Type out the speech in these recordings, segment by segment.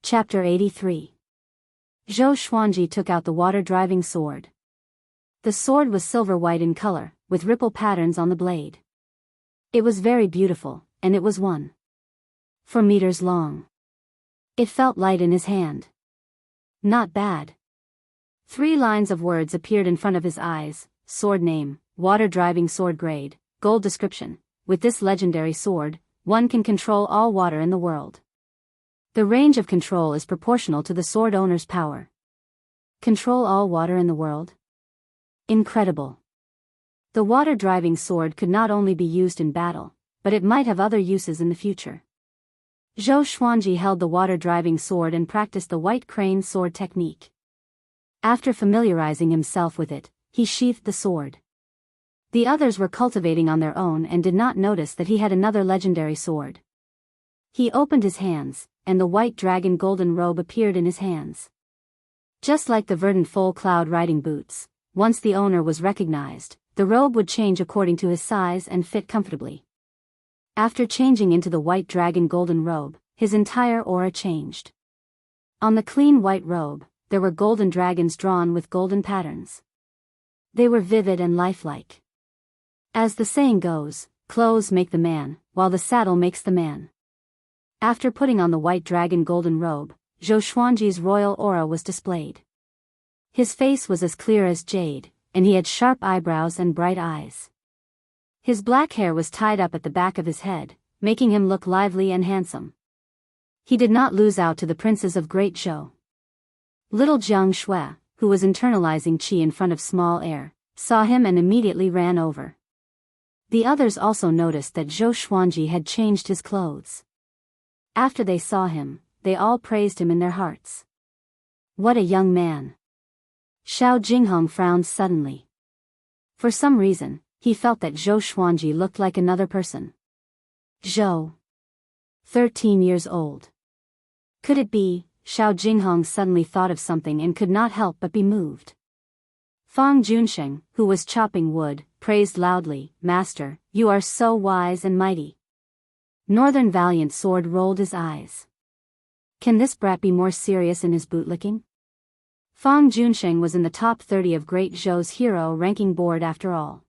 Chapter 83. Zhou Xuanji took out the water-driving sword. The sword was silver-white in color, with ripple patterns on the blade. It was very beautiful, and it was 1.4 meters long. It felt light in his hand. Not bad. 3 lines of words appeared in front of his eyes: sword name, water-driving sword grade, gold description. With this legendary sword, one can control all water in the world. The range of control is proportional to the sword owner's power. Control all water in the world? Incredible. The water-driving sword could not only be used in battle, but it might have other uses in the future. Zhou Xuanji held the water-driving sword and practiced the white crane sword technique. After familiarizing himself with it, he sheathed the sword. The others were cultivating on their own and did not notice that he had another legendary sword. He opened his hands, and the white dragon golden robe appeared in his hands. Just like the verdant full cloud riding boots, once the owner was recognized, the robe would change according to his size and fit comfortably. After changing into the white dragon golden robe, his entire aura changed. On the clean white robe, there were golden dragons drawn with golden patterns. They were vivid and lifelike. As the saying goes, clothes make the man, while the saddle makes the man. After putting on the white dragon golden robe, Zhou Xuanji's royal aura was displayed. His face was as clear as jade, and he had sharp eyebrows and bright eyes. His black hair was tied up at the back of his head, making him look lively and handsome. He did not lose out to the princes of Great Zhou. Little Jianghu, who was internalizing qi in front of small air, saw him and immediately ran over. The others also noticed that Zhou Xuanji had changed his clothes. After they saw him, they all praised him in their hearts. What a young man! Xiao Jinghong frowned suddenly. For some reason, he felt that Zhou Xuanji looked like another person. Zhou. 13 years old. Could it be? Xiao Jinghong suddenly thought of something and could not help but be moved. Fang Junsheng, who was chopping wood, praised loudly, "Master, you are so wise and mighty." Northern Valiant Sword rolled his eyes. Can this brat be more serious in his bootlicking? Fang Junsheng was in the top 30 of Great Zhou's hero ranking board after all.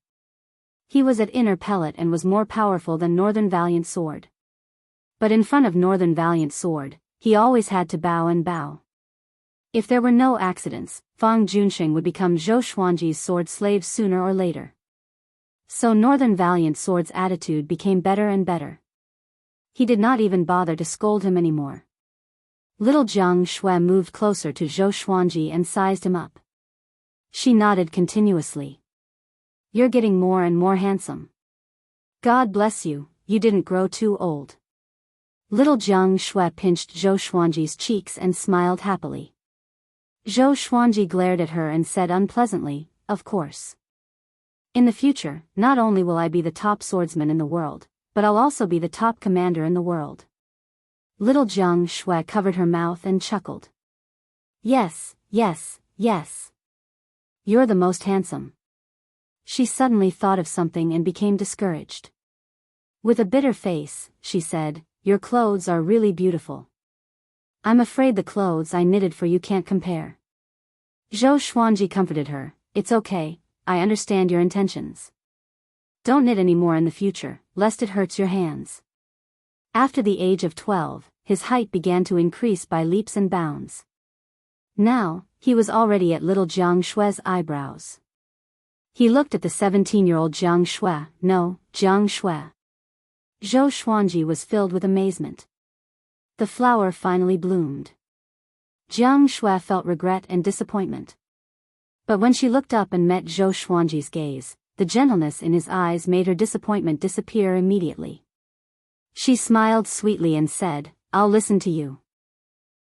He was at Inner Pellet and was more powerful than Northern Valiant Sword. But in front of Northern Valiant Sword, he always had to bow and bow. If there were no accidents, Fang Junsheng would become Zhou Xuanji's sword slave sooner or later. So Northern Valiant Sword's attitude became better and better. He did not even bother to scold him anymore. Little Jianghu moved closer to Zhou Xuanji and sized him up. She nodded continuously. You're getting more and more handsome. God bless you, you didn't grow too old. Little Jianghu pinched Zhou Xuanji's cheeks and smiled happily. Zhou Xuanji glared at her and said unpleasantly, "Of course. In the future, not only will I be the top swordsman in the world, but I'll also be the top commander in the world." Little Jianghu covered her mouth and chuckled. Yes, yes, yes. You're the most handsome. She suddenly thought of something and became discouraged. With a bitter face, she said, "Your clothes are really beautiful. I'm afraid the clothes I knitted for you can't compare." Zhou Xuanji comforted her, "It's okay, I understand your intentions. Don't knit any more in the future, lest it hurts your hands." After the age of 12, his height began to increase by leaps and bounds. Now, he was already at little Jianghu's eyebrows. He looked at the 17-year-old Jianghu. Zhou Xuanji was filled with amazement. The flower finally bloomed. Jianghu felt regret and disappointment. But when she looked up and met Zhou Xuanji's gaze, the gentleness in his eyes made her disappointment disappear immediately. She smiled sweetly and said, "I'll listen to you."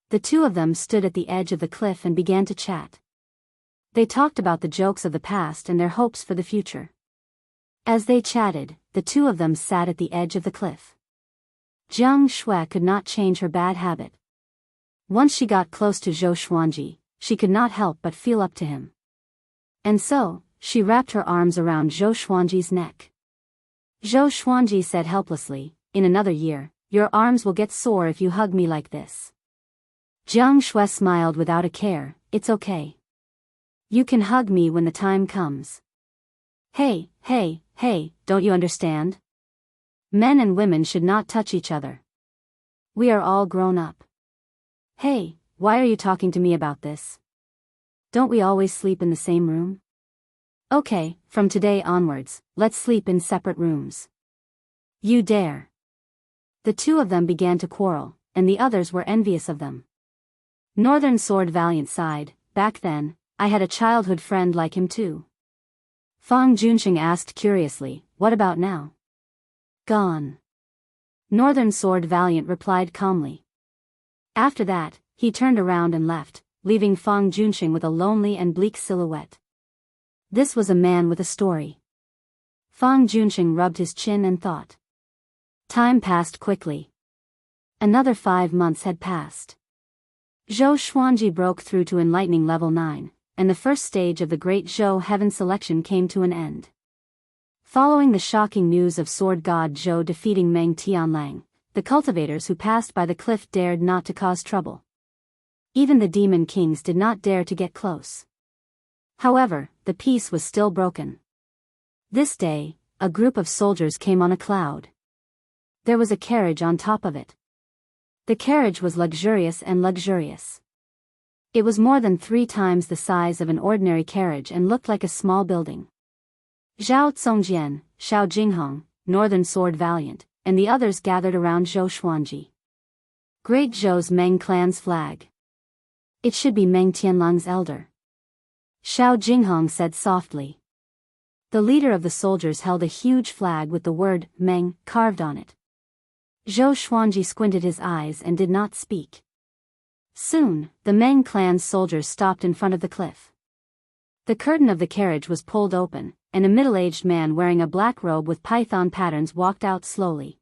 The two of them stood at the edge of the cliff and began to chat. They talked about the jokes of the past and their hopes for the future. As they chatted, the two of them sat at the edge of the cliff. Jianghu could not change her bad habit. Once she got close to Zhou Xuanji, she could not help but feel up to him. And so, she wrapped her arms around Zhou Xuanji's neck. Zhou Xuanji said helplessly, "In another year, your arms will get sore if you hug me like this." Jianghu smiled without a care. It's okay. You can hug me when the time comes. Hey, don't you understand? Men and women should not touch each other. We are all grown up. Hey, why are you talking to me about this? Don't we always sleep in the same room? Okay, from today onwards, let's sleep in separate rooms. You dare. The two of them began to quarrel, and the others were envious of them. Northern Sword Valiant sighed. Back then, I had a childhood friend like him too. Fang Junxing asked curiously, what about now? Gone. Northern Sword Valiant replied calmly. After that, he turned around and left, leaving Fang Junxing with a lonely and bleak silhouette. This was a man with a story. Fang Junxing rubbed his chin and thought. Time passed quickly. Another 5 months had passed. Zhou Xuanji broke through to enlightening level 9, and the first stage of the Great Zhou Heaven selection came to an end. Following the shocking news of Sword God Zhou defeating Meng Tianlang, the cultivators who passed by the cliff dared not to cause trouble. Even the demon kings did not dare to get close. However, the peace was still broken. This day, a group of soldiers came on a cloud. There was a carriage on top of it. The carriage was luxurious and luxurious. It was more than 3 times the size of an ordinary carriage and looked like a small building. Zhao Congjian, Xiao Jinghong, Northern Sword Valiant, and the others gathered around Zhou Xuanji. Great Zhou's Meng clan's flag. It should be Meng Tianlang's elder. Xiao Jinghong said softly. The leader of the soldiers held a huge flag with the word Meng carved on it. Zhou Xuanji squinted his eyes and did not speak. Soon, the Meng clan's soldiers stopped in front of the cliff. The curtain of the carriage was pulled open, and a middle-aged man wearing a black robe with python patterns walked out slowly.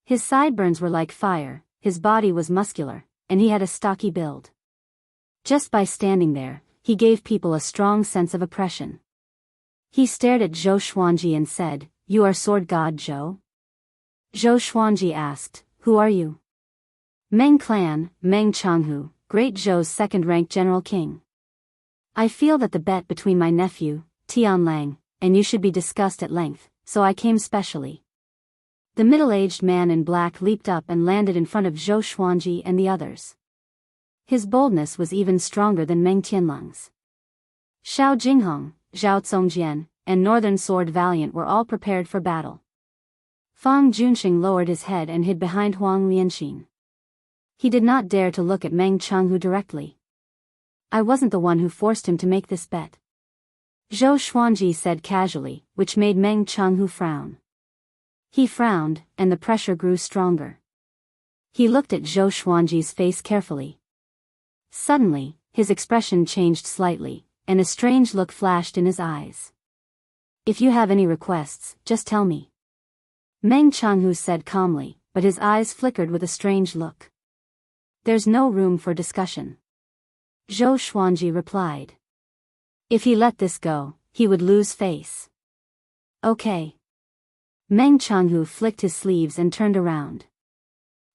His sideburns were like fire, his body was muscular, and he had a stocky build. Just by standing there, he gave people a strong sense of oppression. He stared at Zhou Xuanji and said, "You are Sword God Zhou?" Zhou Xuanji asked, "Who are you?" Meng Clan, Meng Jianghu, Great Zhou's second-ranked general king. I feel that the bet between my nephew, Tianlang, and you should be discussed at length, so I came specially. The middle-aged man in black leaped up and landed in front of Zhou Xuanji and the others. His boldness was even stronger than Meng Tianlang's. Xiao Jinghong, Zhao Congjian, and Northern Sword Valiant were all prepared for battle. Fang Junxing lowered his head and hid behind Huang Lianxin. He did not dare to look at Meng Jianghu directly. I wasn't the one who forced him to make this bet. Zhou Xuanji said casually, which made Meng Jianghu frown. He frowned, and the pressure grew stronger. He looked at Zhou Xuanji's face carefully. Suddenly, his expression changed slightly, and a strange look flashed in his eyes. If you have any requests, just tell me. Meng Jianghu said calmly, but his eyes flickered with a strange look. There's no room for discussion. Zhou Xuanji replied. If he let this go, he would lose face. Okay. Meng Jianghu flicked his sleeves and turned around.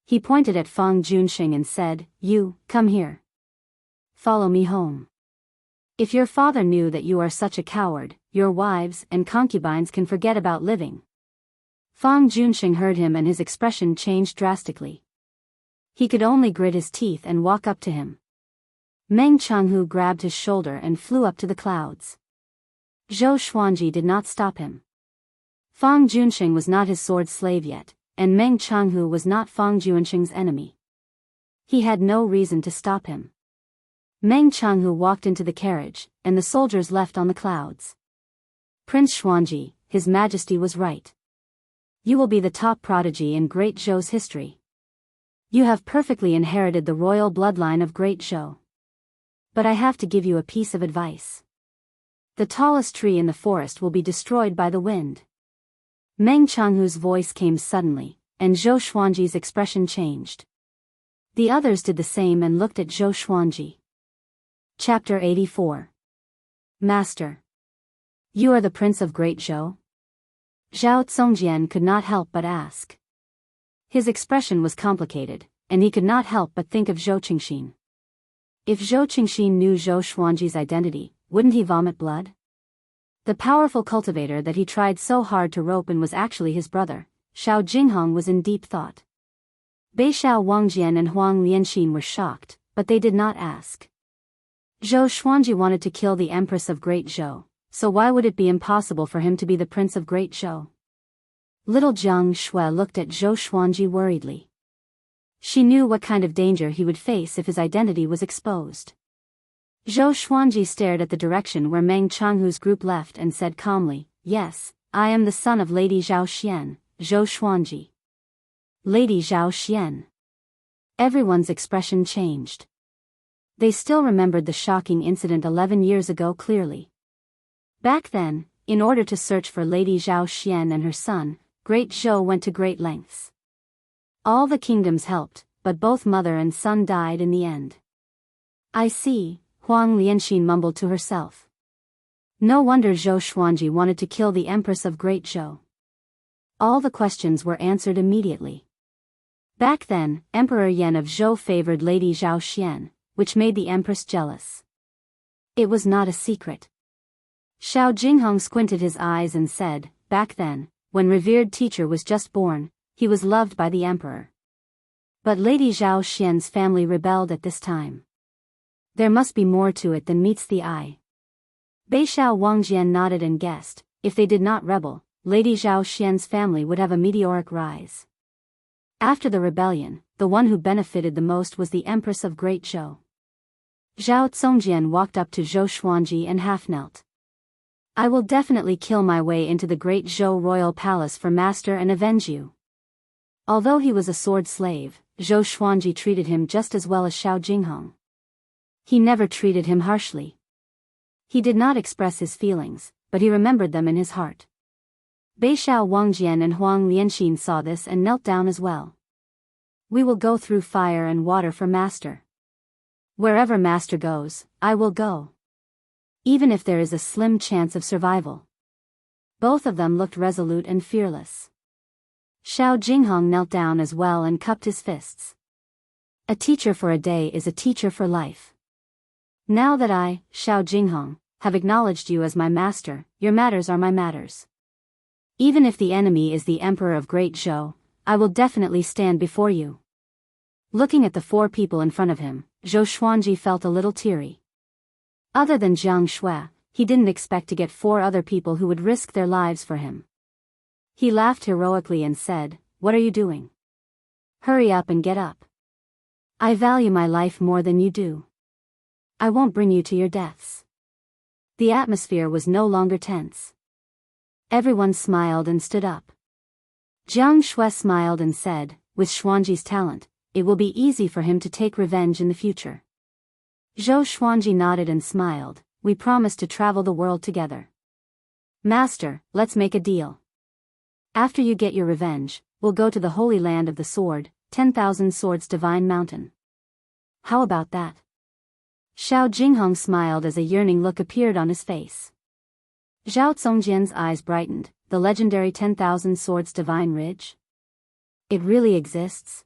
He pointed at Fang Junxing and said, "You, come here. Follow me home. If your father knew that you are such a coward, your wives and concubines can forget about living." Fang Junxing heard him and his expression changed drastically. He could only grit his teeth and walk up to him. Meng Jianghu grabbed his shoulder and flew up to the clouds. Zhou Xuanji did not stop him. Fang Junxing was not his sword slave yet, and Meng Jianghu was not Fang Junxing's enemy. He had no reason to stop him. Meng Jianghu walked into the carriage, and the soldiers left on the clouds. Prince Xuanji, His Majesty was right. You will be the top prodigy in Great Zhou's history. You have perfectly inherited the royal bloodline of Great Zhou. But I have to give you a piece of advice. The tallest tree in the forest will be destroyed by the wind. Meng Jianghu's voice came suddenly, and Zhou Xuanji's expression changed. The others did the same and looked at Zhou Xuanji. Chapter 84. Master. You are the Prince of Great Zhou? Zhao Congjian could not help but ask. His expression was complicated, and he could not help but think of Zhou Qingxin. If Zhou Qingxin knew Zhou Xuanji's identity, wouldn't he vomit blood? The powerful cultivator that he tried so hard to rope in was actually his brother. Xiao Jinghong was in deep thought. Beixiao Wangjian and Huang Lianxin were shocked, but they did not ask. Zhou Xuanji wanted to kill the Empress of Great Zhou, so why would it be impossible for him to be the Prince of Great Zhou? Little Jiang Shui looked at Zhou Xuanji worriedly. She knew what kind of danger he would face if his identity was exposed. Zhou Xuanji stared at the direction where Meng Changhu's group left and said calmly, "Yes, I am the son of Lady Zhao Xian, Zhou Xuanji." Lady Zhao Xian. Everyone's expression changed. They still remembered the shocking incident 11 years ago clearly. Back then, in order to search for Lady Zhao Xian and her son, Great Zhou went to great lengths. All the kingdoms helped, but both mother and son died in the end. "I see," Huang Lianxin mumbled to herself. No wonder Zhou Xuanji wanted to kill the Empress of Great Zhou. All the questions were answered immediately. Back then, Emperor Yan of Zhou favored Lady Zhao Xian, which made the Empress jealous. It was not a secret. Xiao Jinghong squinted his eyes and said, "Back then, when revered teacher was just born, he was loved by the emperor. But Lady Zhao Xian's family rebelled at this time. There must be more to it than meets the eye." Beixiao Wangjian nodded and guessed, if they did not rebel, Lady Zhao Xian's family would have a meteoric rise. After the rebellion, the one who benefited the most was the Empress of Great Zhou. Zhao Zongjian walked up to Zhou Xuanji and half-knelt. "I will definitely kill my way into the Great Zhou royal palace for master and avenge you." Although he was a sword slave, Zhou Xuanji treated him just as well as Xiao Jinghong. He never treated him harshly. He did not express his feelings, but he remembered them in his heart. Beixiao Wangjian and Huang Lianxin saw this and knelt down as well. "We will go through fire and water for master. Wherever master goes, I will go. Even if there is a slim chance of survival." Both of them looked resolute and fearless. Xiao Jinghong knelt down as well and cupped his fists. "A teacher for a day is a teacher for life. Now that I, Xiao Jinghong, have acknowledged you as my master, your matters are my matters. Even if the enemy is the Emperor of Great Zhou, I will definitely stand before you." Looking at the four people in front of him, Zhou Xuanji felt a little teary. Other than Jiang Shui, he didn't expect to get four other people who would risk their lives for him. He laughed heroically and said, "What are you doing? Hurry up and get up. I value my life more than you do. I won't bring you to your deaths." The atmosphere was no longer tense. Everyone smiled and stood up. Jiang Shui smiled and said, "With Xuanji's talent, it will be easy for him to take revenge in the future." Zhou Xuanji nodded and smiled, "We promise to travel the world together. Master, let's make a deal. After you get your revenge, we'll go to the Holy Land of the Sword, 10,000 Swords Divine Mountain. How about that?" Xiao Jinghong smiled as a yearning look appeared on his face. Zhao Zongjian's eyes brightened, "The legendary 10,000 Swords Divine Ridge? It really exists?"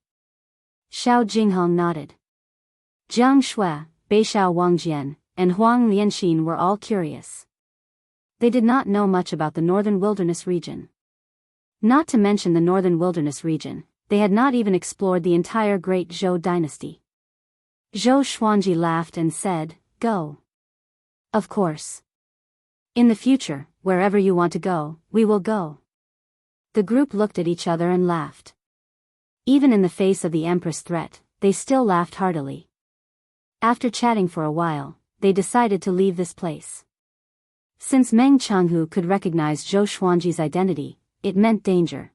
Xiao Jinghong nodded. Jiang Shui, Beixiao Wangjian, and Huang Lianxin were all curious. They did not know much about the Northern Wilderness region. Not to mention the Northern Wilderness region, they had not even explored the entire Great Zhou dynasty. Zhou Xuanji laughed and said, "Go. Of course. In the future, wherever you want to go, we will go." The group looked at each other and laughed. Even in the face of the Empress' threat, they still laughed heartily. After chatting for a while, they decided to leave this place. Since Meng Changhu could recognize Zhou Xuanji's identity, it meant danger.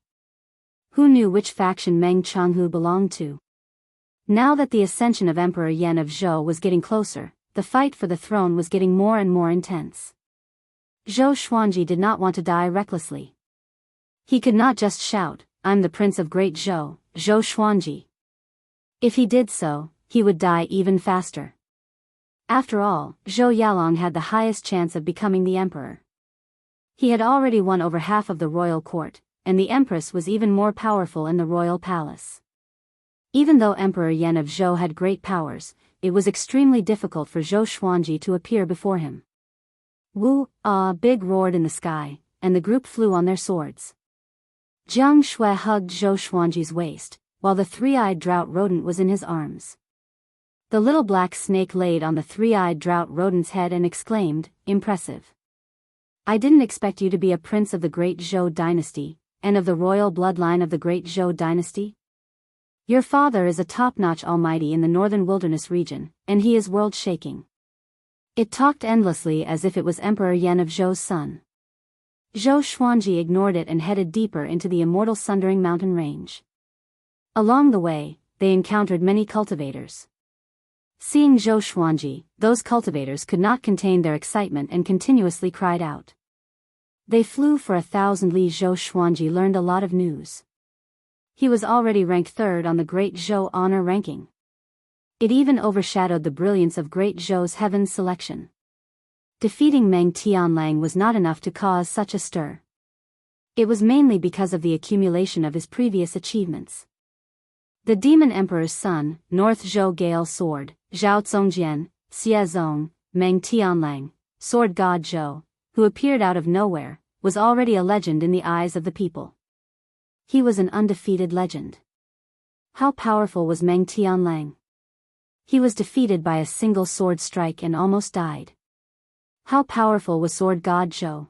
Who knew which faction Meng Changhu belonged to? Now that the ascension of Emperor Yan of Zhou was getting closer, the fight for the throne was getting more and more intense. Zhou Xuanji did not want to die recklessly. He could not just shout, "I'm the Prince of Great Zhou, Zhou Xuanji." If he did so, he would die even faster. After all, Zhou Yalong had the highest chance of becoming the emperor. He had already won over half of the royal court, and the empress was even more powerful in the royal palace. Even though Emperor Yan of Zhou had great powers, it was extremely difficult for Zhou Xuanji to appear before him. Wu, big roared in the sky, and the group flew on their swords. Jiang Shui hugged Zhou Xuanji's waist, while the three-eyed drought rodent was in his arms. The little black snake laid on the three-eyed drought rodent's head and exclaimed, "Impressive. I didn't expect you to be a prince of the great Zhou dynasty, and of the royal bloodline of the great Zhou dynasty. Your father is a top-notch almighty in the northern wilderness region, and he is world-shaking." It talked endlessly as if it was Emperor Yan of Zhou's son. Zhou Xuanji ignored it and headed deeper into the Immortal Sundering Mountain range. Along the way, they encountered many cultivators. Seeing Zhou Xuanji, those cultivators could not contain their excitement and continuously cried out. They flew for 1,000 li. Zhou Xuanji learned a lot of news. He was already ranked third on the Great Zhou honor ranking. It even overshadowed the brilliance of Great Zhou's Heaven's selection. Defeating Meng Tianlang was not enough to cause such a stir. It was mainly because of the accumulation of his previous achievements. The Demon Emperor's son, North Zhou Gale Sword, Zhao Zongjian, Xie Zong, Meng Tianlang, Sword God Zhou, who appeared out of nowhere, was already a legend in the eyes of the people. He was an undefeated legend. How powerful was Meng Tianlang? He was defeated by a single sword strike and almost died. How powerful was Sword God Zhou?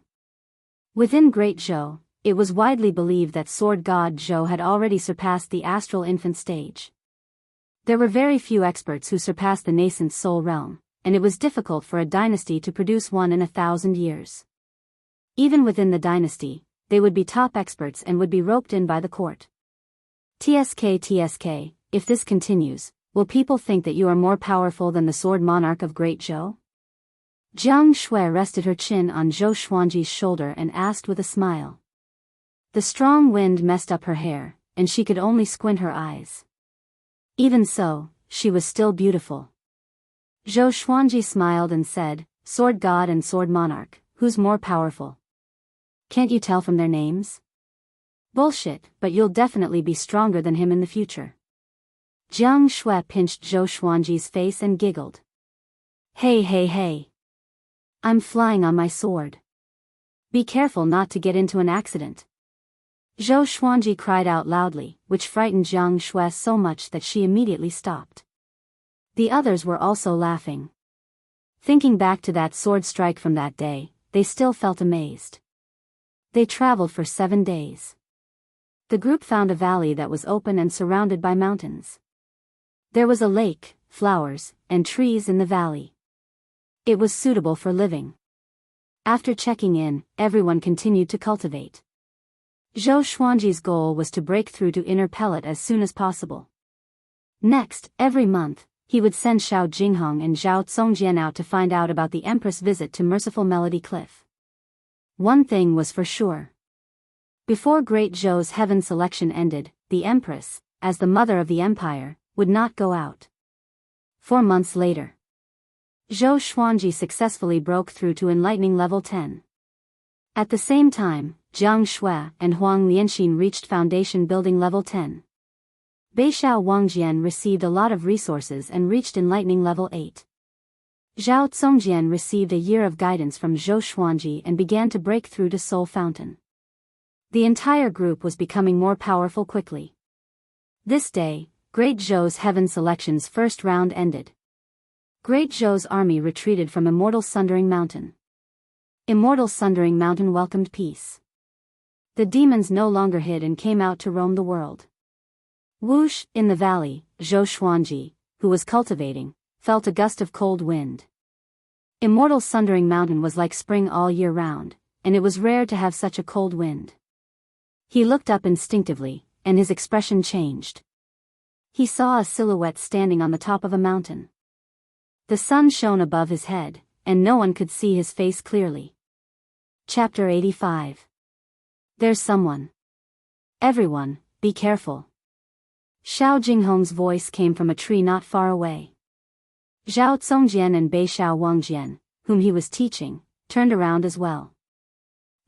Within Great Zhou, it was widely believed that Sword God Zhou had already surpassed the astral infant stage. There were very few experts who surpassed the nascent soul realm, and it was difficult for a dynasty to produce one in 1,000 years. Even within the dynasty, they would be top experts and would be roped in by the court. TSK, if this continues, will people think that you are more powerful than the sword monarch of Great Zhou? Jiang Shui rested her chin on Zhou Xuanji's shoulder and asked with a smile. The strong wind messed up her hair, and she could only squint her eyes. Even so, she was still beautiful. Zhou Xuanji smiled and said, "Sword God and Sword Monarch, who's more powerful? Can't you tell from their names?" "Bullshit, but you'll definitely be stronger than him in the future." Jiang Shui pinched Zhou Xuanji's face and giggled. Hey. I'm flying on my sword. Be careful not to get into an accident." Zhou Xuanji cried out loudly, which frightened Jiang Shui so much that she immediately stopped. The others were also laughing. Thinking back to that sword strike from that day, they still felt amazed. They traveled for 7 days. The group found a valley that was open and surrounded by mountains. There was a lake, flowers, and trees in the valley. It was suitable for living. After checking in, everyone continued to cultivate. Zhou Xuanji's goal was to break through to Inner Pellet as soon as possible. Next, every month, he would send Xiao Jinghong and Zhao Zongjian out to find out about the Empress' visit to Merciful Melody Cliff. One thing was for sure. Before Great Zhou's heaven selection ended, the Empress, as the mother of the empire, would not go out. 4 months later, Zhou Xuanji successfully broke through to enlightening level 10. At the same time, Jiang Shui and Huang Lianxin reached foundation building level 10. Beixiao Wangjian received a lot of resources and reached enlightening level 8. Zhao Zongjian received a year of guidance from Zhou Xuanji and began to break through to Soul Fountain. The entire group was becoming more powerful quickly. This day, Great Zhou's heaven selection's first round ended. Great Zhou's army retreated from Immortal Sundering Mountain. Immortal Sundering Mountain welcomed peace. The demons no longer hid and came out to roam the world. Whoosh, in the valley, Zhou Xuanji, who was cultivating, felt a gust of cold wind. Immortal Sundering Mountain was like spring all year round, and it was rare to have such a cold wind. He looked up instinctively, and his expression changed. He saw a silhouette standing on the top of a mountain. The sun shone above his head, and no one could see his face clearly. Chapter 85. There's someone. Everyone, be careful. Xiao Jinghong's voice came from a tree not far away. Zhao Zongjian and Beixiao Wangjian, whom he was teaching, turned around as well.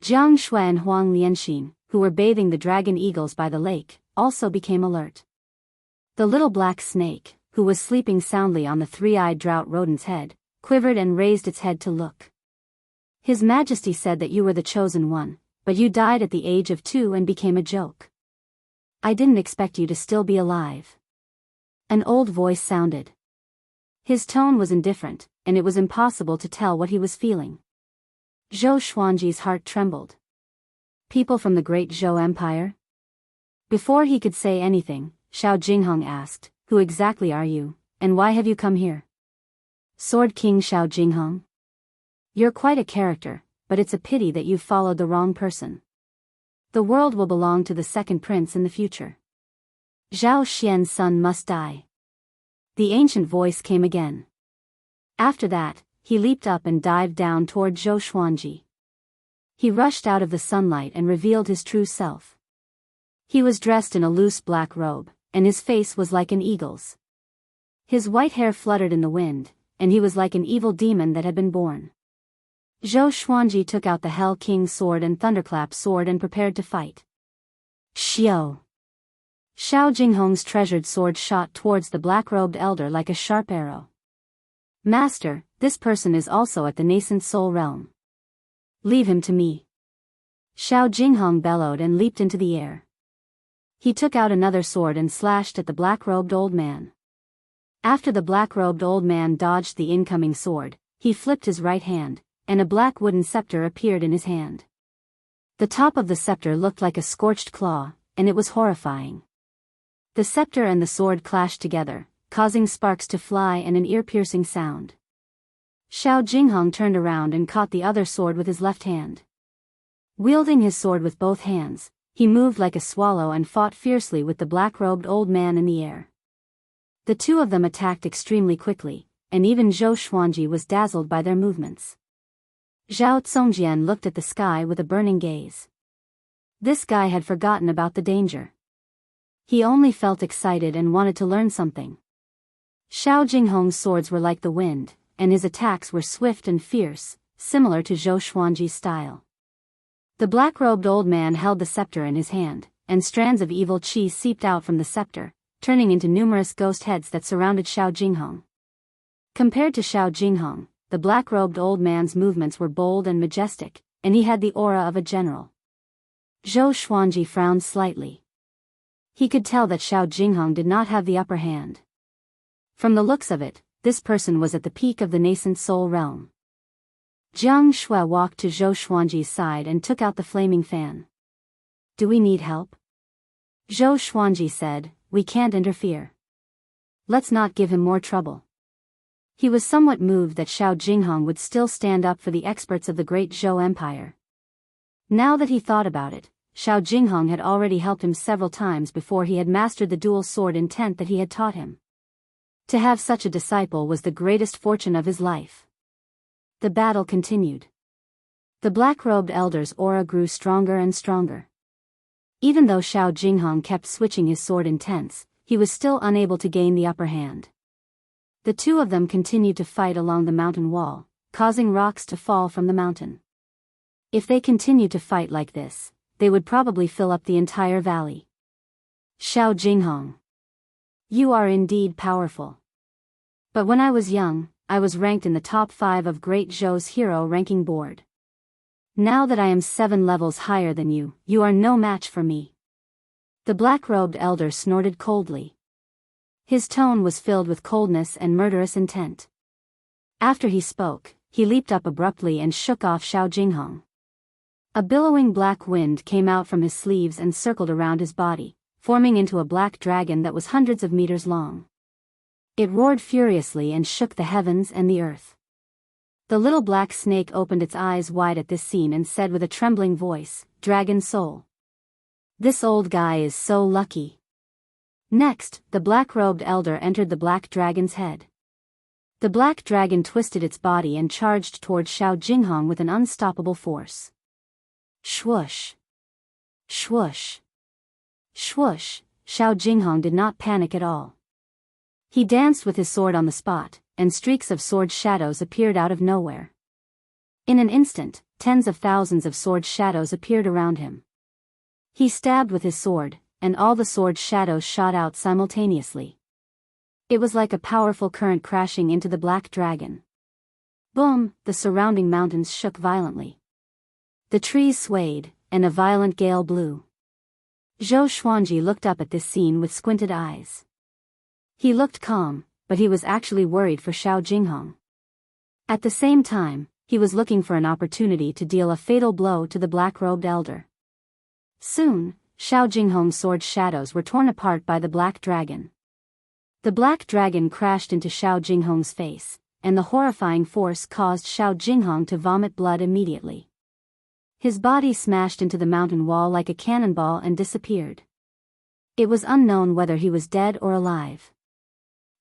Jiang Shui and Huang Lianxin, who were bathing the dragon eagles by the lake, also became alert. The little black snake, who was sleeping soundly on the three-eyed drought rodent's head, quivered and raised its head to look. His Majesty said that you were the chosen one, but you died at the age of 2 and became a joke. I didn't expect you to still be alive. An old voice sounded. His tone was indifferent, and it was impossible to tell what he was feeling. Zhou Xuanji's heart trembled. People from the great Zhou Empire? Before he could say anything, Xiao Jinghong asked, "Who exactly are you, and why have you come here?" Sword King Xiao Jinghong. You're quite a character, but it's a pity that you've followed the wrong person. The world will belong to the second prince in the future. Zhao Xian's son must die. The ancient voice came again. After that, he leaped up and dived down toward Zhou Xuanji. He rushed out of the sunlight and revealed his true self. He was dressed in a loose black robe, and his face was like an eagle's. His white hair fluttered in the wind, and he was like an evil demon that had been born. Zhou Xuanji took out the Hell King's sword and Thunderclap's sword and prepared to fight. Xiao! Xiao Jinghong's treasured sword shot towards the black-robed elder like a sharp arrow. Master, this person is also at the nascent soul realm. Leave him to me. Xiao Jinghong bellowed and leaped into the air. He took out another sword and slashed at the black-robed old man. After the black-robed old man dodged the incoming sword, he flipped his right hand, and a black wooden scepter appeared in his hand. The top of the scepter looked like a scorched claw, and it was horrifying. The scepter and the sword clashed together, causing sparks to fly and an ear-piercing sound. Xiao Jinghong turned around and caught the other sword with his left hand. Wielding his sword with both hands, he moved like a swallow and fought fiercely with the black-robed old man in the air. The two of them attacked extremely quickly, and even Zhou Xuanji was dazzled by their movements. Zhao Zongjian looked at the sky with a burning gaze. This guy had forgotten about the danger. He only felt excited and wanted to learn something. Xiao Jinghong's swords were like the wind, and his attacks were swift and fierce, similar to Zhou Xuanji's style. The black-robed old man held the scepter in his hand, and strands of evil qi seeped out from the scepter, turning into numerous ghost heads that surrounded Xiao Jinghong. Compared to Xiao Jinghong, the black-robed old man's movements were bold and majestic, and he had the aura of a general. Zhou Xuanji frowned slightly. He could tell that Xiao Jinghong did not have the upper hand. From the looks of it, this person was at the peak of the nascent soul realm. Jiang Shui walked to Zhou Xuanji's side and took out the flaming fan. Do we need help? Zhou Xuanji said, we can't interfere. Let's not give him more trouble. He was somewhat moved that Xiao Jinghong would still stand up for the experts of the great Zhou Empire. Now that he thought about it, Xiao Jinghong had already helped him several times before he had mastered the dual sword intent that he had taught him. To have such a disciple was the greatest fortune of his life. The battle continued. The black-robed elder's aura grew stronger and stronger. Even though Xiao Jinghong kept switching his sword intents, he was still unable to gain the upper hand. The two of them continued to fight along the mountain wall, causing rocks to fall from the mountain. If they continued to fight like this, they would probably fill up the entire valley. Xiao Jinghong. You are indeed powerful. But when I was young, I was ranked in the top 5 of Great Zhou's hero ranking board. Now that I am 7 levels higher than you, you are no match for me. The black-robed elder snorted coldly. His tone was filled with coldness and murderous intent. After he spoke, he leaped up abruptly and shook off Xiao Jinghong. A billowing black wind came out from his sleeves and circled around his body, forming into a black dragon that was hundreds of meters long. It roared furiously and shook the heavens and the earth. The little black snake opened its eyes wide at this scene and said with a trembling voice, "Dragon soul. This old guy is so lucky." Next, the black-robed elder entered the black dragon's head. The black dragon twisted its body and charged toward Xiao Jinghong with an unstoppable force. Swoosh! Swoosh! Swoosh! Xiao Jinghong did not panic at all. He danced with his sword on the spot, and streaks of sword shadows appeared out of nowhere. In an instant, tens of thousands of sword shadows appeared around him. He stabbed with his sword, and all the sword shadows shot out simultaneously. It was like a powerful current crashing into the black dragon. Boom! The surrounding mountains shook violently. The trees swayed, and a violent gale blew. Zhou Xuanji looked up at this scene with squinted eyes. He looked calm, but he was actually worried for Xiao Jinghong. At the same time, he was looking for an opportunity to deal a fatal blow to the black-robed elder. Soon, Xiao Jinghong's sword shadows were torn apart by the black dragon. The black dragon crashed into Xiao Jinghong's face, and the horrifying force caused Xiao Jinghong to vomit blood immediately. His body smashed into the mountain wall like a cannonball and disappeared. It was unknown whether he was dead or alive.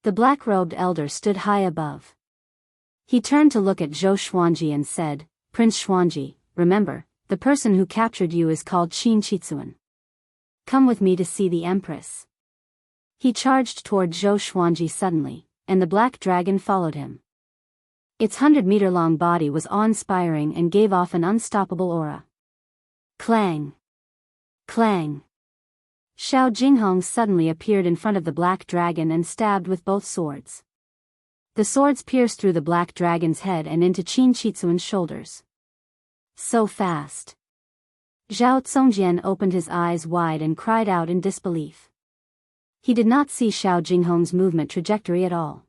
The black-robed elder stood high above. He turned to look at Zhou Xuanji and said, "Prince Xuanji, remember, the person who captured you is called Qin Chitsuan. Come with me to see the Empress." He charged toward Zhou Xuanji suddenly, and the black dragon followed him. Its 100-meter-long body was awe-inspiring and gave off an unstoppable aura. Clang! Clang! Xiao Jinghong suddenly appeared in front of the black dragon and stabbed with both swords. The swords pierced through the black dragon's head and into Qin Chitsuan's shoulders. So fast! Zhao Zongjian opened his eyes wide and cried out in disbelief. He did not see Xiao Jinghong's movement trajectory at all.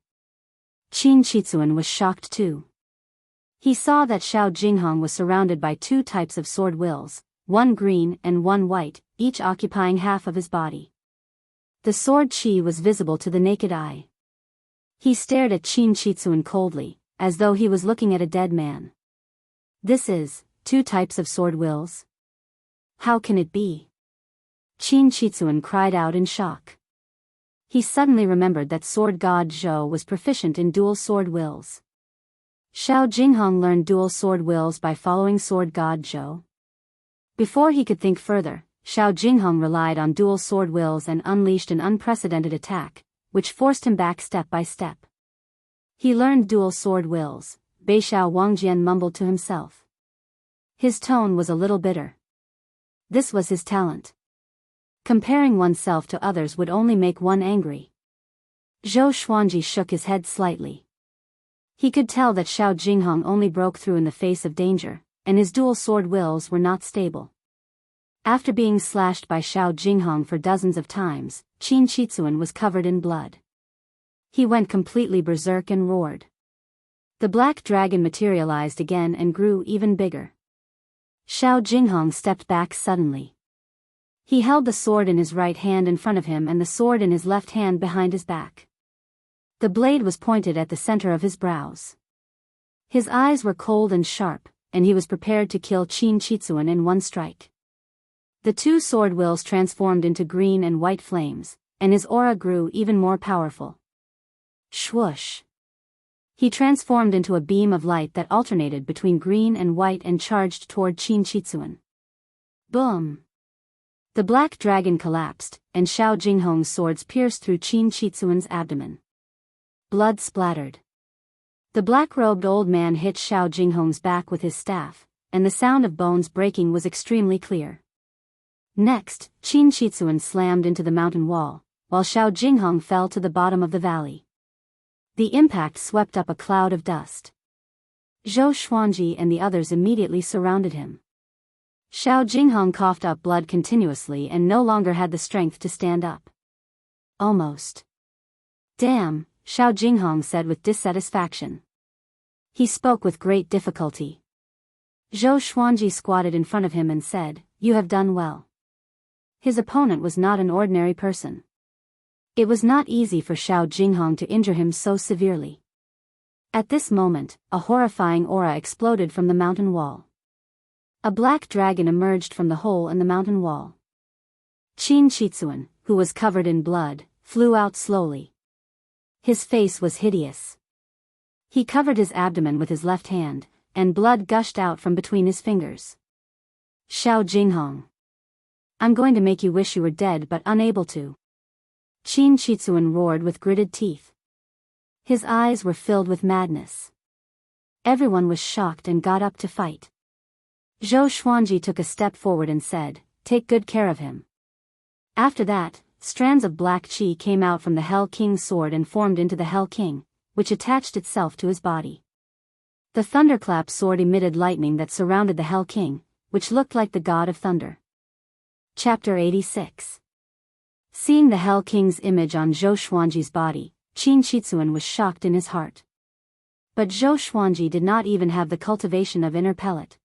Qin Chitsuan was shocked too. He saw that Xiao Jinghong was surrounded by two types of sword wills, one green and one white, each occupying half of his body. The sword qi was visible to the naked eye. He stared at Qin Chitsuan coldly, as though he was looking at a dead man. "This is, two types of sword wills? How can it be?" Qin Chitsuan cried out in shock. He suddenly remembered that sword god Zhou was proficient in dual sword wills. Xiao Jinghong learned dual sword wills by following sword god Zhou. Before he could think further, Xiao Jinghong relied on dual sword wills and unleashed an unprecedented attack, which forced him back step by step. He learned dual sword wills, Beixiao Wangjian mumbled to himself. His tone was a little bitter. This was his talent. Comparing oneself to others would only make one angry. Zhou Xuanji shook his head slightly. He could tell that Xiao Jinghong only broke through in the face of danger, and his dual sword wills were not stable. After being slashed by Xiao Jinghong for dozens of times, Qin Chitsuan was covered in blood. He went completely berserk and roared. The black dragon materialized again and grew even bigger. Xiao Jinghong stepped back suddenly. He held the sword in his right hand in front of him and the sword in his left hand behind his back. The blade was pointed at the center of his brows. His eyes were cold and sharp, and he was prepared to kill Qin Chitsuan in one strike. The two sword wills transformed into green and white flames, and his aura grew even more powerful. Swoosh! He transformed into a beam of light that alternated between green and white and charged toward Qin Chitsuan. Boom! The black dragon collapsed, and Xiao Jinghong's swords pierced through Qin Chitsuan's abdomen. Blood splattered. The black-robed old man hit Xiao Jinghong's back with his staff, and the sound of bones breaking was extremely clear. Next, Qin Chitsuan slammed into the mountain wall, while Xiao Jinghong fell to the bottom of the valley. The impact swept up a cloud of dust. Zhou Xuanji and the others immediately surrounded him. Xiao Jinghong coughed up blood continuously and no longer had the strength to stand up. Almost. "Damn," Xiao Jinghong said with dissatisfaction. He spoke with great difficulty. Zhou Xuanji squatted in front of him and said, "You have done well." His opponent was not an ordinary person. It was not easy for Xiao Jinghong to injure him so severely. At this moment, a horrifying aura exploded from the mountain wall. A black dragon emerged from the hole in the mountain wall. Qin Chitsuan, who was covered in blood, flew out slowly. His face was hideous. He covered his abdomen with his left hand, and blood gushed out from between his fingers. "Xiao Jinghong. I'm going to make you wish you were dead but unable to." Qin Chitsuan roared with gritted teeth. His eyes were filled with madness. Everyone was shocked and got up to fight. Zhou Xuanji took a step forward and said, "Take good care of him." After that, strands of black chi came out from the Hell King's sword and formed into the Hell King, which attached itself to his body. The thunderclap sword emitted lightning that surrounded the Hell King, which looked like the god of thunder. Chapter 86. Seeing the Hell King's image on Zhou Xuanji's body, Qin Shitsuan was shocked in his heart. But Zhou Xuanji did not even have the cultivation of inner pellet.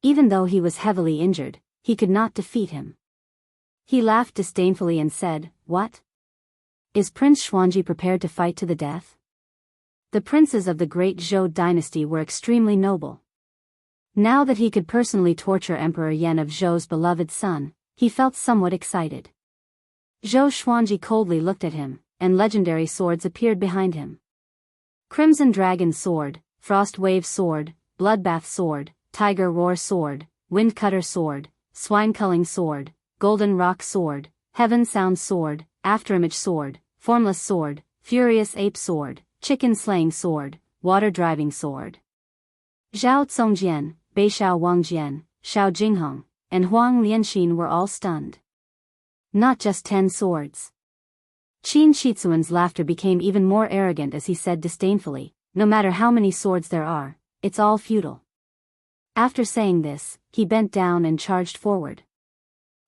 Even though he was heavily injured, he could not defeat him. He laughed disdainfully and said, "What? Is Prince Xuanji prepared to fight to the death?" The princes of the great Zhou dynasty were extremely noble. Now that he could personally torture Emperor Yan of Zhou's beloved son, he felt somewhat excited. Zhou Xuanji coldly looked at him, and legendary swords appeared behind him. Crimson Dragon Sword, Frost Wave Sword, Bloodbath Sword, Tiger Roar Sword, Wind Cutter Sword, Swine Culling Sword, Golden Rock Sword, Heaven Sound Sword, Afterimage Sword, Formless Sword, Furious Ape Sword, Chicken Slaying Sword, Water Driving Sword. Zhao Congjian, Beixiao Wangjian, Xiao Jinghong, and Huang Lianxin were all stunned. Not just 10 swords. Qin Shitsuan's laughter became even more arrogant as he said disdainfully, "No matter how many swords there are, it's all futile." After saying this, he bent down and charged forward.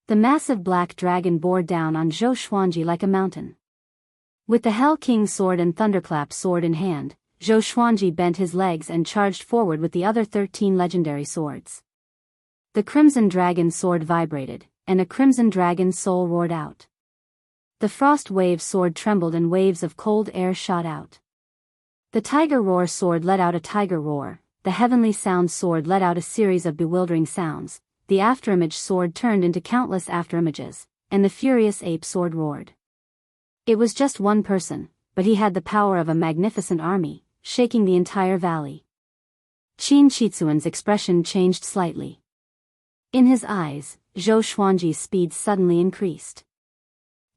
The massive black dragon bore down on Zhou Xuanji like a mountain. With the Hell King's sword and Thunderclap sword in hand, Zhou Xuanji bent his legs and charged forward with the other 13 legendary swords. The Crimson Dragon sword vibrated, and a Crimson Dragon soul roared out. The Frost Wave sword trembled and waves of cold air shot out. The Tiger Roar sword let out a tiger roar, the Heavenly Sound sword let out a series of bewildering sounds, the Afterimage sword turned into countless afterimages, and the Furious Ape sword roared. It was just one person, but he had the power of a magnificent army, shaking the entire valley. Qin Shitsuan's expression changed slightly. In his eyes, Zhou Xuanji's speed suddenly increased.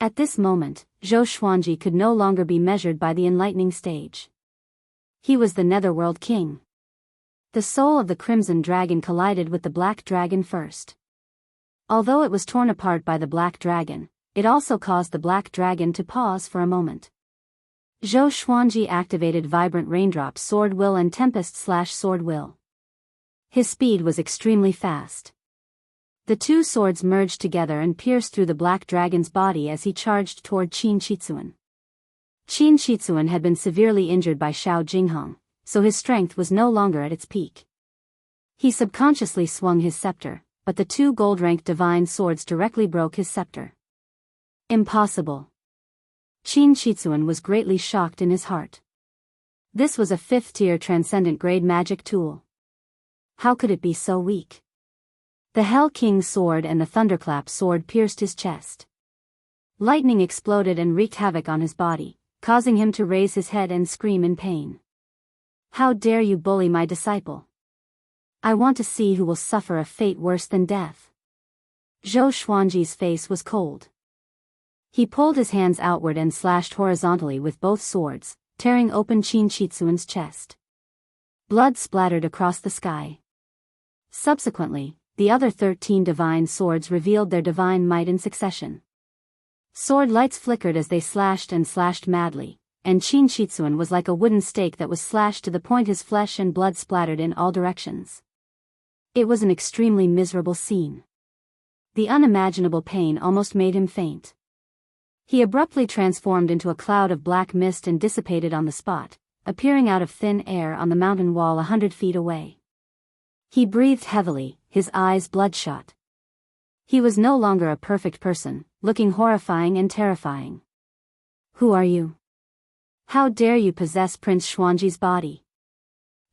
At this moment, Zhou Xuanji could no longer be measured by the enlightening stage. He was the Netherworld King. The soul of the Crimson Dragon collided with the Black Dragon first. Although it was torn apart by the Black Dragon, it also caused the Black Dragon to pause for a moment. Zhou Xuanji activated Vibrant Raindrop Sword Will and Tempest/Sword Will. His speed was extremely fast. The two swords merged together and pierced through the Black Dragon's body as he charged toward Qin Shitsuan. Qin Shitsuan had been severely injured by Xiao Jinghong, so his strength was no longer at its peak. He subconsciously swung his scepter, but the two gold-ranked divine swords directly broke his scepter. Impossible. Qin Shitsuan was greatly shocked in his heart. This was a 5th-tier transcendent-grade magic tool. How could it be so weak? The Hell King's sword and the Thunderclap sword pierced his chest. Lightning exploded and wreaked havoc on his body, causing him to raise his head and scream in pain. "How dare you bully my disciple? I want to see who will suffer a fate worse than death." Zhou Xuanji's face was cold. He pulled his hands outward and slashed horizontally with both swords, tearing open Qin Shitsuan's chest. Blood splattered across the sky. Subsequently, the other 13 divine swords revealed their divine might in succession. Sword lights flickered as they slashed and slashed madly, and Qin Shitsuan was like a wooden stake that was slashed to the point his flesh and blood splattered in all directions. It was an extremely miserable scene. The unimaginable pain almost made him faint. He abruptly transformed into a cloud of black mist and dissipated on the spot, appearing out of thin air on the mountain wall 100 feet away. He breathed heavily, his eyes bloodshot. He was no longer a perfect person, looking horrifying and terrifying. "Who are you? How dare you possess Prince Xuanji's body?"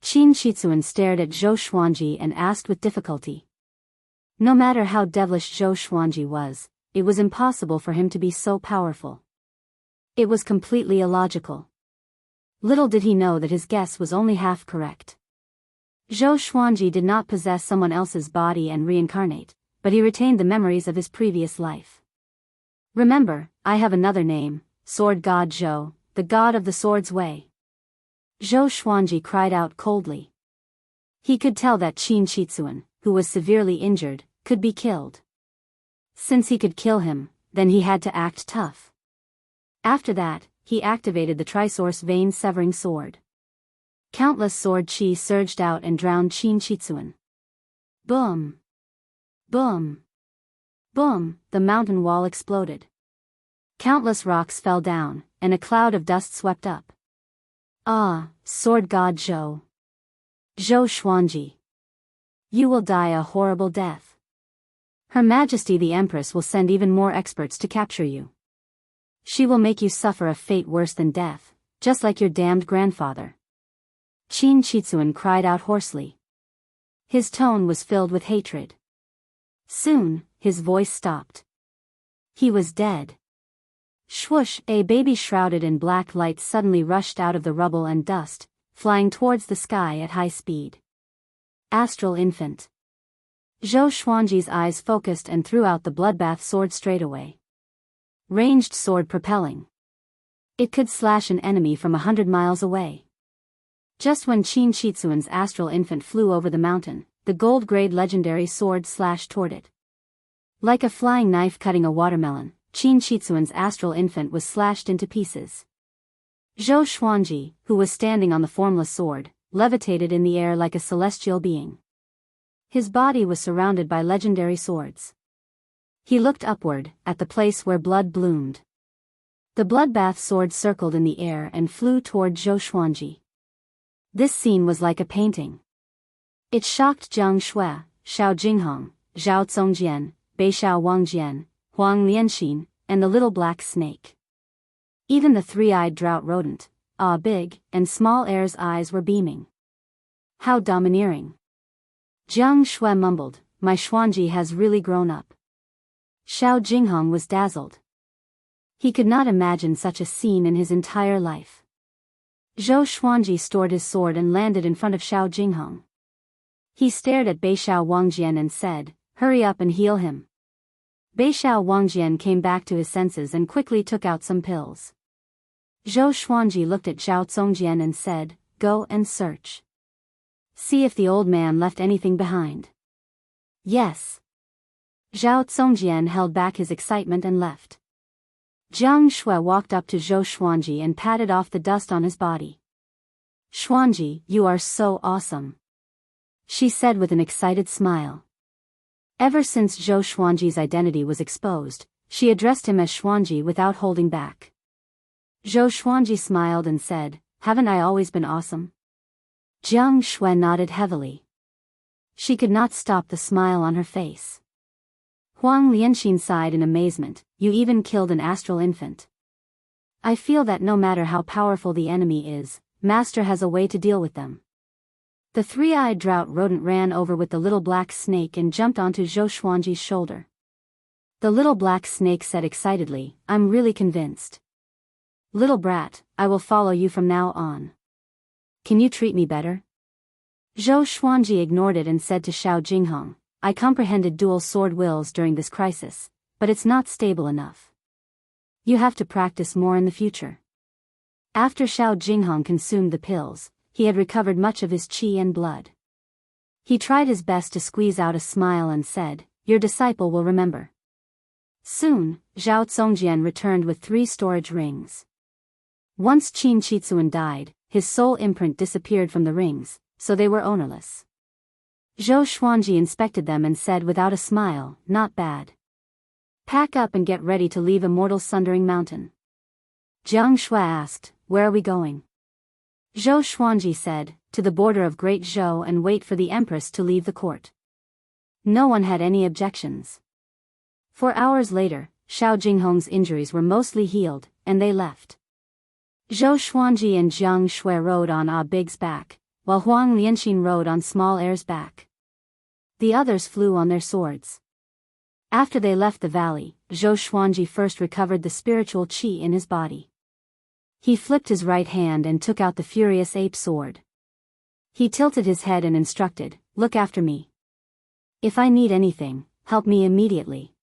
Qin Shitsuan stared at Zhou Xuanji and asked with difficulty. No matter how devilish Zhou Xuanji was, it was impossible for him to be so powerful. It was completely illogical. Little did he know that his guess was only half correct. Zhou Xuanji did not possess someone else's body and reincarnate, but he retained the memories of his previous life. "Remember, I have another name, Sword God Zhou, the god of the sword's way." Zhou Xuanji cried out coldly. He could tell that Qin Shitsuan, who was severely injured, could be killed. Since he could kill him, then he had to act tough. After that, he activated the Trisource vein-severing sword. Countless sword chi surged out and drowned Qin Chitsuan. Boom! Boom! Boom! The mountain wall exploded. Countless rocks fell down, and a cloud of dust swept up. Ah, sword god Zhou. Zhou Xuanji. You will die a horrible death. Her Majesty the Empress will send even more experts to capture you. She will make you suffer a fate worse than death, just like your damned grandfather. Qin Chitsuan cried out hoarsely. His tone was filled with hatred. Soon, his voice stopped. He was dead. Swoosh! A baby shrouded in black light suddenly rushed out of the rubble and dust, flying towards the sky at high speed. Astral infant. Zhou Xuanji's eyes focused and threw out the bloodbath sword straightaway. Ranged sword propelling. It could slash an enemy from 100 miles away. Just when Qin Chitsuan's astral infant flew over the mountain, the gold-grade legendary sword slashed toward it. Like a flying knife cutting a watermelon, Qin Chitsuan's astral infant was slashed into pieces. Zhou Xuanji, who was standing on the formless sword, levitated in the air like a celestial being. His body was surrounded by legendary swords. He looked upward, at the place where blood bloomed. The bloodbath sword circled in the air and flew toward Zhou Xuanji. This scene was like a painting. It shocked Jiang Shui, Xiao Jinghong, Zhao Congjian, Beixiao Wangjian, Huang Lianxin, and the little black snake. Even the three-eyed drought rodent, big, and small air's eyes were beaming. How domineering. Jiang Shui mumbled, my Xuanji has really grown up. Xiao Jinghong was dazzled. He could not imagine such a scene in his entire life. Zhou Xuanji stored his sword and landed in front of Xiao Jinghong. He stared at Beixiao Wangjian and said, hurry up and heal him. Beixiao Wangjian came back to his senses and quickly took out some pills. Zhou Xuanji looked at Zhao Congjian and said, go and search. See if the old man left anything behind. Yes. Zhao Congjian held back his excitement and left. Jiang Shui walked up to Zhou Xuanji and patted off the dust on his body. Xuanji, you are so awesome. She said with an excited smile. Ever since Zhou Xuanji's identity was exposed, she addressed him as Xuanji without holding back. Zhou Xuanji smiled and said, haven't I always been awesome? Jiang Shui nodded heavily. She could not stop the smile on her face. Huang Lianxin sighed in amazement, you even killed an astral infant. I feel that no matter how powerful the enemy is, Master has a way to deal with them. The three-eyed drought rodent ran over with the little black snake and jumped onto Zhou Xuanji's shoulder. The little black snake said excitedly, I'm really convinced. Little brat, I will follow you from now on. Can you treat me better? Zhou Xuanji ignored it and said to Xiao Jinghong, I comprehended dual sword wills during this crisis, but it's not stable enough. You have to practice more in the future. After Xiao Jinghong consumed the pills, he had recovered much of his qi and blood. He tried his best to squeeze out a smile and said, your disciple will remember. Soon, Zhao Congjian returned with 3 storage rings. Once Qin Chitsuan died, his soul imprint disappeared from the rings, so they were ownerless. Zhou Xuanji inspected them and said without a smile, not bad. Pack up and get ready to leave Immortal's Sundering Mountain. Jiang Shui asked, where are we going? Zhou Xuanji said, to the border of Great Zhou and wait for the Empress to leave the court. No one had any objections. 4 hours later, Xiao Jinghong's injuries were mostly healed, and they left. Zhou Xuanji and Jiang Shui rode on Big's back, while Huang Lianxin rode on Small Air's back. The others flew on their swords. After they left the valley, Zhou Xuanji first recovered the spiritual qi in his body. He flipped his right hand and took out the furious ape sword. He tilted his head and instructed, look after me. If I need anything, help me immediately.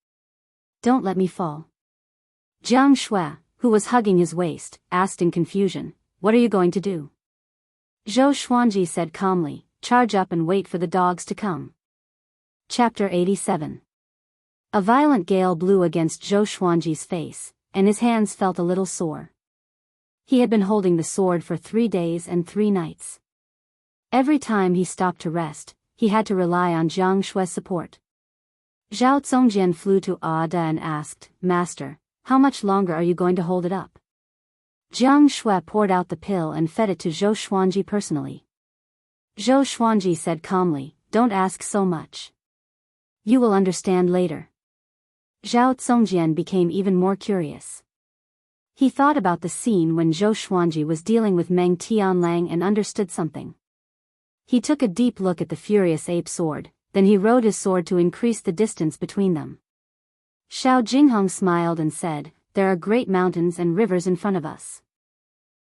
Don't let me fall. Jiang Shui, who was hugging his waist, asked in confusion, what are you going to do? Zhou Xuanji said calmly, charge up and wait for the dogs to come. Chapter 87. A violent gale blew against Zhou Xuanji's face, and his hands felt a little sore. He had been holding the sword for 3 days and 3 nights. Every time he stopped to rest, he had to rely on Jiang Shui's support. Zhao Zongjian flew to Ada and asked, "Master, how much longer are you going to hold it up?" Jiang Shui poured out the pill and fed it to Zhou Xuanji personally. Zhou Xuanji said calmly, "Don't ask so much. You will understand later." Zhao Zongjian became even more curious. He thought about the scene when Zhou Xuanji was dealing with Meng Tianlang and understood something. He took a deep look at the furious ape sword, then he rode his sword to increase the distance between them. Xiao Jinghong smiled and said, "There are great mountains and rivers in front of us.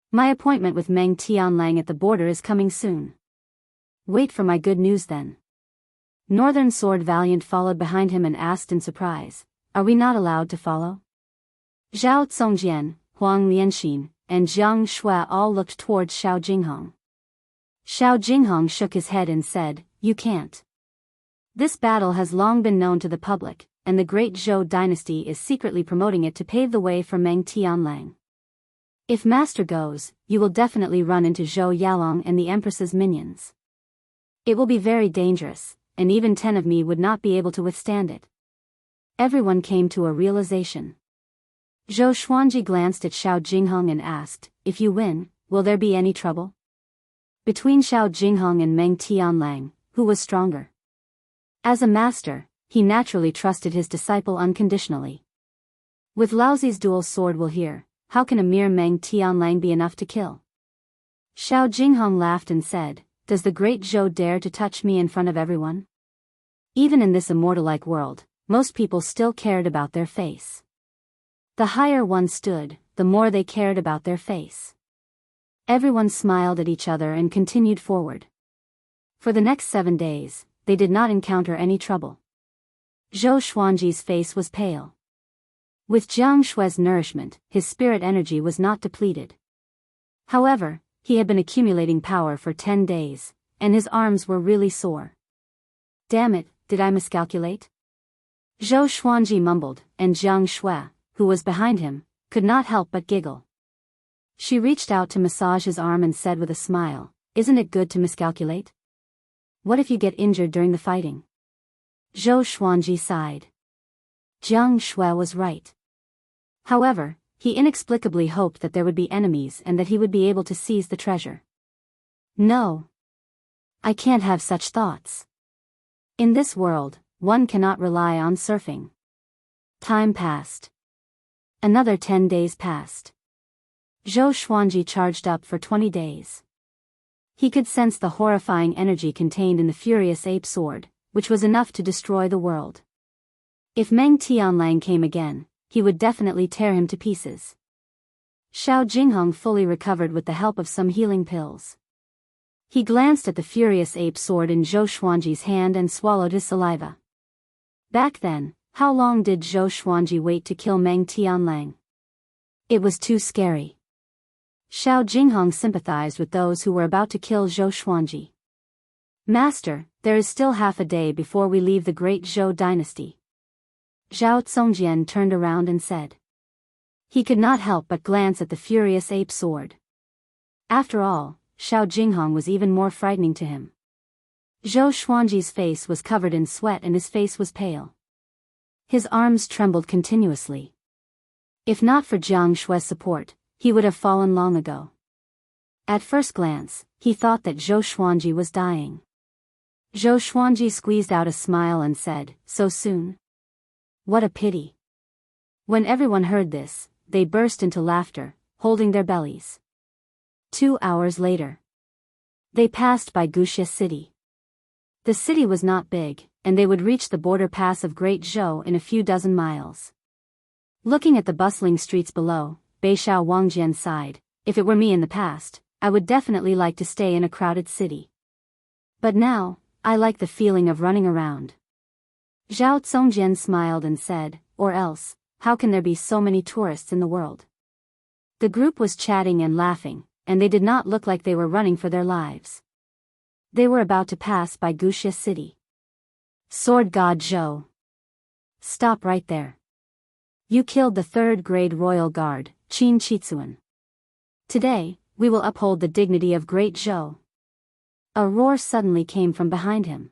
My appointment with Meng Tianlang at the border is coming soon. Wait for my good news then." Northern Sword Valiant followed behind him and asked in surprise, "Are we not allowed to follow?" Zhao Zongjian, Huang Lianxin, and Jiang Shui all looked towards Xiao Jinghong. Xiao Jinghong shook his head and said, "You can't. This battle has long been known to the public, and the great Zhou dynasty is secretly promoting it to pave the way for Meng Tianlang. If Master goes, you will definitely run into Zhou Yalong and the Empress's minions. It will be very dangerous, and even 10 of me would not be able to withstand it." Everyone came to a realization. Zhou Xuanji glanced at Xiao Jinghong and asked, "If you win, will there be any trouble?" Between Xiao Jinghong and Meng Tianlang, who was stronger? As a master, he naturally trusted his disciple unconditionally. With Laozi's dual sword will here, how can a mere Meng Tianlang be enough to kill? Xiao Jinghong laughed and said, "Does the great Zhou dare to touch me in front of everyone?" Even in this immortal-like world, most people still cared about their face. The higher one stood, the more they cared about their face. Everyone smiled at each other and continued forward. For the next 7 days, they did not encounter any trouble. Zhou Xuanji's face was pale. With Jiang Shui's nourishment, his spirit energy was not depleted. However, he had been accumulating power for 10 days, and his arms were really sore. "Damn it, did I miscalculate?" Zhou Xuanji mumbled, and Jiang Shui, who was behind him, could not help but giggle. She reached out to massage his arm and said with a smile, "Isn't it good to miscalculate? What if you get injured during the fighting?" Zhou Xuanji sighed. Jiang Shui was right. However, he inexplicably hoped that there would be enemies and that he would be able to seize the treasure. "No. I can't have such thoughts. In this world, one cannot rely on surfing." Time passed. Another 10 days passed. Zhou Xuanji charged up for 20 days. He could sense the horrifying energy contained in the furious ape sword, which was enough to destroy the world. If Meng Tianlang came again, he would definitely tear him to pieces. Xiao Jinghong fully recovered with the help of some healing pills. He glanced at the furious ape sword in Zhou Xuanji's hand and swallowed his saliva. Back then, how long did Zhou Xuanji wait to kill Meng Tianlang? It was too scary. Xiao Jinghong sympathized with those who were about to kill Zhou Xuanji. "Master, there is still half a day before we leave the great Zhou dynasty." Zhao Zongjian turned around and said. He could not help but glance at the furious ape sword. After all, Xiao Jinghong was even more frightening to him. Zhou Xuanji's face was covered in sweat and his face was pale. His arms trembled continuously. If not for Jiang Shui's support, he would have fallen long ago. At first glance, he thought that Zhou Xuanji was dying. Zhou Xuanji squeezed out a smile and said, "So soon? What a pity." When everyone heard this, they burst into laughter, holding their bellies. 2 hours later, they passed by Wuxia City. The city was not big, and they would reach the border pass of Great Zhou in a few dozen miles. Looking at the bustling streets below, Beixiao Wangjian sighed, "If it were me in the past, I would definitely like to stay in a crowded city. But now, I like the feeling of running around." Zhao Zongjian smiled and said, "Or else, how can there be so many tourists in the world?" The group was chatting and laughing, and they did not look like they were running for their lives. They were about to pass by Wuxia City. Sword God Zhou. stop right there. You killed the third-grade royal guard, Qin Chitsuan. Today, we will uphold the dignity of Great Zhou. A roar suddenly came from behind him.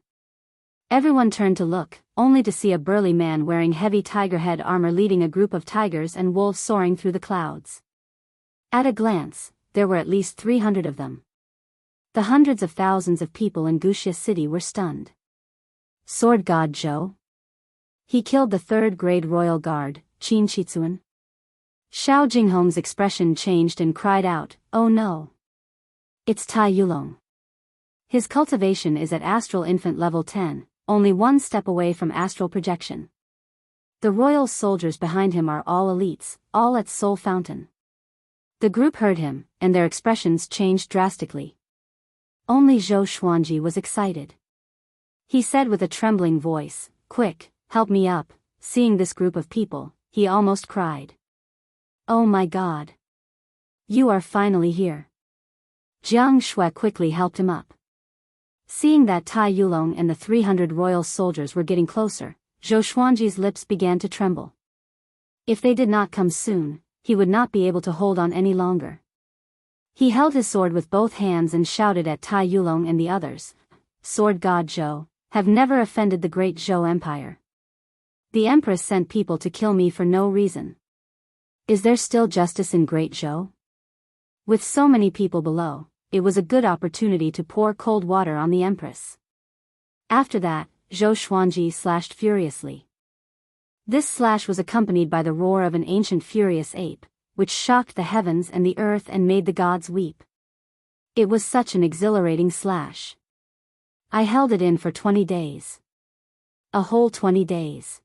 Everyone turned to look, only to see a burly man wearing heavy tiger head armor leading a group of tigers and wolves soaring through the clouds. At a glance, there were at least 300 of them. The hundreds of thousands of people in Wuxia City were stunned. Sword God Zhou? He killed the third-grade royal guard, Qin Chitsuan? Xiao Jinghong's expression changed and cried out, "Oh no! It's Tai Yulong. His cultivation is at Astral Infant level 10, only one step away from astral projection. The royal soldiers behind him are all elites, all at Soul Fountain." The group heard him, and their expressions changed drastically. Only Zhou Xuanji was excited. He said with a trembling voice, "Quick, help me up." Seeing this group of people, he almost cried. "Oh my God! You are finally here." Jianghu quickly helped him up. Seeing that Tai Yulong and the 300 royal soldiers were getting closer, Zhou Xuanji's lips began to tremble. If they did not come soon, he would not be able to hold on any longer. He held his sword with both hands and shouted at Tai Yulong and the others, "Sword God Zhou, have never offended the great Zhou Empire. The Empress sent people to kill me for no reason. Is there still justice in Great Zhou?" With so many people below, it was a good opportunity to pour cold water on the Empress. After that, Zhou Xuanji slashed furiously. This slash was accompanied by the roar of an ancient furious ape, which shocked the heavens and the earth and made the gods weep. It was such an exhilarating slash. I held it in for 20 days. A whole 20 days.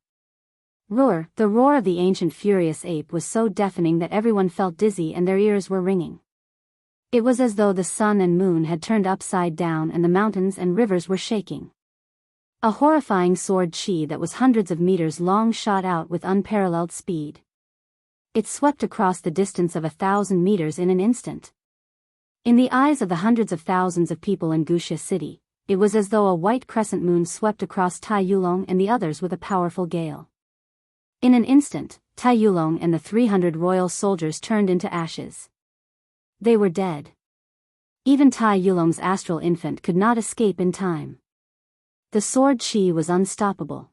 The roar of the ancient furious ape was so deafening that everyone felt dizzy and their ears were ringing. It was as though the sun and moon had turned upside down and the mountains and rivers were shaking. A horrifying sword chi that was hundreds of meters long shot out with unparalleled speed. It swept across the distance of 1,000 meters in an instant. In the eyes of the hundreds of thousands of people in Wuxia City, it was as though a white crescent moon swept across Tai Yulong and the others with a powerful gale. In an instant, Tai Yulong and the 300 royal soldiers turned into ashes. They were dead. Even Tai Yulong's astral infant could not escape in time. The sword chi was unstoppable.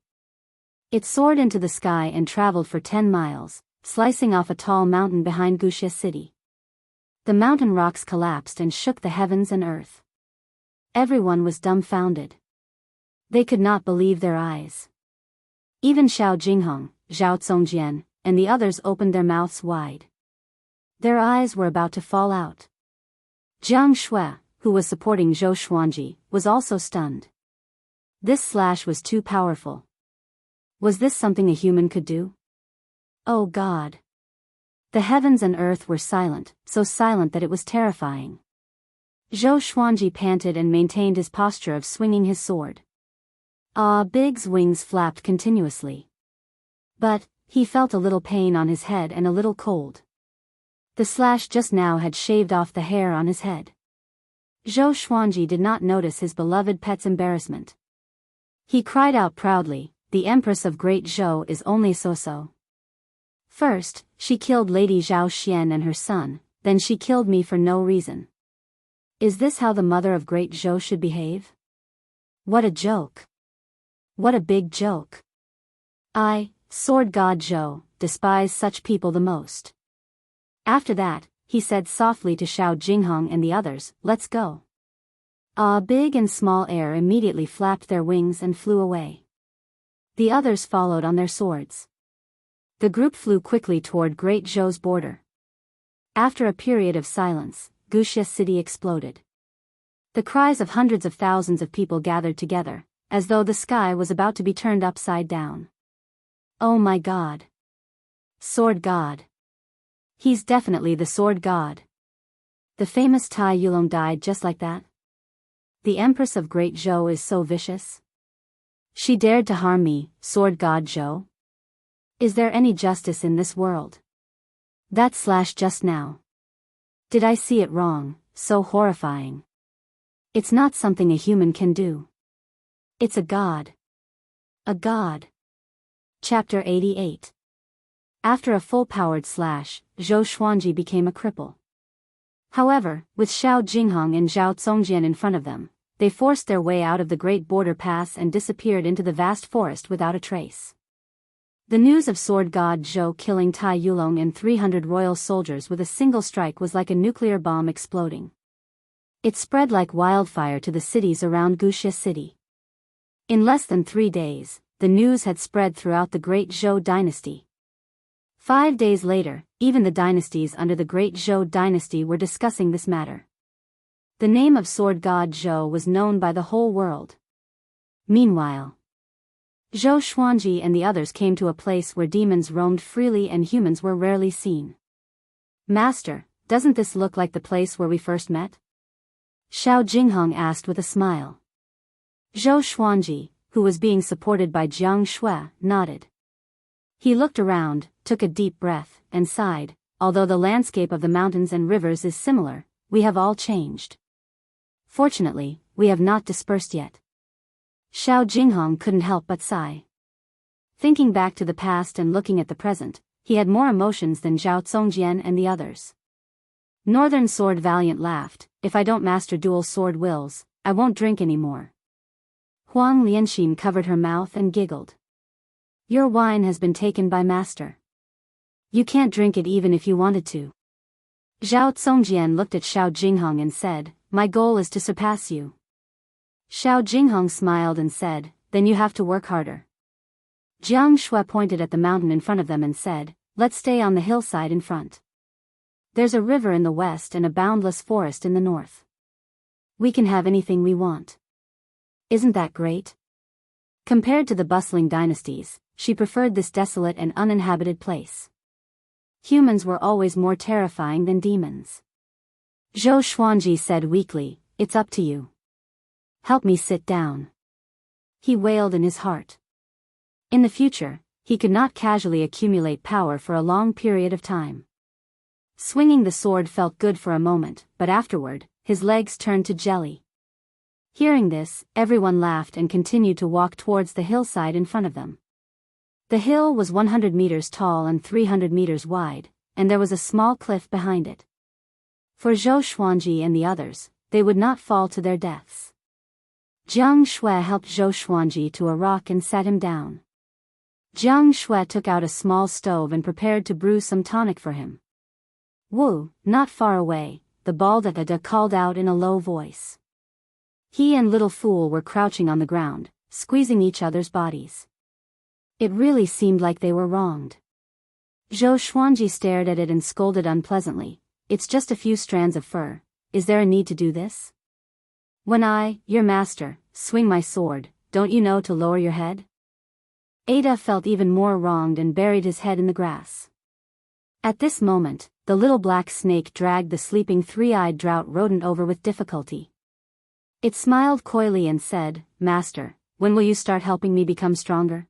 It soared into the sky and traveled for 10 miles, slicing off a tall mountain behind Wuxia City. The mountain rocks collapsed and shook the heavens and earth. Everyone was dumbfounded. They could not believe their eyes. Even Xiao Jinghong, Zhao Zongjian, and the others opened their mouths wide. Their eyes were about to fall out. Jianghu, who was supporting Zhou Xuanji, was also stunned. This slash was too powerful. Was this something a human could do? Oh God! The heavens and earth were silent, so silent that it was terrifying. Zhou Xuanji panted and maintained his posture of swinging his sword. Big's wings flapped continuously. But, he felt a little pain on his head and a little cold. The slash just now had shaved off the hair on his head. Zhou Xuanji did not notice his beloved pet's embarrassment. He cried out proudly, "The Empress of Great Zhou is only so-so. First, she killed Lady Zhao Xian and her son, then she killed me for no reason. Is this how the mother of Great Zhou should behave? What a joke! What a big joke! I, Sword God Zhou, despise such people the most." After that, he said softly to Xiao Jinghong and the others, "Let's go." Big and Small Air immediately flapped their wings and flew away. The others followed on their swords. The group flew quickly toward Great Zhou's border. After a period of silence, Wuxia City exploded. The cries of hundreds of thousands of people gathered together, as though the sky was about to be turned upside down. Oh my God! Sword God! He's definitely the Sword God! The famous Tai Yulong died just like that? The Empress of Great Zhou is so vicious? She dared to harm me, Sword God Zhou? Is there any justice in this world? That slash just now. Did I see it wrong? So horrifying. It's not something a human can do. It's a god. A god. Chapter 88. After a full-powered slash, Zhou Xuanji became a cripple. However, with Xiao Jinghong and Zhao Zongjian in front of them, they forced their way out of the Great Border Pass and disappeared into the vast forest without a trace. The news of sword god Zhou killing Tai Yulong and 300 royal soldiers with a single strike was like a nuclear bomb exploding. It spread like wildfire to the cities around Wuxia City. In less than 3 days, the news had spread throughout the Great Zhou dynasty. 5 days later, even the dynasties under the Great Zhou dynasty were discussing this matter. The name of sword god Zhou was known by the whole world. Meanwhile, Zhou Xuanji and the others came to a place where demons roamed freely and humans were rarely seen. "Master, doesn't this look like the place where we first met?" Xiao Jinghong asked with a smile. Zhou Xuanji, who was being supported by Jianghu, nodded. He looked around, took a deep breath, and sighed. "Although the landscape of the mountains and rivers is similar, we have all changed. Fortunately, we have not dispersed yet." Xiao Jinghong couldn't help but sigh. Thinking back to the past and looking at the present, he had more emotions than Zhao Zongjian and the others. Northern Sword Valiant laughed. "If I don't master dual sword wills, I won't drink anymore." Huang Lianxin covered her mouth and giggled. "Your wine has been taken by master. You can't drink it even if you wanted to." Zhao Zongjian looked at Xiao Jinghong and said, "My goal is to surpass you." Xiao Jinghong smiled and said, "Then you have to work harder." Jianghu pointed at the mountain in front of them and said, "Let's stay on the hillside in front. There's a river in the west and a boundless forest in the north. We can have anything we want. Isn't that great?" Compared to the bustling dynasties, she preferred this desolate and uninhabited place. Humans were always more terrifying than demons. Zhou Xuanji said weakly, "It's up to you. Help me sit down." He wailed in his heart. In the future, he could not casually accumulate power for a long period of time. Swinging the sword felt good for a moment, but afterward, his legs turned to jelly. Hearing this, everyone laughed and continued to walk towards the hillside in front of them. The hill was 100 meters tall and 300 meters wide, and there was a small cliff behind it. For Zhou Xuanji and the others, they would not fall to their deaths. Jianghu helped Zhou Xuanji to a rock and sat him down. Jianghu took out a small stove and prepared to brew some tonic for him. "Wu," not far away, the bald Ada called out in a low voice. He and Little Fool were crouching on the ground, squeezing each other's bodies. It really seemed like they were wronged. Zhou Xuanji stared at it and scolded unpleasantly, "It's just a few strands of fur. Is there a need to do this? When I, your master, swing my sword, don't you know to lower your head?" Ada felt even more wronged and buried his head in the grass. At this moment, the little black snake dragged the sleeping three-eyed drought rodent over with difficulty. It smiled coyly and said, "Master, when will you start helping me become stronger?"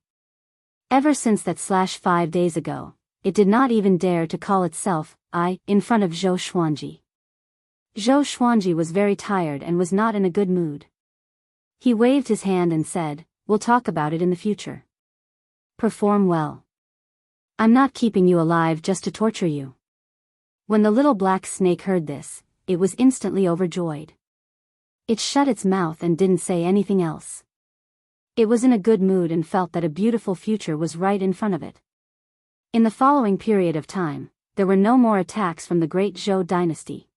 Ever since that 5 days ago, it did not even dare to call itself I in front of Zhou Xuanji. Zhou Xuanji was very tired and was not in a good mood. He waved his hand and said, "We'll talk about it in the future. Perform well. I'm not keeping you alive just to torture you." When the little black snake heard this, it was instantly overjoyed. It shut its mouth and didn't say anything else. It was in a good mood and felt that a beautiful future was right in front of it. In the following period of time, there were no more attacks from the Great Zhou dynasty.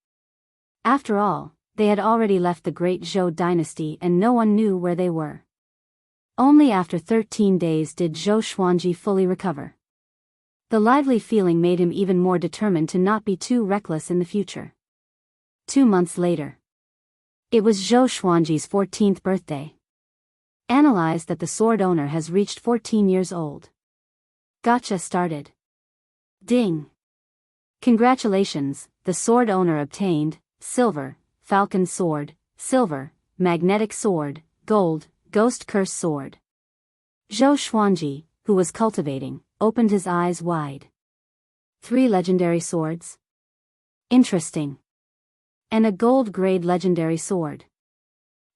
After all, they had already left the Great Zhou dynasty and no one knew where they were. Only after 13 days did Zhou Xuanji fully recover. The lively feeling made him even more determined to not be too reckless in the future. 2 months later. It was Zhou Xuanji's 14th birthday. Analyzed that the sword owner has reached 14 years old. Gotcha started. Ding. Congratulations, the sword owner obtained, silver, falcon sword, silver, magnetic sword, gold, ghost curse sword. Zhou Xuanji, who was cultivating, opened his eyes wide. 3 legendary swords? Interesting. And a gold-grade legendary sword.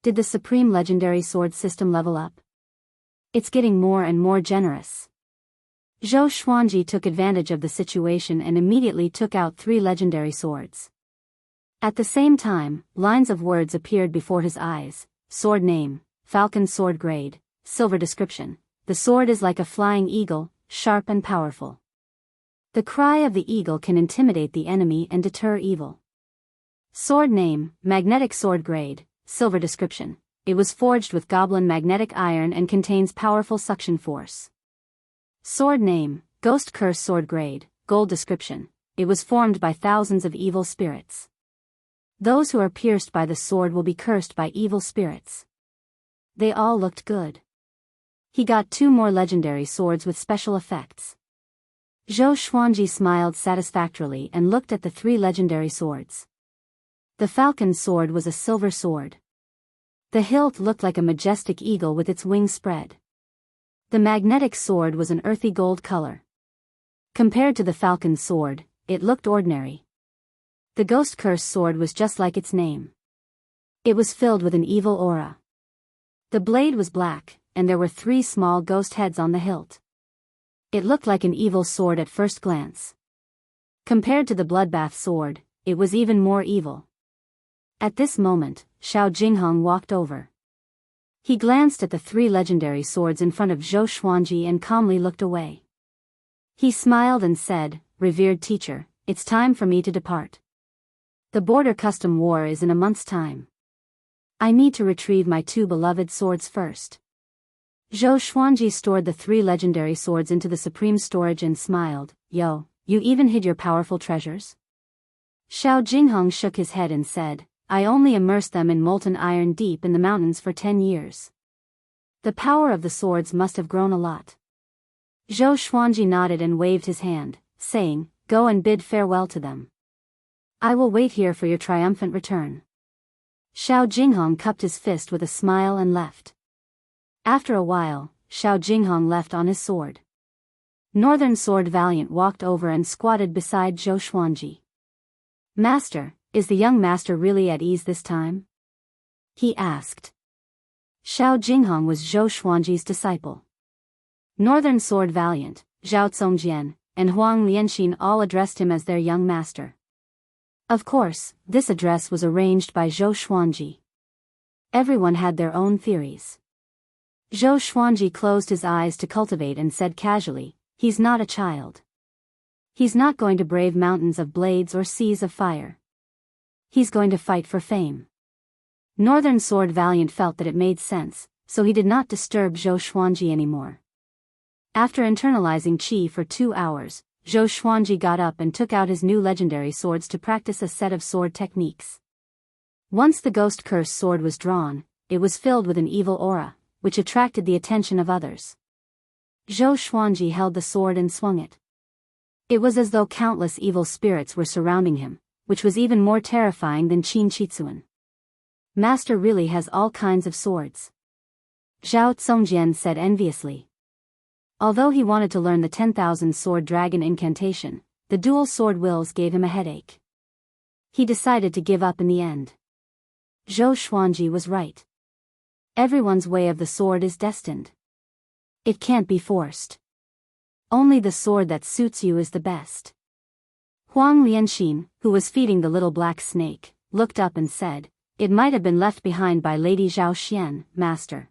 Did the Supreme Legendary Sword system level up? It's getting more and more generous. Zhou Xuanji took advantage of the situation and immediately took out 3 legendary swords. At the same time, lines of words appeared before his eyes. Sword name, Falcon sword grade, silver description. The sword is like a flying eagle, sharp and powerful. The cry of the eagle can intimidate the enemy and deter evil. Sword name, magnetic sword grade, silver description. It was forged with goblin magnetic iron and contains powerful suction force. Sword name, ghost curse sword grade, gold description. It was formed by thousands of evil spirits. Those who are pierced by the sword will be cursed by evil spirits. They all looked good. He got 2 more legendary swords with special effects. Zhou Xuanji smiled satisfactorily and looked at the 3 legendary swords. The falcon sword was a silver sword. The hilt looked like a majestic eagle with its wings spread. The magnetic sword was an earthy gold color. Compared to the falcon sword, it looked ordinary. The ghost curse sword was just like its name. It was filled with an evil aura. The blade was black, and there were 3 small ghost heads on the hilt. It looked like an evil sword at first glance. Compared to the bloodbath sword, it was even more evil. At this moment, Xiao Jingheng walked over. He glanced at the 3 legendary swords in front of Zhou Xuanji and calmly looked away. He smiled and said, "Revered teacher, it's time for me to depart. The border custom war is in a month's time. I need to retrieve my 2 beloved swords first." Zhou Xuanji stored the 3 legendary swords into the supreme storage and smiled. "Yo, you even hid your powerful treasures?" Xiao Jingheng shook his head and said, "I only immersed them in molten iron deep in the mountains for 10 years. The power of the swords must have grown a lot." Zhou Xuanji nodded and waved his hand, saying, "Go and bid farewell to them. I will wait here for your triumphant return." Xiao Jingheng cupped his fist with a smile and left. After a while, Xiao Jingheng left on his sword. Northern Sword Valiant walked over and squatted beside Zhou Xuanji. "Master, is the young master really at ease this time?" he asked. Xiao Jingheng was Zhou Xuanji's disciple. Northern Sword Valiant, Zhao Zongjian, and Huang Lianxin all addressed him as their young master. Of course, this address was arranged by Zhou Xuanji. Everyone had their own theories. Zhou Xuanji closed his eyes to cultivate and said casually, "He's not a child. He's not going to brave mountains of blades or seas of fire. He's going to fight for fame." Northern Sword Valiant felt that it made sense, so he did not disturb Zhou Xuanji anymore. After internalizing qi for 2 hours, Zhou Xuanji got up and took out his new legendary swords to practice a set of sword techniques. Once the ghost curse sword was drawn, it was filled with an evil aura, which attracted the attention of others. Zhou Xuanji held the sword and swung it. It was as though countless evil spirits were surrounding him, which was even more terrifying than Qin Chitsuan. "Master really has all kinds of swords," Zhao Zongjian said enviously. Although he wanted to learn the 10,000 sword dragon incantation, the dual sword wills gave him a headache. He decided to give up in the end. Zhou Xuanji was right. Everyone's way of the sword is destined. It can't be forced. Only the sword that suits you is the best. Huang Lianxin, who was feeding the little black snake, looked up and said, "It might have been left behind by Lady Zhao Xian, master."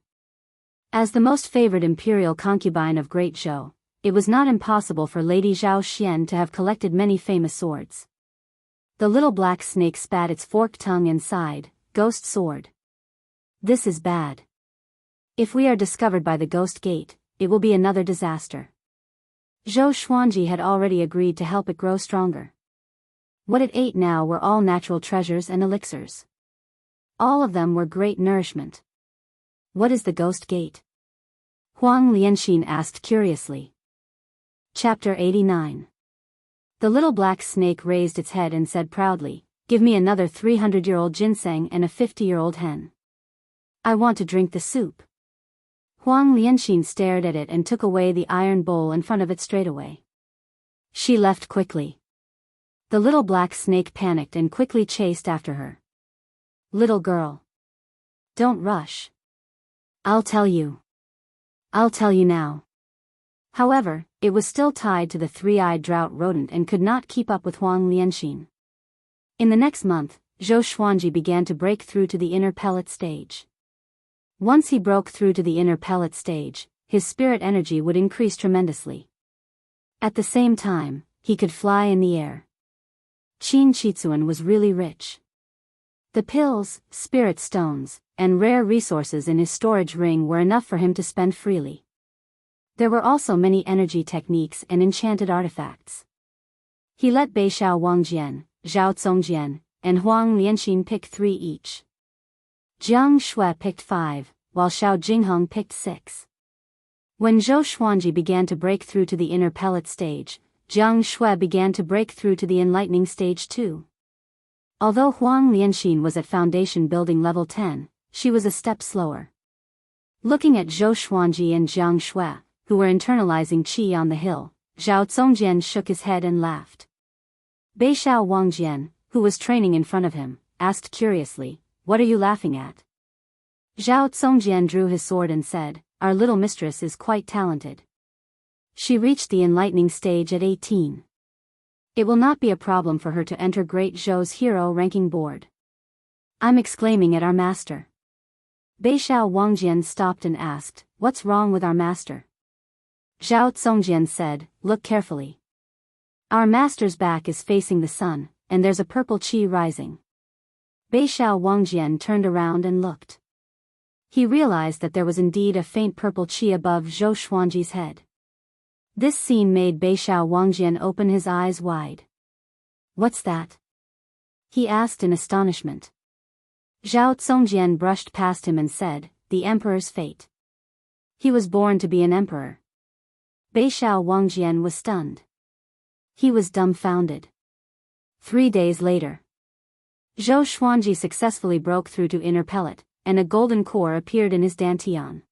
As the most favored imperial concubine of Great Zhou, it was not impossible for Lady Zhao Xian to have collected many famous swords. The little black snake spat its forked tongue and sighed, "Ghost sword. This is bad. If we are discovered by the Ghost Gate, it will be another disaster." Zhou Xuanji had already agreed to help it grow stronger. What it ate now were all natural treasures and elixirs. All of them were great nourishment. "What is the Ghost Gate?" Huang Lianxin asked curiously. Chapter 89. The little black snake raised its head and said proudly, "Give me another 300-year-old ginseng and a 50-year-old hen. I want to drink the soup." Huang Lianxin stared at it and took away the iron bowl in front of it straightaway. She left quickly. The little black snake panicked and quickly chased after her. "Little girl. Don't rush. I'll tell you. I'll tell you now." However, it was still tied to the three-eyed drought rodent and could not keep up with Huang Lianxin. In the next month, Zhou Xuanji began to break through to the inner pellet stage. Once he broke through to the inner pellet stage, his spirit energy would increase tremendously. At the same time, he could fly in the air. Qin Shizuan was really rich. The pills, spirit stones, and rare resources in his storage ring were enough for him to spend freely. There were also many energy techniques and enchanted artifacts. He let Beishao Wangjian, Zhao Zongjian, and Huang Lianxin pick 3 each. Jiang Shui picked 5, while Xiao Jingheng picked 6. When Zhou Xuanji began to break through to the inner pellet stage, Jiang Shui began to break through to the enlightening stage too. Although Huang Lianxin was at foundation building level 10, she was a step slower. Looking at Zhou Xuanji and Jiang Shui, who were internalizing qi on the hill, Zhao Zongjian shook his head and laughed. Beishao Wangjian, who was training in front of him, asked curiously, "What are you laughing at?" Zhao Zongjian drew his sword and said, "Our little mistress is quite talented. She reached the enlightening stage at 18. It will not be a problem for her to enter Great Zhou's hero ranking board. I'm exclaiming at our master." Beishao Wangjian stopped and asked, "What's wrong with our master?" Zhao Zongjian said, "Look carefully. Our master's back is facing the sun, and there's a purple qi rising." Beishao Wangjian turned around and looked. He realized that there was indeed a faint purple qi above Zhou Xuanji's head. This scene made Beishao Wangjian open his eyes wide. "What's that?" he asked in astonishment. Zhao Zongjian brushed past him and said, "The emperor's fate. He was born to be an emperor." Beishao Wangjian was stunned. He was dumbfounded. 3 days later, Zhou Xuanji successfully broke through to inner pellet, and a golden core appeared in his dantian.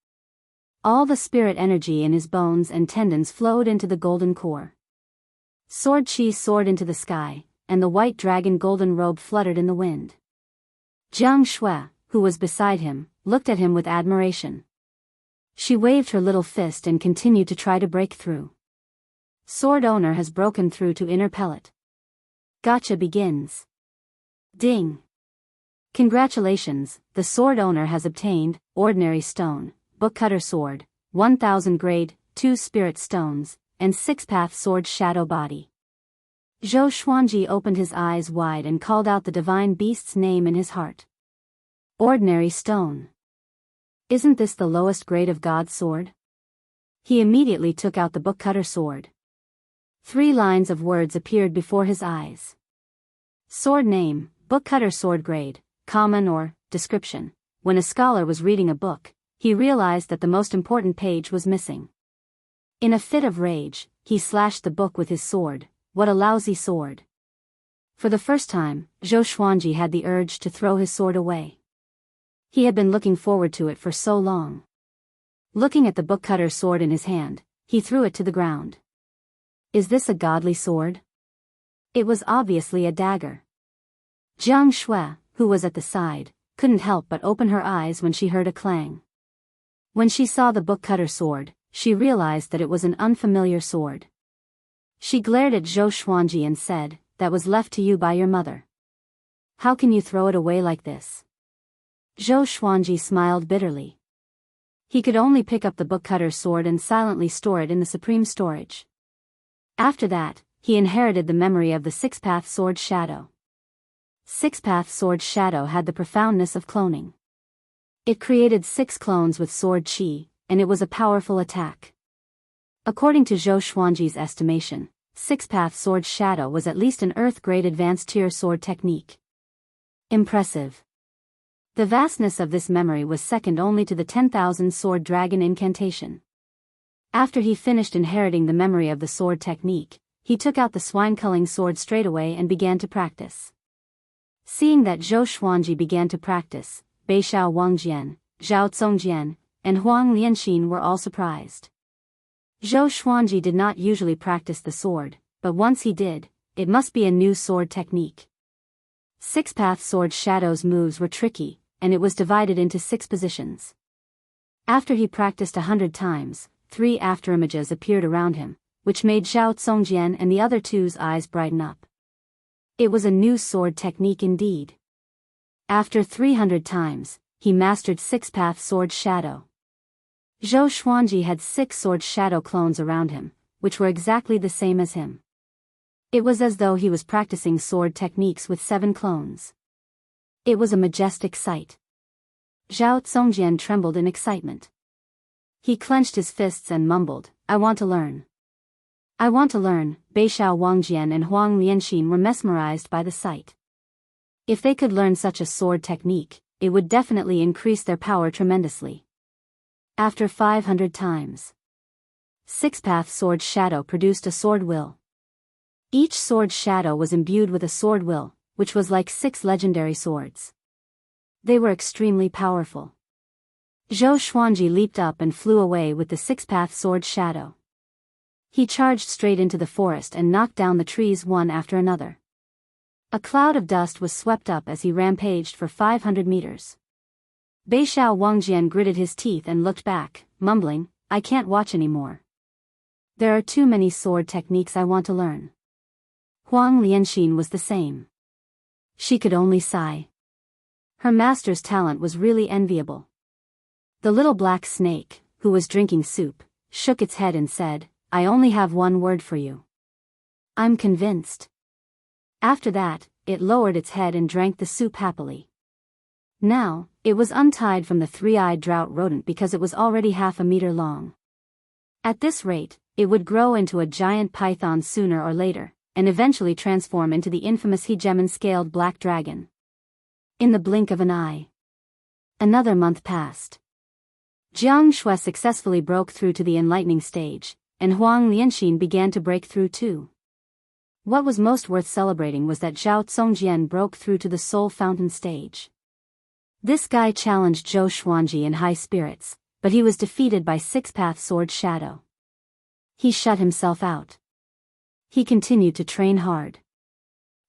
All the spirit energy in his bones and tendons flowed into the golden core. Sword qi soared into the sky, and the white dragon golden robe fluttered in the wind. Jiang Shui, who was beside him, looked at him with admiration. She waved her little fist and continued to try to break through. Sword owner has broken through to inner pellet. Gotcha begins. Ding. Congratulations, the sword owner has obtained, ordinary stone, bookcutter sword, 1000 grade, 2 spirit stones, and 6-path sword shadow body. Zhou Xuanji opened his eyes wide and called out the divine beast's name in his heart. Ordinary stone. Isn't this the lowest grade of God's sword? He immediately took out the bookcutter sword. 3 lines of words appeared before his eyes. Sword name, bookcutter sword grade, common or description. When a scholar was reading a book, he realized that the most important page was missing. In a fit of rage, he slashed the book with his sword. What a lousy sword. For the first time, Zhou Xuanji had the urge to throw his sword away. He had been looking forward to it for so long. Looking at the bookcutter's sword in his hand, he threw it to the ground. Is this a godly sword? It was obviously a dagger. Jiang Shui, who was at the side, couldn't help but open her eyes when she heard a clang. When she saw the bookcutter sword, she realized that it was an unfamiliar sword. She glared at Zhou Xuanji and said, "That was left to you by your mother. How can you throw it away like this?" Zhou Xuanji smiled bitterly. He could only pick up the bookcutter's sword and silently store it in the supreme storage. After that, he inherited the memory of the 6-path sword shadow. 6-path sword shadow had the profoundness of cloning. It created 6 clones with sword qi, and it was a powerful attack. According to Zhou Xuanji's estimation, 6-path sword shadow was at least an earth-grade advanced tier sword technique. Impressive. The vastness of this memory was second only to the 10,000 sword dragon incantation. After he finished inheriting the memory of the sword technique, he took out the swine-culling sword straightaway and began to practice. Seeing that Zhou Xuanji began to practice, Beishao Wangjian, Zhao Zongjian, and Huang Lianxin were all surprised. Zhou Xuanji did not usually practice the sword, but once he did, it must be a new sword technique. 6-path sword shadow's moves were tricky, and it was divided into 6 positions. After he practiced 100 times, 3 afterimages appeared around him, which made Zhao Zongjian and the other two's eyes brighten up. It was a new sword technique indeed. After 300 times, he mastered 6-path sword shadow. Zhou Xuanji had 6 sword shadow clones around him, which were exactly the same as him. It was as though he was practicing sword techniques with 7 clones. It was a majestic sight. Zhao Zongjian trembled in excitement. He clenched his fists and mumbled, "I want to learn. I want to learn." Beixiao Wangjian and Huang Lianxin were mesmerized by the sight. If they could learn such a sword technique, it would definitely increase their power tremendously. After 500 times, 6-path sword shadow produced a sword will. Each sword shadow was imbued with a sword will, which was like 6 legendary swords. They were extremely powerful. Zhou Xuanji leaped up and flew away with the 6-path sword shadow. He charged straight into the forest and knocked down the trees one after another. A cloud of dust was swept up as he rampaged for 500 meters. Beixiao Wangjian gritted his teeth and looked back, mumbling, "I can't watch anymore. There are too many sword techniques I want to learn." Huang Lianxin was the same. She could only sigh. Her master's talent was really enviable. The little black snake, who was drinking soup, shook its head and said, "I only have one word for you. I'm convinced." After that, it lowered its head and drank the soup happily. Now, it was untied from the 3-eyed drought rodent because it was already half a meter long. At this rate, it would grow into a giant python sooner or later, and eventually transform into the infamous hegemon-scaled black dragon. In the blink of an eye. Another month passed. Jianghu successfully broke through to the enlightening stage, and Huang Lianxin began to break through too. What was most worth celebrating was that Zhao Zongjian broke through to the soul fountain stage. This guy challenged Zhou Xuanji in high spirits, but he was defeated by 6-path sword shadow. He shut himself out. He continued to train hard.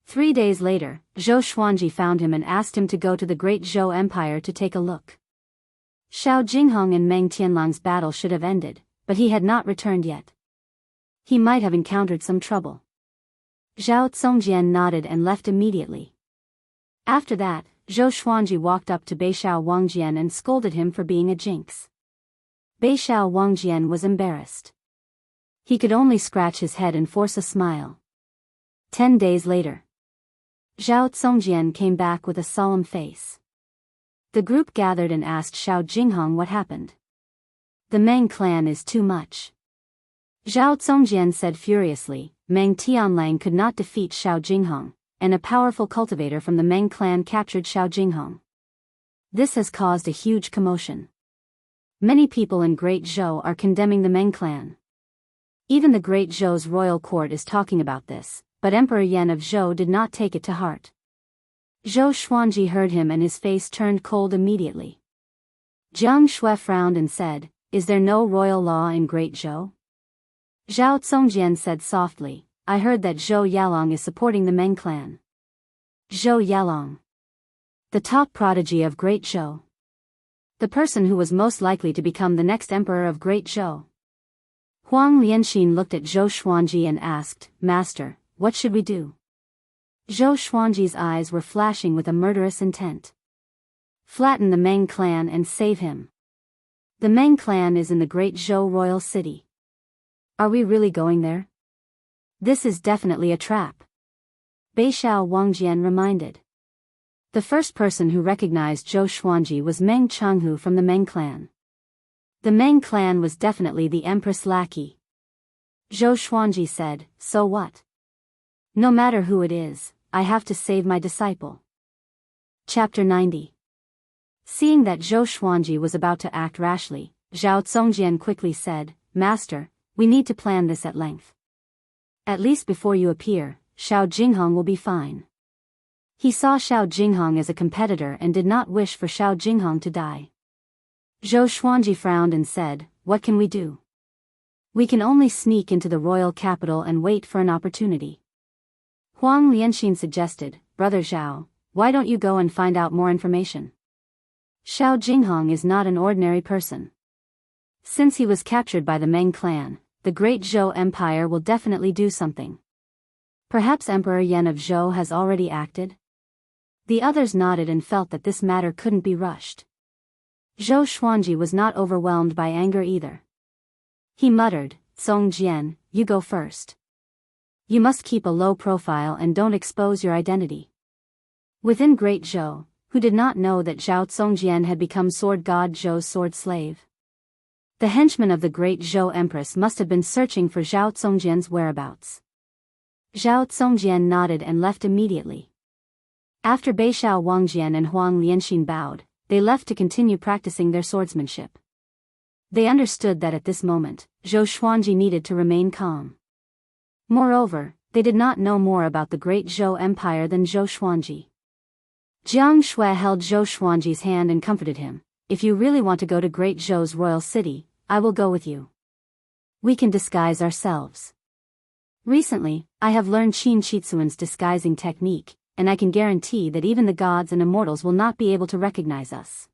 3 days later, Zhou Xuanji found him and asked him to go to the Great Zhou Empire to take a look. Xiao Jinghong and Meng Tianlang's battle should have ended, but he had not returned yet. He might have encountered some trouble. Zhao Zongjian nodded and left immediately. After that, Zhou Xuanji walked up to Beixiao Wangjian and scolded him for being a jinx. Beixiao Wangjian was embarrassed. He could only scratch his head and force a smile. 10 days later, Zhao Zongjian came back with a solemn face. The group gathered and asked Xiao Jinghong what happened. "The Meng clan is too much." Zhao Zongjian said furiously, "Meng Tianlang could not defeat Xiao Jinghong, and a powerful cultivator from the Meng clan captured Xiao Jinghong. This has caused a huge commotion. Many people in Great Zhou are condemning the Meng clan. Even the Great Zhou's royal court is talking about this, but Emperor Yan of Zhou did not take it to heart." Zhou Xuanji heard him and his face turned cold immediately. Jianghu frowned and said, "Is there no royal law in Great Zhou?" Zhao Zongjian said softly, "I heard that Zhou Yalong is supporting the Meng clan." Zhou Yalong. The top prodigy of Great Zhou. The person who was most likely to become the next emperor of Great Zhou. Huang Lianxin looked at Zhou Xuanji and asked, "Master, what should we do?" Zhou Xuanji's eyes were flashing with a murderous intent. "Flatten the Meng clan and save him. The Meng clan is in the Great Zhou royal city." "Are we really going there?" "This is definitely a trap," Beixiao Wangjian reminded. The first person who recognized Zhou Xuanji was Meng Jianghu from the Meng clan. The Meng clan was definitely the empress lackey. Zhou Xuanji said, "So what? No matter who it is, I have to save my disciple." Chapter 90. Seeing that Zhou Xuanji was about to act rashly, Zhao Zongjian quickly said, "Master, we need to plan this at length. At least before you appear, Xiao Jinghong will be fine." He saw Xiao Jinghong as a competitor and did not wish for Xiao Jinghong to die. Zhou Xuanji frowned and said, "What can we do? We can only sneak into the royal capital and wait for an opportunity." Huang Lianxin suggested, "Brother Zhao, why don't you go and find out more information? Xiao Jinghong is not an ordinary person. Since he was captured by the Meng clan, the great Zhou Empire will definitely do something. Perhaps Emperor Yan of Zhou has already acted? The others nodded and felt that this matter couldn't be rushed. Zhou Xuanji was not overwhelmed by anger either. He muttered, "Song Jian, you go first. You must keep a low profile and don't expose your identity." Within Great Zhou, who did not know that Zhao Tsongjian had become sword god Zhou's sword slave? The henchmen of the great Zhou Empress must have been searching for Zhao Tsongjian's whereabouts. Zhao Tsongjian nodded and left immediately. After Beixiao Wangjian and Huang Lianxin bowed, they left to continue practicing their swordsmanship. They understood that at this moment, Zhou Xuanji needed to remain calm. Moreover, they did not know more about the great Zhou Empire than Zhou Xuanji. Jiang Shui held Zhou Xuanji's hand and comforted him. "If you really want to go to Great Zhou's royal city, I will go with you. We can disguise ourselves. Recently, I have learned Qin Chitsuan's disguising technique, and I can guarantee that even the gods and immortals will not be able to recognize us."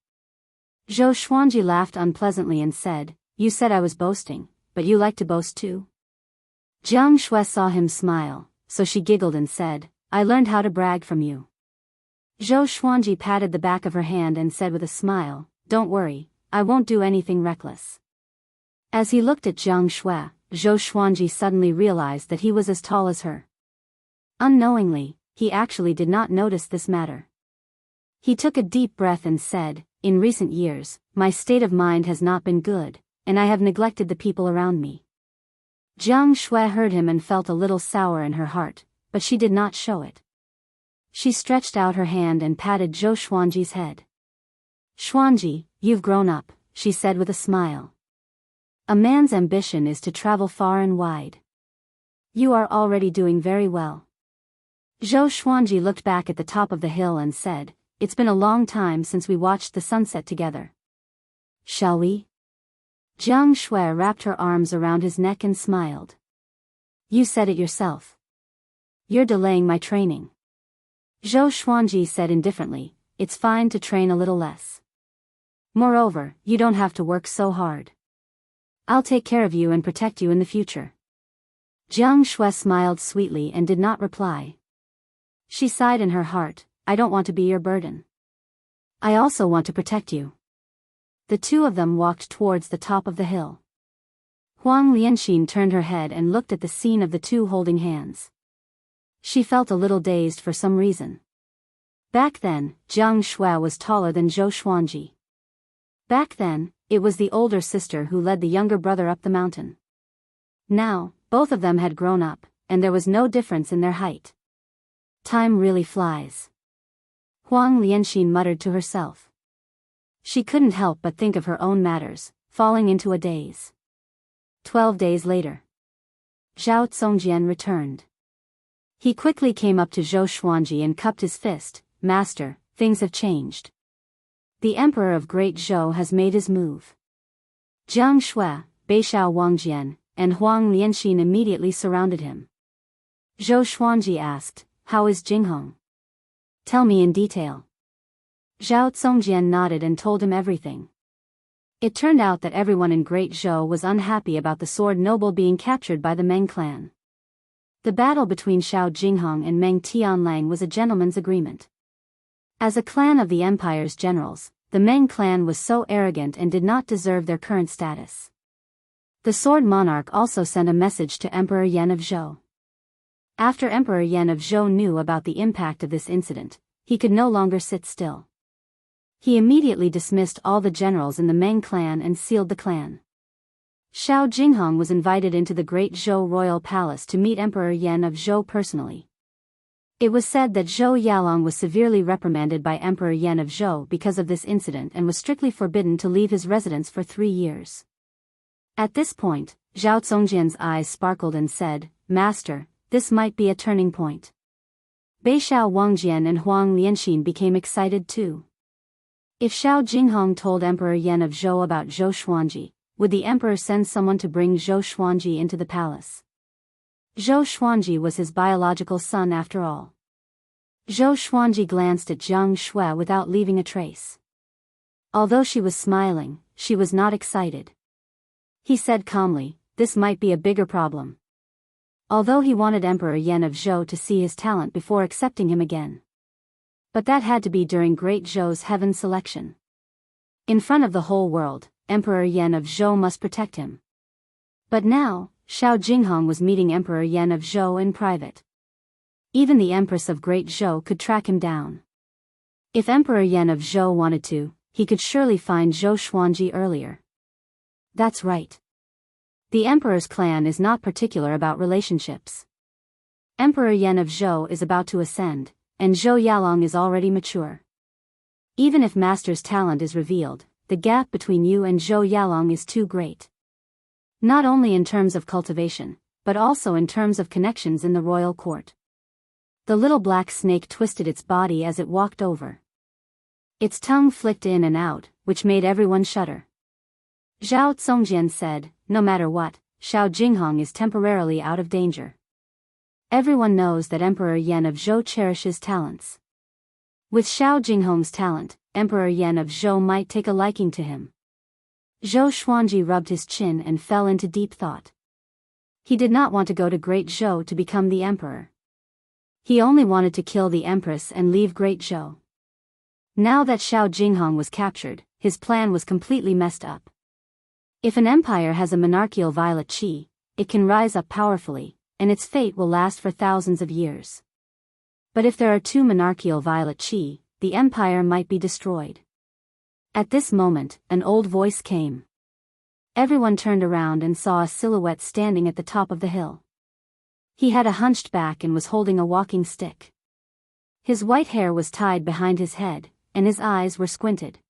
Zhou Xuanji laughed unpleasantly and said, "You said I was boasting, but you like to boast too?" Jiang Shui saw him smile, so she giggled and said, "I learned how to brag from you." Zhou Xuanji patted the back of her hand and said with a smile, "Don't worry, I won't do anything reckless." As he looked at Jiang Shui, Zhou Xuanji suddenly realized that he was as tall as her. Unknowingly, he actually did not notice this matter. He took a deep breath and said, "In recent years, my state of mind has not been good, and I have neglected the people around me." Jiang Shui heard him and felt a little sour in her heart, but she did not show it. She stretched out her hand and patted Zhou Xuanji's head. "Xuanji, you've grown up," she said with a smile. "A man's ambition is to travel far and wide. You are already doing very well." Zhou Xuanji looked back at the top of the hill and said, "It's been a long time since we watched the sunset together. Shall we?" Jiang Shui wrapped her arms around his neck and smiled. "You said it yourself. You're delaying my training." Zhou Xuanji said indifferently, "It's fine to train a little less. Moreover, you don't have to work so hard. I'll take care of you and protect you in the future." Jiang Shui smiled sweetly and did not reply. She sighed in her heart, "I don't want to be your burden. I also want to protect you." The two of them walked towards the top of the hill. Huang Lianxin turned her head and looked at the scene of the two holding hands. She felt a little dazed for some reason. Back then, Jiang Shui was taller than Zhou Xuanji. Back then, it was the older sister who led the younger brother up the mountain. Now, both of them had grown up, and there was no difference in their height. Time really flies. Huang Lianxin muttered to herself. She couldn't help but think of her own matters, falling into a daze. 12 days later. Zhao Tsongjian returned. He quickly came up to Zhou Xuanji and cupped his fist. "Master, things have changed. The Emperor of Great Zhou has made his move." Jiang Shui, Beixiao Wangjian, and Huang Lianxin immediately surrounded him. Zhou Xuanji asked, "How is Jianghu? Tell me in detail." Zhao Tsongjian nodded and told him everything. It turned out that everyone in Great Zhou was unhappy about the sword noble being captured by the Meng clan. The battle between Xiao Jinghong and Meng Tianlang was a gentleman's agreement. As a clan of the empire's generals, the Meng clan was so arrogant and did not deserve their current status. The sword monarch also sent a message to Emperor Yan of Zhou. After Emperor Yan of Zhou knew about the impact of this incident, he could no longer sit still. He immediately dismissed all the generals in the Meng clan and sealed the clan. Xiao Jinghong was invited into the Great Zhou royal palace to meet Emperor Yan of Zhou personally. It was said that Zhou Yalong was severely reprimanded by Emperor Yan of Zhou because of this incident and was strictly forbidden to leave his residence for 3 years. At this point, Zhao Tsongjian's eyes sparkled and said, "Master, this might be a turning point." Beixiao Wangjian and Huang Lianxin became excited too. If Xiao Jinghong told Emperor Yan of Zhou about Zhou Xuanji, would the emperor send someone to bring Zhou Xuanji into the palace? Zhou Xuanji was his biological son after all. Zhou Xuanji glanced at Jiang Shui without leaving a trace. Although she was smiling, she was not excited. He said calmly, this might be a bigger problem. Although he wanted Emperor Yan of Zhou to see his talent before accepting him again. But that had to be during Great Zhou's heaven selection. In front of the whole world, Emperor Yan of Zhou must protect him. But now, Xiao Jinghong was meeting Emperor Yan of Zhou in private. Even the Empress of Great Zhou could track him down. If Emperor Yan of Zhou wanted to, he could surely find Zhou Xuanji earlier. That's right. The Emperor's clan is not particular about relationships. Emperor Yan of Zhou is about to ascend, and Zhou Yalong is already mature. Even if Master's talent is revealed, the gap between you and Zhou Yalong is too great. Not only in terms of cultivation, but also in terms of connections in the royal court. The little black snake twisted its body as it walked over. Its tongue flicked in and out, which made everyone shudder. Zhao Zongjian said, no matter what, Xiao Jinghong is temporarily out of danger. Everyone knows that Emperor Yan of Zhou cherishes talents. With Xiao Jinghong's talent, Emperor Yan of Zhou might take a liking to him. Zhou Xuanji rubbed his chin and fell into deep thought. He did not want to go to Great Zhou to become the emperor. He only wanted to kill the empress and leave Great Zhou. Now that Xiao Jinghong was captured, his plan was completely messed up. If an empire has a monarchical violet qi, it can rise up powerfully, and its fate will last for thousands of years. But if there are two monarchical violet qi, the empire might be destroyed. At this moment, an old voice came. Everyone turned around and saw a silhouette standing at the top of the hill. He had a hunched back and was holding a walking stick. His white hair was tied behind his head, and his eyes were squinted.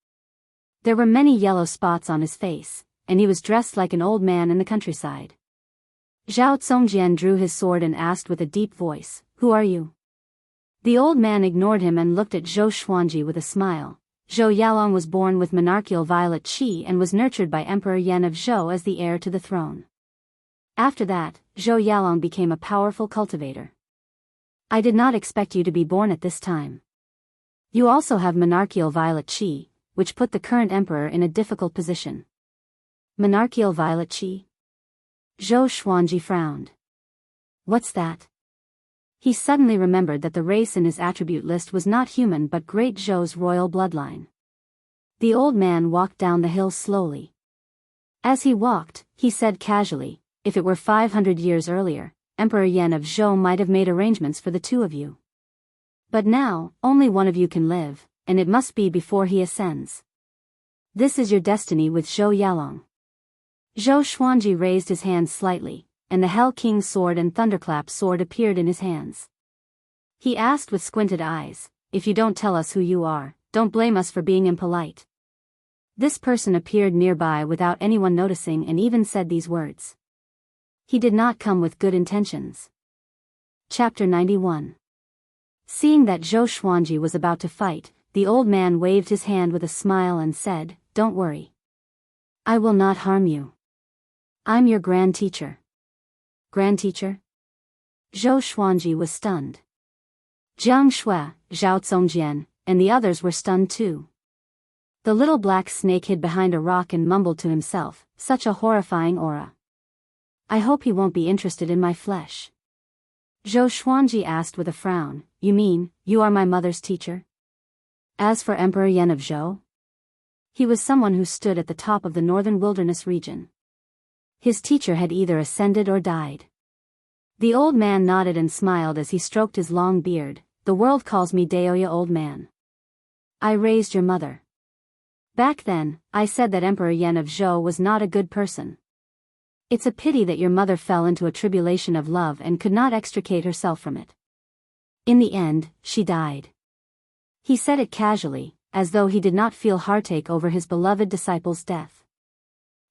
There were many yellow spots on his face, and he was dressed like an old man in the countryside. Zhao Zongjian drew his sword and asked with a deep voice, "Who are you?" The old man ignored him and looked at Zhou Xuanji with a smile. Zhou Yalong was born with monarchical violet qi and was nurtured by Emperor Yan of Zhou as the heir to the throne. After that, Zhou Yalong became a powerful cultivator. I did not expect you to be born at this time. You also have monarchical violet qi, which put the current emperor in a difficult position. Monarchical violet qi? Zhou Xuanji frowned. What's that? He suddenly remembered that the race in his attribute list was not human but Great Zhou's royal bloodline. The old man walked down the hill slowly. As he walked, he said casually, if it were 500 years earlier, Emperor Yan of Zhou might have made arrangements for the two of you. But now, only one of you can live, and it must be before he ascends. This is your destiny with Zhou Yalong. Zhou Xuanji raised his hands slightly, and the Hell King's sword and Thunderclap sword appeared in his hands. He asked with squinted eyes, if you don't tell us who you are, don't blame us for being impolite. This person appeared nearby without anyone noticing and even said these words. He did not come with good intentions. Chapter 91. Seeing that Zhou Xuanji was about to fight, the old man waved his hand with a smile and said, don't worry. I will not harm you. I'm your grand teacher. Grand teacher? Zhou Xuanji was stunned. Jiang Shui, Zhao Zongjian, and the others were stunned too. The little black snake hid behind a rock and mumbled to himself, such a horrifying aura. I hope he won't be interested in my flesh. Zhou Xuanji asked with a frown, you mean, you are my mother's teacher? As for Emperor Yan of Zhou? He was someone who stood at the top of the northern wilderness region. His teacher had either ascended or died. The old man nodded and smiled as he stroked his long beard. The world calls me Daoist old man. I raised your mother. Back then, I said that Emperor Yan of Zhou was not a good person. It's a pity that your mother fell into a tribulation of love and could not extricate herself from it. In the end, she died. He said it casually, as though he did not feel heartache over his beloved disciple's death.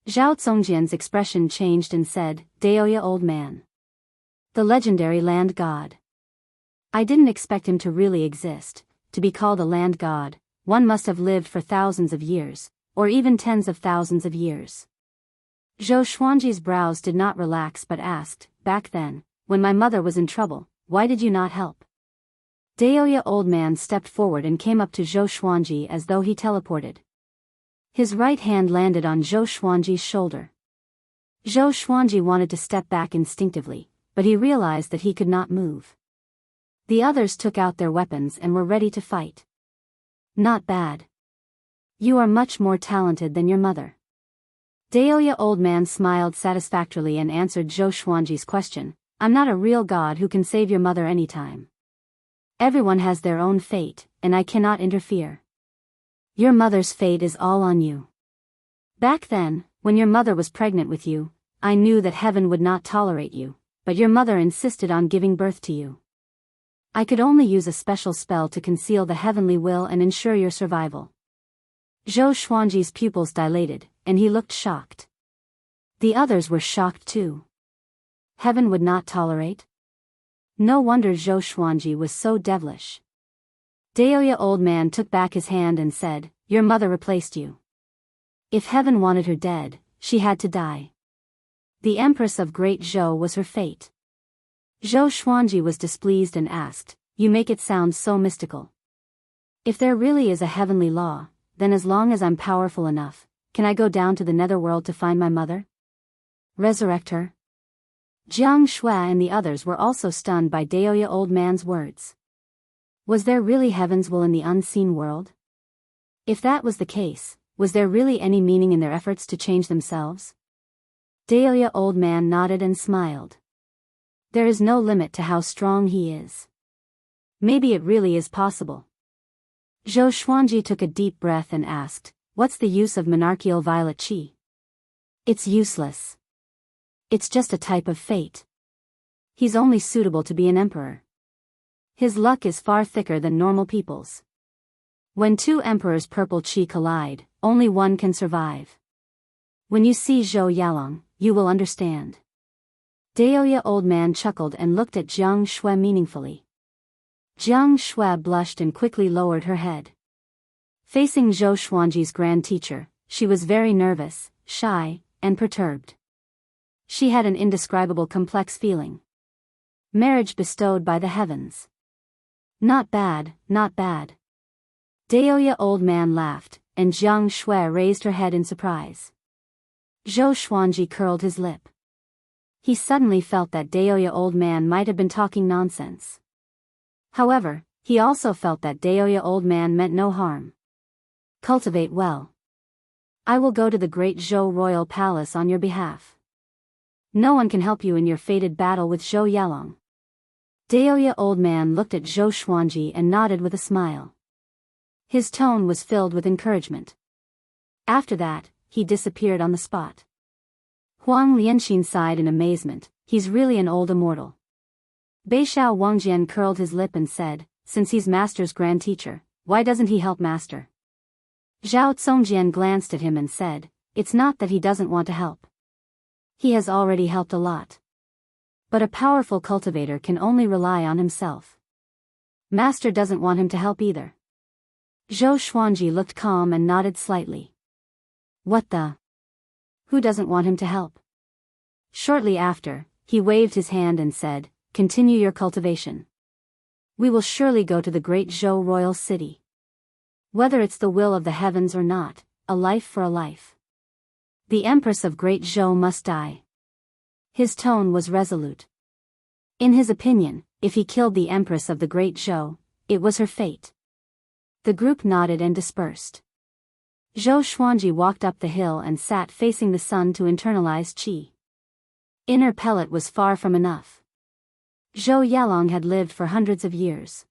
Zhao Zongjian's expression changed and said, Daoist old man. The legendary land god. I didn't expect him to really exist. To be called a land god, one must have lived for thousands of years, or even tens of thousands of years. Zhou Xuanji's brows did not relax but asked, back then, when my mother was in trouble, why did you not help? Daoist old man stepped forward and came up to Zhou Xuanji as though he teleported. His right hand landed on Zhou Xuanji's shoulder. Zhou Xuanji wanted to step back instinctively, but he realized that he could not move. The others took out their weapons and were ready to fight. Not bad. You are much more talented than your mother. Daoist old man smiled satisfactorily and answered Zhou Xuanji's question. I'm not a real god who can save your mother anytime. Everyone has their own fate, and I cannot interfere. Your mother's fate is all on you. Back then, when your mother was pregnant with you, I knew that heaven would not tolerate you, but your mother insisted on giving birth to you. I could only use a special spell to conceal the heavenly will and ensure your survival. Zhou Xuanji's pupils dilated, and he looked shocked. The others were shocked too. Heaven would not tolerate? No wonder Zhou Xuanji was so devilish. Daoist old man took back his hand and said, your mother replaced you. If heaven wanted her dead, she had to die. The Empress of Great Zhou was her fate. Zhou Xuanji was displeased and asked, you make it sound so mystical. If there really is a heavenly law, then as long as I'm powerful enough, can I go down to the netherworld to find my mother? Resurrect her? Jianghu and the others were also stunned by Daoist old man's words. Was there really heaven's will in the unseen world? If that was the case, was there really any meaning in their efforts to change themselves? Daoist old man nodded and smiled. There is no limit to how strong he is. Maybe it really is possible. Zhou Xuanji took a deep breath and asked, what's the use of monarchical violet qi? It's useless. It's just a type of fate. He's only suitable to be an emperor. His luck is far thicker than normal people's. When two emperors' purple qi collide, only one can survive. When you see Zhou Yalong, you will understand. Daoist old man chuckled and looked at Jianghu meaningfully. Jianghu blushed and quickly lowered her head. Facing Zhou Xuanji's grand teacher, she was very nervous, shy, and perturbed. She had an indescribable complex feeling. Marriage bestowed by the heavens. Not bad, not bad. Daoist old man laughed, and Jianghu raised her head in surprise. Zhou Xuanji curled his lip. He suddenly felt that Daoist old man might have been talking nonsense. However, he also felt that Daoist old man meant no harm. Cultivate well. I will go to the great Zhou royal palace on your behalf. No one can help you in your fated battle with Zhou Yalong. Daoist old man looked at Zhou Xuanji and nodded with a smile. His tone was filled with encouragement. After that, he disappeared on the spot. Huang Lianxin sighed in amazement, he's really an old immortal. Beixiao Wangjian curled his lip and said, since he's master's grand teacher, why doesn't he help master? Zhao Congjian glanced at him and said, it's not that he doesn't want to help. He has already helped a lot. But a powerful cultivator can only rely on himself. Master doesn't want him to help either. Zhou Xuanji looked calm and nodded slightly. What the? Who doesn't want him to help? Shortly after, he waved his hand and said, continue your cultivation. We will surely go to the great Zhou royal city. Whether it's the will of the heavens or not, a life for a life. The Empress of Great Zhou must die. His tone was resolute. In his opinion, if he killed the Empress of the Great Zhou, it was her fate. The group nodded and dispersed. Zhou Xuanji walked up the hill and sat facing the sun to internalize qi. Inner pellet was far from enough. Zhou Yalong had lived for hundreds of years.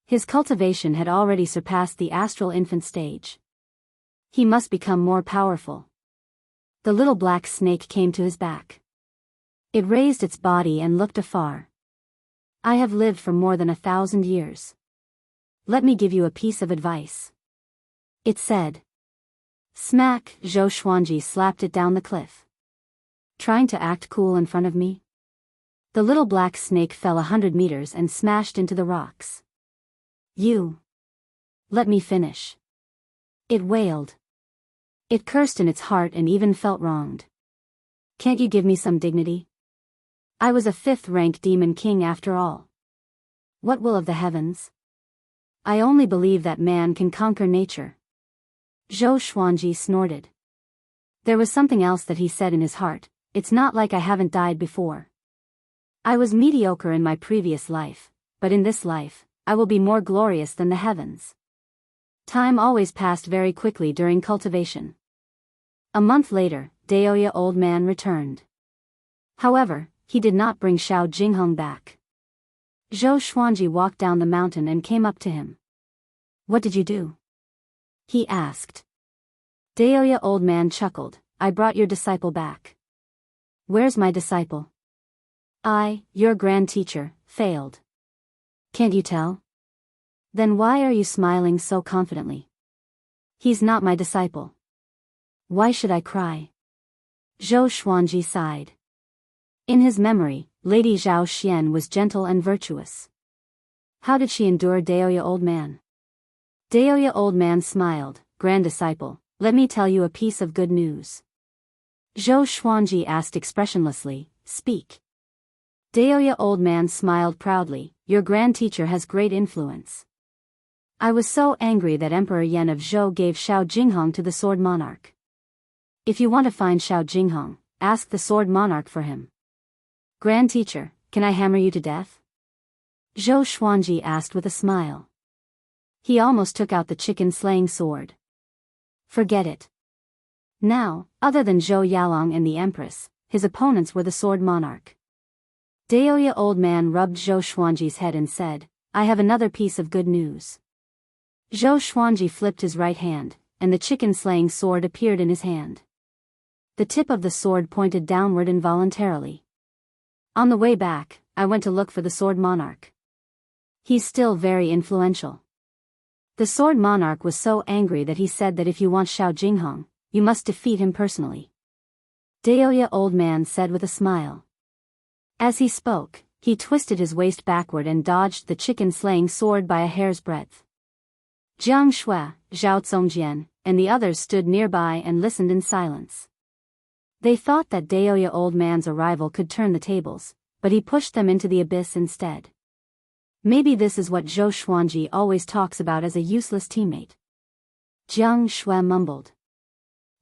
His cultivation had already surpassed the astral infant stage. He must become more powerful. The little black snake came to his back. It raised its body and looked afar. I have lived for more than 1,000 years. Let me give you a piece of advice. It said. Smack, Zhou Xuanji slapped it down the cliff. Trying to act cool in front of me? The little black snake fell 100 meters and smashed into the rocks. You. Let me finish. It wailed. It cursed in its heart and even felt wronged. Can't you give me some dignity? I was a 5th-rank demon king after all. What will of the heavens? I only believe that man can conquer nature. Zhou Xuanji snorted. There was something else that he said in his heart, it's not like I haven't died before. I was mediocre in my previous life, but in this life, I will be more glorious than the heavens. Time always passed very quickly during cultivation. A month later, Daoist old man returned. However, he did not bring Xiao Jingheng back. Zhou Xuanji walked down the mountain and came up to him. What did you do? He asked. Daoist old man chuckled, I brought your disciple back. Where's my disciple? I, your grand teacher, failed. Can't you tell? Then why are you smiling so confidently? He's not my disciple. Why should I cry? Zhou Xuanji sighed. In his memory, Lady Zhao Xian was gentle and virtuous. How did she endure Daoist old man? Daoist old man smiled, grand disciple, let me tell you a piece of good news. Zhou Xuanji asked expressionlessly, speak. Daoist old man smiled proudly, your grand teacher has great influence. I was so angry that Emperor Yan of Zhou gave Xiao Jingheng to the Sword Monarch. If you want to find Xiao Jingheng, ask the Sword Monarch for him. Grand teacher, can I hammer you to death? Zhou Xuanji asked with a smile. He almost took out the chicken-slaying sword. Forget it. Now, other than Zhou Yalong and the Empress, his opponents were the Sword Monarch. Daoist old man rubbed Zhou Xuanji's head and said, I have another piece of good news. Zhou Xuanji flipped his right hand, and the chicken-slaying sword appeared in his hand. The tip of the sword pointed downward involuntarily. On the way back, I went to look for the Sword Monarch. He's still very influential. The Sword Monarch was so angry that he said that if you want Xiao Jingheng, you must defeat him personally. Daoist old man said with a smile. As he spoke, he twisted his waist backward and dodged the chicken-slaying sword by a hair's breadth. Jianghu, Zhao Zongjian, and the others stood nearby and listened in silence. They thought that Daoist old man's arrival could turn the tables, but he pushed them into the abyss instead. Maybe this is what Zhou Xuanji always talks about as a useless teammate. Jianghu mumbled.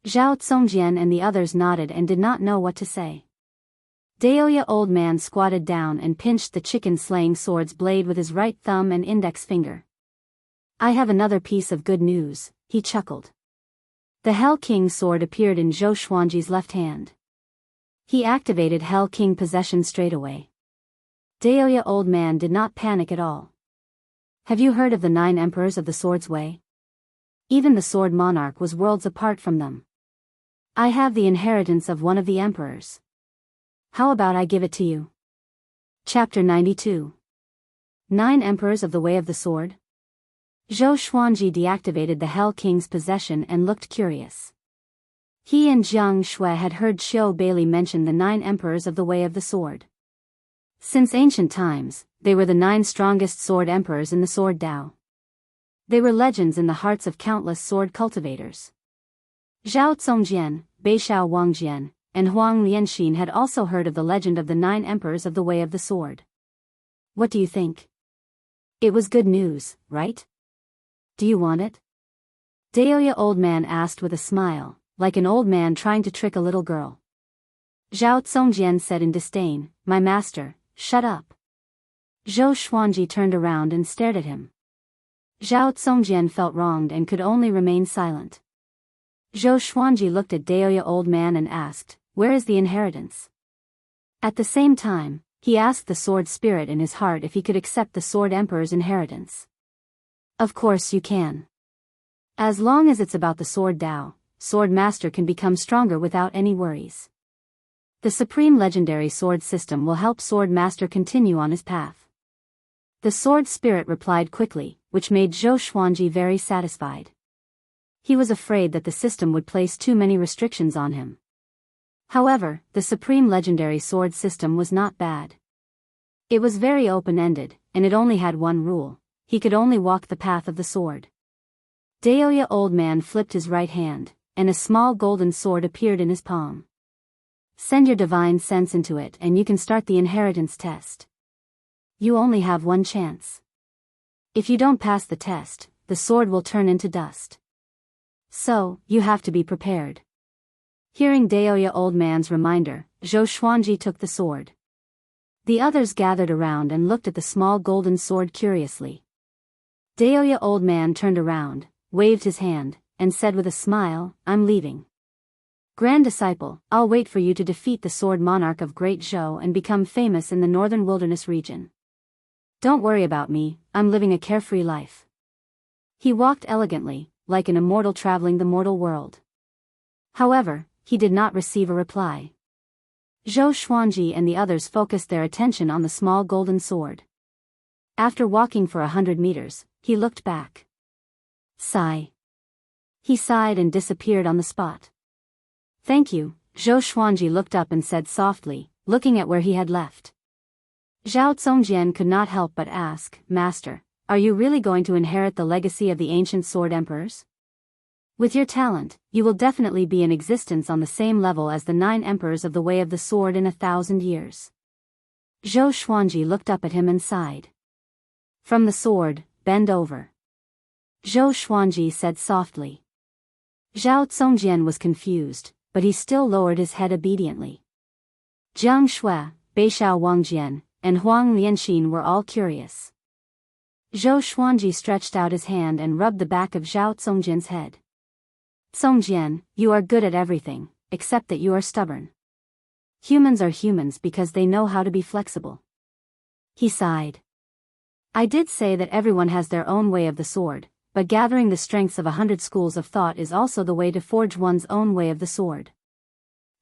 Zhao Zongjian and the others nodded and did not know what to say. Daoist old man squatted down and pinched the chicken-slaying sword's blade with his right thumb and index finger. I have another piece of good news, he chuckled. The Hell King sword appeared in Zhou Xuanji's left hand. He activated Hell King possession straight away. Daoist old man did not panic at all. Have you heard of the 9 emperors of the Sword's Way? Even the Sword Monarch was worlds apart from them. I have the inheritance of one of the emperors. How about I give it to you? Chapter 92. 9 Emperors of the Way of the Sword? Zhou Xuanji deactivated the Hell King's possession and looked curious. He and Jianghu had heard Xiu Bailey mention the 9 Emperors of the Way of the Sword. Since ancient times, they were the 9 strongest sword emperors in the Sword Dao. They were legends in the hearts of countless sword cultivators. Zhao Zongjian, Beishao Wangjian, and Huang Lianxin had also heard of the legend of the 9 emperors of the Way of the Sword. What do you think? It was good news, right? Do you want it? Daoist old man asked with a smile, like an old man trying to trick a little girl. Zhao Zongjian said in disdain, my master, shut up. Zhou Xuanji turned around and stared at him. Zhao Zongjian felt wronged and could only remain silent. Zhou Xuanji looked at Daoist old man and asked, where is the inheritance? At the same time, he asked the sword spirit in his heart if he could accept the Sword Emperor's inheritance. Of course you can. As long as it's about the Sword Dao, Sword Master can become stronger without any worries. The Supreme Legendary Sword System will help Sword Master continue on his path. The Sword Spirit replied quickly, which made Zhou Xuanji very satisfied. He was afraid that the system would place too many restrictions on him. However, the Supreme Legendary Sword System was not bad. It was very open-ended, and it only had one rule: he could only walk the path of the sword. Daoist old man flipped his right hand, and a small golden sword appeared in his palm. Send your divine sense into it and you can start the inheritance test. You only have one chance. If you don't pass the test, the sword will turn into dust. So, you have to be prepared. Hearing Daoist old man's reminder, Zhou Xuanji took the sword. The others gathered around and looked at the small golden sword curiously. Daoist old man turned around, waved his hand, and said with a smile, "I'm leaving. Grand disciple, I'll wait for you to defeat the sword monarch of Great Zhou and become famous in the northern wilderness region. Don't worry about me, I'm living a carefree life." He walked elegantly, like an immortal traveling the mortal world. However, he did not receive a reply. Zhou Xuanji and the others focused their attention on the small golden sword. After walking for 100 meters, he looked back. Sigh. He sighed and disappeared on the spot. "Thank you," Zhou Xuanji looked up and said softly, looking at where he had left. Zhao Zongjian could not help but ask, "Master, are you really going to inherit the legacy of the ancient sword emperors? With your talent, you will definitely be in existence on the same level as the 9 emperors of the Way of the Sword in 1,000 years." Zhou Xuanji looked up at him and sighed. "From the sword, bend over," Zhou Xuanji said softly. Zhao Zongjian was confused, but he still lowered his head obediently. Jiang Shui, Beixiao Wangjian, and Huang Lianxin were all curious. Zhou Xuanji stretched out his hand and rubbed the back of Zhao Zongjian's head. "Zongjian, you are good at everything, except that you are stubborn. Humans are humans because they know how to be flexible." He sighed. "I did say that everyone has their own way of the sword, but gathering the strengths of 100 schools of thought is also the way to forge one's own way of the sword.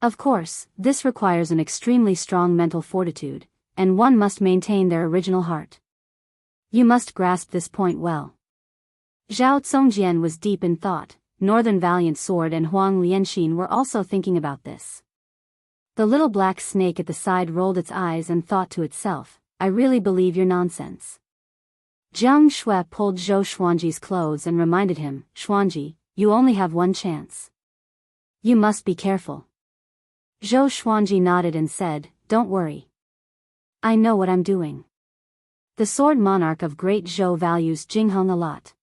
Of course, this requires an extremely strong mental fortitude, and one must maintain their original heart. You must grasp this point well." Zhao Zongjian was deep in thought. Northern Valiant Sword and Huang Lianxin were also thinking about this. The little black snake at the side rolled its eyes and thought to itself, "I really believe your nonsense." Jiang Shui pulled Zhou Xuanji's clothes and reminded him, "Xuanji, you only have one chance. You must be careful." Zhou Xuanji nodded and said, "Don't worry. I know what I'm doing. The sword monarch of Great Zhou values Jianghu a lot.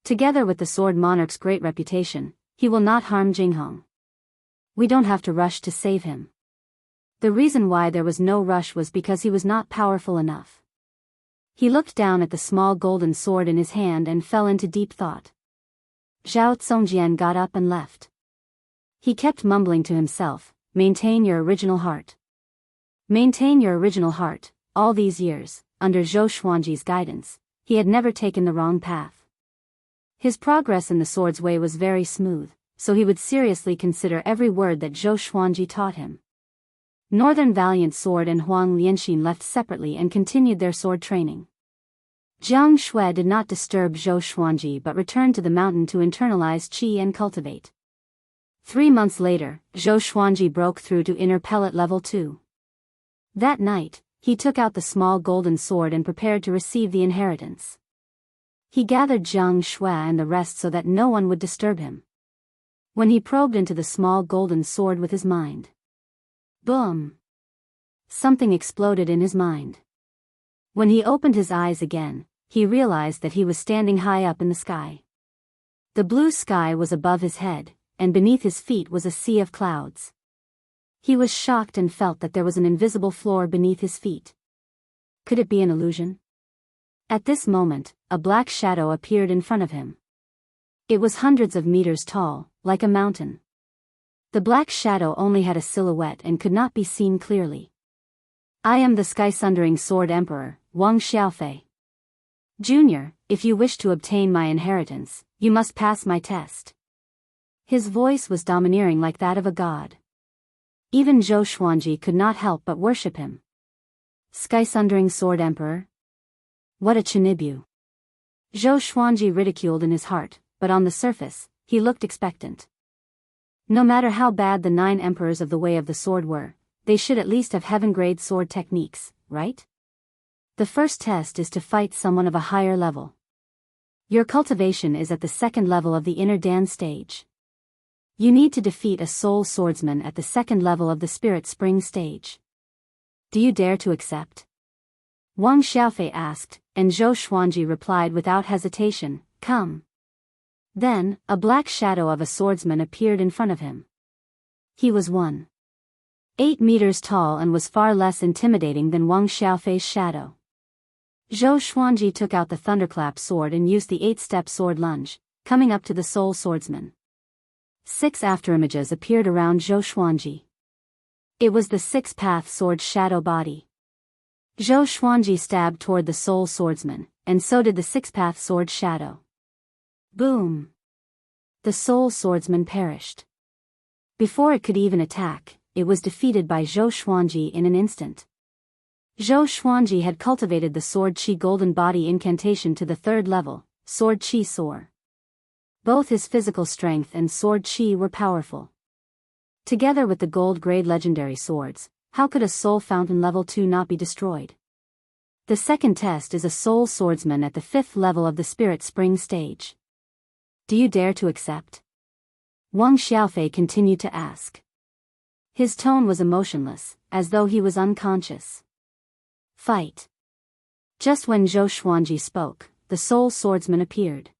Together with the sword monarch's great reputation, he will not harm Jianghu. We don't have to rush to save him." The reason why there was no rush was because he was not powerful enough. He looked down at the small golden sword in his hand and fell into deep thought. Zhao Zongjian got up and left. He kept mumbling to himself, "Maintain your original heart. Maintain your original heart." All these years, under Zhou Xuanji's guidance, he had never taken the wrong path. His progress in the sword's way was very smooth, so he would seriously consider every word that Zhou Xuanji taught him. Northern Valiant Sword and Huang Lianxin left separately and continued their sword training. Jiang Shui did not disturb Zhou Xuanji but returned to the mountain to internalize qi and cultivate. 3 months later, Zhou Xuanji broke through to inner pellet level 2. That night, he took out the small golden sword and prepared to receive the inheritance. He gathered Jiang Shui and the rest so that no one would disturb him. When he probed into the small golden sword with his mind, boom! Something exploded in his mind. When he opened his eyes again, he realized that he was standing high up in the sky. The blue sky was above his head, and beneath his feet was a sea of clouds. He was shocked and felt that there was an invisible floor beneath his feet. Could it be an illusion? At this moment, a black shadow appeared in front of him. It was hundreds of meters tall, like a mountain. The black shadow only had a silhouette and could not be seen clearly. "I am the sky-sundering sword emperor, Wang Xiaofei. Junior, if you wish to obtain my inheritance, you must pass my test." His voice was domineering like that of a god. Even Zhou Xuanji could not help but worship him. Sky-sundering sword emperor? What a chinibu. Zhou Xuanji ridiculed in his heart, but on the surface, he looked expectant. No matter how bad the 9 emperors of the Way of the Sword were, they should at least have heaven-grade sword techniques, right? The first test is to fight someone of a higher level. Your cultivation is at the 2nd level of the inner Dan stage. You need to defeat a soul swordsman at the 2nd level of the Spirit Spring stage. Do you dare to accept? Wang Xiaofei asked, and Zhou Xuanji replied without hesitation, "Come." Then, a black shadow of a swordsman appeared in front of him. He was one. 8 meters tall and was far less intimidating than Wang Xiaofei's shadow. Zhou Xuanji took out the thunderclap sword and used the 8-step sword lunge, coming up to the soul swordsman. 6 afterimages appeared around Zhou Xuanji. It was the 6-path sword shadow body. Zhou Xuanji stabbed toward the soul swordsman, and so did the 6-path sword shadow. Boom! The soul swordsman perished. Before it could even attack, it was defeated by Zhou Xuanji in an instant. Zhou Xuanji had cultivated the Sword Qi Golden Body incantation to the 3rd level, Sword Qi Soar. Both his physical strength and Sword Qi were powerful. Together with the gold-grade legendary swords, how could a Soul Fountain level 2 not be destroyed? The second test is a Soul Swordsman at the 5th level of the Spirit Spring stage. Do you dare to accept? Wang Xiaofei continued to ask. His tone was emotionless, as though he was unconscious. Fight. Just when Zhou Xuanji spoke, the Soul Swordsman appeared.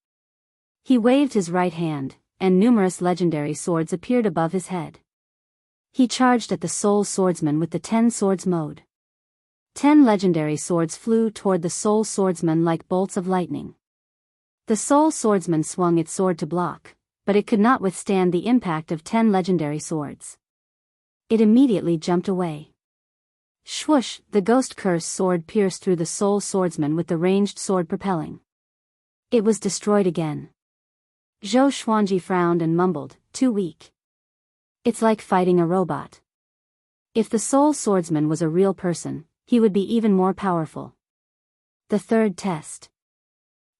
He waved his right hand, and numerous legendary swords appeared above his head. He charged at the Soul Swordsman with the 10 swords mode. 10 legendary swords flew toward the Soul Swordsman like bolts of lightning. The Soul Swordsman swung its sword to block, but it could not withstand the impact of 10 legendary swords. It immediately jumped away. Swoosh! The Ghost Curse sword pierced through the Soul Swordsman with the ranged sword propelling. It was destroyed again. Zhou Xuanji frowned and mumbled, "Too weak. It's like fighting a robot." If the Soul Swordsman was a real person, he would be even more powerful. The third test.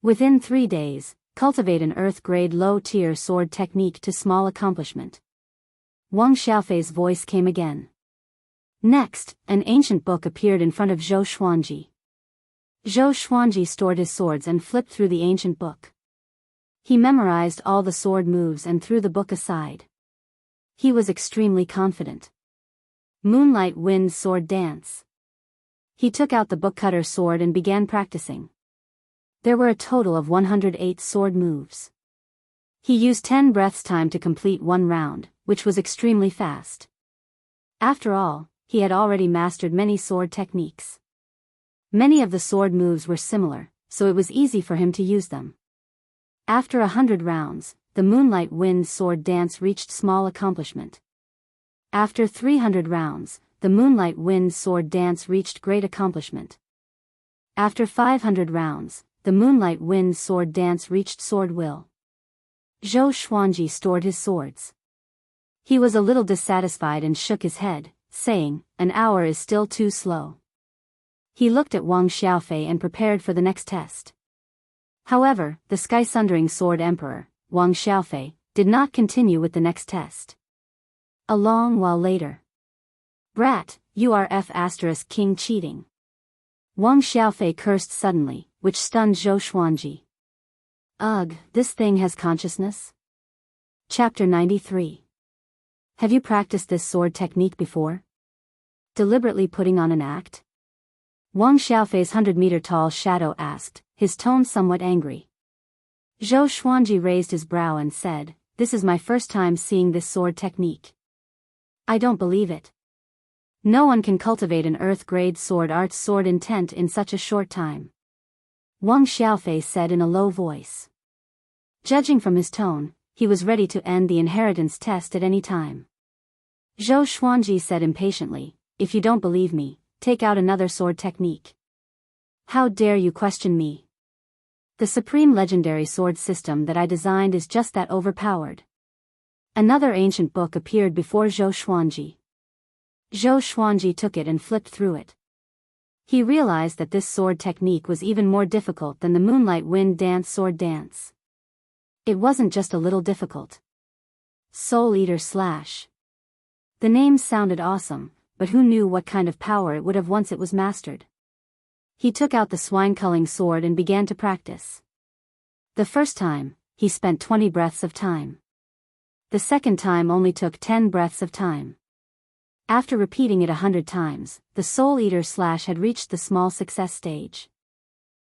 Within 3 days, cultivate an Earth-grade low-tier sword technique to small accomplishment. Wang Xiaofei's voice came again. Next, an ancient book appeared in front of Zhou Xuanji. Zhou Xuanji stored his swords and flipped through the ancient book. He memorized all the sword moves and threw the book aside. He was extremely confident. Moonlight Wind Sword Dance. He took out the bookcutter sword and began practicing. There were a total of 108 sword moves. He used 10 breaths time to complete 1 round, which was extremely fast. After all, he had already mastered many sword techniques. Many of the sword moves were similar, so it was easy for him to use them. After 100 rounds, the Moonlight Wind Sword Dance reached small accomplishment. After 300 rounds, the Moonlight Wind Sword Dance reached great accomplishment. After 500 rounds, the Moonlight Wind Sword Dance reached Sword Will. Zhou Xuanji stored his swords. He was a little dissatisfied and shook his head, saying, "An hour is still too slow." He looked at Wang Xiaofei and prepared for the next test. However, the Sky-Sundering Sword Emperor, Wang Xiaofei, did not continue with the next test. A long while later. "Brat, you are King cheating." Wang Xiaofei cursed suddenly, which stunned Zhou Xuanji. Ugh, this thing has consciousness? Chapter 93. Have you practiced this sword technique before? Deliberately putting on an act? Wang Xiaofei's 100-meter-tall shadow asked, his tone somewhat angry. Zhou Xuanji raised his brow and said, "This is my first time seeing this sword technique. I don't believe it. No one can cultivate an Earth-grade sword art's sword intent in such a short time." Wang Xiaofei said in a low voice. Judging from his tone, he was ready to end the inheritance test at any time. Zhou Xuanji said impatiently, "If you don't believe me, take out another sword technique. How dare you question me? The supreme legendary sword system that I designed is just that overpowered." Another ancient book appeared before Zhou Xuanji. Zhou Xuanji took it and flipped through it. He realized that this sword technique was even more difficult than the Moonlight Wind Dance sword dance. It wasn't just a little difficult. Soul Eater Slash. The name sounded awesome, but who knew what kind of power it would have once it was mastered? He took out the swine-culling sword and began to practice. The first time, he spent 20 breaths of time. The second time only took 10 breaths of time. After repeating it 100 times, the Soul Eater Slash had reached the small success stage.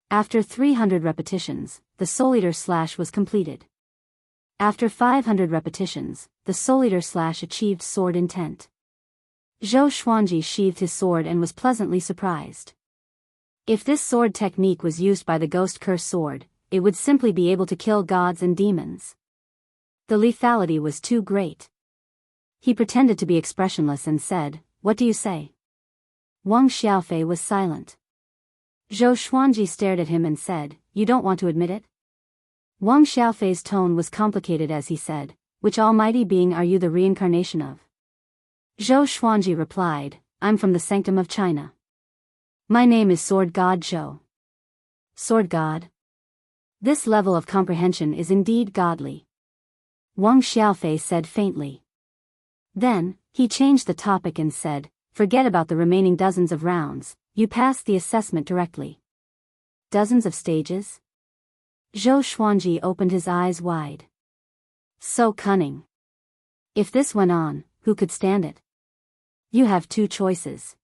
After 300 repetitions, the Soul Eater Slash was completed. After 500 repetitions, the Soul Eater Slash achieved sword intent. Zhou Xuanji sheathed his sword and was pleasantly surprised. If this sword technique was used by the ghost curse sword, it would simply be able to kill gods and demons. The lethality was too great. He pretended to be expressionless and said, "What do you say?" Wang Xiaofei was silent. Zhou Xuanji stared at him and said, "You don't want to admit it?" Wang Xiaofei's tone was complicated as he said, "Which almighty being are you the reincarnation of?" Zhou Xuanji replied, "I'm from the sanctum of China. My name is Sword God Zhou." Sword God? This level of comprehension is indeed godly. Wang Xiaofei said faintly. Then, he changed the topic and said, "Forget about the remaining dozens of rounds, you passed the assessment directly." Dozens of stages? Zhou Xuanji opened his eyes wide. So cunning. If this went on, who could stand it? You have two choices.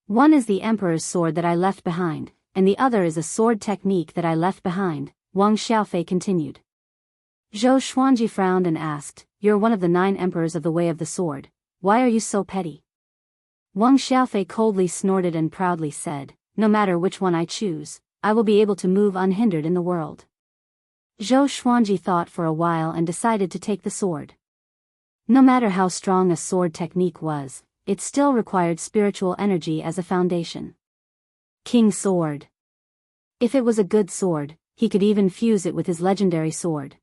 One is the Emperor's sword that I left behind, and the other is a sword technique that I left behind, Wang Xiaofei continued. Zhou Xuanji frowned and asked, "You're one of the 9 emperors of the Way of the Sword. Why are you so petty?" Wang Xiaofei coldly snorted and proudly said, "No matter which one I choose, I will be able to move unhindered in the world." Zhou Xuanji thought for a while and decided to take the sword. No matter how strong a sword technique was, it still required spiritual energy as a foundation. King Sword. If it was a good sword, he could even fuse it with his legendary sword.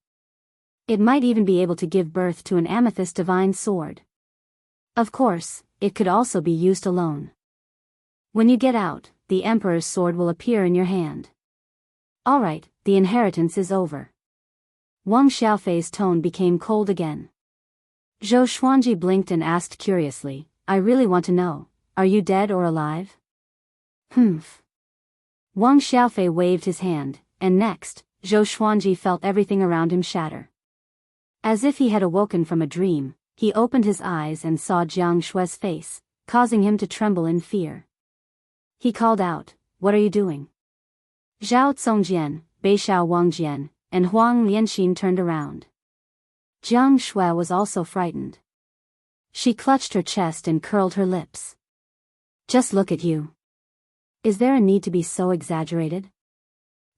It might even be able to give birth to an amethyst divine sword. Of course, it could also be used alone. When you get out, the Emperor's sword will appear in your hand. Alright, the inheritance is over. Wang Xiaofei's tone became cold again. Zhou Xuanji blinked and asked curiously, "I really want to know, are you dead or alive?" Humph. Wang Xiaofei waved his hand, and next, Zhou Xuanji felt everything around him shatter. As if he had awoken from a dream, he opened his eyes and saw Jiangshui's face, causing him to tremble in fear. He called out, "What are you doing?" Zhao Congjian, Beishao Wangjian, and Huang Lianxin turned around. Jiang Shui was also frightened. She clutched her chest and curled her lips. "Just look at you. Is there a need to be so exaggerated?"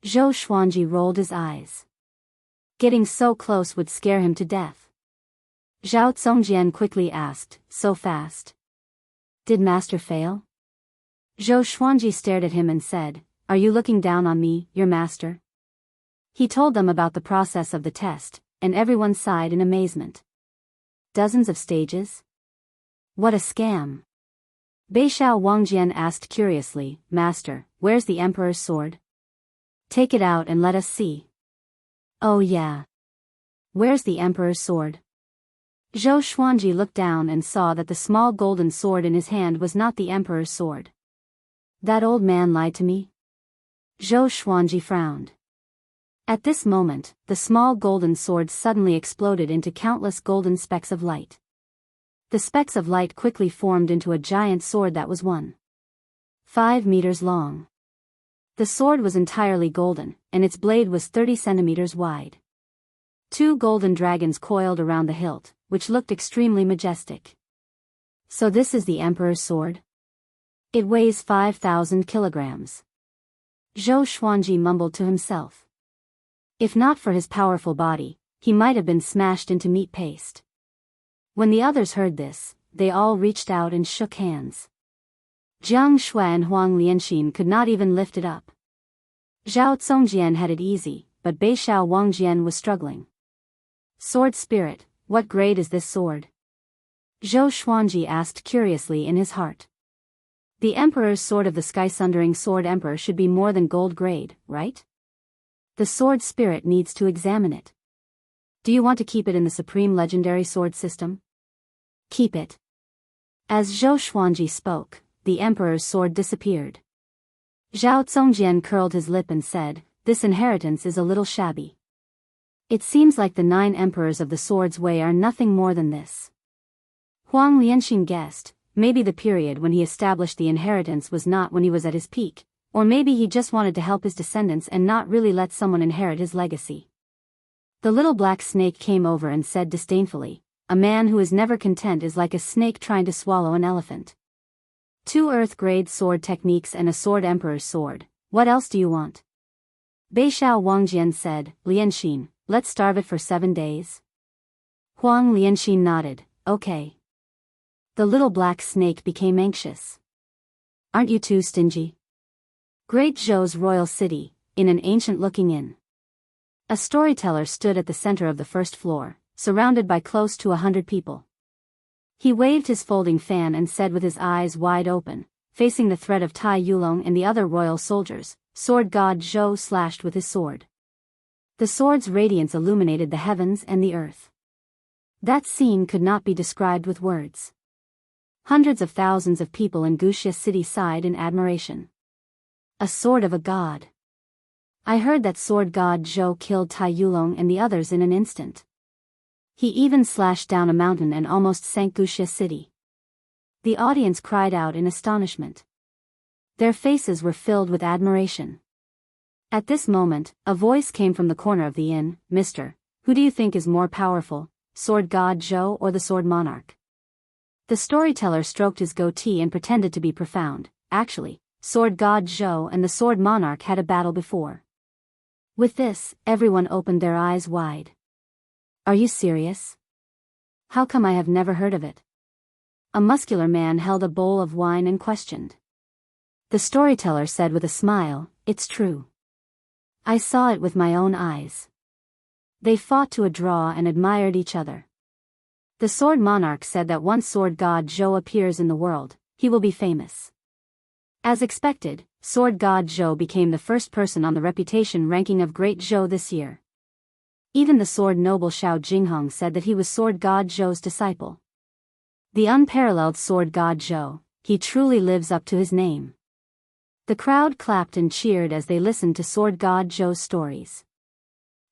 Zhou Xuanji rolled his eyes. Getting so close would scare him to death. Zhao Congjian quickly asked, "So fast? Did Master fail?" Zhou Xuanji stared at him and said, "Are you looking down on me, your master?" He told them about the process of the test, and everyone sighed in amazement. Dozens of stages? What a scam! Beishao Wangjian asked curiously, "Master, where's the Emperor's sword? Take it out and let us see." "Oh yeah. Where's the Emperor's sword?" Zhou Xuanji looked down and saw that the small golden sword in his hand was not the Emperor's sword. That old man lied to me? Zhou Xuanji frowned. At this moment, the small golden sword suddenly exploded into countless golden specks of light. The specks of light quickly formed into a giant sword that was 1.5 meters long. The sword was entirely golden, and its blade was 30 centimeters wide. 2 golden dragons coiled around the hilt, which looked extremely majestic. So this is the Emperor's sword? It weighs 5,000 kilograms. Zhou Xuanji mumbled to himself. If not for his powerful body, he might have been smashed into meat paste. When the others heard this, they all reached out and shook hands. Jiang Shui and Huang Lianxin could not even lift it up. Zhao Congjian had it easy, but Beishao Wangjian was struggling. Sword Spirit, what grade is this sword? Zhou Xuanji asked curiously in his heart. The Emperor's sword of the Sky-Sundering Sword Emperor should be more than gold grade, right? The Sword Spirit needs to examine it. Do you want to keep it in the Supreme Legendary Sword System? Keep it. As Zhou Xuanji spoke, the Emperor's sword disappeared. Zhao Congjian curled his lip and said, "This inheritance is a little shabby. It seems like the 9 emperors of the Sword's Way are nothing more than this." Huang Lianxin guessed, maybe the period when he established the inheritance was not when he was at his peak, or maybe he just wanted to help his descendants and not really let someone inherit his legacy. The little black snake came over and said disdainfully, a man who is never content is like a snake trying to swallow an elephant. 2 earth-grade sword techniques and a sword emperor's sword, what else do you want? Beishao Wangjian said, Lianxin, let's starve it for 7 days. Huang Lianxin nodded, okay. The little black snake became anxious. Aren't you too stingy? Great Zhou's royal city, in an ancient-looking inn. A storyteller stood at the center of the first floor, surrounded by close to 100 people. He waved his folding fan and said with his eyes wide open, facing the threat of Tai Yulong and the other royal soldiers, Sword God Zhou slashed with his sword. The sword's radiance illuminated the heavens and the earth. That scene could not be described with words. Hundreds of thousands of people in Wuxia City sighed in admiration. A sword of a god. I heard that Sword God Zhou killed Tai Yulong and the others in an instant. He even slashed down a mountain and almost sank Wuxia City. The audience cried out in astonishment. Their faces were filled with admiration. At this moment, a voice came from the corner of the inn, Mister, who do you think is more powerful, Sword God Zhou or the Sword Monarch? The storyteller stroked his goatee and pretended to be profound. Actually, Sword God Zhou and the Sword Monarch had a battle before. With this, everyone opened their eyes wide. Are you serious? How come I have never heard of it? A muscular man held a bowl of wine and questioned. The storyteller said with a smile, it's true. I saw it with my own eyes. They fought to a draw and admired each other. The Sword Monarch said that once Sword God Zhou appears in the world, he will be famous. As expected, Sword God Zhou became the first person on the reputation ranking of Great Zhou this year. Even the sword noble Xiao Jinghong said that he was Sword God Zhou's disciple. The unparalleled Sword God Zhou, he truly lives up to his name. The crowd clapped and cheered as they listened to Sword God Zhou's stories.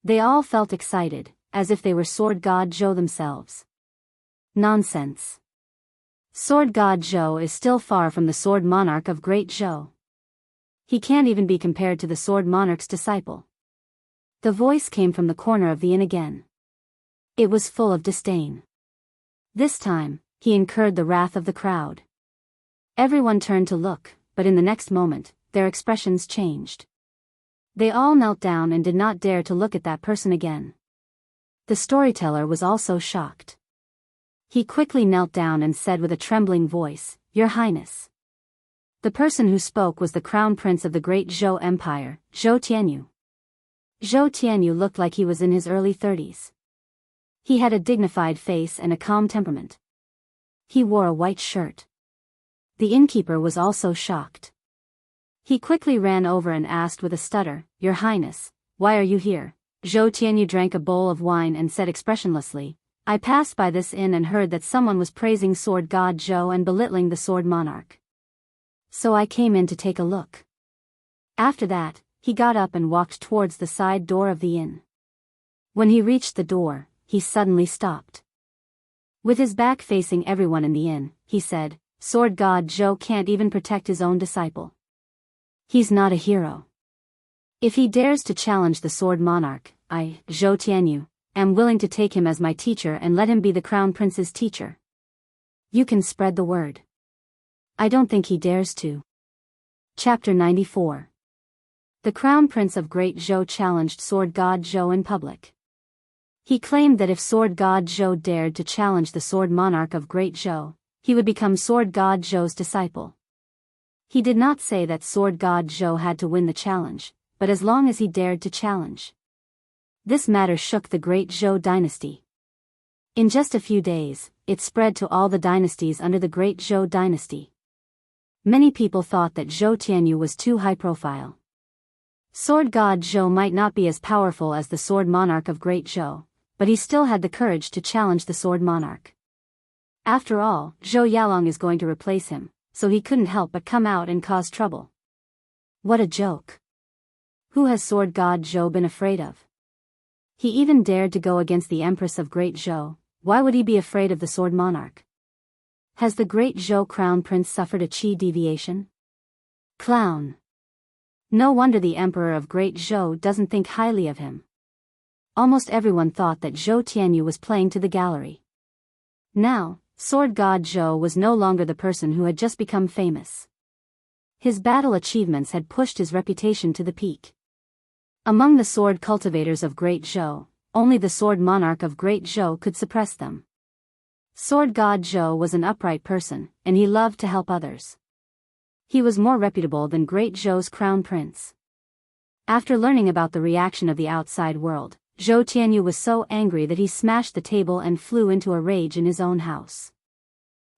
They all felt excited, as if they were Sword God Zhou themselves. Nonsense. Sword God Zhou is still far from the Sword Monarch of Great Zhou. He can't even be compared to the Sword Monarch's disciple. The voice came from the corner of the inn again. It was full of disdain. This time, he incurred the wrath of the crowd. Everyone turned to look, but in the next moment, their expressions changed. They all knelt down and did not dare to look at that person again. The storyteller was also shocked. He quickly knelt down and said with a trembling voice, Your Highness. The person who spoke was the crown prince of the Great Zhou Empire, Zhou Tianyu. Zhou Tianyu looked like he was in his early 30s. He had a dignified face and a calm temperament. He wore a white shirt. The innkeeper was also shocked. He quickly ran over and asked with a stutter, Your Highness, why are you here? Zhou Tianyu drank a bowl of wine and said expressionlessly, I passed by this inn and heard that someone was praising Sword God Zhou and belittling the Sword Monarch. So I came in to take a look. After that, he got up and walked towards the side door of the inn. When he reached the door, he suddenly stopped. With his back facing everyone in the inn, he said, Sword God Zhou can't even protect his own disciple. He's not a hero. If he dares to challenge the Sword Monarch, I, Zhou Tianyu, am willing to take him as my teacher and let him be the Crown Prince's teacher. You can spread the word. I don't think he dares to. Chapter 94. The Crown Prince of Great Zhou challenged Sword God Zhou in public. He claimed that if Sword God Zhou dared to challenge the Sword Monarch of Great Zhou, he would become Sword God Zhou's disciple. He did not say that Sword God Zhou had to win the challenge, but as long as he dared to challenge. This matter shook the Great Zhou dynasty. In just a few days, it spread to all the dynasties under the Great Zhou dynasty. Many people thought that Zhou Tianyu was too high profile. Sword God Zhou might not be as powerful as the Sword Monarch of Great Zhou, but he still had the courage to challenge the Sword Monarch. After all, Zhou Yalong is going to replace him, so he couldn't help but come out and cause trouble. What a joke. Who has Sword God Zhou been afraid of? He even dared to go against the Empress of Great Zhou. Why would he be afraid of the Sword Monarch? Has the Great Zhou Crown Prince suffered a chi deviation? Clown. No wonder the Emperor of Great Zhou doesn't think highly of him. Almost everyone thought that Zhou Tianyu was playing to the gallery. Now, Sword God Zhou was no longer the person who had just become famous. His battle achievements had pushed his reputation to the peak. Among the sword cultivators of Great Zhou, only the sword monarch of Great Zhou could suppress them. Sword God Zhou was an upright person, and he loved to help others. He was more reputable than Great Zhou's crown prince. After learning about the reaction of the outside world, Zhou Tianyu was so angry that he smashed the table and flew into a rage in his own house.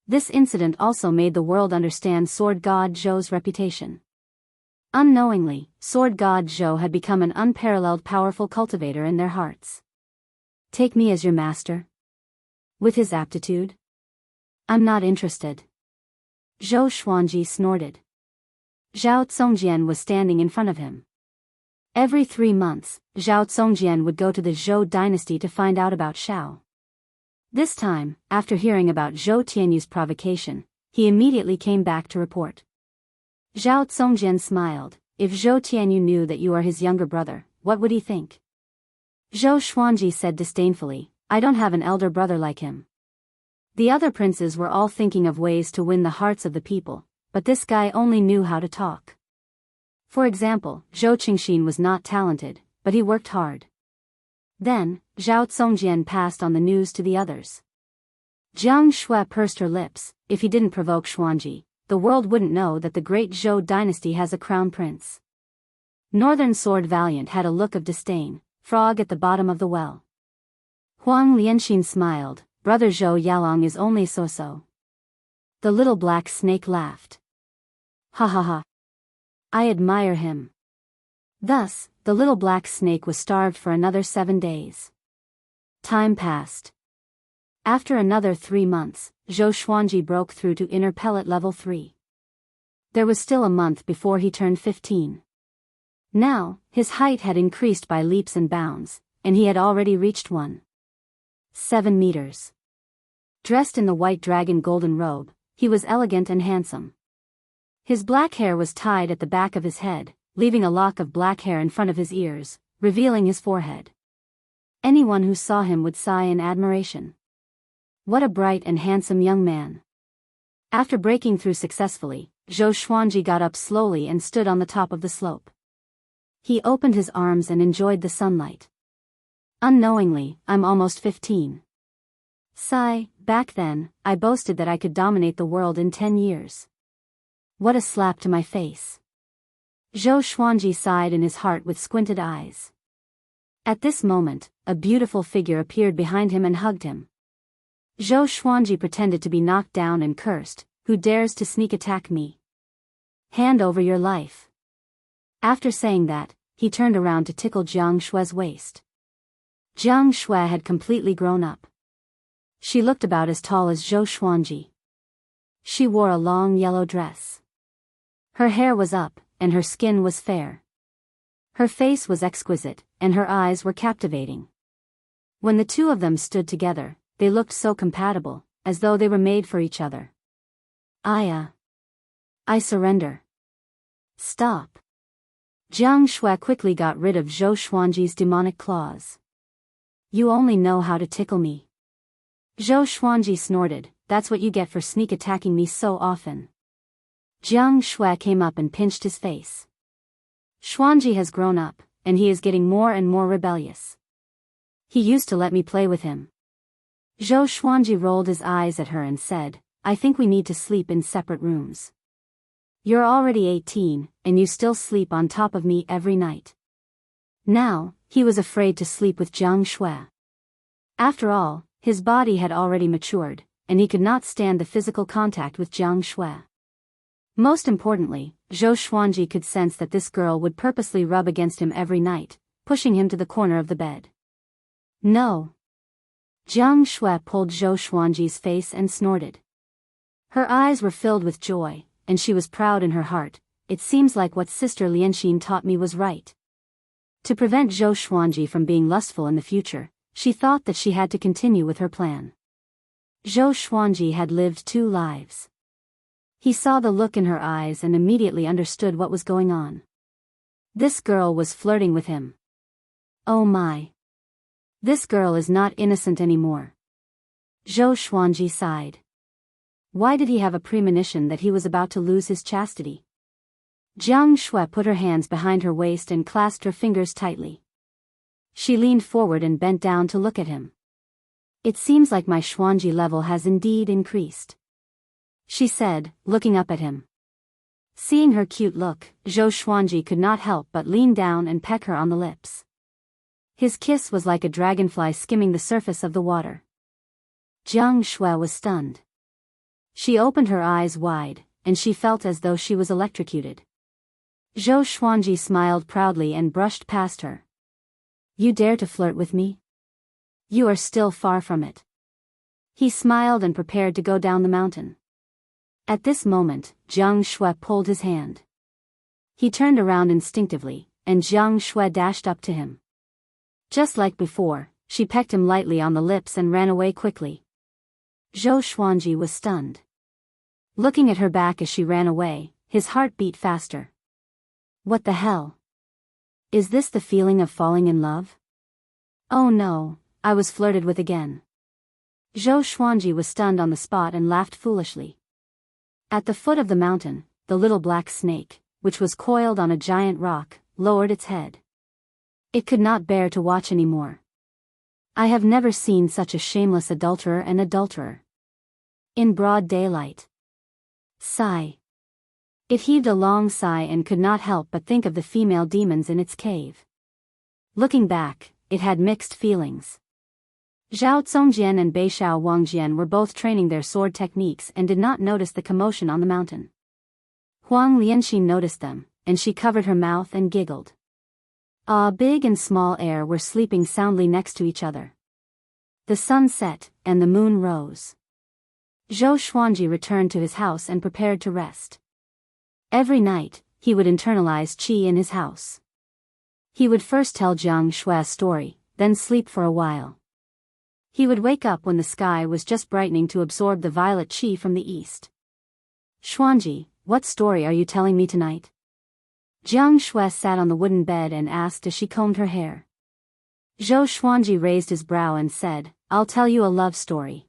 This incident also made the world understand Sword God Zhou's reputation. Unknowingly, Sword God Zhou had become an unparalleled powerful cultivator in their hearts. Take me as your master? With his aptitude? I'm not interested. Zhou Xuanji snorted. Zhao Congjian was standing in front of him. Every 3 months, Zhao Congjian would go to the Zhou dynasty to find out about Xiao. This time, after hearing about Zhou Tianyu's provocation, he immediately came back to report. Zhao Congjian smiled. If Zhou Tianyu knew that you are his younger brother, what would he think? Zhou Xuanji said disdainfully, I don't have an elder brother like him. The other princes were all thinking of ways to win the hearts of the people, but this guy only knew how to talk. For example, Zhou Qingxin was not talented, but he worked hard. Then, Zhao Congjian passed on the news to the others. Jiang Shui pursed her lips. If he didn't provoke Xuanji, the world wouldn't know that the great Zhou dynasty has a crown prince. Northern Sword Valiant had a look of disdain, frog at the bottom of the well. Huang Lianxin smiled, brother Zhou Yalong is only so-so. The little black snake laughed. Ha ha ha. I admire him. Thus, the little black snake was starved for another 7 days. Time passed. After another 3 months, Zhou Xuanji broke through to inner pellet level 3. There was still a month before he turned 15. Now, his height had increased by leaps and bounds, and he had already reached 1.7 meters. Dressed in the white dragon golden robe, he was elegant and handsome. His black hair was tied at the back of his head, leaving a lock of black hair in front of his ears, revealing his forehead. Anyone who saw him would sigh in admiration. What a bright and handsome young man. After breaking through successfully, Zhou Xuanji got up slowly and stood on the top of the slope. He opened his arms and enjoyed the sunlight. Unknowingly, I'm almost 15. Sigh, back then, I boasted that I could dominate the world in 10 years. What a slap to my face. Zhou Xuanji sighed in his heart with squinted eyes. At this moment, a beautiful figure appeared behind him and hugged him. Zhou Xuanji pretended to be knocked down and cursed, who dares to sneak attack me? Hand over your life. After saying that, he turned around to tickle Jiang Shui's waist. Jiang Shui had completely grown up. She looked about as tall as Zhou Xuanji. She wore a long yellow dress. Her hair was up, and her skin was fair. Her face was exquisite, and her eyes were captivating. When the two of them stood together, they looked so compatible, as though they were made for each other. I surrender. Stop. Jiang Shui quickly got rid of Zhou Xuanji's demonic claws. You only know how to tickle me. Zhou Xuanji snorted, that's what you get for sneak attacking me so often. Jiang Shui came up and pinched his face. Xuanji has grown up, and he is getting more and more rebellious. He used to let me play with him. Zhou Xuanji rolled his eyes at her and said, I think we need to sleep in separate rooms. You're already 18, and you still sleep on top of me every night. Now, he was afraid to sleep with Jiang Shui. After all, his body had already matured, and he could not stand the physical contact with Jiang Shui. Most importantly, Zhou Xuanji could sense that this girl would purposely rub against him every night, pushing him to the corner of the bed. No. Jiang Shui pulled Zhou Xuanji's face and snorted. Her eyes were filled with joy, and she was proud in her heart. It seems like what Sister Lianxin taught me was right. To prevent Zhou Xuanji from being lustful in the future, she thought that she had to continue with her plan. Zhou Xuanji had lived 2 lives. He saw the look in her eyes and immediately understood what was going on. This girl was flirting with him. Oh my. This girl is not innocent anymore. Zhou Xuanji sighed. Why did he have a premonition that he was about to lose his chastity? Jiang Shui put her hands behind her waist and clasped her fingers tightly. She leaned forward and bent down to look at him. It seems like my Xuanji level has indeed increased, she said, looking up at him. Seeing her cute look, Zhou Xuanji could not help but lean down and peck her on the lips. His kiss was like a dragonfly skimming the surface of the water. Jiang Shui was stunned. She opened her eyes wide, and she felt as though she was electrocuted. Zhou Xuanji smiled proudly and brushed past her. You dare to flirt with me? You are still far from it. He smiled and prepared to go down the mountain. At this moment, Jiang Shui pulled his hand. He turned around instinctively, and Jiang Shui dashed up to him. Just like before, she pecked him lightly on the lips and ran away quickly. Zhou Xuanji was stunned. Looking at her back as she ran away, his heart beat faster. What the hell? Is this the feeling of falling in love? Oh no, I was flirted with again. Zhou Xuanji was stunned on the spot and laughed foolishly. At the foot of the mountain, the little black snake, which was coiled on a giant rock, lowered its head. It could not bear to watch any more. I have never seen such a shameless adulterer and adulterer. In broad daylight. Sigh. It heaved a long sigh and could not help but think of the female demons in its cave. Looking back, it had mixed feelings. Zhao Congjian and Beishao Wangjian were both training their sword techniques and did not notice the commotion on the mountain. Huang Lianxin noticed them, and she covered her mouth and giggled. Big and small air were sleeping soundly next to each other. The sun set, and the moon rose. Zhou Xuanji returned to his house and prepared to rest. Every night, he would internalize qi in his house. He would first tell Jiang Shui a story, then sleep for a while. He would wake up when the sky was just brightening to absorb the violet qi from the east. Xuanji, what story are you telling me tonight? Jiang Shui sat on the wooden bed and asked as she combed her hair. Zhou Xuanji raised his brow and said, I'll tell you a love story.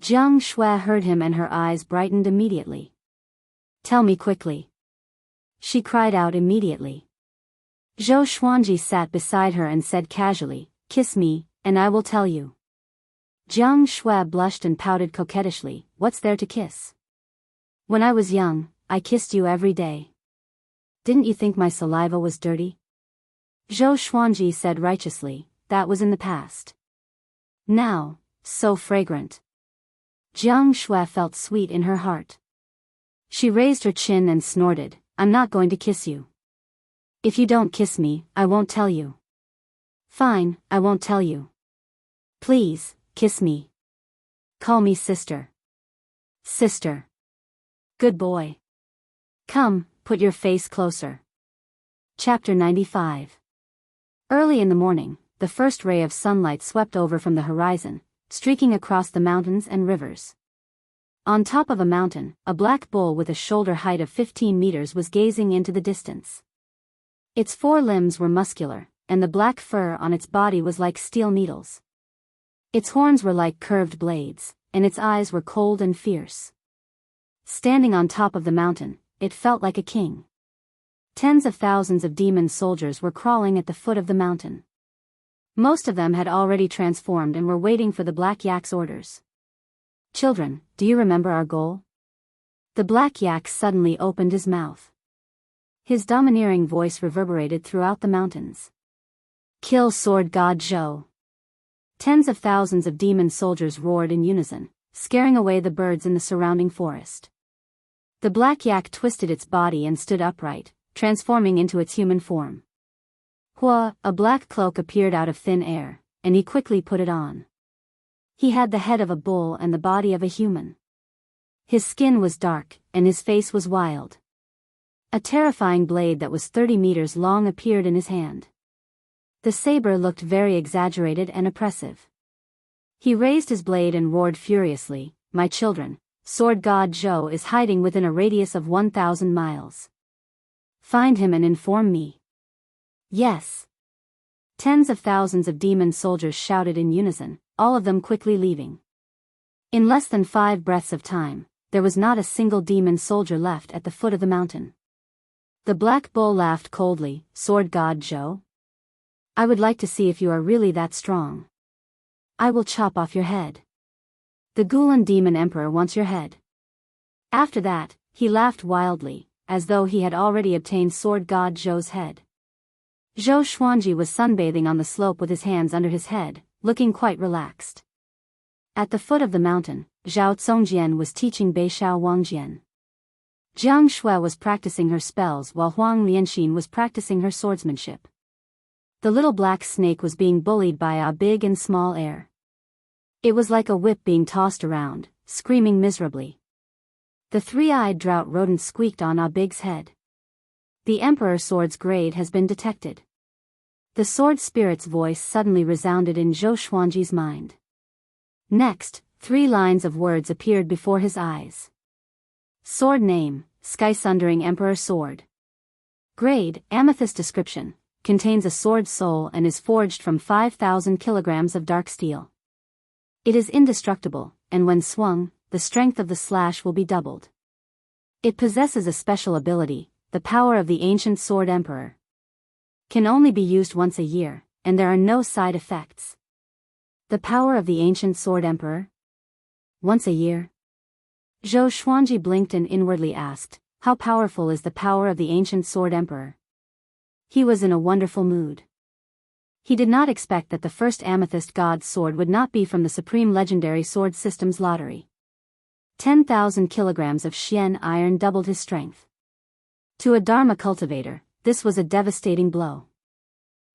Jiang Shui heard him and her eyes brightened immediately. Tell me quickly. She cried out immediately. Zhou Xuanji sat beside her and said casually, Kiss me, and I will tell you. Jiang Shui blushed and pouted coquettishly, What's there to kiss? When I was young, I kissed you every day. Didn't you think my saliva was dirty? Zhou Xuanji said righteously, That was in the past. Now, so fragrant. Jiang Shui felt sweet in her heart. She raised her chin and snorted, I'm not going to kiss you. If you don't kiss me, I won't tell you. Fine, I won't tell you. Please, kiss me. Call me sister. Sister. Good boy. Come, put your face closer. Chapter 95. Early in the morning, the first ray of sunlight swept over from the horizon, streaking across the mountains and rivers. On top of a mountain, a black bull with a shoulder height of 15 meters was gazing into the distance. Its four limbs were muscular, and the black fur on its body was like steel needles. Its horns were like curved blades, and its eyes were cold and fierce. Standing on top of the mountain, it felt like a king. Tens of thousands of demon soldiers were crawling at the foot of the mountain. Most of them had already transformed and were waiting for the Black Yak's orders. Children, do you remember our goal? The Black Yak suddenly opened his mouth. His domineering voice reverberated throughout the mountains. Kill Sword God Zhou. Tens of thousands of demon soldiers roared in unison, scaring away the birds in the surrounding forest. The Black Yak twisted its body and stood upright, transforming into its human form. Hua, a black cloak appeared out of thin air, and he quickly put it on. He had the head of a bull and the body of a human. His skin was dark, and his face was wild. A terrifying blade that was 30 meters long appeared in his hand. The saber looked very exaggerated and oppressive. He raised his blade and roared furiously, My children, Sword God Zhou is hiding within a radius of 1,000 miles. Find him and inform me. Yes. Tens of thousands of demon soldiers shouted in unison, all of them quickly leaving. In less than 5 breaths of time, there was not a single demon soldier left at the foot of the mountain. The black bull laughed coldly. Sword god Zhou? I would like to see if you are really that strong. I will chop off your head. The Gulan demon emperor wants your head. After that, he laughed wildly, as though he had already obtained sword god Zhou's head. Zhou Xuanji was sunbathing on the slope with his hands under his head, looking quite relaxed. At the foot of the mountain, Zhao Congjian was teaching Beishao Wangjian. Jiang Shui was practicing her spells while Huang Lianxin was practicing her swordsmanship. The little black snake was being bullied by a big and small air. It was like a whip being tossed around, screaming miserably. The three-eyed drought rodent squeaked on a big's head. The Emperor Sword's grade has been detected. The sword spirit's voice suddenly resounded in Zhou Xuanji's mind. Next, 3 lines of words appeared before his eyes. Sword name, Sky-Sundering Emperor Sword. Grade, Amethyst. Description, contains a sword soul and is forged from 5,000 kilograms of dark steel. It is indestructible, and when swung, the strength of the slash will be doubled. It possesses a special ability, the power of the ancient sword emperor. Can only be used once a year, and there are no side effects. The power of the ancient sword emperor? Once a year? Zhou Xuanji blinked and inwardly asked, how powerful is the power of the ancient sword emperor? He was in a wonderful mood. He did not expect that the first amethyst god's sword would not be from the supreme legendary sword system's lottery. 10,000 kilograms of Xian iron doubled his strength. To a Dharma cultivator, this was a devastating blow.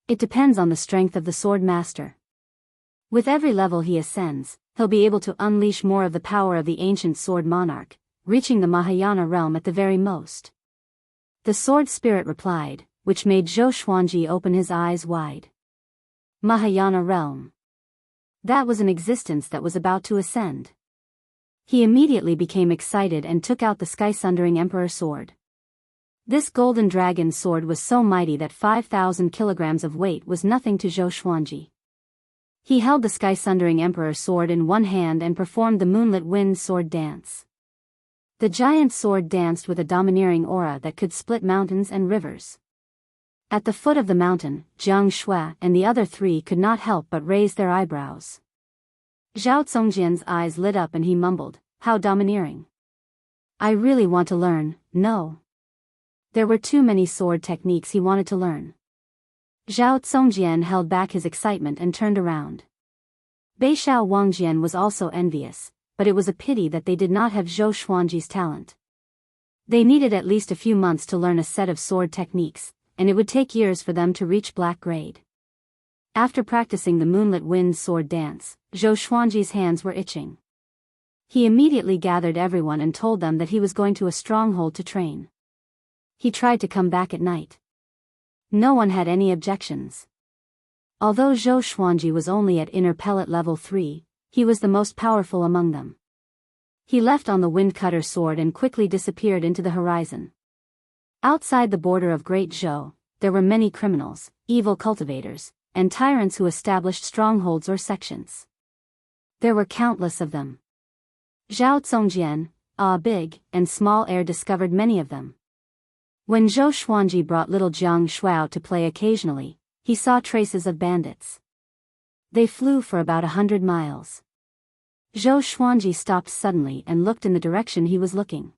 It depends on the strength of the sword master. With every level he ascends, he'll be able to unleash more of the power of the ancient sword monarch, reaching the Mahayana realm at the very most. The sword spirit replied, which made Zhou Xuanji open his eyes wide. Mahayana realm. That was an existence that was about to ascend. He immediately became excited and took out the Sky-Sundering Emperor sword. This golden dragon sword was so mighty that 5,000 kilograms of weight was nothing to Zhou Xuanji. He held the Sky-Sundering Emperor sword in one hand and performed the moonlit wind sword dance. The giant sword danced with a domineering aura that could split mountains and rivers. At the foot of the mountain, Jiang Shui and the other 3 could not help but raise their eyebrows. Zhao Congjian's eyes lit up and he mumbled, how domineering. I really want to learn. No. There were too many sword techniques he wanted to learn. Zhao Congjian held back his excitement and turned around. Beishao Wangjian was also envious, but it was a pity that they did not have Zhou Xuanji's talent. They needed at least a few months to learn a set of sword techniques, and it would take years for them to reach black grade. After practicing the moonlit wind sword dance, Zhou Xuanji's hands were itching. He immediately gathered everyone and told them that he was going to a stronghold to train. He tried to come back at night. No one had any objections. Although Zhou Xuanji was only at inner pellet level 3, he was the most powerful among them. He left on the windcutter sword and quickly disappeared into the horizon. Outside the border of Great Zhou, there were many criminals, evil cultivators, and tyrants who established strongholds or sections. There were countless of them. Zhao Congjian, big and small heir discovered many of them. When Zhou Xuanji brought little Jiang Shui out to play occasionally, he saw traces of bandits. They flew for about 100 miles. Zhou Xuanji stopped suddenly and looked in the direction he was looking.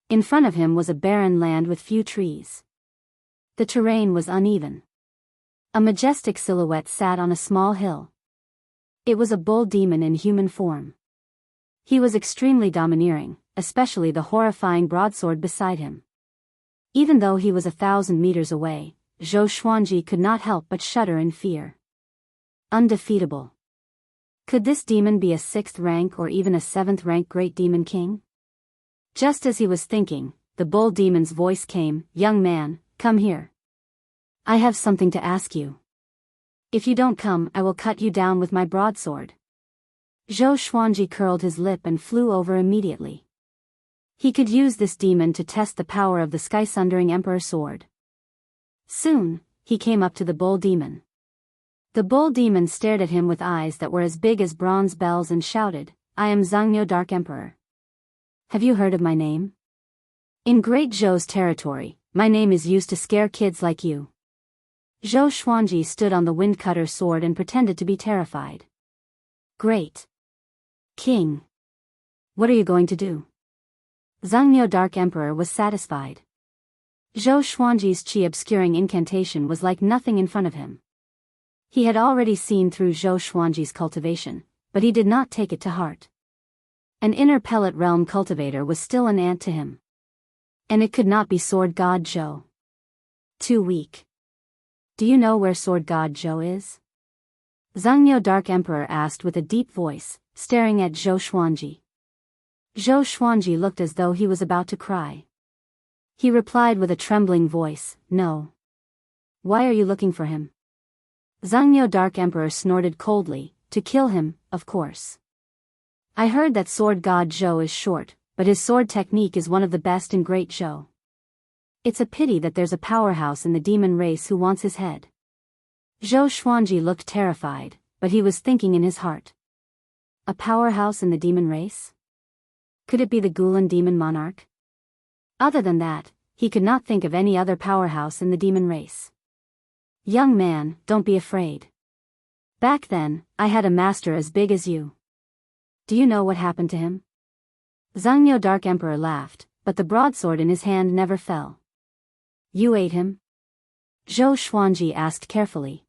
In front of him was a barren land with few trees. The terrain was uneven. A majestic silhouette sat on a small hill. It was a bull demon in human form. He was extremely domineering, especially the horrifying broadsword beside him. Even though he was 1,000 meters away, Zhou Xuanji could not help but shudder in fear. Undefeatable. Could this demon be a 6th rank or even a 7th rank Great Demon King? Just as he was thinking, the bull demon's voice came, young man, come here. I have something to ask you. If you don't come, I will cut you down with my broadsword. Zhou Xuanji curled his lip and flew over immediately. He could use this demon to test the power of the Sky-Sundering Emperor sword. Soon, he came up to the bull demon. The bull demon stared at him with eyes that were as big as bronze bells and shouted, I am Xianxia Dark Emperor. Have you heard of my name? In Great Zhou's territory, my name is used to scare kids like you. Zhou Xuanji stood on the wind-cutter sword and pretended to be terrified. Great King. What are you going to do? Xianxia Dark Emperor was satisfied. Zhou Xuanji's chi-obscuring incantation was like nothing in front of him. He had already seen through Zhou Xuanji's cultivation, but he did not take it to heart. An inner pellet realm cultivator was still an ant to him. And it could not be Sword God Zhou. Too weak. Do you know where Sword God Zhou is? Xianxia Dark Emperor asked with a deep voice, staring at Zhou Xuanji. Zhou Xuanji looked as though he was about to cry. He replied with a trembling voice, "No." "Why are you looking for him?" Xianxia Dark Emperor snorted coldly, "To kill him, of course. I heard that Sword God Zhou is short, but his sword technique is one of the best in Great Zhou. It's a pity that there's a powerhouse in the demon race who wants his head." Zhou Xuanji looked terrified, but he was thinking in his heart. A powerhouse in the demon race? Could it be the Gulan demon monarch? Other than that, he could not think of any other powerhouse in the demon race. "Young man, don't be afraid. Back then, I had a master as big as you. Do you know what happened to him?" Xianxia Dark Emperor laughed, but the broadsword in his hand never fell. "You ate him?" Zhou Xuanji asked carefully.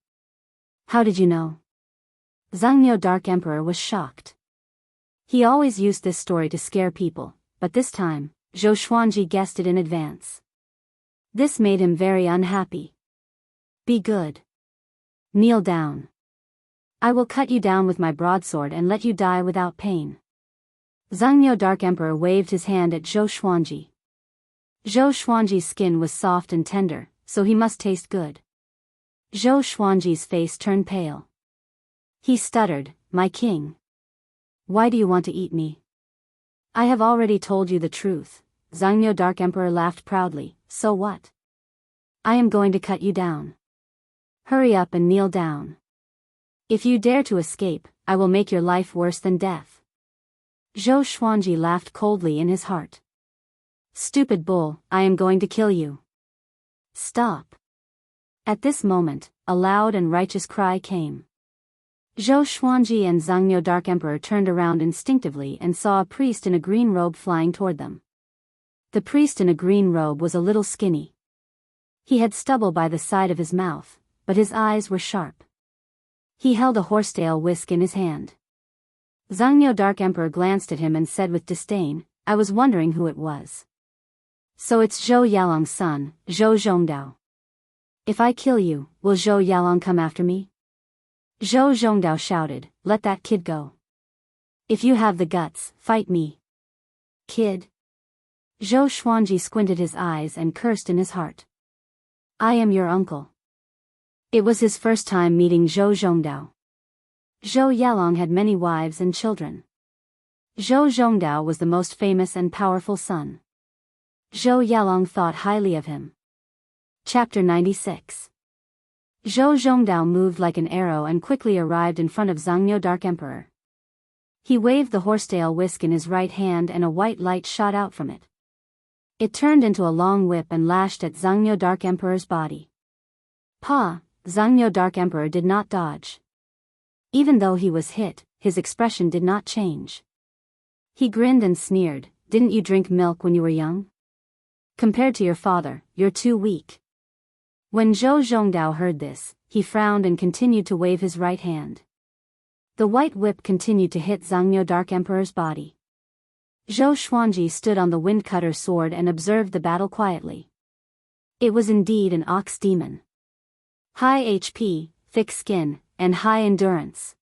"How did you know?" Xianxia Dark Emperor was shocked. He always used this story to scare people, but this time, Zhou Xuanji guessed it in advance. This made him very unhappy. "Be good. Kneel down. I will cut you down with my broadsword and let you die without pain." Xianxia Dark Emperor waved his hand at Zhou Xuanji. Zhou Xuanji's skin was soft and tender, so he must taste good. Zhou Xuanji's face turned pale. He stuttered, "My king. Why do you want to eat me?" "I have already told you the truth." Xianxia Dark Emperor laughed proudly, "So what? I am going to cut you down. Hurry up and kneel down. If you dare to escape, I will make your life worse than death." Zhou Xuanji laughed coldly in his heart. "Stupid bull, I am going to kill you. Stop." At this moment, a loud and righteous cry came. Zhou Xuanji and Xianxia Dark Emperor turned around instinctively and saw a priest in a green robe flying toward them. The priest in a green robe was a little skinny. He had stubble by the side of his mouth, but his eyes were sharp. He held a horsetail whisk in his hand. Xianxia Dark Emperor glanced at him and said with disdain, "I was wondering who it was. So it's Zhou Yalong's son, Zhou Zhongdao. If I kill you, will Zhou Yalong come after me?" Zhou Zhongdao shouted, "Let that kid go. If you have the guts, fight me." "Kid?" Zhou Xuanji squinted his eyes and cursed in his heart. "I am your uncle." It was his first time meeting Zhou Zhongdao. Zhou Yalong had many wives and children. Zhou Zhongdao was the most famous and powerful son. Zhou Yalong thought highly of him. Chapter 96. Zhou Zhongdao moved like an arrow and quickly arrived in front of Xianxia Dark Emperor. He waved the horsetail whisk in his right hand and a white light shot out from it. It turned into a long whip and lashed at Xianxia Dark Emperor's body. "Pa!" Xianxia Dark Emperor did not dodge. Even though he was hit, his expression did not change. He grinned and sneered, "Didn't you drink milk when you were young? Compared to your father, you're too weak." When Zhou Zhongdao heard this, he frowned and continued to wave his right hand. The white whip continued to hit Xianxia Dark Emperor's body. Zhou Xuanji stood on the wind-cutter sword and observed the battle quietly. It was indeed an ox demon. High HP, thick skin, and high endurance.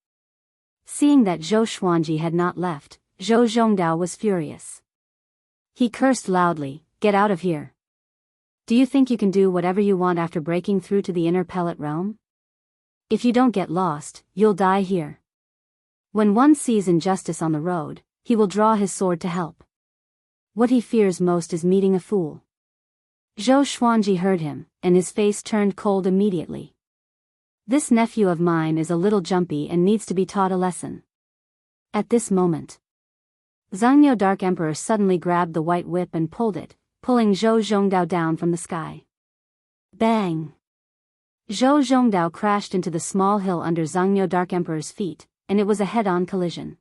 Seeing that Zhou Xuanji had not left, Zhou Zhongdao was furious. He cursed loudly, "Get out of here. Do you think you can do whatever you want after breaking through to the inner pellet realm? If you don't get lost, you'll die here." When one sees injustice on the road, he will draw his sword to help. What he fears most is meeting a fool. Zhou Xuanji heard him, and his face turned cold immediately. "This nephew of mine is a little jumpy and needs to be taught a lesson." At this moment, Xianxia Dark Emperor suddenly grabbed the white whip and pulled it, pulling Zhou Zhongdao down from the sky. Bang! Zhou Zhongdao crashed into the small hill under Xianxia Dark Emperor's feet, and it was a head-on collision.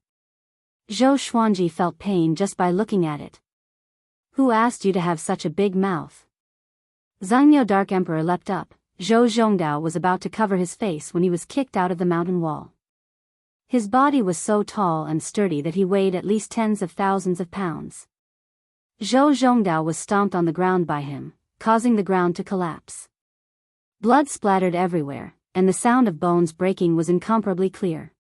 Zhou Xuanji felt pain just by looking at it. Who asked you to have such a big mouth? Xianxia Dark Emperor leapt up. Zhou Zhongdao was about to cover his face when he was kicked out of the mountain wall. His body was so tall and sturdy that he weighed at least tens of thousands of pounds. Zhou Zhongdao was stomped on the ground by him, causing the ground to collapse. Blood splattered everywhere, and the sound of bones breaking was incomparably clear.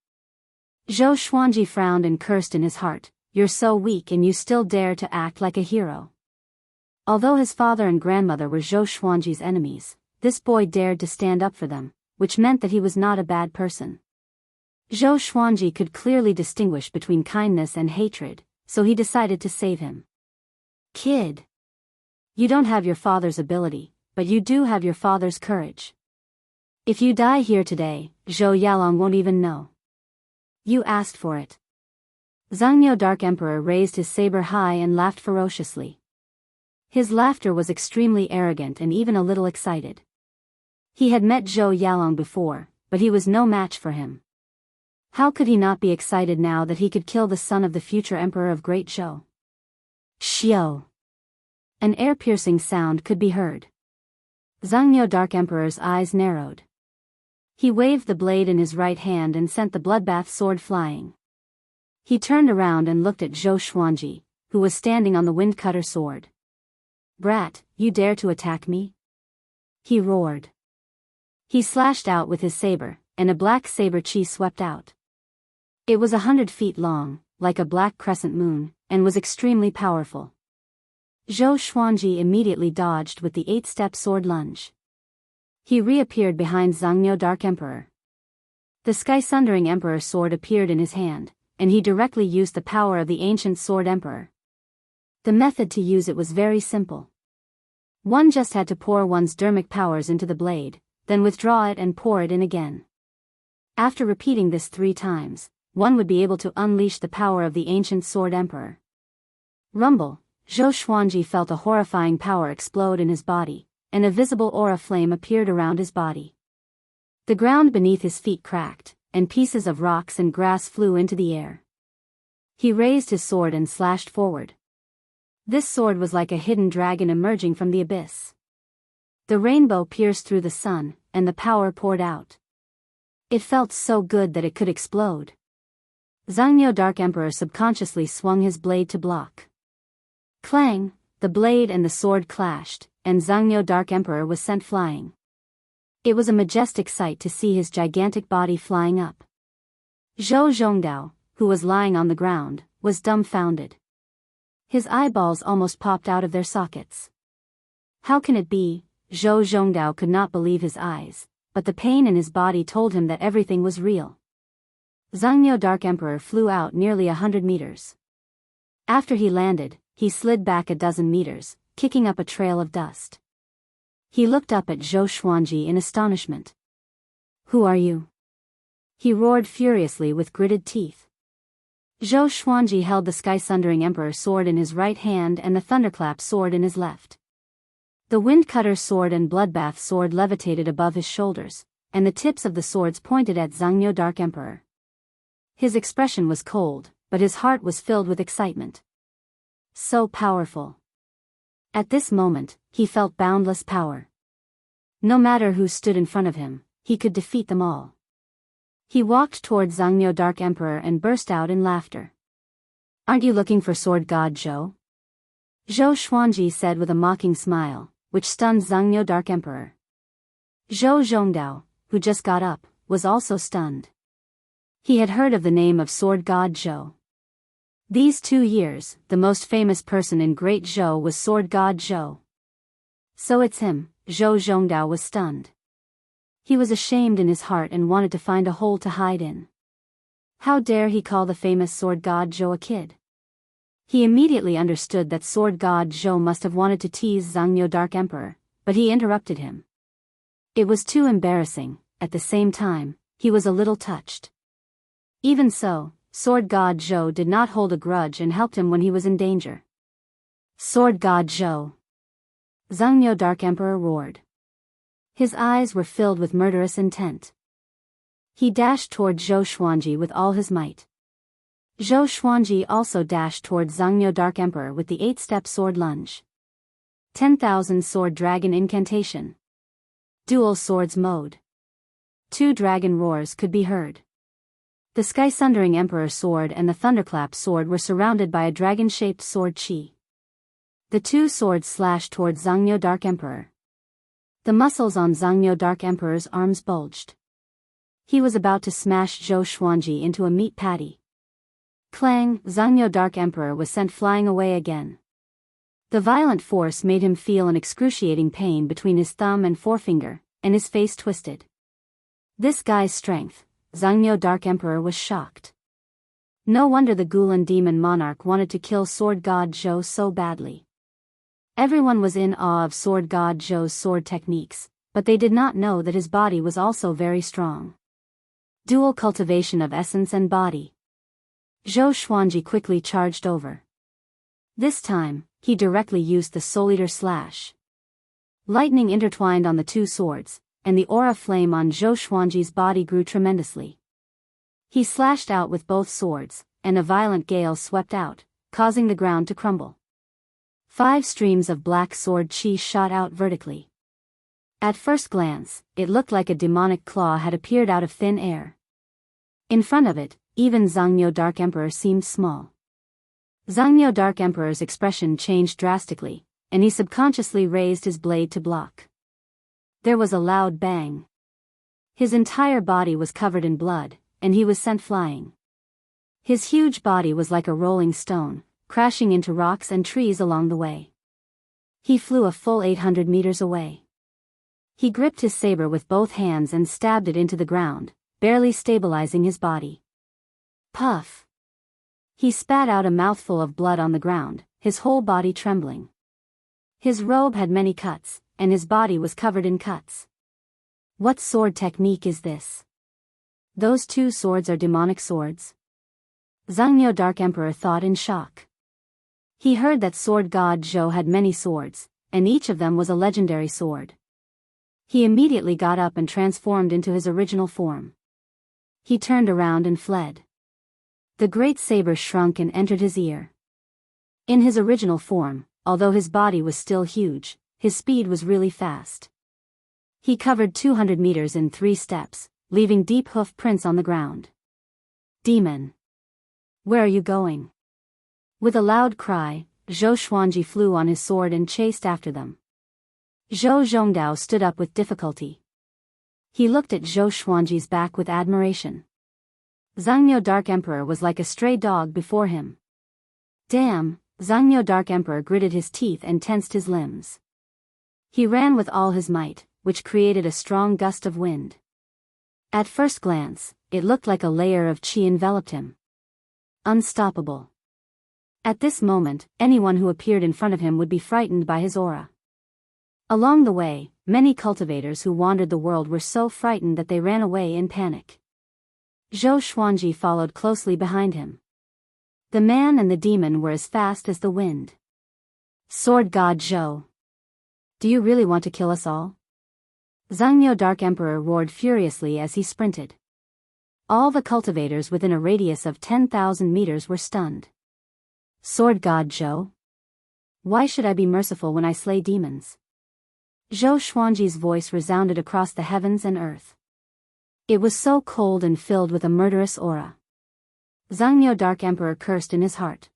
Zhou Xuanji frowned and cursed in his heart, "You're so weak and you still dare to act like a hero." Although his father and grandmother were Zhou Xuanji's enemies, this boy dared to stand up for them, which meant that he was not a bad person. Zhou Xuanji could clearly distinguish between kindness and hatred, so he decided to save him. "Kid. You don't have your father's ability, but you do have your father's courage. If you die here today, Zhou Yalong won't even know. You asked for it." Xianxia Dark Emperor raised his saber high and laughed ferociously. His laughter was extremely arrogant and even a little excited. He had met Zhou Yalong before, but he was no match for him. How could he not be excited now that he could kill the son of the future emperor of Great Zhou? Xiao! An ear-piercing sound could be heard. Xianxia Dark Emperor's eyes narrowed. He waved the blade in his right hand and sent the bloodbath sword flying. He turned around and looked at Zhou Xuanji, who was standing on the wind-cutter sword. "Brat, you dare to attack me?" he roared. He slashed out with his saber, and a black saber chi swept out. It was 100 feet long, like a black crescent moon, and was extremely powerful. Zhou Xuanji immediately dodged with the 8-step sword lunge. He reappeared behind Xianxia Dark Emperor. The Sky-Sundering Emperor sword appeared in his hand, and he directly used the power of the ancient Sword Emperor. The method to use it was very simple. One just had to pour one's dermic powers into the blade, then withdraw it and pour it in again. After repeating this 3 times, one would be able to unleash the power of the ancient Sword Emperor. Rumble! Zhou Xuanji felt a horrifying power explode in his body, and a visible aura flame appeared around his body. The ground beneath his feet cracked, and pieces of rocks and grass flew into the air. He raised his sword and slashed forward. This sword was like a hidden dragon emerging from the abyss. The rainbow pierced through the sun, and the power poured out. It felt so good that it could explode. Xianxia Dark Emperor subconsciously swung his blade to block. Clang! The blade and the sword clashed, and Xianxia Dark Emperor was sent flying. It was a majestic sight to see his gigantic body flying up. Zhou Zhongdao, who was lying on the ground, was dumbfounded. His eyeballs almost popped out of their sockets. How can it be? Zhou Zhongdao could not believe his eyes, but the pain in his body told him that everything was real. Xianxia Dark Emperor flew out nearly 100 meters. After he landed, he slid back a dozen meters, kicking up a trail of dust. He looked up at Zhou Xuanji in astonishment. "Who are you?" he roared furiously with gritted teeth. Zhou Xuanji held the Sky-Sundering Emperor sword in his right hand and the Thunderclap sword in his left. The Windcutter sword and Bloodbath sword levitated above his shoulders, and the tips of the swords pointed at Xianxia Dark Emperor. His expression was cold, but his heart was filled with excitement. So powerful. At this moment, he felt boundless power. No matter who stood in front of him, he could defeat them all. He walked toward Xianxia Dark Emperor and burst out in laughter. "Aren't you looking for Sword God Zhou?" Zhou Xuanji said with a mocking smile, which stunned Xianxia Dark Emperor. Zhou Zhongdao, who just got up, was also stunned. He had heard of the name of Sword God Zhou. These 2 years, the most famous person in Great Zhou was Sword God Zhou. So it's him. Zhou Zhongdao was stunned. He was ashamed in his heart and wanted to find a hole to hide in. How dare he call the famous Sword God Zhou a kid? He immediately understood that Sword God Zhou must have wanted to tease Xianxia Dark Emperor, but he interrupted him. It was too embarrassing. At the same time, he was a little touched. Even so, Sword God Zhou did not hold a grudge and helped him when he was in danger. Sword God Zhou! Xianxia Dark Emperor roared. His eyes were filled with murderous intent. He dashed toward Zhou Xuanji with all his might. Zhou Xuanji also dashed toward Xianxia Dark Emperor with the 8-step sword lunge. 10,000 Sword Dragon Incantation. Dual Swords Mode. 2 dragon roars could be heard. The Sky-Sundering Emperor sword and the Thunderclap sword were surrounded by a dragon-shaped sword chi. The 2 swords slashed towards Xianxia Dark Emperor. The muscles on Xianxia Dark Emperor's arms bulged. He was about to smash Zhou Xuanji into a meat patty. Clang! Xianxia Dark Emperor was sent flying away again. The violent force made him feel an excruciating pain between his thumb and forefinger, and his face twisted. This guy's strength, Xianxia Dark Emperor was shocked. No wonder the Gulan demon monarch wanted to kill Sword God Zhou so badly. Everyone was in awe of Sword God Zhou's sword techniques, but they did not know that his body was also very strong. Dual cultivation of essence and body. Zhou Xuanji quickly charged over. This time, he directly used the Soul Eater slash. Lightning intertwined on the 2 swords, and the aura flame on Zhou Xuanji's body grew tremendously. He slashed out with both swords, and a violent gale swept out, causing the ground to crumble. 5 streams of black sword chi shot out vertically. At first glance, it looked like a demonic claw had appeared out of thin air. In front of it, even Xianxia Dark Emperor seemed small. Xianxia Dark Emperor's expression changed drastically, and he subconsciously raised his blade to block. There was a loud bang. His entire body was covered in blood, and he was sent flying. His huge body was like a rolling stone, crashing into rocks and trees along the way. He flew a full 800 meters away. He gripped his saber with both hands and stabbed it into the ground, barely stabilizing his body. Puff! He spat out a mouthful of blood on the ground, his whole body trembling. His robe had many cuts, and his body was covered in cuts. What sword technique is this? Those 2 swords are demonic swords? Xianxia Dark Emperor thought in shock. He heard that Sword God Zhou had many swords, and each of them was a legendary sword. He immediately got up and transformed into his original form. He turned around and fled. The great saber shrunk and entered his ear. In his original form, although his body was still huge, his speed was really fast. He covered 200 meters in 3 steps, leaving deep hoof prints on the ground. Demon! Where are you going? With a loud cry, Zhou Xuanji flew on his sword and chased after them. Zhou Zhongdao stood up with difficulty. He looked at Zhou Xuanji's back with admiration. Xianxia Dark Emperor was like a stray dog before him. Damn! Xianxia Dark Emperor gritted his teeth and tensed his limbs. He ran with all his might, which created a strong gust of wind. At first glance, it looked like a layer of chi enveloped him. Unstoppable. At this moment, anyone who appeared in front of him would be frightened by his aura. Along the way, many cultivators who wandered the world were so frightened that they ran away in panic. Zhou Xuanji followed closely behind him. The man and the demon were as fast as the wind. Sword God Zhou! Do you really want to kill us all? Xianxia Dark Emperor roared furiously as he sprinted. All the cultivators within a radius of 10,000 meters were stunned. Sword God Zhou? Why should I be merciful when I slay demons? Zhou Xuanji's voice resounded across the heavens and earth. It was so cold and filled with a murderous aura. Xianxia Dark Emperor cursed in his heart.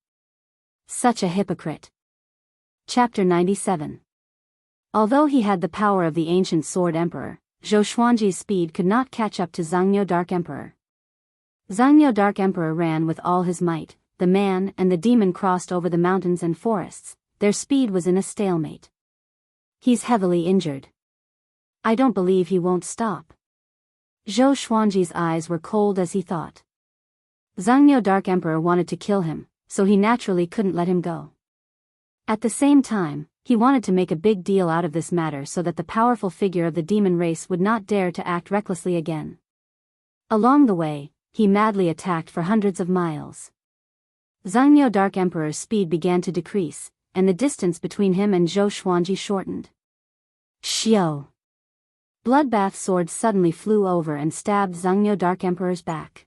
Such a hypocrite. Chapter 97. Although he had the power of the ancient Sword Emperor, Zhou Xuanji's speed could not catch up to Xianxia Dark Emperor. Xianxia Dark Emperor ran with all his might. The man and the demon crossed over the mountains and forests. Their speed was in a stalemate. He's heavily injured. I don't believe he won't stop. Zhou Xuanji's eyes were cold as he thought. Xianxia Dark Emperor wanted to kill him, so he naturally couldn't let him go. At the same time, he wanted to make a big deal out of this matter so that the powerful figure of the demon race would not dare to act recklessly again. Along the way, he madly attacked for hundreds of miles. Xianxia Dark Emperor's speed began to decrease, and the distance between him and Zhou Xuanji shortened. Xiao! Bloodbath sword suddenly flew over and stabbed Xianxia Dark Emperor's back.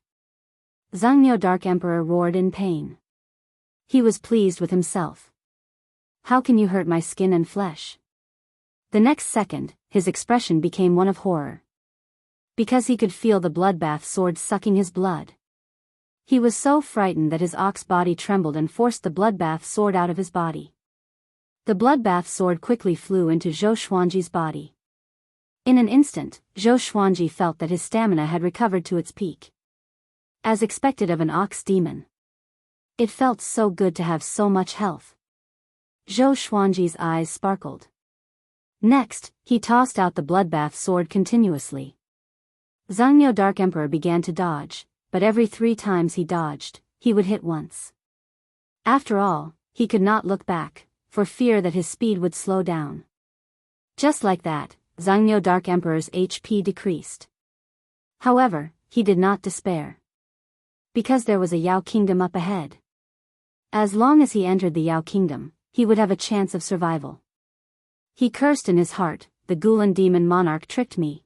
Xianxia Dark Emperor roared in pain. He was pleased with himself. How can you hurt my skin and flesh? The next second, his expression became one of horror. Because he could feel the bloodbath sword sucking his blood. He was so frightened that his ox body trembled and forced the bloodbath sword out of his body. The bloodbath sword quickly flew into Zhou Xuanji's body. In an instant, Zhou Xuanji felt that his stamina had recovered to its peak. As expected of an ox demon. It felt so good to have so much health. Zhou Xuanji's eyes sparkled. Next, he tossed out the bloodbath sword continuously. Xianxia Dark Emperor began to dodge, but every 3 times he dodged, he would hit once. After all, he could not look back, for fear that his speed would slow down. Just like that, Xianxia Dark Emperor's HP decreased. However, he did not despair. Because there was a Yao Kingdom up ahead. As long as he entered the Yao Kingdom, he would have a chance of survival. He cursed in his heart, the Gulan demon monarch tricked me.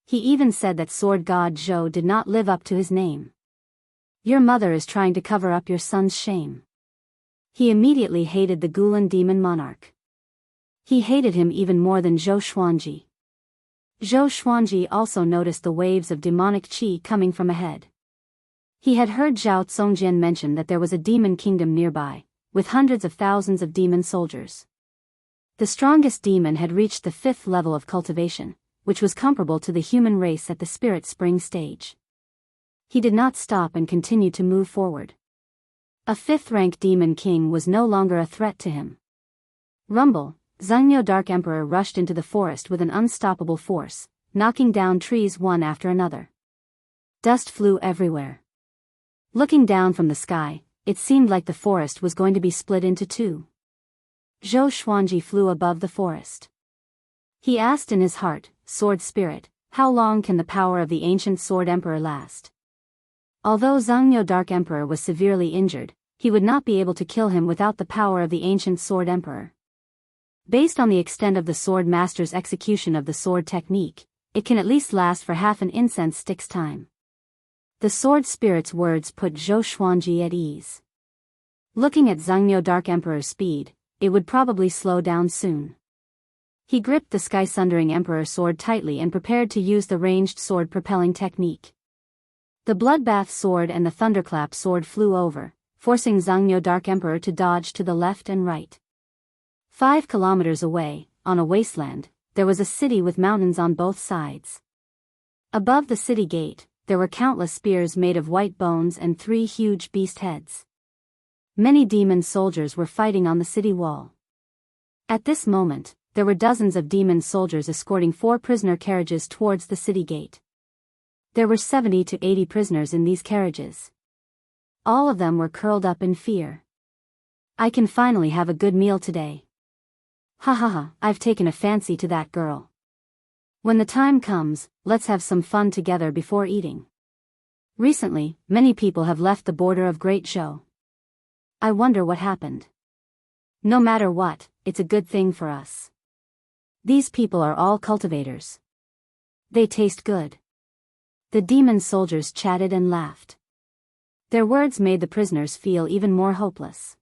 He even said that sword god Zhou did not live up to his name. Your mother is trying to cover up your son's shame. He immediately hated the Gulan demon monarch. He hated him even more than Zhou Xuanji. Zhou Xuanji also noticed the waves of demonic qi coming from ahead. He had heard Zhao Congjian mention that there was a demon kingdom nearby, with hundreds of thousands of demon soldiers. The strongest demon had reached the 5th level of cultivation, which was comparable to the human race at the spirit spring stage. He did not stop and continued to move forward. A 5th-rank demon king was no longer a threat to him. Rumble, Xianxia Dark Emperor rushed into the forest with an unstoppable force, knocking down trees one after another. Dust flew everywhere. Looking down from the sky, it seemed like the forest was going to be split into 2. Zhou Xuanji flew above the forest. He asked in his heart, Sword Spirit, how long can the power of the ancient Sword Emperor last? Although Xianxia Dark Emperor was severely injured, he would not be able to kill him without the power of the ancient Sword Emperor. Based on the extent of the Sword Master's execution of the sword technique, it can at least last for half an incense stick's time. The Sword Spirit's words put Zhou Xuanji at ease. Looking at Xianxia Dark Emperor's speed, it would probably slow down soon. He gripped the Sky-Sundering Emperor sword tightly and prepared to use the ranged sword propelling technique. The Bloodbath sword and the Thunderclap sword flew over, forcing Xianxia Dark Emperor to dodge to the left and right. 5 kilometers away, on a wasteland, there was a city with mountains on both sides. Above the city gate, there were countless spears made of white bones and 3 huge beast heads. Many demon soldiers were fighting on the city wall. At this moment, there were dozens of demon soldiers escorting 4 prisoner carriages towards the city gate. There were 70 to 80 prisoners in these carriages. All of them were curled up in fear. I can finally have a good meal today. Ha ha ha, I've taken a fancy to that girl. When the time comes, let's have some fun together before eating. Recently, many people have left the border of Great Zhou. I wonder what happened. No matter what, it's a good thing for us. These people are all cultivators. They taste good. The demon soldiers chatted and laughed. Their words made the prisoners feel even more hopeless.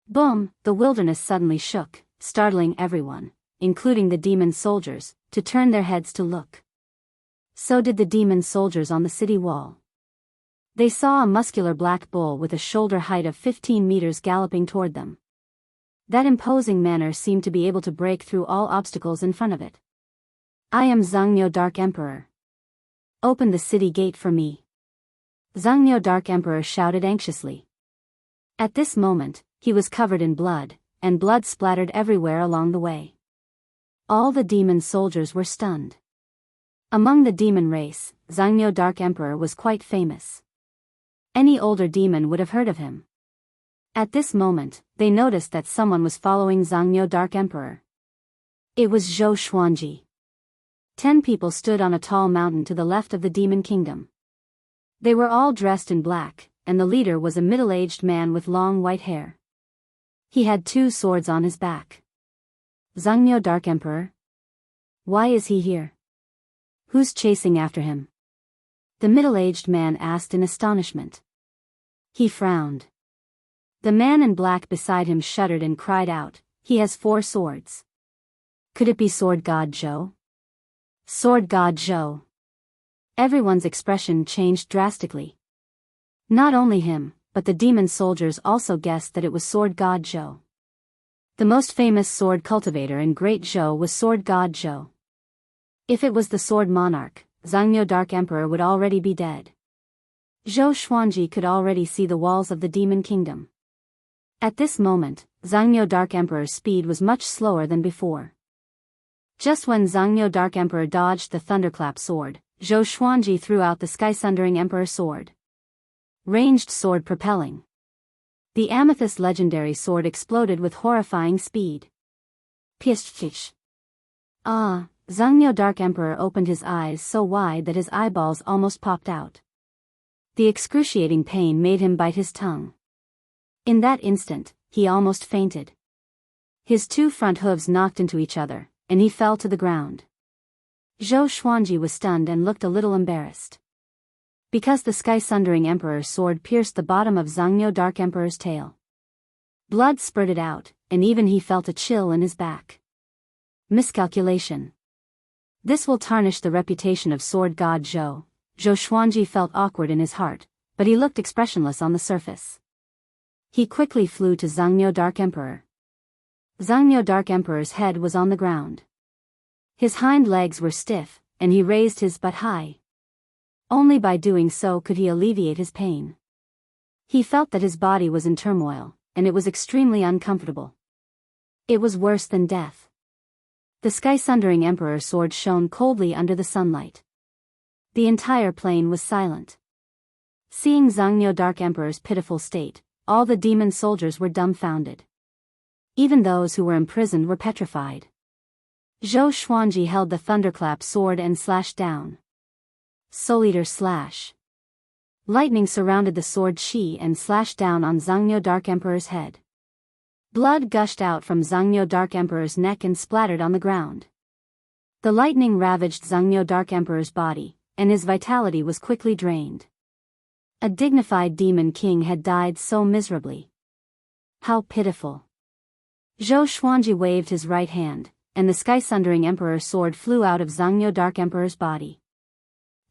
Boom, the wilderness suddenly shook, startling everyone, including the demon soldiers, to turn their heads to look. So did the demon soldiers on the city wall. They saw a muscular black bull with a shoulder height of 15 meters galloping toward them. That imposing manner seemed to be able to break through all obstacles in front of it. I am Xianxia Dark Emperor. Open the city gate for me. Xianxia Dark Emperor shouted anxiously. At this moment, he was covered in blood, and blood splattered everywhere along the way. All the demon soldiers were stunned. Among the demon race, Xianxia Dark Emperor was quite famous. Any older demon would have heard of him. At this moment, they noticed that someone was following Xianxia Dark Emperor. It was Zhou Xuanji. 10 people stood on a tall mountain to the left of the demon kingdom. They were all dressed in black, and the leader was a middle-aged man with long white hair. He had 2 swords on his back. Xianxia, Dark Emperor? Why is he here? Who's chasing after him? The middle-aged man asked in astonishment. He frowned. The man in black beside him shuddered and cried out, "He has 4 swords. Could it be Sword God Zhou?" Sword God Zhou. Everyone's expression changed drastically. Not only him, but the demon soldiers also guessed that it was Sword God Zhou. The most famous sword cultivator in Great Zhou was Sword God Zhou. If it was the Sword Monarch, Xianxia, Dark Emperor would already be dead. Zhou Xuanji could already see the walls of the demon kingdom. At this moment, Xianxia, Dark Emperor's speed was much slower than before. Just when Xianxia, Dark Emperor dodged the thunderclap sword, Zhou Xuanji threw out the sky-sundering Emperor sword. Ranged sword propelling. The amethyst legendary sword exploded with horrifying speed. Pish. Ah! Xianxia, Dark Emperor opened his eyes so wide that his eyeballs almost popped out. The excruciating pain made him bite his tongue. In that instant, he almost fainted. His 2 front hooves knocked into each other, and he fell to the ground. Zhou Xuanji was stunned and looked a little embarrassed. Because the sky-sundering Emperor's sword pierced the bottom of Xianxia, Dark Emperor's tail. Blood spurted out, and even he felt a chill in his back. Miscalculation. This will tarnish the reputation of Sword God Zhou. Zhou Xuanji felt awkward in his heart, but he looked expressionless on the surface. He quickly flew to Xianxia, Dark Emperor. Xianxia, Dark Emperor's head was on the ground. His hind legs were stiff, and he raised his butt high. Only by doing so could he alleviate his pain. He felt that his body was in turmoil, and it was extremely uncomfortable. It was worse than death. The sky-sundering Emperor's sword shone coldly under the sunlight. The entire plain was silent. Seeing Xianxia, Dark Emperor's pitiful state, all the demon soldiers were dumbfounded. Even those who were imprisoned were petrified. Zhou Xuanji held the thunderclap sword and slashed down. Soul Eater slash. Lightning surrounded the sword Shi and slashed down on Xianxia, Dark Emperor's head. Blood gushed out from Xianxia, Dark Emperor's neck and splattered on the ground. The lightning ravaged Xianxia, Dark Emperor's body, and his vitality was quickly drained. A dignified demon king had died so miserably. How pitiful. Zhou Xuanji waved his right hand, and the sky-sundering Emperor's sword flew out of Xianxia, Dark Emperor's body.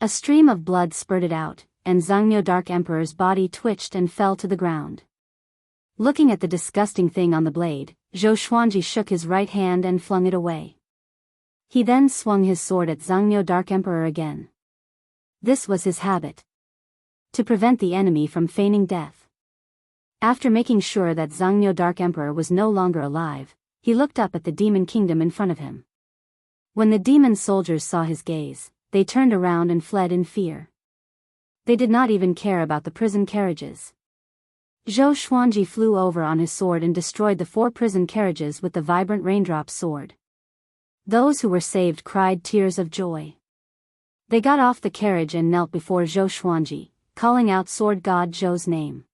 A stream of blood spurted out, and Xianxia, Dark Emperor's body twitched and fell to the ground. Looking at the disgusting thing on the blade, Zhou Xuanji shook his right hand and flung it away. He then swung his sword at Xianxia, Dark Emperor again. This was his habit. To prevent the enemy from feigning death. After making sure that Xianxia, Dark Emperor was no longer alive, he looked up at the demon kingdom in front of him. When the demon soldiers saw his gaze, they turned around and fled in fear. They did not even care about the prison carriages. Zhou Xuanji flew over on his sword and destroyed the 4 prison carriages with the vibrant raindrop sword. Those who were saved cried tears of joy. They got off the carriage and knelt before Zhou Xuanji, calling out Sword God Zhou's name.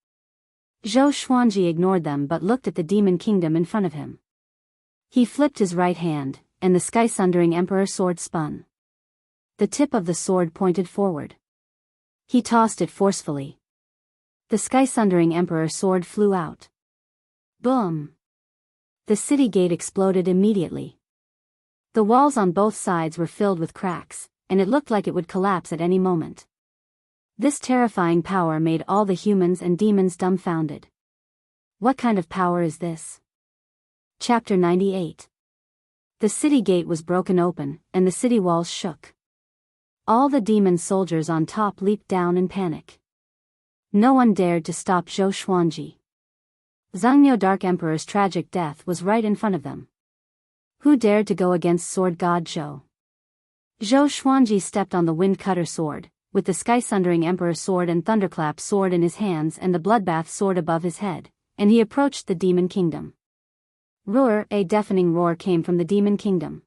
Zhou Xuanji ignored them but looked at the demon kingdom in front of him. He flipped his right hand, and the sky-sundering Emperor sword spun. The tip of the sword pointed forward. He tossed it forcefully. The sky-sundering Emperor sword flew out. Boom! The city gate exploded immediately. The walls on both sides were filled with cracks, and it looked like it would collapse at any moment. This terrifying power made all the humans and demons dumbfounded. What kind of power is this? Chapter 98. The city gate was broken open, and the city walls shook. All the demon soldiers on top leaped down in panic. No one dared to stop Zhou Xuanji. Xianxia, Dark Emperor's tragic death was right in front of them. Who dared to go against Sword God Zhou? Zhou Xuanji stepped on the Wind Cutter sword, with the sky-sundering Emperor sword and Thunderclap sword in his hands and the Bloodbath sword above his head, and he approached the Demon Kingdom. Roar! A deafening roar came from the Demon Kingdom.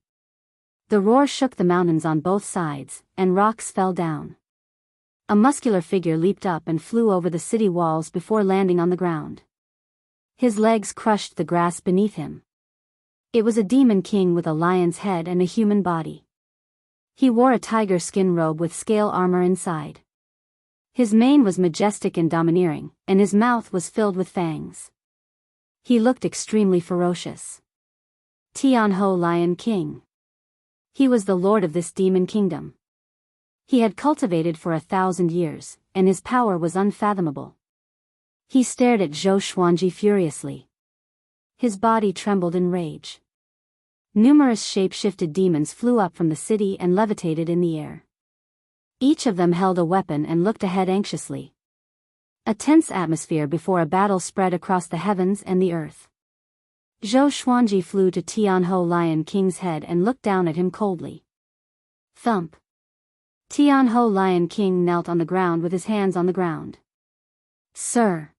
The roar shook the mountains on both sides, and rocks fell down. A muscular figure leaped up and flew over the city walls before landing on the ground. His legs crushed the grass beneath him. It was a demon king with a lion's head and a human body. He wore a tiger skin robe with scale armor inside. His mane was majestic and domineering, and his mouth was filled with fangs. He looked extremely ferocious. Tianhou Lion King. He was the lord of this demon kingdom. He had cultivated for 1,000 years, and his power was unfathomable. He stared at Zhou Xuanji furiously. His body trembled in rage. Numerous shape-shifted demons flew up from the city and levitated in the air. Each of them held a weapon and looked ahead anxiously. A tense atmosphere before a battle spread across the heavens and the earth. Zhou Xuanji flew to Tianhou Lion King's head and looked down at him coldly. Thump. Tianhou Lion King knelt on the ground with his hands on the ground. Sir.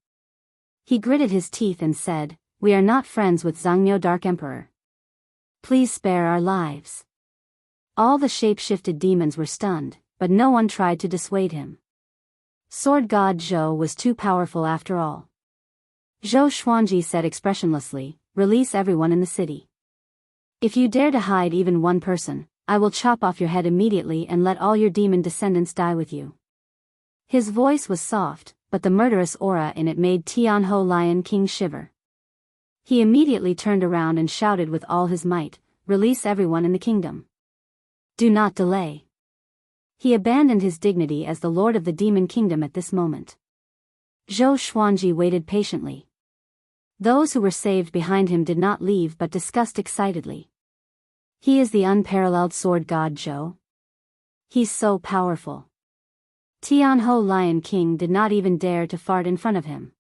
He gritted his teeth and said, "We are not friends with Zhangniu Dark Emperor. Please spare our lives." All the shape-shifted demons were stunned, but no one tried to dissuade him. Sword God Zhou was too powerful after all. Zhou Xuanji said expressionlessly, "Release everyone in the city. If you dare to hide even one person, I will chop off your head immediately and let all your demon descendants die with you." His voice was soft, but the murderous aura in it made Tianhou Lion King shiver. He immediately turned around and shouted with all his might, "Release everyone in the kingdom. Do not delay." He abandoned his dignity as the lord of the demon kingdom at this moment. Zhou Xuanji waited patiently. Those who were saved behind him did not leave but discussed excitedly. He is the unparalleled sword god Zhou. He's so powerful. Tianhou Lion King did not even dare to fart in front of him.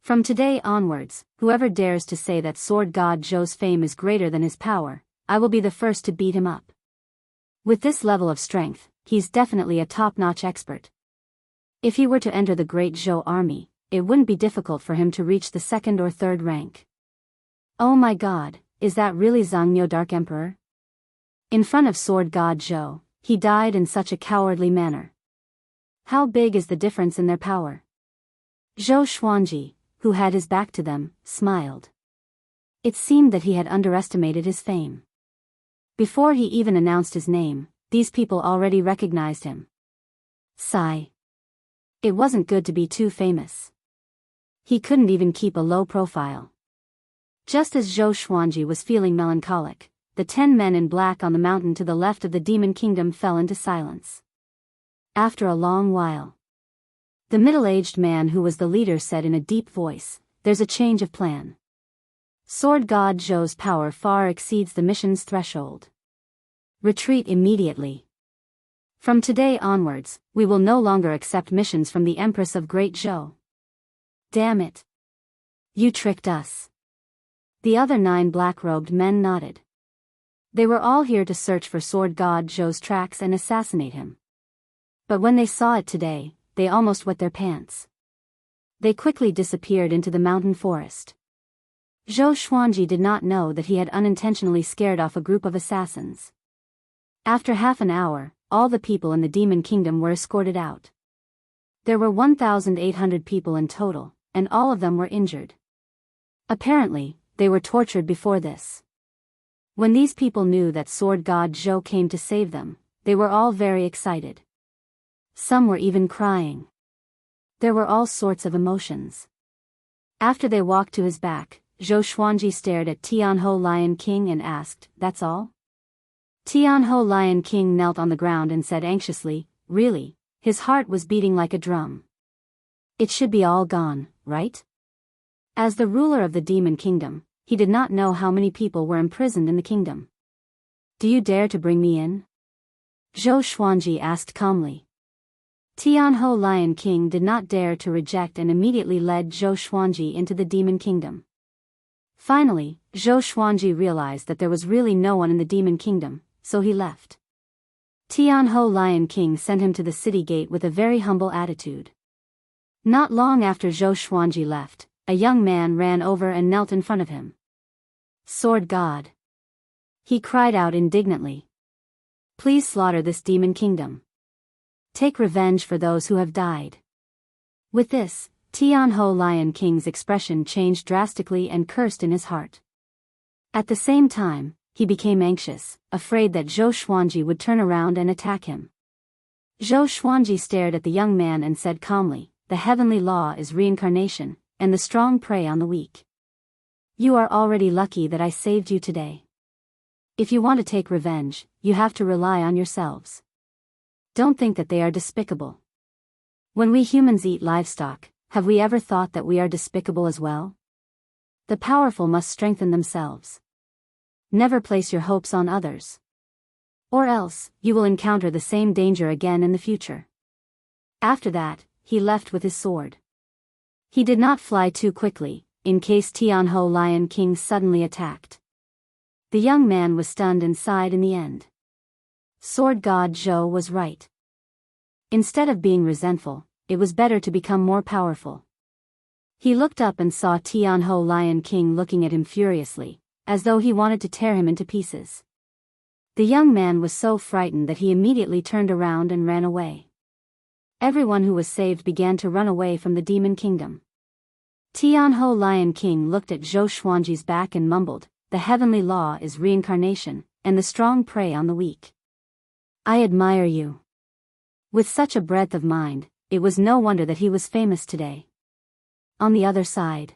From today onwards, whoever dares to say that sword god Zhou's fame is greater than his power, I will be the first to beat him up. With this level of strength, he's definitely a top-notch expert. If he were to enter the great Zhou army, it wouldn't be difficult for him to reach the 2nd or 3rd rank. Oh my god, is that really Zhangniu Dark Emperor? In front of sword god Zhou, he died in such a cowardly manner. How big is the difference in their power? Zhou Xuanji, who had his back to them, smiled. It seemed that he had underestimated his fame. Before he even announced his name, these people already recognized him. Sigh. It wasn't good to be too famous. He couldn't even keep a low profile. Just as Zhou Xuanji was feeling melancholic, the 10 men in black on the mountain to the left of the demon kingdom fell into silence. After a long while, the middle-aged man who was the leader said in a deep voice, "There's a change of plan. Sword god Zhou's power far exceeds the mission's threshold. Retreat immediately. From today onwards, we will no longer accept missions from the Empress of Great Zhou." Damn it. You tricked us. The other 9 black-robed men nodded. They were all here to search for sword god Zhou's tracks and assassinate him. But when they saw it today, they almost wet their pants. They quickly disappeared into the mountain forest. Zhou Xuanji did not know that he had unintentionally scared off a group of assassins. After half an hour, all the people in the demon kingdom were escorted out. There were 1,800 people in total, and all of them were injured. Apparently, they were tortured before this. When these people knew that sword god Zhou came to save them, they were all very excited. Some were even crying. There were all sorts of emotions. After they walked to his back, Zhou Xuanji stared at Tianhou Lion King and asked, "That's all?" Tianhou Lion King knelt on the ground and said anxiously, "Really?" His heart was beating like a drum. "It should be all gone, right?" As the ruler of the demon kingdom, he did not know how many people were imprisoned in the kingdom. "Do you dare to bring me in?" Zhou Xuanji asked calmly. Tianhou Lion King did not dare to reject and immediately led Zhou Xuanji into the demon kingdom. Finally, Zhou Xuanji realized that there was really no one in the demon kingdom, so he left. Tianhou Lion King sent him to the city gate with a very humble attitude. Not long after Zhou Xuanji left, a young man ran over and knelt in front of him. "Sword God!" he cried out indignantly. "Please slaughter this demon kingdom." Take revenge for those who have died. With this, Tianhou Lion King's expression changed drastically and cursed in his heart. At the same time, he became anxious, afraid that Zhou Xuanji would turn around and attack him. Zhou Xuanji stared at the young man and said calmly, "The heavenly law is reincarnation, and the strong prey on the weak. You are already lucky that I saved you today. If you want to take revenge, you have to rely on yourselves. Don't think that they are despicable. When we humans eat livestock, have we ever thought that we are despicable as well? The powerful must strengthen themselves. Never place your hopes on others. Or else, you will encounter the same danger again in the future." After that, he left with his sword. He did not fly too quickly, in case Tianhou Lion King suddenly attacked. The young man was stunned and sighed in the end. Sword God Zhou was right. Instead of being resentful, it was better to become more powerful. He looked up and saw Tianhou Lion King looking at him furiously, as though he wanted to tear him into pieces. The young man was so frightened that he immediately turned around and ran away. Everyone who was saved began to run away from the demon kingdom. Tianhou Lion King looked at Zhou Xuanji's back and mumbled, "The heavenly law is reincarnation, and the strong prey on the weak. I admire you." With such a breadth of mind, it was no wonder that he was famous today. On the other side,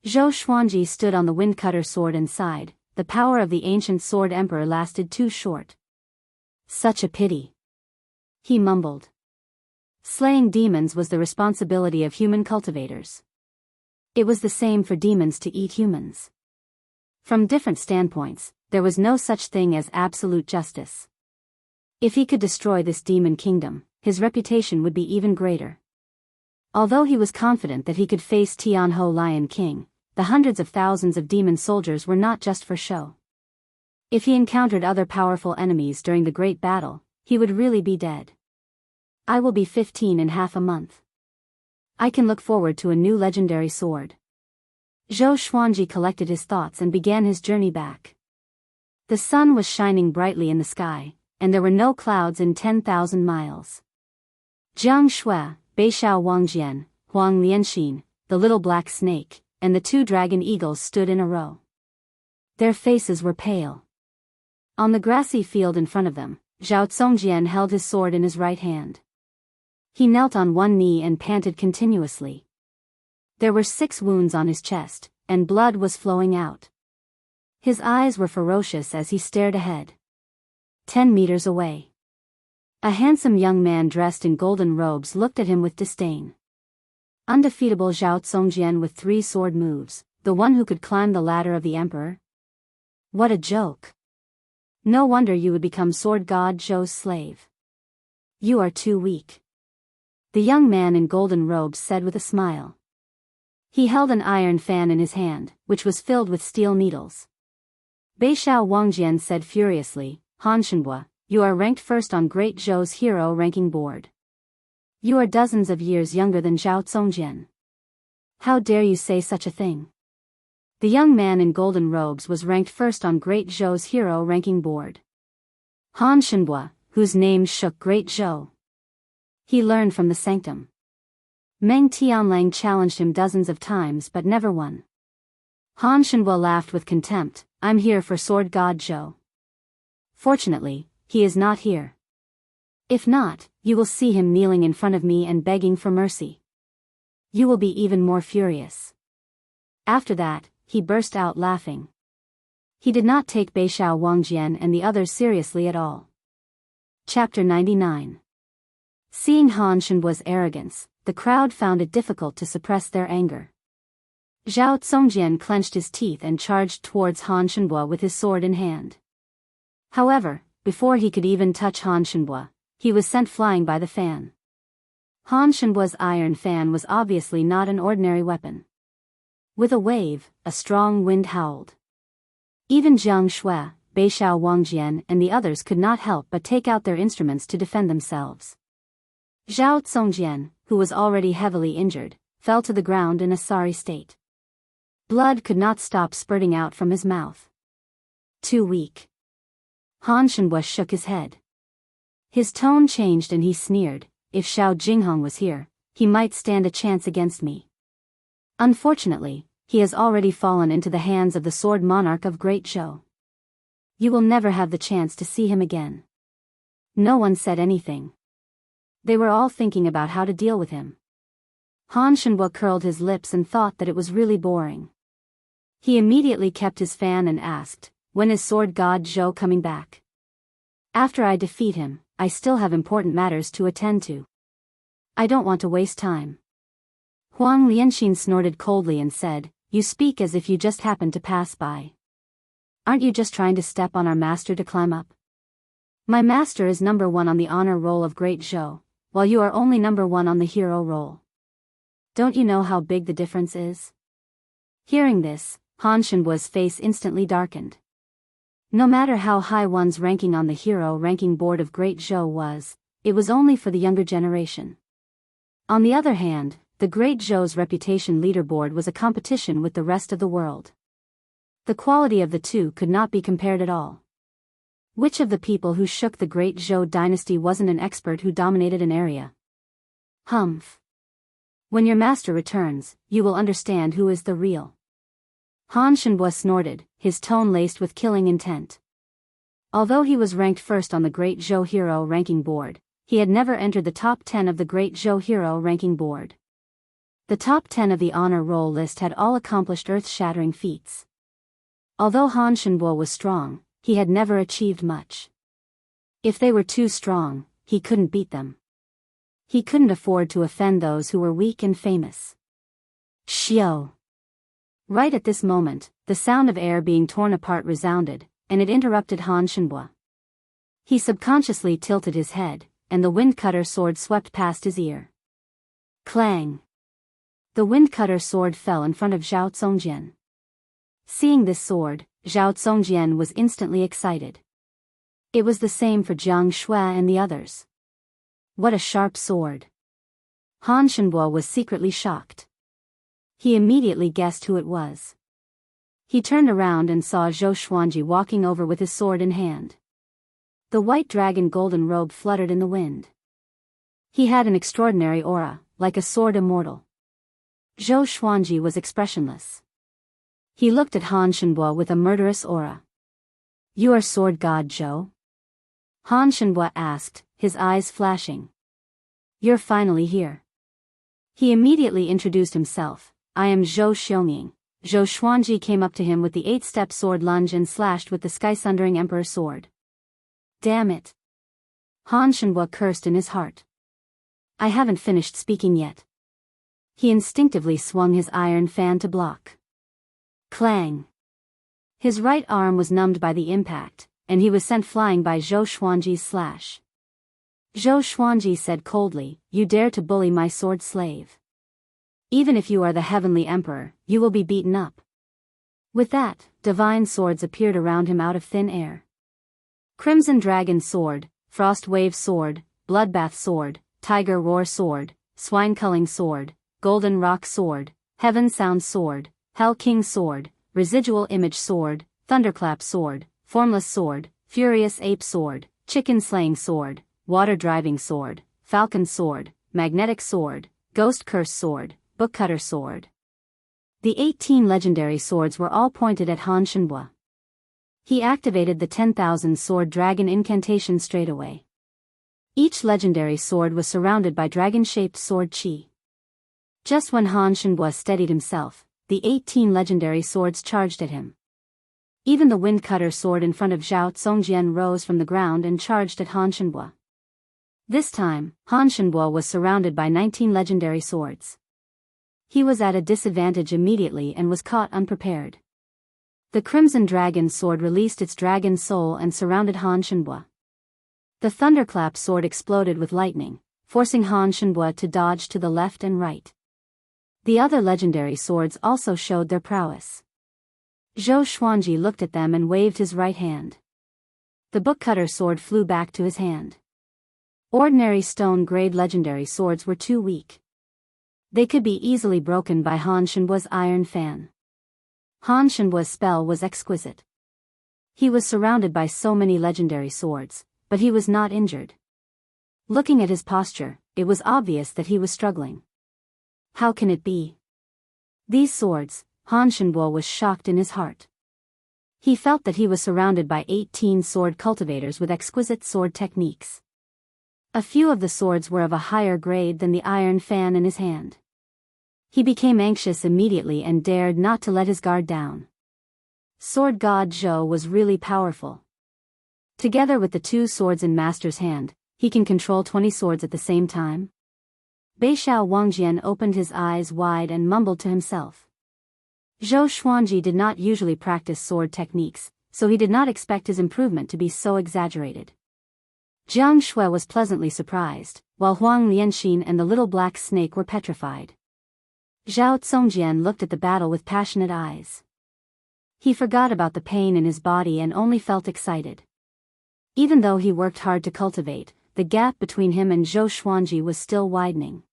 Zhou Xuanji stood on the windcutter sword and sighed, "The power of the ancient sword emperor lasted too short. Such a pity," he mumbled. Slaying demons was the responsibility of human cultivators. It was the same for demons to eat humans. From different standpoints, there was no such thing as absolute justice. If he could destroy this demon kingdom, his reputation would be even greater. Although he was confident that he could face Tianhou Lion King, the hundreds of thousands of demon soldiers were not just for show. If he encountered other powerful enemies during the great battle, he would really be dead. "I will be 15 in half a month. I can look forward to a new legendary sword." Zhou Xuanji collected his thoughts and began his journey back. The sun was shining brightly in the sky, and there were no clouds in 10,000 miles. Jianghu, Beishao Wangjian, Huang Lianxin, the little black snake, and the two dragon eagles stood in a row. Their faces were pale. On the grassy field in front of them, Zhao Zongjian held his sword in his right hand. He knelt on one knee and panted continuously. There were 6 wounds on his chest, and blood was flowing out. His eyes were ferocious as he stared ahead. 10 meters away, a handsome young man dressed in golden robes looked at him with disdain. Undefeatable Zhao Zongjian with 3 sword moves, the one who could climb the ladder of the emperor? What a joke! No wonder you would become sword god Zhou's slave. You are too weak. The young man in golden robes said with a smile. He held an iron fan in his hand, which was filled with steel needles. Beishao Wangjian said furiously, "Han Shenbua, you are ranked first on Great Zhou's hero ranking board. You are dozens of years younger than Zhao Zongjian. How dare you say such a thing?" The young man in golden robes was ranked first on Great Zhou's hero ranking board. Han Shenbua, whose name shook Great Zhou. He learned from the sanctum. Meng Tianlang challenged him dozens of times but never won. Han Shenbua laughed with contempt, "I'm here for sword god Zhou. Fortunately, he is not here. If not, you will see him kneeling in front of me and begging for mercy. You will be even more furious." After that, he burst out laughing. He did not take Beishao Wangjian and the others seriously at all. Chapter 99. Seeing Han Shenbua's arrogance, the crowd found it difficult to suppress their anger. Zhao Zongjian clenched his teeth and charged towards Han Shenbua with his sword in hand. However, before he could even touch Han Shenbua, he was sent flying by the fan. Han Shenbua's iron fan was obviously not an ordinary weapon. With a wave, a strong wind howled. Even Jianghu, Beishao Wangjian and the others could not help but take out their instruments to defend themselves. Zhao Zongjian, who was already heavily injured, fell to the ground in a sorry state. Blood could not stop spurting out from his mouth. Too weak. Han Shenbua shook his head. His tone changed and he sneered, if Xiao Jinghong was here, he might stand a chance against me. Unfortunately, he has already fallen into the hands of the sword monarch of Great Zhou. You will never have the chance to see him again. No one said anything. They were all thinking about how to deal with him. Han Shenhua curled his lips and thought that it was really boring. He immediately kept his fan and asked, when is Sword God Zhou coming back? After I defeat him, I still have important matters to attend to. I don't want to waste time. Huang Lianxin snorted coldly and said, you speak as if you just happened to pass by. Aren't you just trying to step on our master to climb up? My master is number 1 on the honor roll of Great Zhou, while you are only number 1 on the hero roll. Don't you know how big the difference is? Hearing this, Han Shenhua's face instantly darkened. No matter how high one's ranking on the hero ranking board of Great Zhou was, it was only for the younger generation. On the other hand, the Great Zhou's reputation leaderboard was a competition with the rest of the world. The quality of the two could not be compared at all. Which of the people who shook the Great Zhou dynasty wasn't an expert who dominated an area? Humph. When your master returns, you will understand who is the real. Han Shenhua snorted, his tone laced with killing intent. Although he was ranked first on the Great Zhou Hero ranking board, he had never entered the top 10 of the Great Zhou Hero ranking board. The top 10 of the honor roll list had all accomplished earth-shattering feats. Although Han Shenhua was strong, he had never achieved much. If they were too strong, he couldn't beat them. He couldn't afford to offend those who were weak and famous. Xiao. Right at this moment, the sound of air being torn apart resounded, and it interrupted Han Shenhua. He subconsciously tilted his head, and the wind-cutter sword swept past his ear. Clang! The wind-cutter sword fell in front of Zhao Zongjian. Seeing this sword, Zhao Zongjian was instantly excited. It was the same for Jiang Shui and the others. What a sharp sword! Han Shenhua was secretly shocked. He immediately guessed who it was. He turned around and saw Zhou Xuanji walking over with his sword in hand. The white dragon golden robe fluttered in the wind. He had an extraordinary aura, like a sword immortal. Zhou Xuanji was expressionless. He looked at Han Shenhua with a murderous aura. You are Sword God Zhou? Han Shenhua asked, his eyes flashing. You're finally here. He immediately introduced himself. I am Zhou Xiongming. Zhou Xuanji came up to him with the 8-step sword lunge and slashed with the sky-sundering emperor sword. Damn it! Han Shenhua cursed in his heart. I haven't finished speaking yet. He instinctively swung his iron fan to block. Clang! His right arm was numbed by the impact, and he was sent flying by Zhou Xuanji's slash. Zhou Xuanji said coldly, you dare to bully my sword slave. Even if you are the heavenly emperor, you will be beaten up. With that, divine swords appeared around him out of thin air. Crimson Dragon Sword, Frost Wave Sword, Bloodbath Sword, Tiger Roar Sword, Swine Culling Sword, Golden Rock Sword, Heaven Sound Sword, Hell King Sword, Residual Image Sword, Thunderclap Sword, Formless Sword, Furious Ape Sword, Chicken Slaying Sword, Water Driving Sword, Falcon Sword, Magnetic Sword, Ghost Curse Sword, Bookcutter Sword. The 18 legendary swords were all pointed at Han Shenhua. He activated the 10,000 sword dragon incantation straight away. Each legendary sword was surrounded by dragon-shaped sword chi. Just when Han Shenhua steadied himself, the 18 legendary swords charged at him. Even the wind-cutter sword in front of Zhao Zongjian rose from the ground and charged at Han Shenhua. This time, Han Shenhua was surrounded by 19 legendary swords. He was at a disadvantage immediately and was caught unprepared. The Crimson Dragon Sword released its dragon soul and surrounded Han Shenhua. The Thunderclap Sword exploded with lightning, forcing Han Shenhua to dodge to the left and right. The other legendary swords also showed their prowess. Zhou Xuanji looked at them and waved his right hand. The Bookcutter Sword flew back to his hand. Ordinary stone-grade legendary swords were too weak. They could be easily broken by Han Shenhua's iron fan. Han Shenhua's spell was exquisite. He was surrounded by so many legendary swords, but he was not injured. Looking at his posture, it was obvious that he was struggling. How can it be? These swords, Han Shenbo was shocked in his heart. He felt that he was surrounded by 18 sword cultivators with exquisite sword techniques. A few of the swords were of a higher grade than the iron fan in his hand. He became anxious immediately and dared not to let his guard down. Sword God Zhou was really powerful. Together with the 2 swords in Master's hand, he can control 20 swords at the same time. Beixiao Wangjian opened his eyes wide and mumbled to himself. Zhou Xuanji did not usually practice sword techniques, so he did not expect his improvement to be so exaggerated. Jiang Shui was pleasantly surprised, while Huang Lianxin and the little black snake were petrified. Zhao Congjian looked at the battle with passionate eyes. He forgot about the pain in his body and only felt excited. Even though he worked hard to cultivate, the gap between him and Zhou Xuanji was still widening.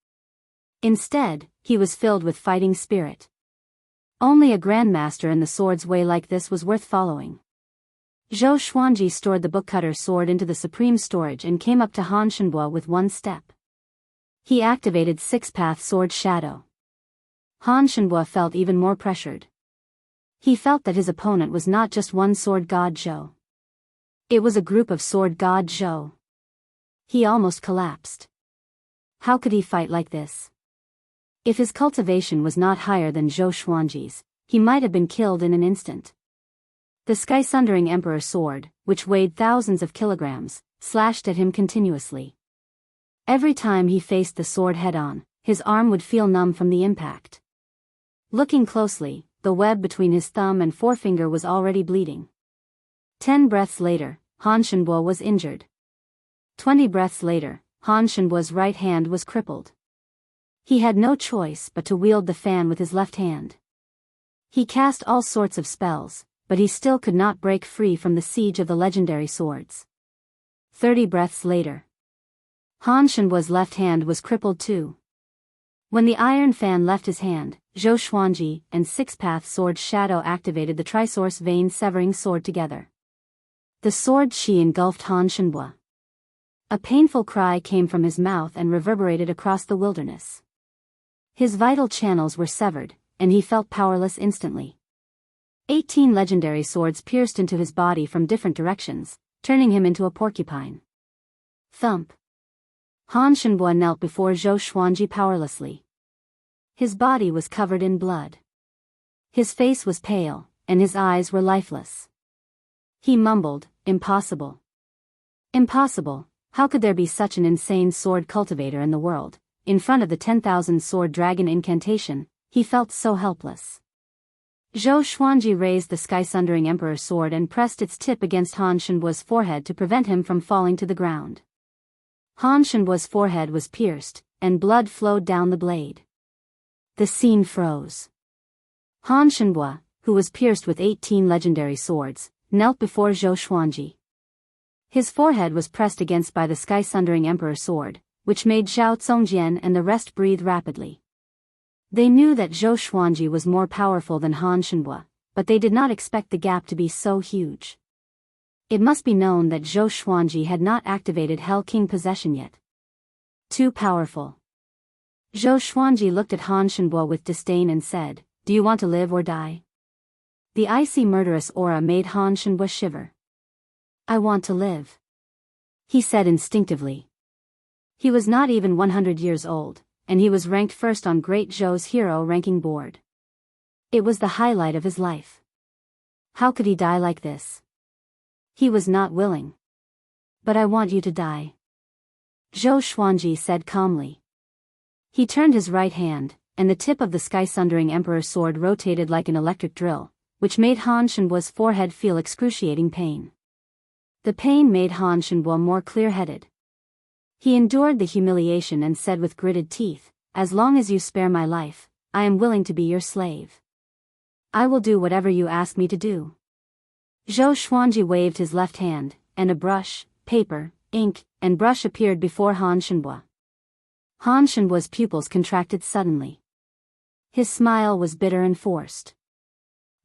Instead, he was filled with fighting spirit. Only a grandmaster in the sword's way like this was worth following. Zhou Xuanji stored the bookcutter sword into the supreme storage and came up to Han Shenbo with one step. He activated 6-path sword shadow. Han Shenbo felt even more pressured. He felt that his opponent was not just one sword god Zhou. It was a group of sword god Zhou. He almost collapsed. How could he fight like this? If his cultivation was not higher than Zhou Xuanji's, he might have been killed in an instant. The sky-sundering emperor sword, which weighed thousands of kilograms, slashed at him continuously. Every time he faced the sword head-on, his arm would feel numb from the impact. Looking closely, the web between his thumb and forefinger was already bleeding. 10 breaths later, Han Shenbo was injured. 20 breaths later, Han Shenbo's right hand was crippled. He had no choice but to wield the fan with his left hand. He cast all sorts of spells, but he still could not break free from the siege of the legendary swords. 30 breaths later, Han Shenbo's left hand was crippled too. When the iron fan left his hand, Zhou Xuanji and 6-path sword shadow activated the trisource vein severing sword together. The sword Qi engulfed Han Shenbo. A painful cry came from his mouth and reverberated across the wilderness. His vital channels were severed, and he felt powerless instantly. 18 legendary swords pierced into his body from different directions, turning him into a porcupine. Thump. Han Shenbo knelt before Zhou Xuanji powerlessly. His body was covered in blood. His face was pale, and his eyes were lifeless. He mumbled, "Impossible. Impossible, how could there be such an insane sword cultivator in the world?" In front of the 10,000 sword dragon incantation, he felt so helpless. Zhou Xuanji raised the sky-sundering emperor sword and pressed its tip against Han Shenbo's forehead to prevent him from falling to the ground. Han Shenbo's forehead was pierced, and blood flowed down the blade. The scene froze. Han Shenbo, who was pierced with 18 legendary swords, knelt before Zhou Xuanji. His forehead was pressed against by the sky-sundering emperor sword, which made Zhao Congjian and the rest breathe rapidly. They knew that Zhou Xuanji was more powerful than Han Shenbo, but they did not expect the gap to be so huge. It must be known that Zhou Xuanji had not activated Hell King possession yet. Too powerful. Zhou Xuanji looked at Han Shenbo with disdain and said, "Do you want to live or die?" The icy murderous aura made Han Shenbo shiver. "I want to live," he said instinctively. He was not even 100 years old, and he was ranked first on Great Zhou's hero ranking board. It was the highlight of his life. How could he die like this? He was not willing. "But I want you to die," Zhou Xuanji said calmly. He turned his right hand, and the tip of the sky-sundering emperor sword rotated like an electric drill, which made Han Shenbo's forehead feel excruciating pain. The pain made Han Shenbo more clear-headed. He endured the humiliation and said with gritted teeth, "As long as you spare my life, I am willing to be your slave. I will do whatever you ask me to do." Zhou Xuanji waved his left hand, and a brush, paper, ink, and brush appeared before Han Shenbo. Han Shenbo's pupils contracted suddenly. His smile was bitter and forced.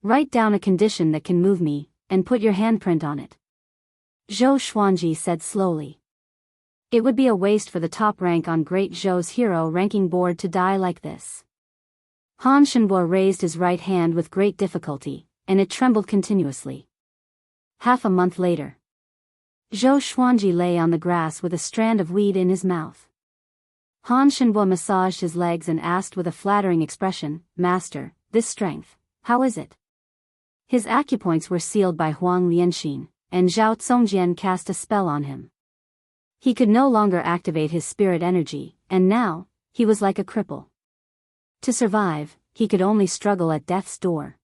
"Write down a condition that can move me, and put your handprint on it," Zhou Xuanji said slowly. It would be a waste for the top rank on Great Zhou's hero ranking board to die like this. Han Shenbo raised his right hand with great difficulty, and it trembled continuously. Half a month later, Zhou Xuanji lay on the grass with a strand of weed in his mouth. Han Shenbo massaged his legs and asked with a flattering expression, "Master, this strength, how is it?" His acupoints were sealed by Huang Lianxin, and Zhao Congjian cast a spell on him. He could no longer activate his spirit energy, and now, he was like a cripple. To survive, he could only struggle at death's door.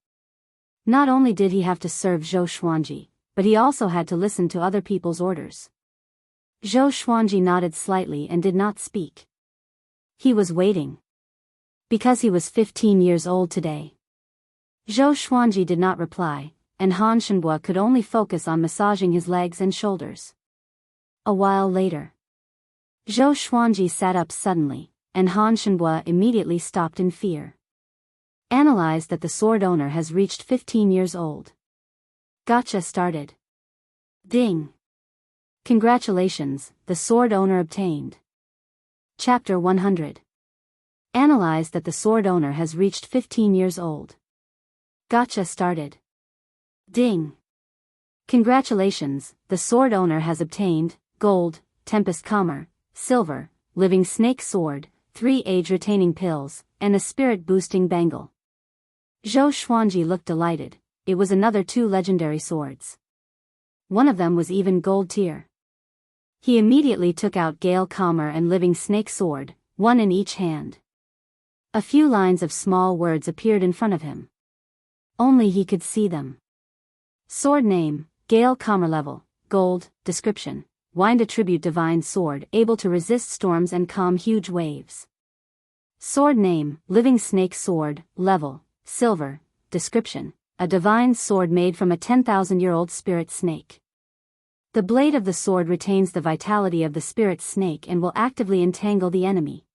Not only did he have to serve Zhou Xuanji, but he also had to listen to other people's orders. Zhou Xuanji nodded slightly and did not speak. He was waiting. Because he was 15 years old today. Zhou Xuanji did not reply, and Han Shenbo could only focus on massaging his legs and shoulders. A while later, Zhou Xuanji sat up suddenly, and Han Shenbo immediately stopped in fear. Analyzed that the sword owner has reached 15 years old. Gotcha started. Ding! Congratulations, the sword owner obtained. Chapter 100. Analyzed that the sword owner has reached 15 years old. Gotcha started. Ding! Congratulations, the sword owner has obtained gold, Tempest Calmer, silver, living snake sword, 3 age-retaining pills, and a spirit-boosting bangle. Zhou Xuanji looked delighted. It was another 2 legendary swords. One of them was even gold tier. He immediately took out Gale Calmer and Living Snake Sword, one in each hand. A few lines of small words appeared in front of him. Only he could see them. Sword name, Gale Calmer level, gold, description, wind attribute divine sword able to resist storms and calm huge waves. Sword name, Living Snake Sword, level, silver, description, a divine sword made from a 10,000-year-old spirit snake. The blade of the sword retains the vitality of the spirit snake and will actively entangle the enemy.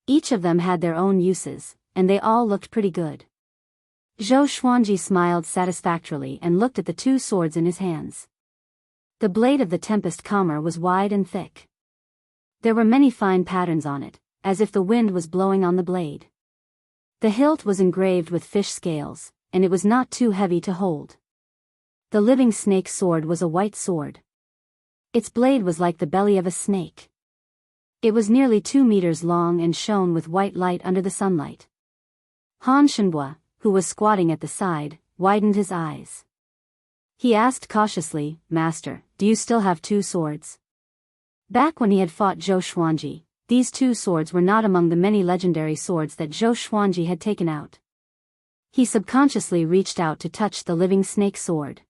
Each of them had their own uses, and they all looked pretty good. Zhou Xuanji smiled satisfactorily and looked at the 2 swords in his hands. The blade of the Tempest Calmer was wide and thick. There were many fine patterns on it, as if the wind was blowing on the blade. The hilt was engraved with fish scales, and it was not too heavy to hold. The Living Snake Sword was a white sword. Its blade was like the belly of a snake. It was nearly 2 meters long and shone with white light under the sunlight. Han Shenbo, who was squatting at the side, widened his eyes. He asked cautiously, "Master, do you still have 2 swords?" Back when he had fought Zhou Xuanji, these 2 swords were not among the many legendary swords that Zhou Xuanji had taken out. He subconsciously reached out to touch the Living Snake Sword.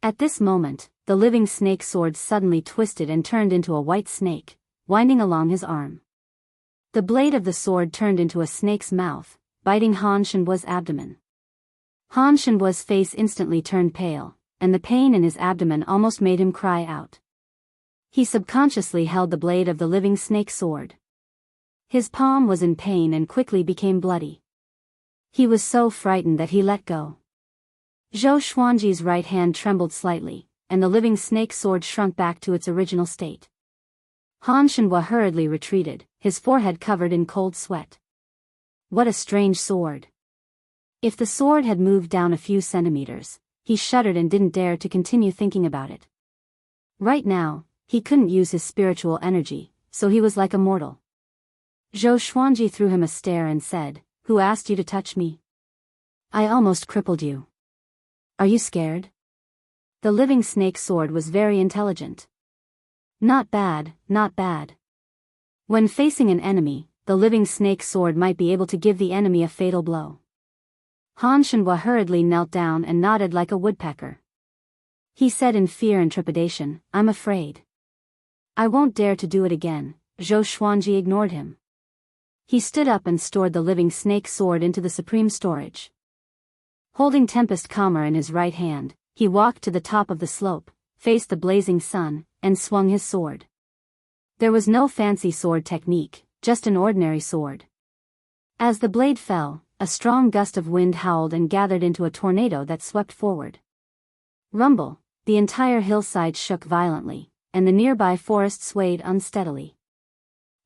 At this moment, the Living Snake Sword suddenly twisted and turned into a white snake, winding along his arm. The blade of the sword turned into a snake's mouth, biting Han Shenbo's abdomen. Han Shenbo's face instantly turned pale, and the pain in his abdomen almost made him cry out. He subconsciously held the blade of the Living Snake Sword. His palm was in pain and quickly became bloody. He was so frightened that he let go. Zhou Xuanji's right hand trembled slightly, and the Living Snake Sword shrunk back to its original state. Han Shenbo hurriedly retreated, his forehead covered in cold sweat. What a strange sword. If the sword had moved down a few centimeters, he shuddered and didn't dare to continue thinking about it. Right now, he couldn't use his spiritual energy, so he was like a mortal. Zhou Xuanji threw him a stare and said, "Who asked you to touch me? I almost crippled you. Are you scared?" The Living Snake Sword was very intelligent. Not bad, not bad. When facing an enemy, the Living Snake Sword might be able to give the enemy a fatal blow. Han Shenbo hurriedly knelt down and nodded like a woodpecker. He said in fear and trepidation, "I'm afraid. I won't dare to do it again." Zhou Xuanji ignored him. He stood up and stored the Living Snake Sword into the supreme storage. Holding Tempest Calmer in his right hand, he walked to the top of the slope, faced the blazing sun, and swung his sword. There was no fancy sword technique, just an ordinary sword. As the blade fell, a strong gust of wind howled and gathered into a tornado that swept forward. Rumble, the entire hillside shook violently, and the nearby forest swayed unsteadily.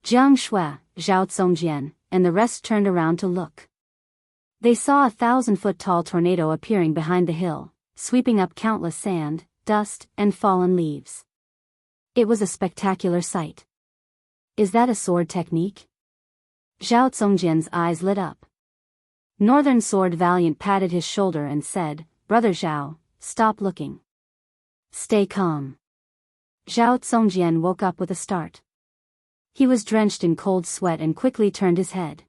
Jiang Shui, Zhao Tsongjian, and the rest turned around to look. They saw a 1,000-foot-tall tornado appearing behind the hill, sweeping up countless sand, dust, and fallen leaves. It was a spectacular sight. Is that a sword technique? Zhao Tsongjian's eyes lit up. Northern Sword Valiant patted his shoulder and said, "Brother Zhao, stop looking. Stay calm." Zhao Tsongjian woke up with a start. He was drenched in cold sweat and quickly turned his head.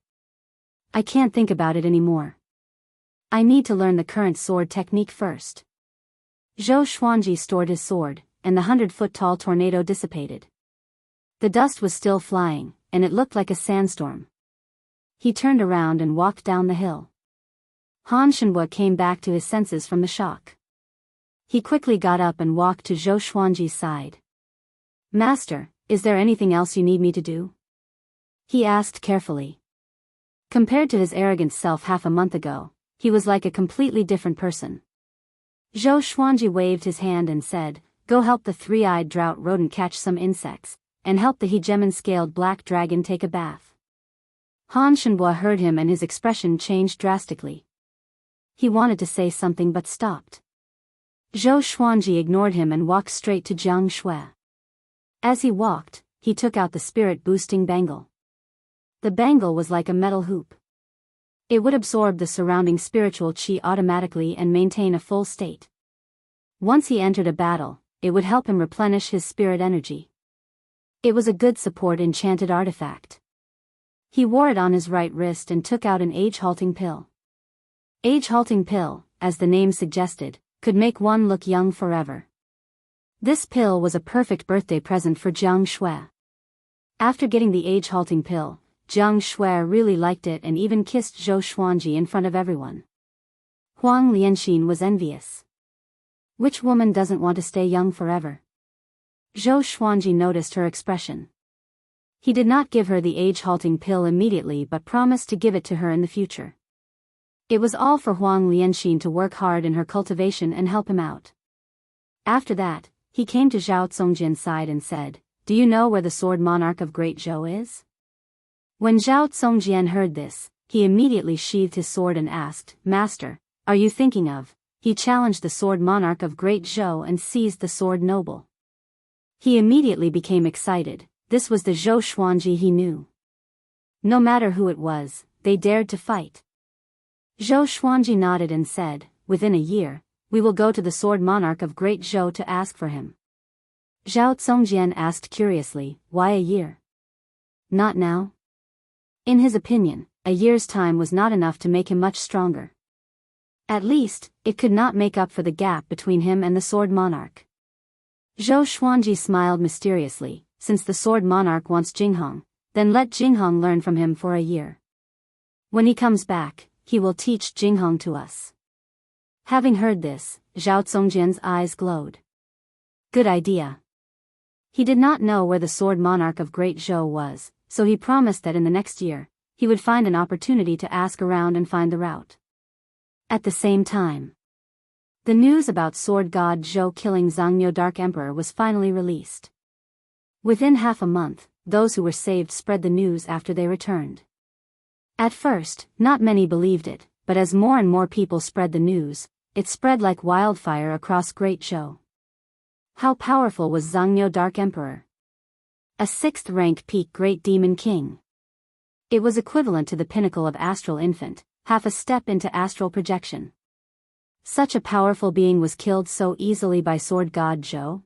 "I can't think about it anymore. I need to learn the current sword technique first." Zhou Xuanji stored his sword, and the 100-foot-tall tornado dissipated. The dust was still flying, and it looked like a sandstorm. He turned around and walked down the hill. Han Shenhua came back to his senses from the shock. He quickly got up and walked to Zhou Xuanji's side. "Master, is there anything else you need me to do?" he asked carefully. Compared to his arrogant self half a month ago, he was like a completely different person. Zhou Xuanji waved his hand and said, "Go help the three-eyed drought rodent catch some insects, and help the hegemon-scaled black dragon take a bath." Han Shenhua heard him and his expression changed drastically. He wanted to say something but stopped. Zhou Xuanji ignored him and walked straight to Jiang Shui. As he walked, he took out the spirit-boosting bangle. The bangle was like a metal hoop. It would absorb the surrounding spiritual qi automatically and maintain a full state. Once he entered a battle, it would help him replenish his spirit energy. It was a good support enchanted artifact. He wore it on his right wrist and took out an age-halting pill. Age-halting pill, as the name suggested, could make one look young forever. This pill was a perfect birthday present for Jiang Shui. After getting the age-halting pill, Jiang Shui really liked it and even kissed Zhou Xuanji in front of everyone. Huang Lianxin was envious. Which woman doesn't want to stay young forever? Zhou Xuanji noticed her expression. He did not give her the age-halting pill immediately but promised to give it to her in the future. It was all for Huang Lianxin to work hard in her cultivation and help him out. After that, he came to Zhao Tsongjian's side and said, "Do you know where the sword monarch of Great Zhou is?" When Zhao Tsongjian heard this, he immediately sheathed his sword and asked, "Master, are you thinking of?" He challenged the sword monarch of Great Zhou and seized the sword noble. He immediately became excited. This was the Zhou Xuanji he knew. No matter who it was, they dared to fight. Zhou Xuanji nodded and said, "Within a year, we will go to the sword monarch of Great Zhou to ask for him." Zhao Tsongjian asked curiously, "Why a year? Not now?" In his opinion, a year's time was not enough to make him much stronger. At least, it could not make up for the gap between him and the sword monarch. Zhou Xuanji smiled mysteriously. "Since the sword monarch wants Jinghong, then let Jinghong learn from him for a year. When he comes back, he will teach Jinghong to us." Having heard this, Zhao Tsongjian's eyes glowed. Good idea. He did not know where the sword monarch of Great Zhou was, so he promised that in the next year, he would find an opportunity to ask around and find the route. At the same time, the news about sword god Zhou killing Zhangyo Dark Emperor was finally released. Within half a month, those who were saved spread the news after they returned. At first, not many believed it, but as more and more people spread the news, it spread like wildfire across Great Zhou. How powerful was Zhangyo Dark Emperor? A 6th-rank peak Great Demon King. It was equivalent to the pinnacle of Astral Infant, half a step into astral projection. Such a powerful being was killed so easily by sword god Zhou?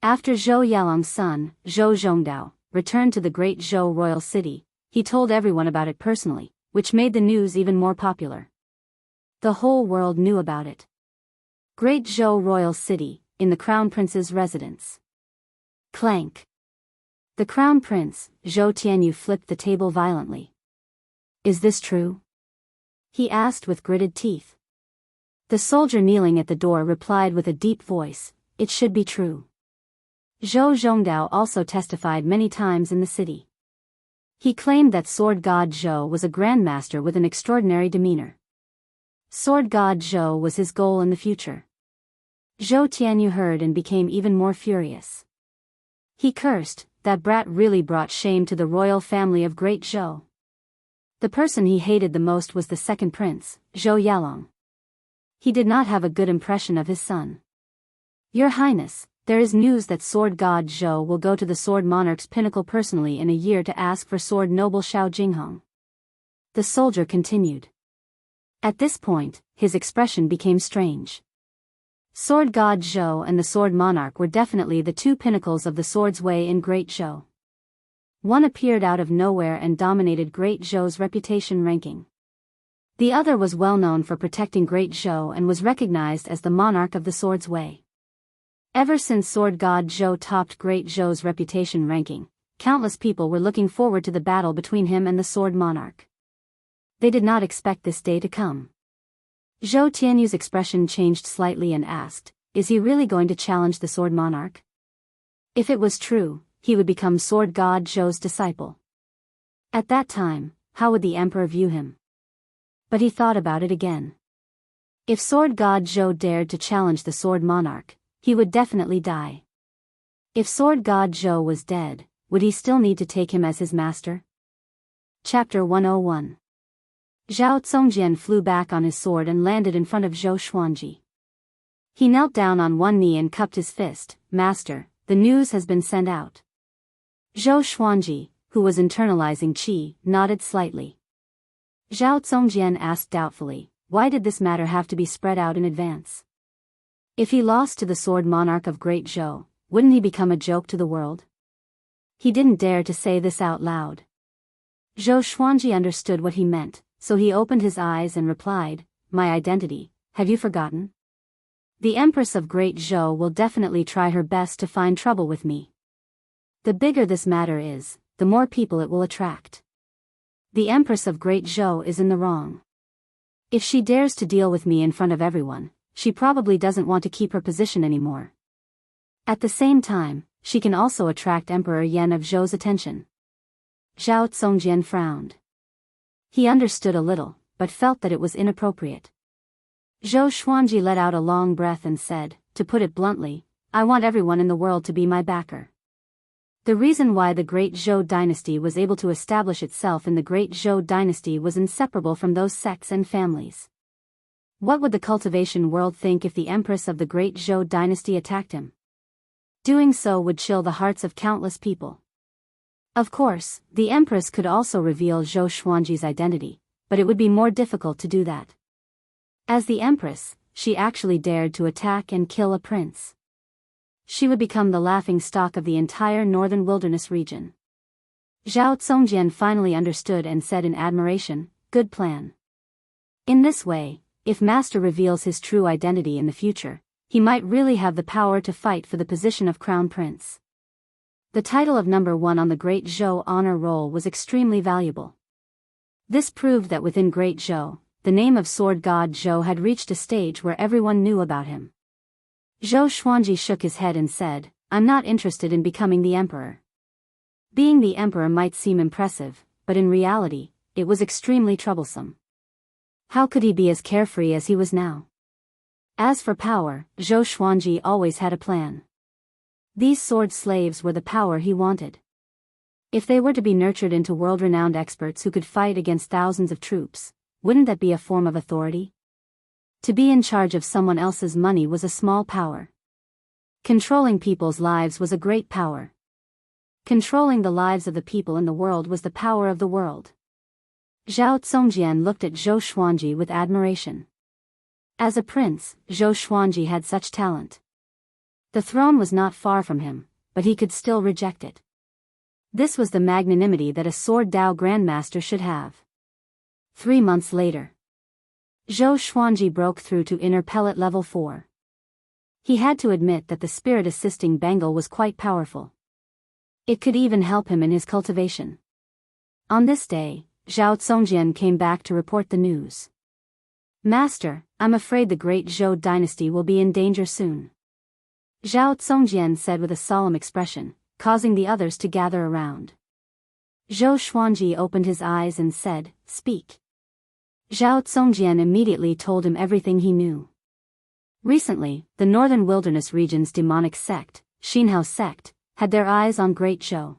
After Zhou Yalong's son, Zhou Zhongdao, returned to the Great Zhou royal city, he told everyone about it personally, which made the news even more popular. The whole world knew about it. Great Zhou royal city, in the crown prince's residence. Clank. The crown prince, Zhou Tianyu, flipped the table violently. "Is this true?" he asked with gritted teeth. The soldier kneeling at the door replied with a deep voice, "It should be true." Zhou Zhongdao also testified many times in the city. He claimed that sword god Zhou was a grandmaster with an extraordinary demeanor. Sword god Zhou was his goal in the future. Zhou Tianyu heard and became even more furious. He cursed, that brat really brought shame to the royal family of Great Zhou. The person he hated the most was the second prince, Zhou Yalong. He did not have a good impression of his son. Your Highness, there is news that sword god Zhou will go to the sword monarch's pinnacle personally in a year to ask for sword noble Xiao Jinghong. The soldier continued. At this point, his expression became strange. Sword god Zhou and the sword monarch were definitely the two pinnacles of the sword's way in Great Zhou. One appeared out of nowhere and dominated Great Zhou's reputation ranking. The other was well known for protecting Great Zhou and was recognized as the monarch of the sword's way. Ever since sword god Zhou topped Great Zhou's reputation ranking, countless people were looking forward to the battle between him and the sword monarch. They did not expect this day to come. Zhou Tianyu's expression changed slightly and asked, "Is he really going to challenge the sword monarch?" If it was true, he would become sword god Zhou's disciple. At that time, how would the emperor view him? But he thought about it again. If sword god Zhou dared to challenge the sword monarch, he would definitely die. If sword god Zhou was dead, would he still need to take him as his master? Chapter 101. Zhao Zongjian flew back on his sword and landed in front of Zhou Xuanji. He knelt down on one knee and cupped his fist. "Master, the news has been sent out." Zhou Xuanji, who was internalizing qi, nodded slightly. Zhao Zongjian asked doubtfully, why did this matter have to be spread out in advance? If he lost to the sword monarch of Great Zhou, wouldn't he become a joke to the world? He didn't dare to say this out loud. Zhou Xuanji understood what he meant, so he opened his eyes and replied, "My identity, have you forgotten? The Empress of Great Zhou will definitely try her best to find trouble with me. The bigger this matter is, the more people it will attract. The Empress of Great Zhou is in the wrong. If she dares to deal with me in front of everyone, she probably doesn't want to keep her position anymore. At the same time, she can also attract Emperor Yan of Zhou's attention." Zhao Zongjian frowned. He understood a little, but felt that it was inappropriate. Zhou Xuanji let out a long breath and said, "To put it bluntly, I want everyone in the world to be my backer." The reason why the Great Zhou dynasty was able to establish itself in the Great Zhou dynasty was inseparable from those sects and families. What would the cultivation world think if the Empress of the Great Zhou dynasty attacked him? Doing so would chill the hearts of countless people. Of course, the Empress could also reveal Zhou Xuanji's identity, but it would be more difficult to do that. As the Empress, she actually dared to attack and kill a prince. She would become the laughing stock of the entire northern wilderness region. Zhao Zongjian finally understood and said in admiration, "Good plan." In this way, if Master reveals his true identity in the future, he might really have the power to fight for the position of Crown Prince. The title of number 1 on the Great Zhou honor roll was extremely valuable. This proved that within Great Zhou, the name of sword god Zhou had reached a stage where everyone knew about him. Zhou Xuanji shook his head and said, "I'm not interested in becoming the emperor." Being the emperor might seem impressive, but in reality, it was extremely troublesome. How could he be as carefree as he was now? As for power, Zhou Xuanji always had a plan. These sword slaves were the power he wanted. If they were to be nurtured into world-renowned experts who could fight against thousands of troops, wouldn't that be a form of authority? To be in charge of someone else's money was a small power. Controlling people's lives was a great power. Controlling the lives of the people in the world was the power of the world. Zhao Zongjian looked at Zhou Xuanji with admiration. As a prince, Zhou Xuanji had such talent. The throne was not far from him, but he could still reject it. This was the magnanimity that a sword Dao grandmaster should have. 3 months later, Zhou Xuanji broke through to inner pellet level 4. He had to admit that the spirit assisting Bengal was quite powerful. It could even help him in his cultivation. On this day, Zhao Zongjian came back to report the news. "Master, I'm afraid the Great Zhou dynasty will be in danger soon," Zhao Zongjian said with a solemn expression, causing the others to gather around. Zhou Xuanji opened his eyes and said, "Speak." Zhao Zongjian immediately told him everything he knew. Recently, the northern wilderness region's demonic sect, Xinhao sect, had their eyes on Great Zhou.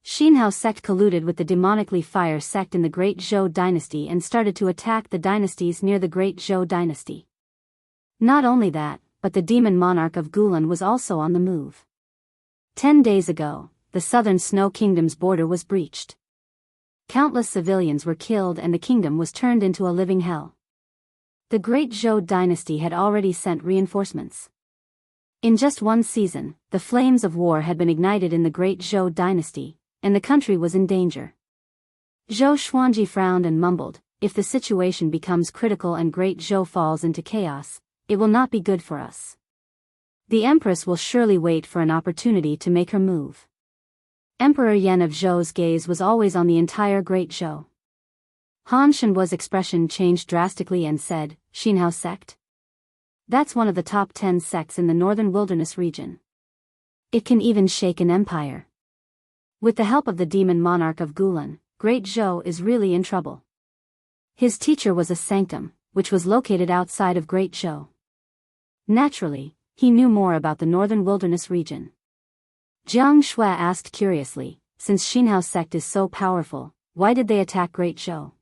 Xianxia sect colluded with the demonically fire sect in the Great Zhou dynasty and started to attack the dynasties near the Great Zhou dynasty. Not only that, but the demon monarch of Gulan was also on the move. 10 days ago, the southern Snow Kingdom's border was breached. Countless civilians were killed and the kingdom was turned into a living hell. The Great Zhou dynasty had already sent reinforcements. In just one season, the flames of war had been ignited in the Great Zhou dynasty, and the country was in danger. Zhou Xuanji frowned and mumbled, if the situation becomes critical and Great Zhou falls into chaos, it will not be good for us. The Empress will surely wait for an opportunity to make her move. Emperor Yan of Zhou's gaze was always on the entire Great Zhou. Han Shenhua's expression changed drastically and said, Xianxia sect? That's one of the top 10 sects in the northern wilderness region. It can even shake an empire. With the help of the demon monarch of Gulan, Great Zhou is really in trouble. His teacher was a sanctum, which was located outside of Great Zhou. Naturally, he knew more about the northern wilderness region. Jianghu asked curiously, since Xianxia sect is so powerful, why did they attack Great Zhou?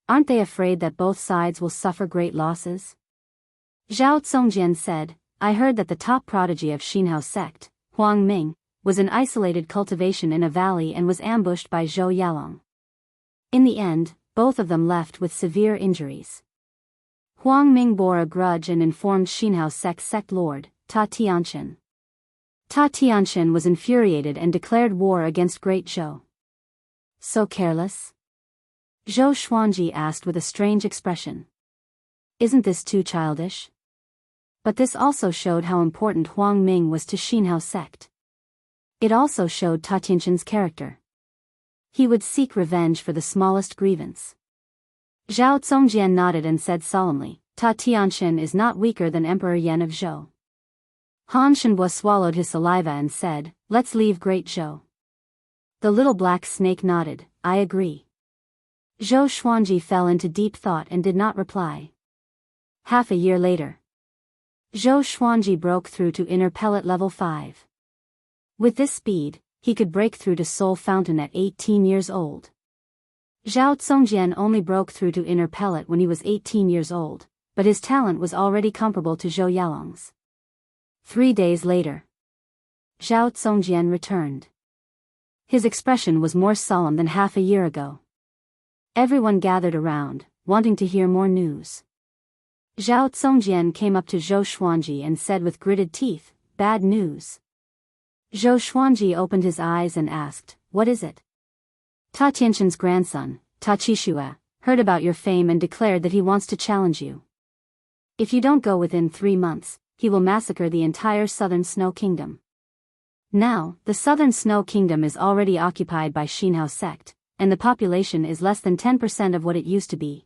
Aren't they afraid that both sides will suffer great losses? Zhao Zongjian said, I heard that the top prodigy of Xianxia sect, Huang Ming, was in isolated cultivation in a valley and was ambushed by Zhou Yalong. In the end, both of them left with severe injuries. Huang Ming bore a grudge and informed Xianxia sect lord, Ta Tianqian. Ta Tianqian was infuriated and declared war against Great Zhou. So careless? Zhou Xuanji asked with a strange expression. Isn't this too childish? But this also showed how important Huang Ming was to Xianxia sect. It also showed Ta Tianqian's character. He would seek revenge for the smallest grievance. Zhao Zongjian nodded and said solemnly, Ta Tianqian is not weaker than Emperor Yan of Zhou. Han Shenhua swallowed his saliva and said, let's leave Great Zhou. The little black snake nodded, I agree. Zhou Xuanji fell into deep thought and did not reply. Half a year later, Zhou Xuanji broke through to inner pellet level 5. With this speed, he could break through to Soul Fountain at 18 years old. Zhao Zongjian only broke through to inner pellet when he was 18 years old, but his talent was already comparable to Zhou Yalong's. 3 days later, Zhao Zongjian returned. His expression was more solemn than half a year ago. Everyone gathered around, wanting to hear more news. Zhao Zongjian came up to Zhou Xuanji and said with gritted teeth, bad news. Zhou Xuanji opened his eyes and asked, what is it? Ta Tianqian's grandson, Ta Qishue, heard about your fame and declared that he wants to challenge you. If you don't go within 3 months, he will massacre the entire southern Snow Kingdom. Now, the southern Snow Kingdom is already occupied by Xianxia sect, and the population is less than 10% of what it used to be.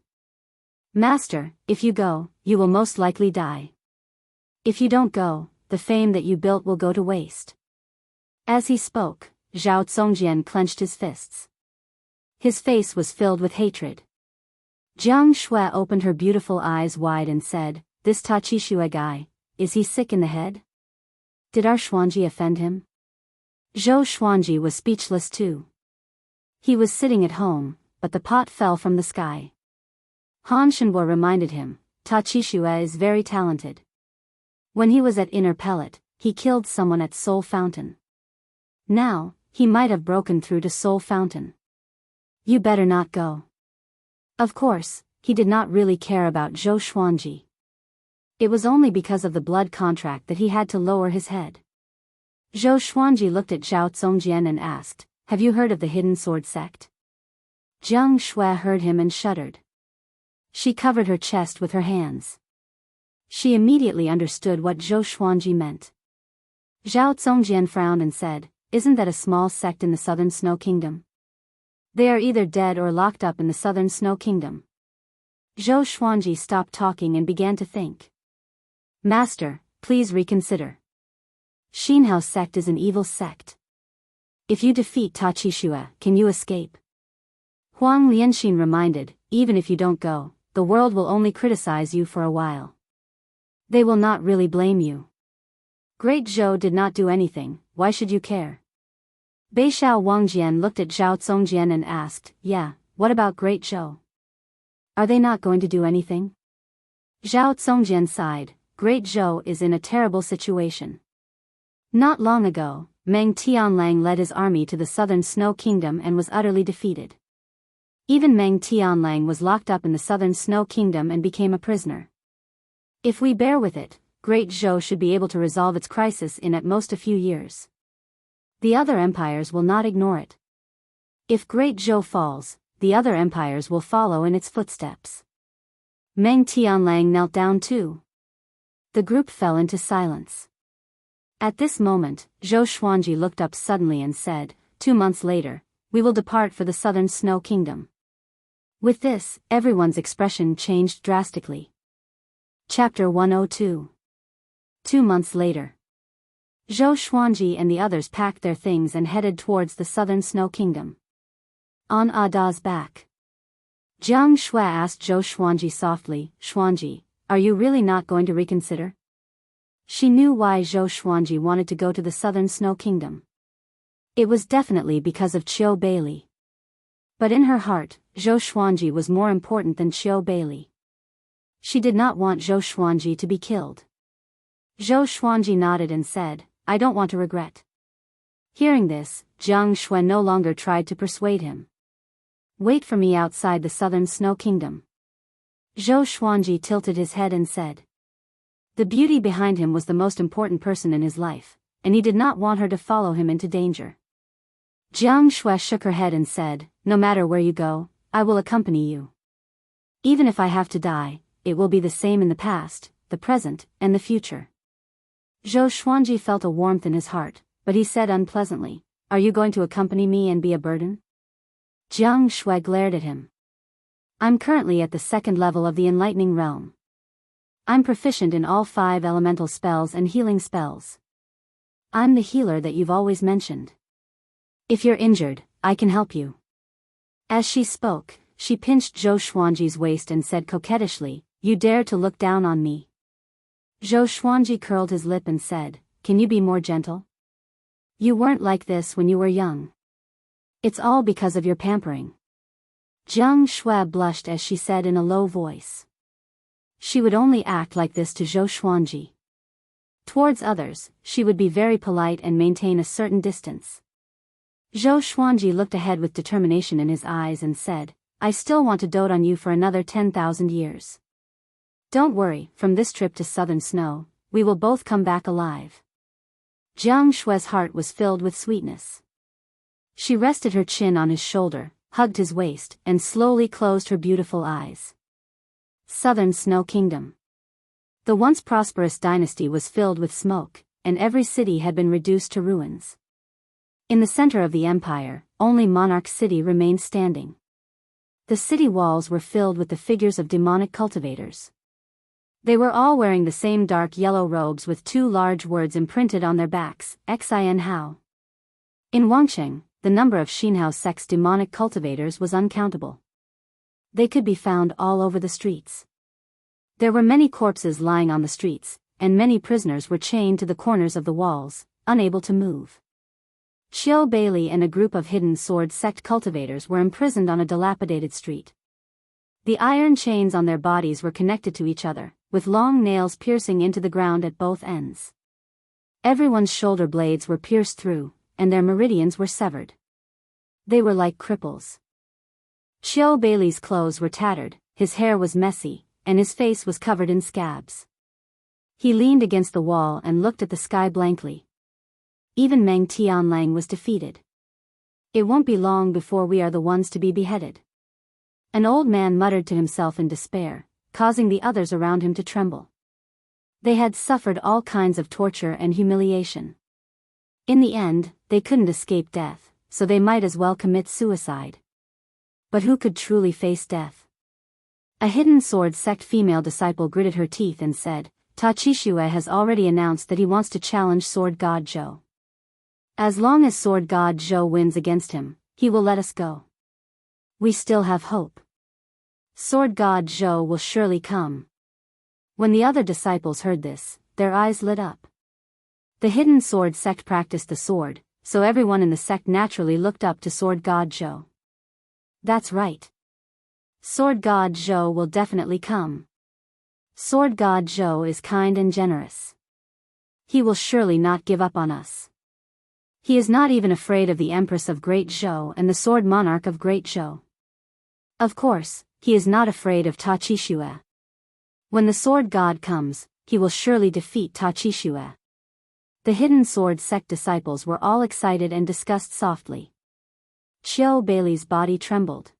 Master, if you go, you will most likely die. If you don't go, the fame that you built will go to waste. As he spoke, Zhao Zongjian clenched his fists. His face was filled with hatred. Jianghu opened her beautiful eyes wide and said, this Ta Qishue guy, is he sick in the head? Did our Xuanji offend him? Zhou Xuanji was speechless too. He was sitting at home, but the pot fell from the sky. Han Shenhua reminded him, Ta Qishue is very talented. When he was at Inner Pellet, he killed someone at Soul Fountain. Now, he might have broken through to Soul Fountain. You better not go. Of course, he did not really care about Zhou Xuanji. It was only because of the blood contract that he had to lower his head. Zhou Xuanji looked at Zhao Zongjian and asked, have you heard of the Hidden Sword sect? Jiang Shui heard him and shuddered. She covered her chest with her hands. She immediately understood what Zhou Xuanji meant. Zhao Zongjian frowned and said, isn't that a small sect in the southern Snow Kingdom? They are either dead or locked up in the southern Snow Kingdom. Zhou Xuanji stopped talking and began to think. Master, please reconsider. Xianxia sect is an evil sect. If you defeat Ta Qishue, can you escape? Huang Lianxin reminded, even if you don't go, the world will only criticize you for a while. They will not really blame you. Great Zhou did not do anything, why should you care? Beishao Wangjian looked at Zhao Congjian and asked, yeah, what about Great Zhou? Are they not going to do anything? Zhao Congjian sighed, Great Zhou is in a terrible situation. Not long ago, Meng Tianlang led his army to the southern Snow Kingdom and was utterly defeated. Even Meng Tianlang was locked up in the southern Snow Kingdom and became a prisoner. If we bear with it, Great Zhou should be able to resolve its crisis in at most a few years. The other empires will not ignore it. If Great Zhou falls, the other empires will follow in its footsteps. Meng Tianlang knelt down too. The group fell into silence. At this moment, Zhou Xuanji looked up suddenly and said, 2 months later, we will depart for the southern Snow Kingdom. With this, everyone's expression changed drastically. Chapter 102. 2 months later. Zhou Xuanji and the others packed their things and headed towards the southern Snow Kingdom. On Ada's back. Jiang Shui asked Zhou Xuanji softly, Xuanji, are you really not going to reconsider? She knew why Zhou Xuanji wanted to go to the southern Snow Kingdom. It was definitely because of Qiu Beili. But in her heart, Zhou Xuanji was more important than Qiu Beili. She did not want Zhou Xuanji to be killed. Zhou Xuanji nodded and said, I don't want to regret. Hearing this, Jiang Shui no longer tried to persuade him. Wait for me outside the southern Snow Kingdom. Zhou Xuanji tilted his head and said. The beauty behind him was the most important person in his life, and he did not want her to follow him into danger. Jiang Shui shook her head and said, no matter where you go, I will accompany you. Even if I have to die, it will be the same in the past, the present, and the future. Zhou Xuanji felt a warmth in his heart, but he said unpleasantly, are you going to accompany me and be a burden? Jiang Shui glared at him. I'm currently at the 2nd level of the enlightening realm. I'm proficient in all 5 elemental spells and healing spells. I'm the healer that you've always mentioned. If you're injured, I can help you. As she spoke, she pinched Zhou Xuanji's waist and said coquettishly, you dare to look down on me. Zhou Xuanji curled his lip and said, can you be more gentle? You weren't like this when you were young. It's all because of your pampering. Jiang Shui blushed as she said in a low voice. She would only act like this to Zhou Xuanji. Towards others, she would be very polite and maintain a certain distance. Zhou Xuanji looked ahead with determination in his eyes and said, I still want to dote on you for another 10,000 years. Don't worry, from this trip to southern snow, we will both come back alive. Jiang Shui's heart was filled with sweetness. She rested her chin on his shoulder, hugged his waist, and slowly closed her beautiful eyes. Southern Snow Kingdom. The once prosperous dynasty was filled with smoke, and every city had been reduced to ruins. In the center of the empire, only Monarch City remained standing. The city walls were filled with the figures of demonic cultivators. They were all wearing the same dark yellow robes with 2 large words imprinted on their backs, Xin Hao. In Wangcheng, the number of Xinhao sect's demonic cultivators was uncountable. They could be found all over the streets. There were many corpses lying on the streets, and many prisoners were chained to the corners of the walls, unable to move. Qiu Beili and a group of hidden sword sect cultivators were imprisoned on a dilapidated street. The iron chains on their bodies were connected to each other, with long nails piercing into the ground at both ends. Everyone's shoulder blades were pierced through, and their meridians were severed. They were like cripples. Qiu Beili's clothes were tattered, his hair was messy, and his face was covered in scabs. He leaned against the wall and looked at the sky blankly. Even Meng Tianlang was defeated. It won't be long before we are the ones to be beheaded. An old man muttered to himself in despair, causing the others around him to tremble. They had suffered all kinds of torture and humiliation. In the end, they couldn't escape death, so they might as well commit suicide. But who could truly face death? A hidden sword sect female disciple gritted her teeth and said, Ta Qishue has already announced that he wants to challenge Sword God Zhou. As long as Sword God Zhou wins against him, he will let us go. We still have hope. Sword God Zhou will surely come. When the other disciples heard this, their eyes lit up. The hidden sword sect practiced the sword, so everyone in the sect naturally looked up to sword god Zhou. That's right. Sword god Zhou will definitely come. Sword god Zhou is kind and generous. He will surely not give up on us. He is not even afraid of the Empress of Great Zhou and the Sword Monarch of Great Zhou. Of course, he is not afraid of Ta Qixue. When the sword god comes, he will surely defeat Ta Qixue. The hidden sword sect disciples were all excited and discussed softly. Qiu Beilei's body trembled.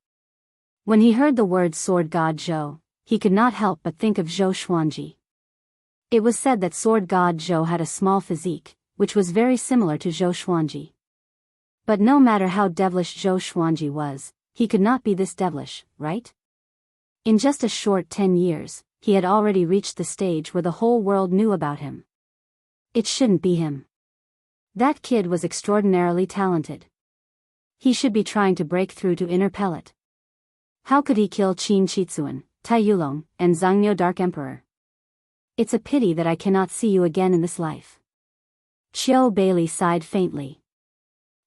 When he heard the words sword god Zhou, he could not help but think of Zhou Xuanji. It was said that sword god Zhou had a small physique, which was very similar to Zhou Xuanji. But no matter how devilish Zhou Xuanji was, he could not be this devilish, right? In just a short 10 years, he had already reached the stage where the whole world knew about him. It shouldn't be him. That kid was extraordinarily talented. He should be trying to break through to inner pellet. How could he kill Qin Chitsuan, Tai Yulong, and Zhangniu Dark Emperor? It's a pity that I cannot see you again in this life. Qiu Beilei sighed faintly.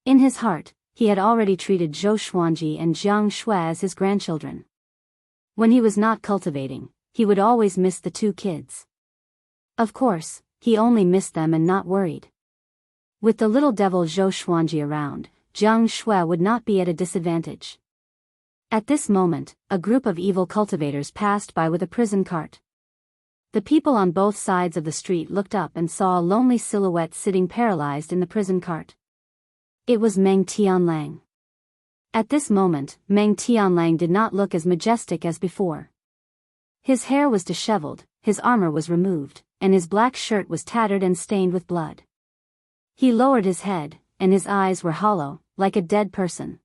In his heart, he had already treated Zhou Xuanji and Jiang Shui as his grandchildren. When he was not cultivating, he would always miss the two kids. Of course, he only missed them and not worried. With the little devil Zhou Xuanji around, Jiang Shui would not be at a disadvantage. At this moment, a group of evil cultivators passed by with a prison cart. The people on both sides of the street looked up and saw a lonely silhouette sitting paralyzed in the prison cart. It was Meng Tianlang. At this moment, Meng Tianlang did not look as majestic as before. His hair was disheveled, his armor was removed, and his black shirt was tattered and stained with blood. He lowered his head, and his eyes were hollow, like a dead person.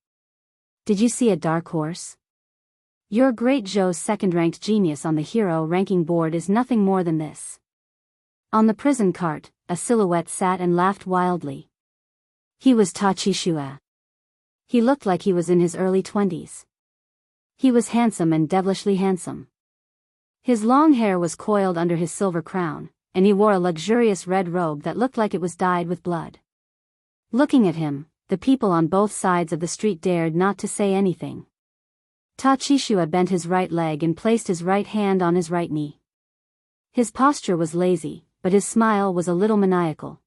Did you see a dark horse? Your great Zhou's second-ranked genius on the hero ranking board is nothing more than this. On the prison cart, a silhouette sat and laughed wildly. He was Ta Qixue. He looked like he was in his early 20s. He was handsome and devilishly handsome. His long hair was coiled under his silver crown, and he wore a luxurious red robe that looked like it was dyed with blood. Looking at him, the people on both sides of the street dared not to say anything. Ta Qixue bent his right leg and placed his right hand on his right knee. His posture was lazy, but his smile was a little maniacal.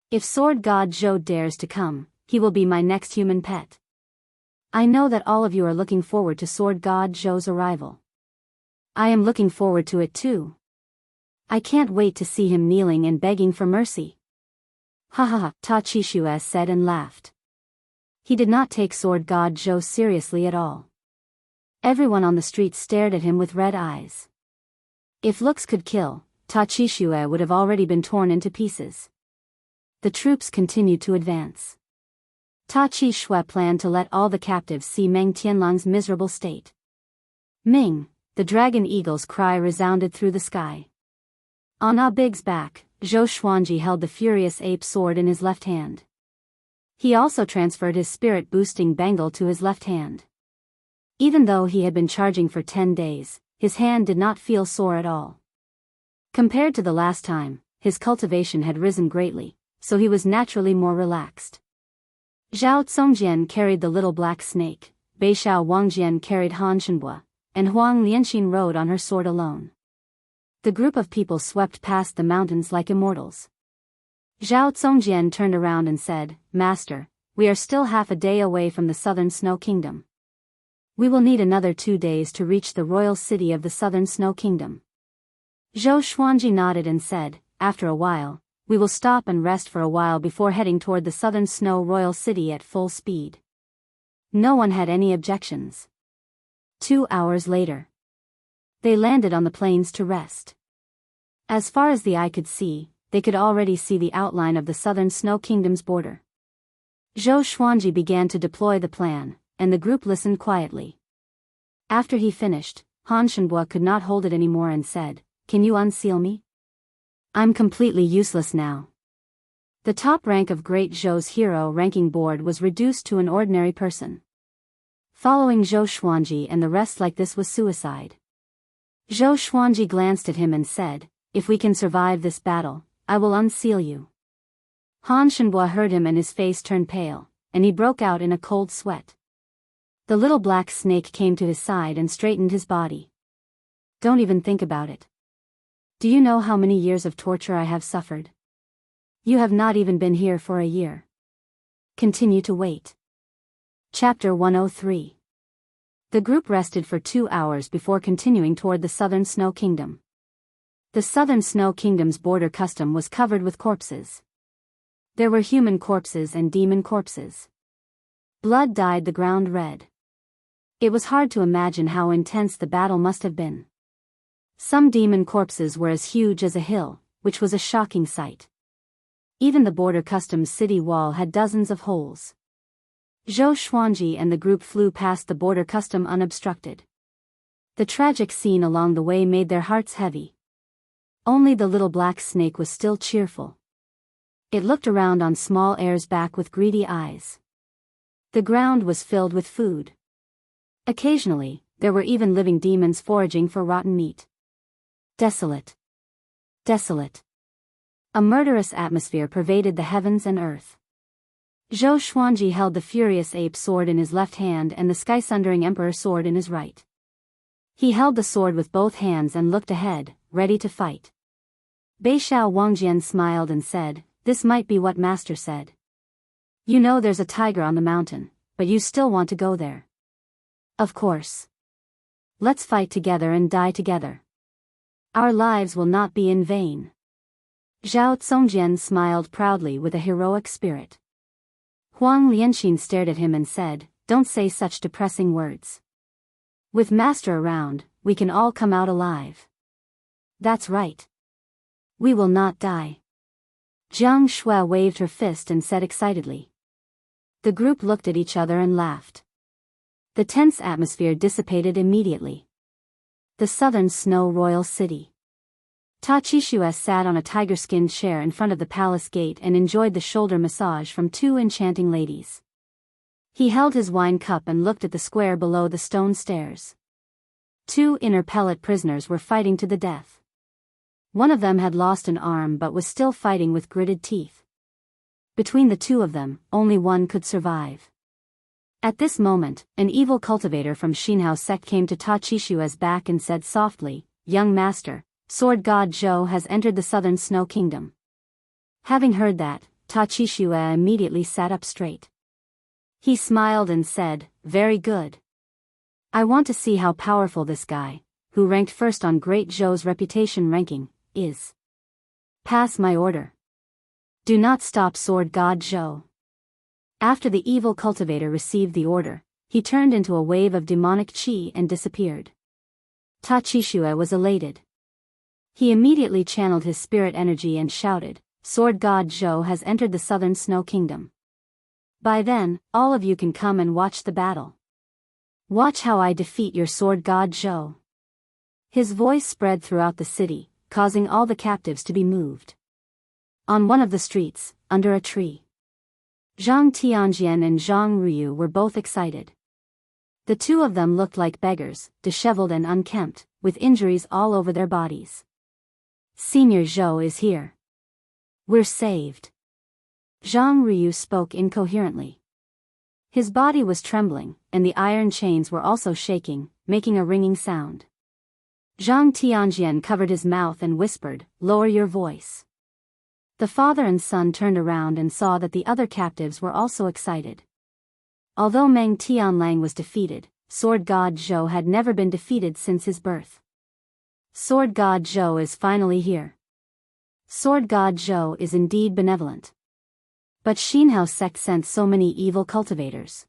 If sword god Zhou dares to come, he will be my next human pet. I know that all of you are looking forward to sword god Zhou's arrival. I am looking forward to it too. I can't wait to see him kneeling and begging for mercy. Ha ha ha, Ta Qixue said and laughed. He did not take sword god Zhou seriously at all. Everyone on the street stared at him with red eyes. If looks could kill, Ta Qixue would have already been torn into pieces. The troops continued to advance. Ta Qixue planned to let all the captives see Meng Tianlang's miserable state. Ming, the dragon eagle's cry resounded through the sky. On Ah Big's back, Zhou Xuanji held the furious ape sword in his left hand. He also transferred his spirit-boosting bangle to his left hand. Even though he had been charging for 10 days, his hand did not feel sore at all. Compared to the last time, his cultivation had risen greatly, so he was naturally more relaxed. Zhao Congjian carried the little black snake, Beishao Wangjian carried Han Shenbua, and Huang Lianxin rode on her sword alone. The group of people swept past the mountains like immortals. Zhao Congjian turned around and said, "Master, we are still half a day away from the southern Snow Kingdom. We will need another 2 days to reach the royal city of the southern Snow Kingdom." Zhou Xuanji nodded and said, "After a while, we will stop and rest for a while before heading toward the southern Snow Royal City at full speed." No one had any objections. 2 hours later, they landed on the plains to rest. As far as the eye could see, they could already see the outline of the southern Snow Kingdom's border. Zhou Xuanji began to deploy the plan, and the group listened quietly. After he finished, Han Shenbua could not hold it anymore and said, "Can you unseal me? I'm completely useless now." The top rank of Great Zhou's hero ranking board was reduced to an ordinary person. Following Zhou Xuanji and the rest like this was suicide. Zhou Xuanji glanced at him and said, "If we can survive this battle, I will unseal you." Han Shenhua heard him and his face turned pale, and he broke out in a cold sweat. The little black snake came to his side and straightened his body. Don't even think about it. Do you know how many years of torture I have suffered? You have not even been here for a year. Continue to wait. Chapter 103. The group rested for 2 hours before continuing toward the Southern Snow Kingdom. The Southern Snow Kingdom's border custom was covered with corpses. There were human corpses and demon corpses. Blood dyed the ground red. It was hard to imagine how intense the battle must have been. Some demon corpses were as huge as a hill, which was a shocking sight. Even the border customs city wall had dozens of holes. Zhou Xuanji and the group flew past the border custom unobstructed. The tragic scene along the way made their hearts heavy. Only the little black snake was still cheerful. It looked around on small air's back with greedy eyes. The ground was filled with food. Occasionally, there were even living demons foraging for rotten meat. Desolate. Desolate. A murderous atmosphere pervaded the heavens and earth. Zhou Xuanji held the furious ape sword in his left hand and the sky-sundering emperor sword in his right. He held the sword with both hands and looked ahead, ready to fight. Beixiao Wangjian smiled and said, "This might be what Master said. You know there's a tiger on the mountain, but you still want to go there." "Of course. Let's fight together and die together. Our lives will not be in vain." Zhao Zongjian smiled proudly with a heroic spirit. Huang Lianqin stared at him and said, "Don't say such depressing words. With Master around, we can all come out alive." "That's right. We will not die." Jiang Shui waved her fist and said excitedly. The group looked at each other and laughed. The tense atmosphere dissipated immediately. The Southern Snow Royal City. Ta Qixue sat on a tiger-skinned chair in front of the palace gate and enjoyed the shoulder massage from 2 enchanting ladies. He held his wine cup and looked at the square below the stone stairs. 2 inner pellet prisoners were fighting to the death. One of them had lost an arm but was still fighting with gritted teeth. Between the 2 of them, only one could survive. At this moment, an evil cultivator from Xinhao sect came to Ta Qixue's back and said softly, "Young master, Sword God Zhou has entered the Southern Snow Kingdom." Having heard that, Ta Qixue immediately sat up straight. He smiled and said, "Very good. I want to see how powerful this guy, who ranked first on Great Zhou's reputation ranking, is. Pass my order. Do not stop Sword God Zhou." After the evil cultivator received the order, he turned into a wave of demonic qi and disappeared. Ta Qixue was elated. He immediately channeled his spirit energy and shouted, "Sword God Zhou has entered the Southern Snow Kingdom. By then, all of you can come and watch the battle. Watch how I defeat your Sword God Zhou." His voice spread throughout the city, causing all the captives to be moved. On one of the streets, under a tree, Zhang Tianjian and Zhang Ruyu were both excited. The 2 of them looked like beggars, disheveled and unkempt, with injuries all over their bodies. "Senior Zhou is here. We're saved." Zhang Ruyu spoke incoherently. His body was trembling, and the iron chains were also shaking, making a ringing sound. Zhang Tianjian covered his mouth and whispered, "Lower your voice." The father and son turned around and saw that the other captives were also excited. Although Meng Tianlang was defeated, Sword God Zhou had never been defeated since his birth. Sword God Zhou is finally here. Sword God Zhou is indeed benevolent. But Xinhao sect sent so many evil cultivators.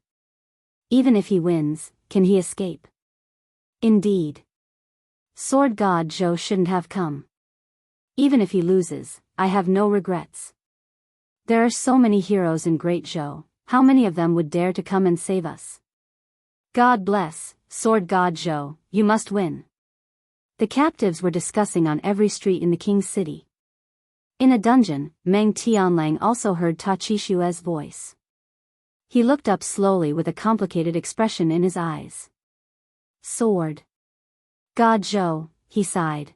Even if he wins, can he escape? Indeed. Sword God Zhou shouldn't have come. Even if he loses, I have no regrets. There are so many heroes in Great Zhou, how many of them would dare to come and save us? God bless, Sword God Zhou, you must win. The captives were discussing on every street in the king's city. In a dungeon, Meng Tianlang also heard Ta Qixue's voice. He looked up slowly with a complicated expression in his eyes. Sword God Zhou, he sighed.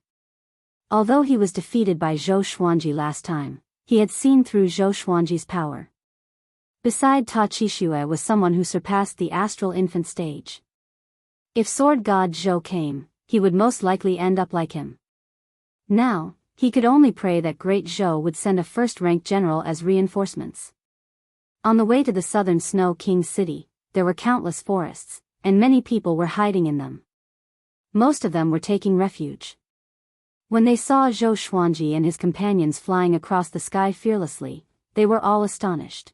Although he was defeated by Zhou Xuanji last time, He had seen through Zhou Xuanji's power. Beside Ta Qixue was someone who surpassed the astral infant stage. If sword god Zhou came, he would most likely end up like him. Now, he could only pray that great Zhou would send a first-rank general as reinforcements. On the way to the southern Snow King's city, there were countless forests, and many people were hiding in them. Most of them were taking refuge. When they saw Zhou Xuanji and his companions flying across the sky fearlessly, they were all astonished.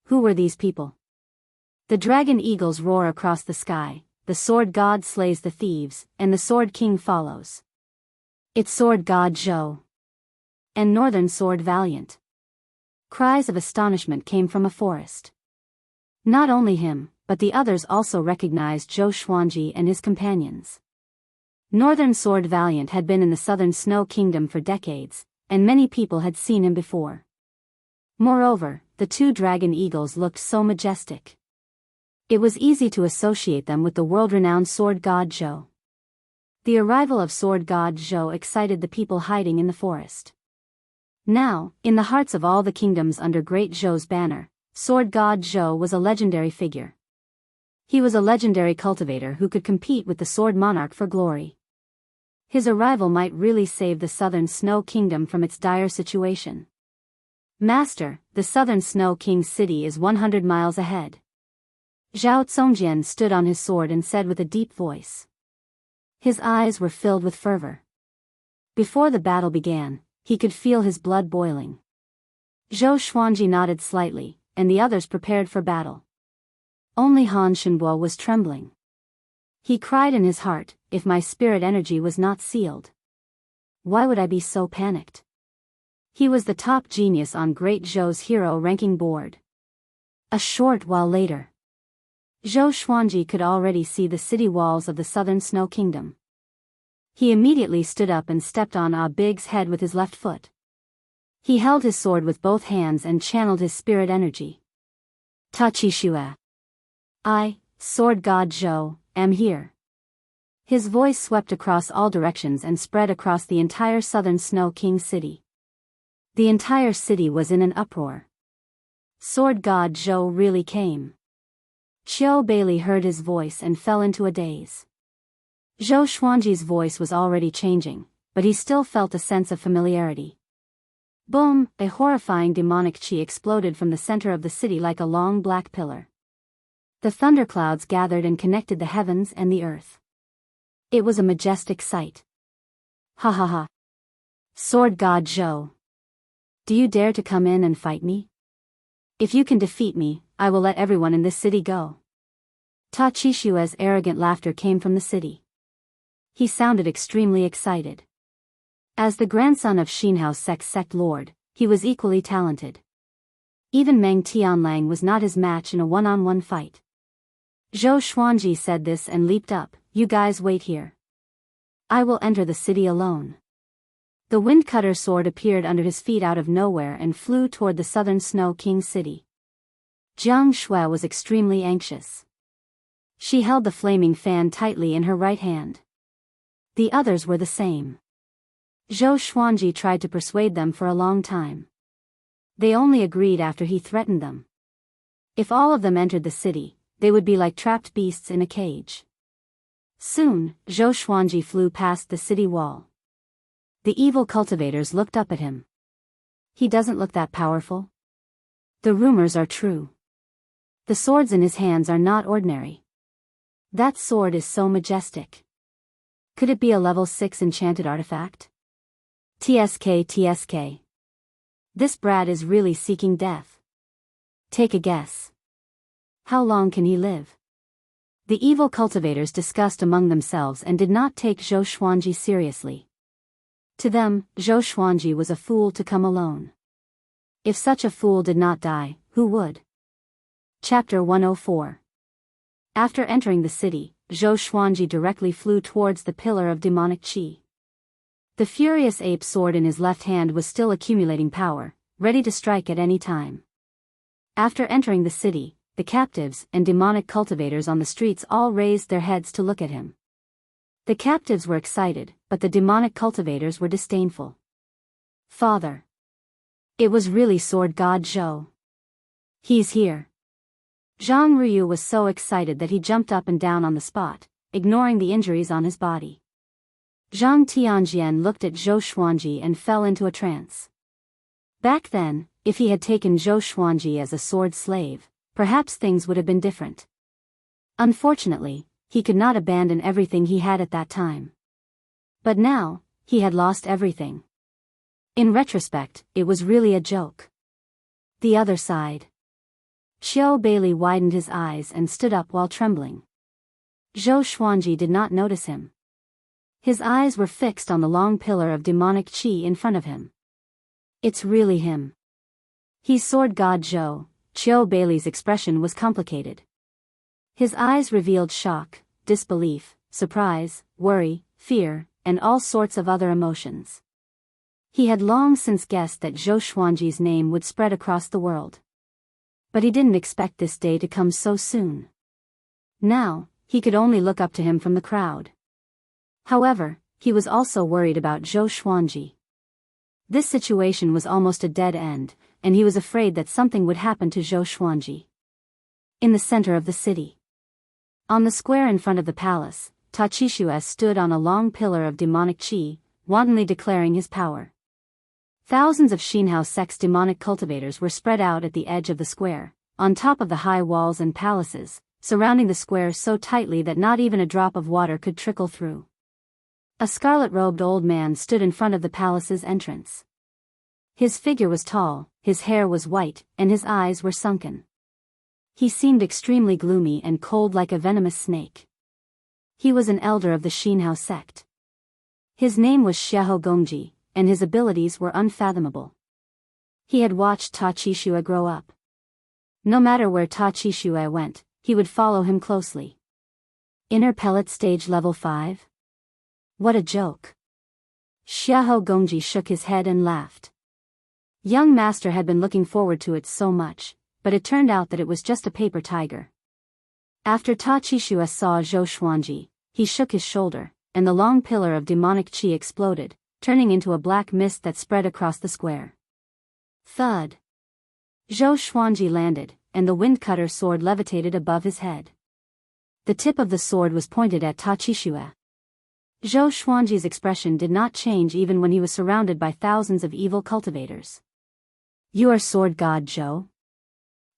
Who were these people? The dragon eagles roar across the sky, the sword god slays the thieves, and the sword king follows. It's sword god Zhou. And northern sword valiant. Cries of astonishment came from a forest. Not only him, but the others also recognized Zhou Xuanji and his companions. Northern sword valiant had been in the southern Snow Kingdom for decades, and many people had seen him before. Moreover, the two dragon eagles looked so majestic. It was easy to associate them with the world-renowned sword god Zhou. The arrival of sword god Zhou excited the people hiding in the forest. Now, in the hearts of all the kingdoms under great Zhou's banner, sword god Zhou was a legendary figure. He was a legendary cultivator who could compete with the sword monarch for glory. His arrival might really save the southern Snow Kingdom from its dire situation. Master, the southern Snow King's city is 100 miles ahead. Zhao Zongjian stood on his sword and said with a deep voice. His eyes were filled with fervor. Before the battle began, he could feel his blood boiling. Zhou Xuanji nodded slightly, and the others prepared for battle. Only Han Shenbo was trembling. He cried in his heart, if my spirit energy was not sealed. Why would I be so panicked? He was the top genius on Great Zhou's hero ranking board. A short while later, Zhou Xuanji could already see the city walls of the southern Snow Kingdom. He immediately stood up and stepped on Ah Big's head with his left foot. He held his sword with both hands and channeled his spirit energy. Ta Qixue. I, sword god Zhou, am here. His voice swept across all directions and spread across the entire southern Snow King city. The entire city was in an uproar. Sword god Zhou really came. Qiu Bailey heard his voice and fell into a daze. Zhou Xuanji's voice was already changing, but he still felt a sense of familiarity. Boom! A horrifying demonic chi exploded from the center of the city like a long black pillar. The thunderclouds gathered and connected the heavens and the earth. It was a majestic sight. Ha ha ha! Sword god Zhou! Do you dare to come in and fight me? If you can defeat me, I will let everyone in this city go. Ta Qixue's arrogant laughter came from the city. He sounded extremely excited. As the grandson of Xinhao's sect lord, he was equally talented. Even Meng Tianlang was not his match in a one-on-one fight. Zhou Xuanji said this and leaped up. You guys wait here. I will enter the city alone. The Windcutter sword appeared under his feet out of nowhere and flew toward the southern Snow King city. Jiang Shui was extremely anxious. She held the flaming fan tightly in her right hand. The others were the same. Zhou Xuanji tried to persuade them for a long time. They only agreed after he threatened them. If all of them entered the city, they would be like trapped beasts in a cage. Soon, Zhou Xuanji flew past the city wall. The evil cultivators looked up at him. He doesn't look that powerful. The rumors are true. The swords in his hands are not ordinary. That sword is so majestic. Could it be a level 6 enchanted artifact? TSK. This brat is really seeking death. Take a guess. How long can he live? The evil cultivators discussed among themselves and did not take Zhou Xuanji seriously. To them, Zhou Xuanji was a fool to come alone. If such a fool did not die, who would? Chapter 104. After entering the city, Zhou Xuanji directly flew towards the pillar of demonic chi. The furious ape sword in his left hand was still accumulating power, ready to strike at any time. After entering the city, the captives and demonic cultivators on the streets all raised their heads to look at him. The captives were excited, but the demonic cultivators were disdainful. Father! It was really sword god Zhou. He's here. Zhang Ryu was so excited that he jumped up and down on the spot, ignoring the injuries on his body. Zhang Tianjian looked at Zhou Xuanji and fell into a trance. Back then, if he had taken Zhou Xuanji as a sword slave, perhaps things would have been different. Unfortunately, he could not abandon everything he had at that time. But now, he had lost everything. In retrospect, it was really a joke. The other side. Xiao Bailey widened his eyes and stood up while trembling. Zhou Xuanji did not notice him. His eyes were fixed on the long pillar of demonic qi in front of him. It's really him. He's sword god Zhou. Xiao Bailey's expression was complicated. His eyes revealed shock, disbelief, surprise, worry, fear, and all sorts of other emotions. He had long since guessed that Zhou Xuanji's name would spread across the world. But he didn't expect this day to come so soon. Now, he could only look up to him from the crowd. However, he was also worried about Zhou Xuanji. This situation was almost a dead end, and he was afraid that something would happen to Zhou Xuanji. In the center of the city. On the square in front of the palace, Tachishu stood on a long pillar of demonic qi, wantonly declaring his power. Thousands of Jianghu sect's demonic cultivators were spread out at the edge of the square, on top of the high walls and palaces, surrounding the square so tightly that not even a drop of water could trickle through. A scarlet-robed old man stood in front of the palace's entrance. His figure was tall, his hair was white, and his eyes were sunken. He seemed extremely gloomy and cold like a venomous snake. He was an elder of the Jianghu sect. His name was Xiahou Gongji, and his abilities were unfathomable. He had watched Tachishu grow up. No matter where Tachishu went, he would follow him closely. Inner pellet stage level 5? What a joke. Xiahou Gongji shook his head and laughed. Young master had been looking forward to it so much, but it turned out that it was just a paper tiger. After Tachishu saw Zhou Xuanji, he shook his shoulder, and the long pillar of demonic qi exploded, turning into a black mist that spread across the square. Thud. Zhou Xuanji landed, and the wind-cutter sword levitated above his head. The tip of the sword was pointed at Tachishu. Zhou Xuanji's expression did not change even when he was surrounded by thousands of evil cultivators. You are sword god Zhou?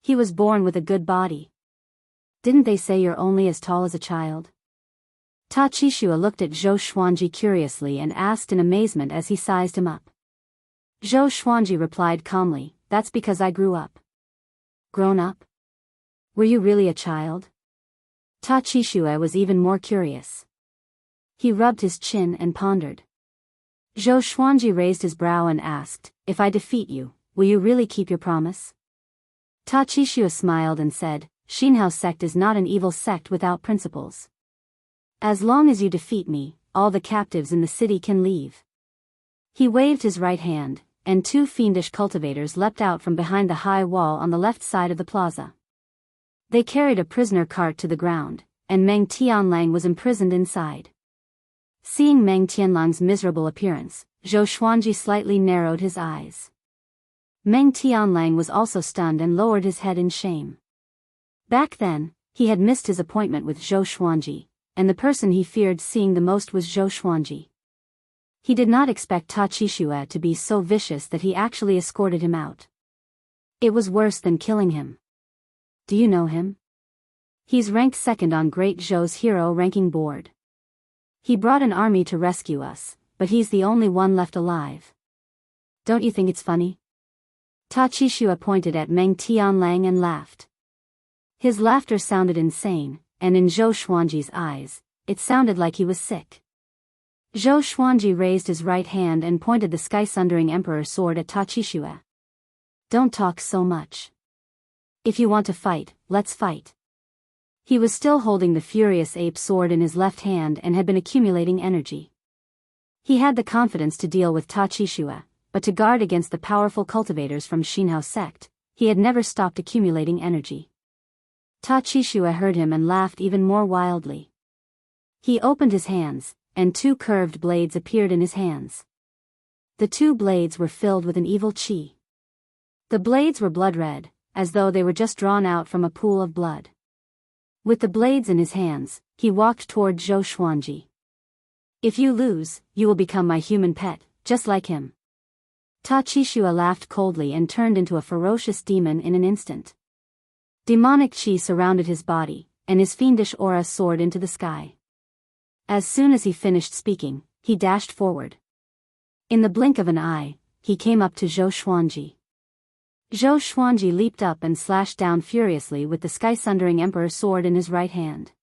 He was born with a good body. Didn't they say you're only as tall as a child? Tachishu looked at Zhou Xuanji curiously and asked in amazement as he sized him up. Zhou Xuanji replied calmly, that's because I grew up. Grown up? Were you really a child? Tachishu was even more curious. He rubbed his chin and pondered. Zhou Xuanji raised his brow and asked, if I defeat you, will you really keep your promise? Tachishu smiled and said, Jianghu sect is not an evil sect without principles. As long as you defeat me, all the captives in the city can leave. He waved his right hand, and two fiendish cultivators leapt out from behind the high wall on the left side of the plaza. They carried a prisoner cart to the ground, and Meng Tianlang was imprisoned inside. Seeing Meng Tianlang's miserable appearance, Zhou Xuanji slightly narrowed his eyes. Meng Tianlang was also stunned and lowered his head in shame. Back then, he had missed his appointment with Zhou Xuanji, and the person he feared seeing the most was Zhou Xuanji. He did not expect Tachishu to be so vicious that he actually escorted him out. It was worse than killing him. Do you know him? He's ranked second on Great Zhou's hero ranking board. He brought an army to rescue us, but he's the only one left alive. Don't you think it's funny? Tachishu pointed at Meng Tianlang and laughed. His laughter sounded insane, and in Zhou Xuanji's eyes, it sounded like he was sick. Zhou Xuanji raised his right hand and pointed the sky-sundering emperor sword at Tachishu. Don't talk so much. If you want to fight, let's fight. He was still holding the furious ape sword in his left hand and had been accumulating energy. He had the confidence to deal with Tachishu, but to guard against the powerful cultivators from Jianghu sect, he had never stopped accumulating energy. Tachishu heard him and laughed even more wildly. He opened his hands, and two curved blades appeared in his hands. The two blades were filled with an evil qi. The blades were blood red, as though they were just drawn out from a pool of blood. With the blades in his hands, he walked toward Zhou Xuanji. If you lose, you will become my human pet, just like him. Ta Qishua laughed coldly and turned into a ferocious demon in an instant. Demonic chi surrounded his body, and his fiendish aura soared into the sky. As soon as he finished speaking, he dashed forward. In the blink of an eye, he came up to Zhou Xuanji. Zhou Xuanji leaped up and slashed down furiously with the sky-sundering emperor sword in his right hand.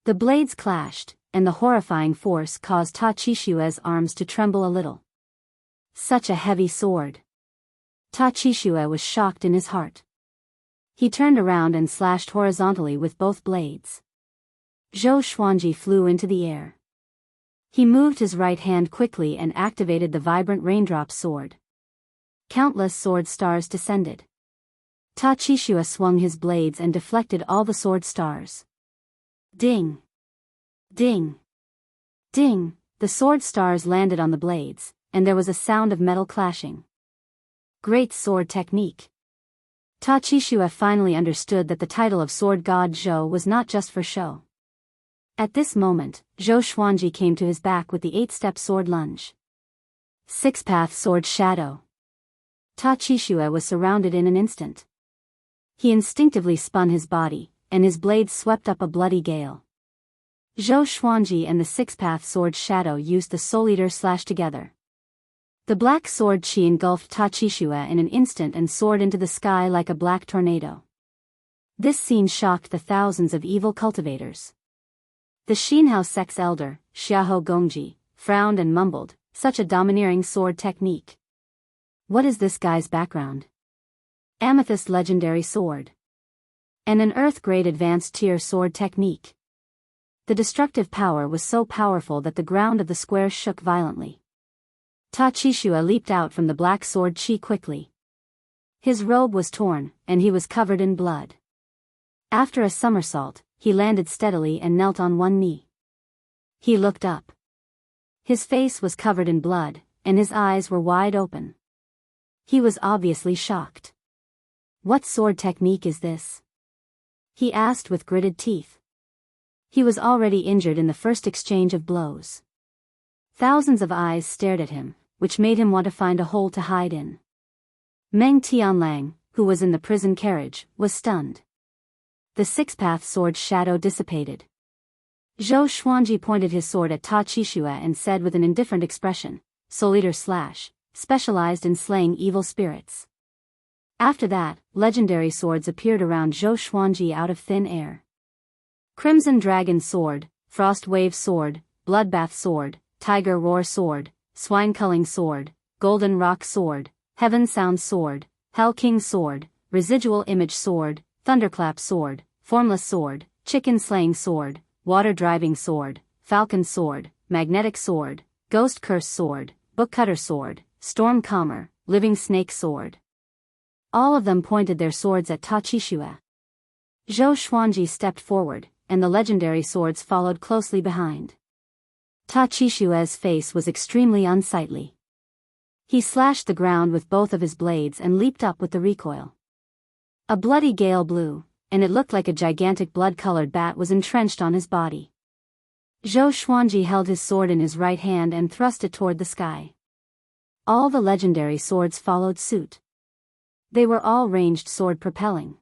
The blades clashed, and the horrifying force caused Ta Qishua's arms to tremble a little. Such a heavy sword. Ta Qishua was shocked in his heart. He turned around and slashed horizontally with both blades. Zhou Xuanji flew into the air. He moved his right hand quickly and activated the vibrant raindrop sword. Countless sword stars descended. Ta Qishua swung his blades and deflected all the sword stars. Ding! Ding! Ding! The sword stars landed on the blades, and there was a sound of metal clashing. Great sword technique. Ta Qishua finally understood that the title of Sword God Zhou was not just for show. At this moment, Zhou Xuanji came to his back with the 8-step sword lunge. Six-path sword shadow. Ta Qishua was surrounded in an instant. He instinctively spun his body, and his blades swept up a bloody gale. Zhou Xuanji and the six-path sword shadow used the Soul Eater slash together. The black sword chi engulfed Ta Qishua in an instant and soared into the sky like a black tornado. This scene shocked the thousands of evil cultivators. The Xinhao sect's elder, Xiahou Gongji, frowned and mumbled, "Such a domineering sword technique. What is this guy's background?" Amethyst legendary sword. And an earth-grade advanced tier sword technique. The destructive power was so powerful that the ground of the square shook violently. Ta Qishua leaped out from the black sword chi quickly. His robe was torn, and he was covered in blood. After a somersault, he landed steadily and knelt on one knee. He looked up. His face was covered in blood, and his eyes were wide open. He was obviously shocked. "What sword technique is this?" he asked with gritted teeth. He was already injured in the first exchange of blows. Thousands of eyes stared at him, which made him want to find a hole to hide in. Meng Tianlang, who was in the prison carriage, was stunned. The six-path sword shadow dissipated. Zhou Xuanji pointed his sword at Ta Qishua and said with an indifferent expression, "Soul Eater slash, specialized in slaying evil spirits." After that, legendary swords appeared around Zhou Xuanji out of thin air. Crimson Dragon Sword, Frost Wave Sword, Bloodbath Sword, Tiger Roar Sword, Swine Culling Sword, Golden Rock Sword, Heaven Sound Sword, Hell King Sword, Residual Image Sword, Thunderclap Sword, Formless Sword, Chicken Slaying Sword, Water Driving Sword, Falcon Sword, Magnetic Sword, Ghost Curse Sword, Book Cutter Sword, Storm Calmer, Living Snake Sword. All of them pointed their swords at Ta Qishua. Zhou Xuanji stepped forward, and the legendary swords followed closely behind. Ta Qishua's face was extremely unsightly. He slashed the ground with both of his blades and leaped up with the recoil. A bloody gale blew, and it looked like a gigantic blood-colored bat was entrenched on his body. Zhou Xuanji held his sword in his right hand and thrust it toward the sky. All the legendary swords followed suit. They were all ranged sword propelling.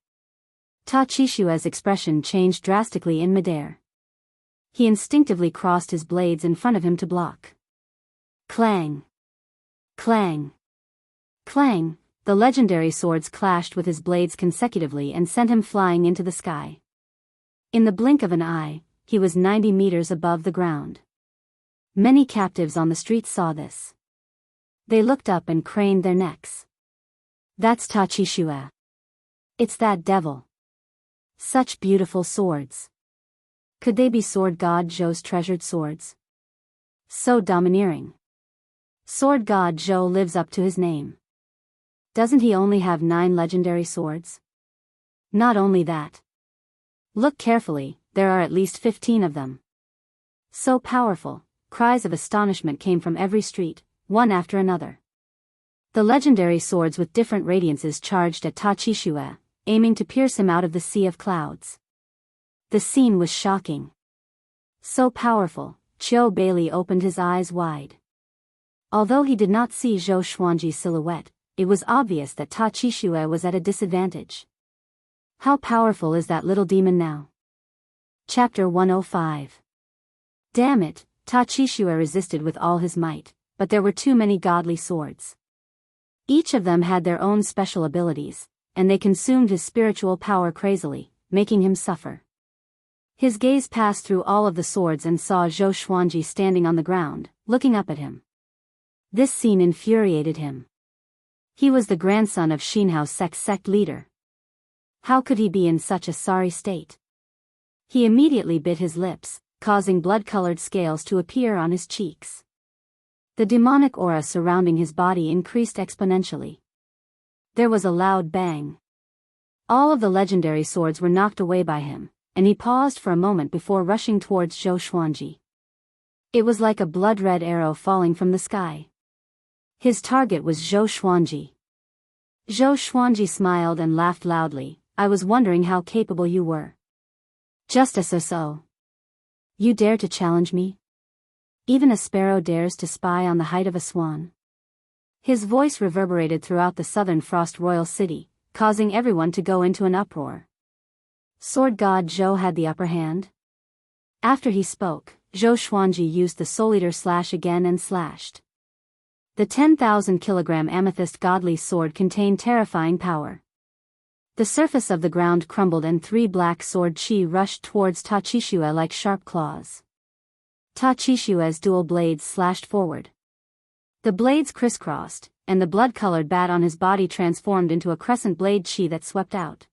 Ta Qishua's expression changed drastically in midair. He instinctively crossed his blades in front of him to block. Clang! Clang! Clang! The legendary swords clashed with his blades consecutively and sent him flying into the sky. In the blink of an eye, he was 90 meters above the ground. Many captives on the street saw this. They looked up and craned their necks. "That's Ta Qishua. It's that devil. Such beautiful swords. Could they be Sword God Zhou's treasured swords? So domineering. Sword God Zhou lives up to his name. Doesn't he only have 9 legendary swords? Not only that. Look carefully, there are at least 15 of them. So powerful." Cries of astonishment came from every street, one after another. The legendary swords with different radiances charged at Ta Qishue, aiming to pierce him out of the sea of clouds. The scene was shocking. So powerful, Qiu Bailey opened his eyes wide. Although he did not see Zhou Xuanji's silhouette, it was obvious that Ta Qishue was at a disadvantage. How powerful is that little demon now? Chapter 105. Damn it, Ta Qishue resisted with all his might, but there were too many godly swords. Each of them had their own special abilities, and they consumed his spiritual power crazily, making him suffer. His gaze passed through all of the swords and saw Zhou Xuanji standing on the ground, looking up at him. This scene infuriated him. He was the grandson of Xinhao sect leader. How could he be in such a sorry state? He immediately bit his lips, causing blood-colored scales to appear on his cheeks. The demonic aura surrounding his body increased exponentially. There was a loud bang. All of the legendary swords were knocked away by him, and he paused for a moment before rushing towards Zhou Xuanji. It was like a blood-red arrow falling from the sky. His target was Zhou Xuanji. Zhou Xuanji smiled and laughed loudly. I was wondering how capable you were. Just a so-so. You dare to challenge me? Even a sparrow dares to spy on the height of a swan. His voice reverberated throughout the southern Frost Royal City, causing everyone to go into an uproar. Sword God Zhou had the upper hand. After he spoke, Zhou Xuanji used the Soul Eater slash again and slashed. The 10,000 kilogram amethyst godly sword contained terrifying power. The surface of the ground crumbled and 3 black sword chi rushed towards Ta Qishue like sharp claws. Ta Qishue's dual blades slashed forward. The blades crisscrossed, and the blood-colored bat on his body transformed into a crescent blade chi that swept out.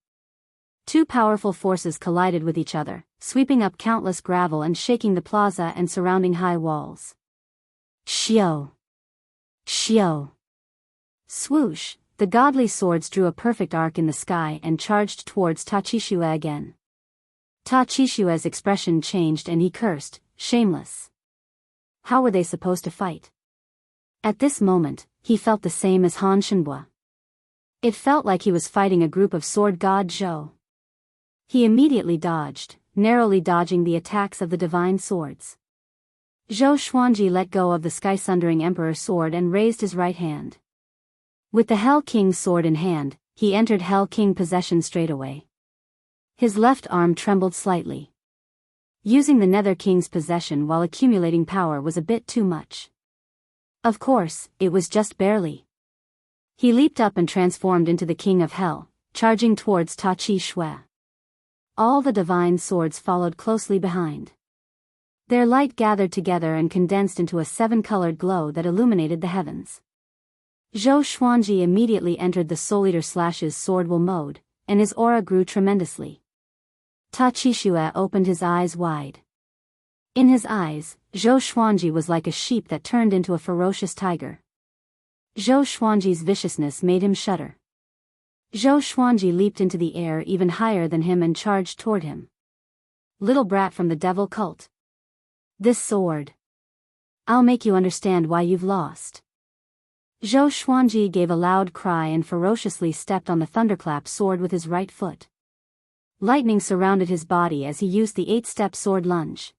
2 powerful forces collided with each other, sweeping up countless gravel and shaking the plaza and surrounding high walls. Xiao! Xiao! Swoosh! The godly swords drew a perfect arc in the sky and charged towards Ta Qishue again. Ta Qishue's expression changed and he cursed, shameless. How were they supposed to fight? At this moment, he felt the same as Han Shenbua. It felt like he was fighting a group of sword god Zhou. He immediately dodged, narrowly dodging the attacks of the divine swords. Zhou Xuanji let go of the sky-sundering emperor sword and raised his right hand. With the Hell King's sword in hand, he entered Hell King possession straightaway. His left arm trembled slightly. Using the Nether King's possession while accumulating power was a bit too much. Of course, it was just barely. He leaped up and transformed into the King of Hell, charging towards Ta Qishue. All the divine swords followed closely behind. Their light gathered together and condensed into a 7-colored glow that illuminated the heavens. Zhou Xuanji immediately entered the Soul Eater slash's swordwell mode, and his aura grew tremendously. Ta Qishue opened his eyes wide. In his eyes, Zhou Xuanji was like a sheep that turned into a ferocious tiger. Zhou Xuanji's viciousness made him shudder. Zhou Xuanji leaped into the air even higher than him and charged toward him. Little brat from the devil cult. This sword. I'll make you understand why you've lost. Zhou Xuanji gave a loud cry and ferociously stepped on the thunderclap sword with his right foot. Lightning surrounded his body as he used the 8-step sword lunge.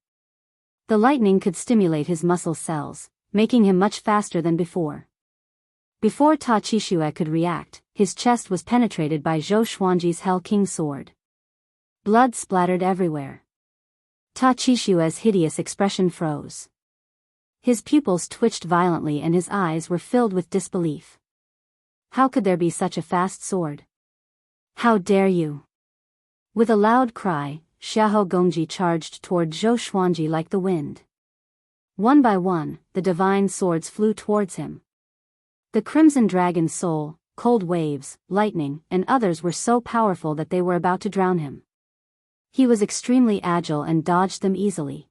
The lightning could stimulate his muscle cells, making him much faster than before. Before Ta Qishue could react, his chest was penetrated by Zhou Xuanji's Hell King sword. Blood splattered everywhere. Ta Qishue's hideous expression froze. His pupils twitched violently and his eyes were filled with disbelief. How could there be such a fast sword? How dare you! With a loud cry, Xiahou Gongji charged toward Zhou Xuanji like the wind. One by one, the divine swords flew towards him. The Crimson Dragon's soul, Cold Waves, Lightning, and others were so powerful that they were about to drown him. He was extremely agile and dodged them easily.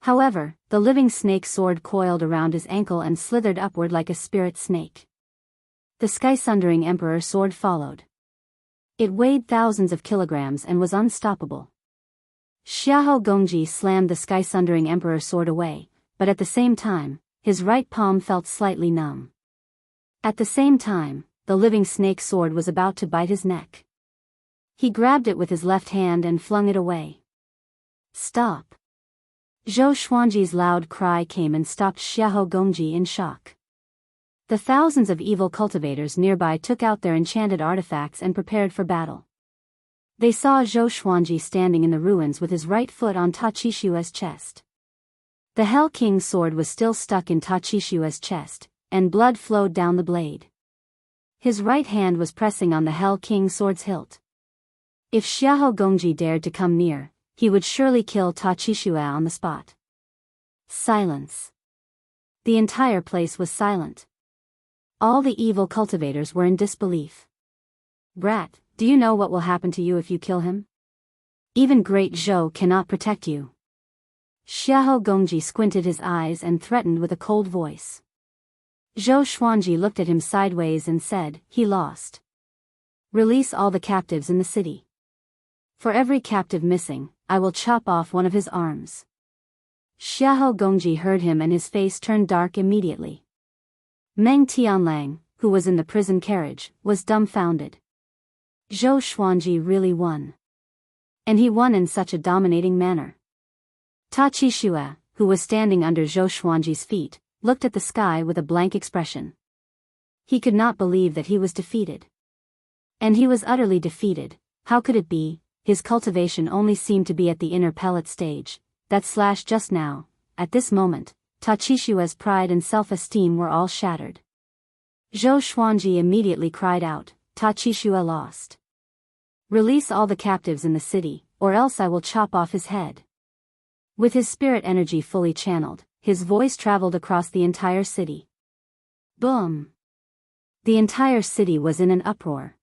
However, the living snake sword coiled around his ankle and slithered upward like a spirit snake. The sky-sundering emperor sword followed. It weighed thousands of kilograms and was unstoppable. Xiahou Gongji slammed the sky-sundering emperor sword away, but at the same time, his right palm felt slightly numb. At the same time, the living snake sword was about to bite his neck. He grabbed it with his left hand and flung it away. Stop! Zhou Xuanji's loud cry came and stopped Xiahou Gongji in shock. The thousands of evil cultivators nearby took out their enchanted artifacts and prepared for battle. They saw Zhou Xuanji standing in the ruins with his right foot on Ta Qishua's chest. The Hell King's sword was still stuck in Ta Qishua's chest, and blood flowed down the blade. His right hand was pressing on the Hell King's sword's hilt. If Xiahou Gongji dared to come near, he would surely kill Ta Qishua on the spot. Silence. The entire place was silent. All the evil cultivators were in disbelief. Brat, do you know what will happen to you if you kill him? Even Great Zhou cannot protect you. Xiahou Gongji squinted his eyes and threatened with a cold voice. Zhou Xuanji looked at him sideways and said, he lost. Release all the captives in the city. For every captive missing, I will chop off one of his arms. Xiahou Gongji heard him and his face turned dark immediately. Meng Tianlang, who was in the prison carriage, was dumbfounded. Zhou Xuanji really won. And he won in such a dominating manner. Ta Qishua, who was standing under Zhou Xuanji's feet, looked at the sky with a blank expression. He could not believe that he was defeated. And he was utterly defeated. How could it be? His cultivation only seemed to be at the inner pellet stage. Just now, at this moment, Ta Qishua's pride and self-esteem were all shattered. Zhou Xuanji immediately cried out, Ta Qishua lost. Release all the captives in the city, or else I will chop off his head. With his spirit energy fully channeled, his voice traveled across the entire city. Boom! The entire city was in an uproar.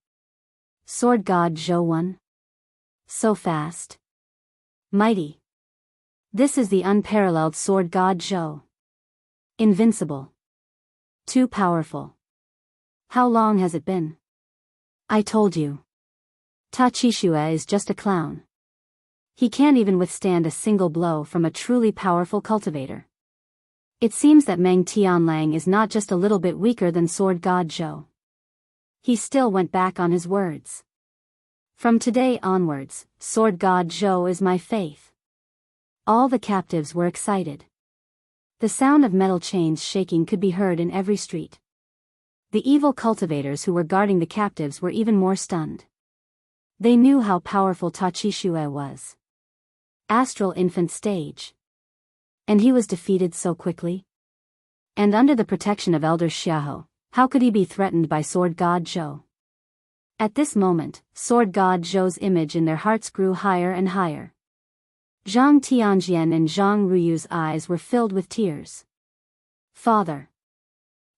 Sword God Zhou won? So fast. Mighty. This is the unparalleled sword God Zhou. Invincible. Too powerful. How long has it been? I told you. Ta Qishua is just a clown. He can't even withstand a single blow from a truly powerful cultivator. It seems that Meng Tianlang is not just a little bit weaker than sword God Zhou. He still went back on his words. From today onwards, sword God Zhou is my faith. All the captives were excited. The sound of metal chains shaking could be heard in every street. The evil cultivators who were guarding the captives were even more stunned. They knew how powerful Ta Qishua was. Astral infant stage. And he was defeated so quickly? And under the protection of Elder Xiahou, how could he be threatened by sword God Zhou? At this moment, sword God Zhou's image in their hearts grew higher and higher. Zhang Tianjian and Zhang Ruyu's eyes were filled with tears. Father.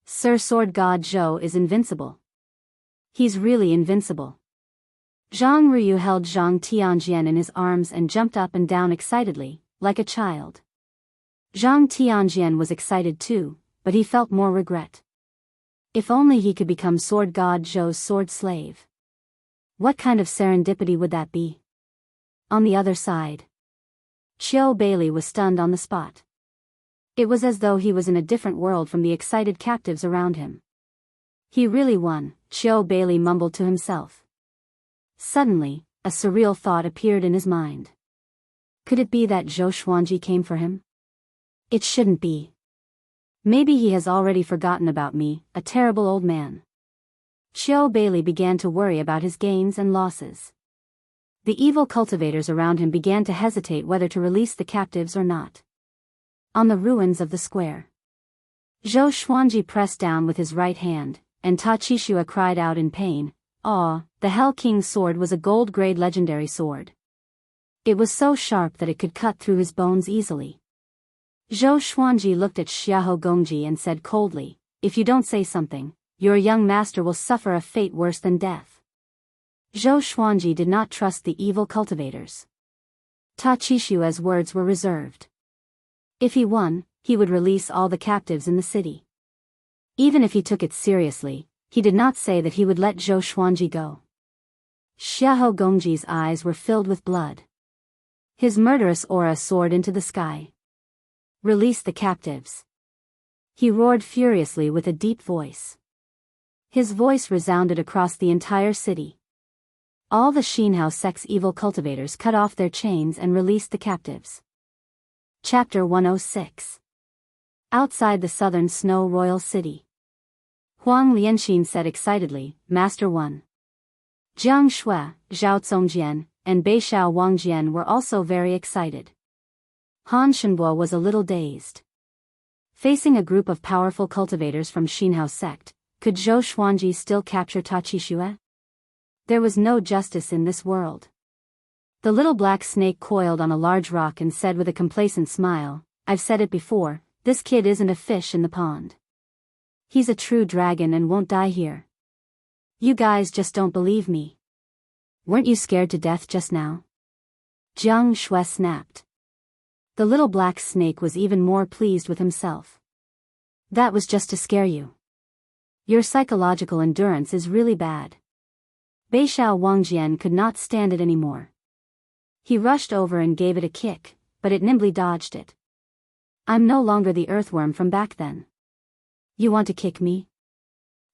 Sir, sword God Zhou is invincible. He's really invincible. Zhang Ruyu held Zhang Tianjian in his arms and jumped up and down excitedly, like a child. Zhang Tianjian was excited too, but he felt more regret. If only he could become sword God Zhou's sword slave. What kind of serendipity would that be? On the other side, Qiu Bailey was stunned on the spot. It was as though he was in a different world from the excited captives around him. He really won, Qiu Bailey mumbled to himself. Suddenly, a surreal thought appeared in his mind. Could it be that Zhou Xuanji came for him? It shouldn't be. Maybe he has already forgotten about me, a terrible old man. Qiu Bailey began to worry about his gains and losses. The evil cultivators around him began to hesitate whether to release the captives or not. On the ruins of the square, Zhou Xuanji pressed down with his right hand, and Ta Qishua cried out in pain. The Hell King's sword was a gold-grade legendary sword. It was so sharp that it could cut through his bones easily. Zhou Xuanji looked at Xiahou Gongji and said coldly, "If you don't say something, your young master will suffer a fate worse than death." Zhou Xuanji did not trust the evil cultivators. Ta Qishua's words were reserved. If he won, he would release all the captives in the city. Even if he took it seriously, he did not say that he would let Zhou Xuanji go. Xiahou Gongji's eyes were filled with blood. His murderous aura soared into the sky. "Release the captives!" He roared furiously with a deep voice. His voice resounded across the entire city. All the Xianxia sect's evil cultivators cut off their chains and released the captives. Chapter 106. Outside the southern snow royal city. Huang Lianxin said excitedly, Master 1. Jiang Shui, Zhao Congjian, and Beishao Wangjian were also very excited. Han Shenbo was a little dazed. Facing a group of powerful cultivators from Xianxia sect, could Zhou Xuanji still capture Taqishui? There was no justice in this world. The little black snake coiled on a large rock and said with a complacent smile, I've said it before, this kid isn't a fish in the pond. He's a true dragon and won't die here. You guys just don't believe me. Weren't you scared to death just now? Jiang Shui snapped. The little black snake was even more pleased with himself. That was just to scare you. Your psychological endurance is really bad. Beishao Wangjian could not stand it anymore. He rushed over and gave it a kick, but it nimbly dodged it. I'm no longer the earthworm from back then. You want to kick me?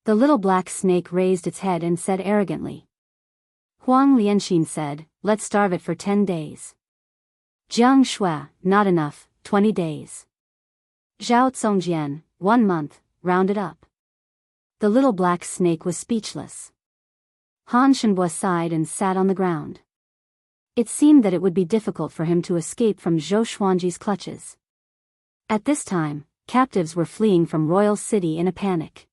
The little black snake raised its head and said arrogantly. Huang Lianxin said, let's starve it for 10 days. Jiang Shui, not enough, 20 days. Zhao Congjian, 1 month, round it up. The little black snake was speechless. Han Shenbo sighed and sat on the ground. It seemed that it would be difficult for him to escape from Zhou Xuanji's clutches. At this time, captives were fleeing from Royal City in a panic.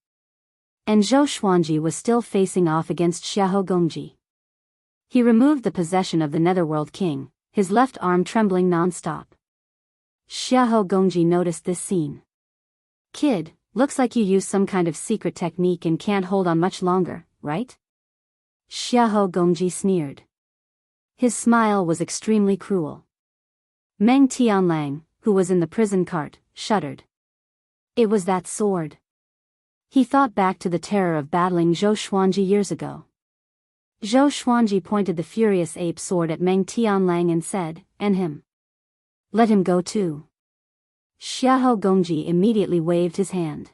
And Zhou Xuanji was still facing off against Xiahou Gongji. He removed the possession of the Netherworld King, his left arm trembling non-stop. Xiahou Gongji noticed this scene. Kid, looks like you used some kind of secret technique and can't hold on much longer, right? Xiahou Gongji sneered. His smile was extremely cruel. Meng Tianlang, who was in the prison cart, shuddered. It was that sword. He thought back to the terror of battling Zhou Xuanji years ago. Zhou Xuanji pointed the furious ape sword at Meng Tianlang and said, and him. Let him go too. Xiahou Gongji immediately waved his hand.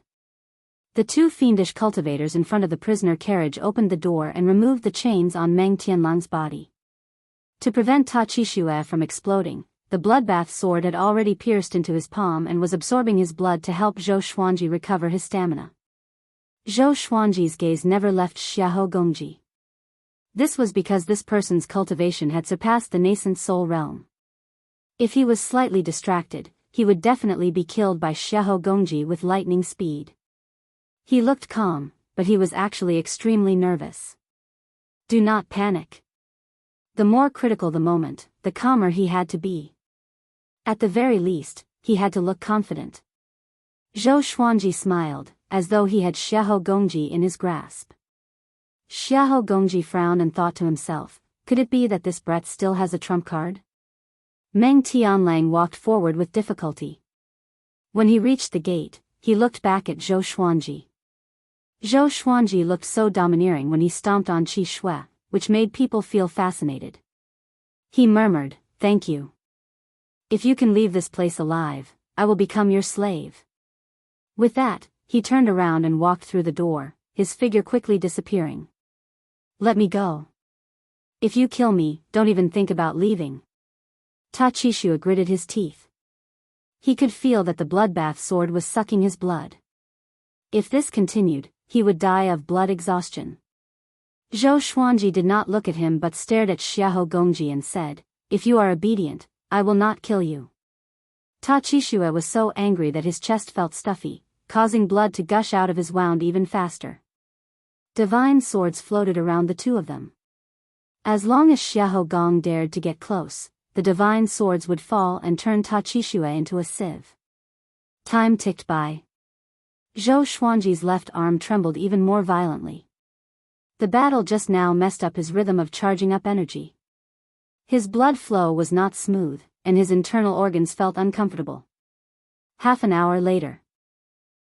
The 2 fiendish cultivators in front of the prisoner carriage opened the door and removed the chains on Meng Tianlang's body. To prevent Taqishui from exploding, the bloodbath sword had already pierced into his palm and was absorbing his blood to help Zhou Xuanji recover his stamina. Zhou Xuanji's gaze never left Xiahou Gongji. This was because this person's cultivation had surpassed the nascent soul realm. If he was slightly distracted, he would definitely be killed by Xiahou Gongji with lightning speed. He looked calm, but he was actually extremely nervous. Do not panic. The more critical the moment, the calmer he had to be. At the very least, he had to look confident. Zhou Xuanji smiled, as though he had Xiahou Gongji in his grasp. Xiahou Gongji frowned and thought to himself, could it be that this Brett still has a trump card? Meng Tianlang walked forward with difficulty. When he reached the gate, he looked back at Zhou Xuanji. Zhou Xuanji looked so domineering when he stomped on Qi Shui, which made people feel fascinated. He murmured, thank you. If you can leave this place alive, I will become your slave. With that, he turned around and walked through the door, his figure quickly disappearing. Let me go. If you kill me, don't even think about leaving. Taqishui gritted his teeth. He could feel that the bloodbath sword was sucking his blood. If this continued, he would die of blood exhaustion. Zhou Xuanji did not look at him but stared at Xiahou Gongji and said, if you are obedient, I will not kill you. Taqishui was so angry that his chest felt stuffy, causing blood to gush out of his wound even faster. Divine swords floated around the 2 of them. As long as Xiahou Gong dared to get close, the divine swords would fall and turn Taqishui into a sieve. Time ticked by. Zhou Xuanji's left arm trembled even more violently. The battle just now messed up his rhythm of charging up energy. His blood flow was not smooth, and his internal organs felt uncomfortable. Half an hour later.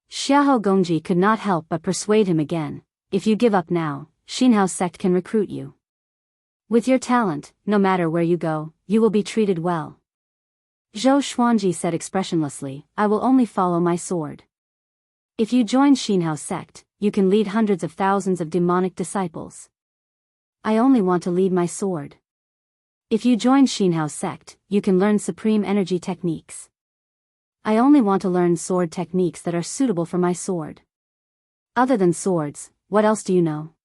Xiahou Gongji could not help but persuade him again, if you give up now, Xianxia sect can recruit you. With your talent, no matter where you go, you will be treated well. Zhou Xuanji said expressionlessly, I will only follow my sword. If you join Xianxia sect, you can lead hundreds of thousands of demonic disciples. I only want to lead my sword. If you join Xianxia sect, you can learn supreme energy techniques. I only want to learn sword techniques that are suitable for my sword. Other than swords, what else do you know?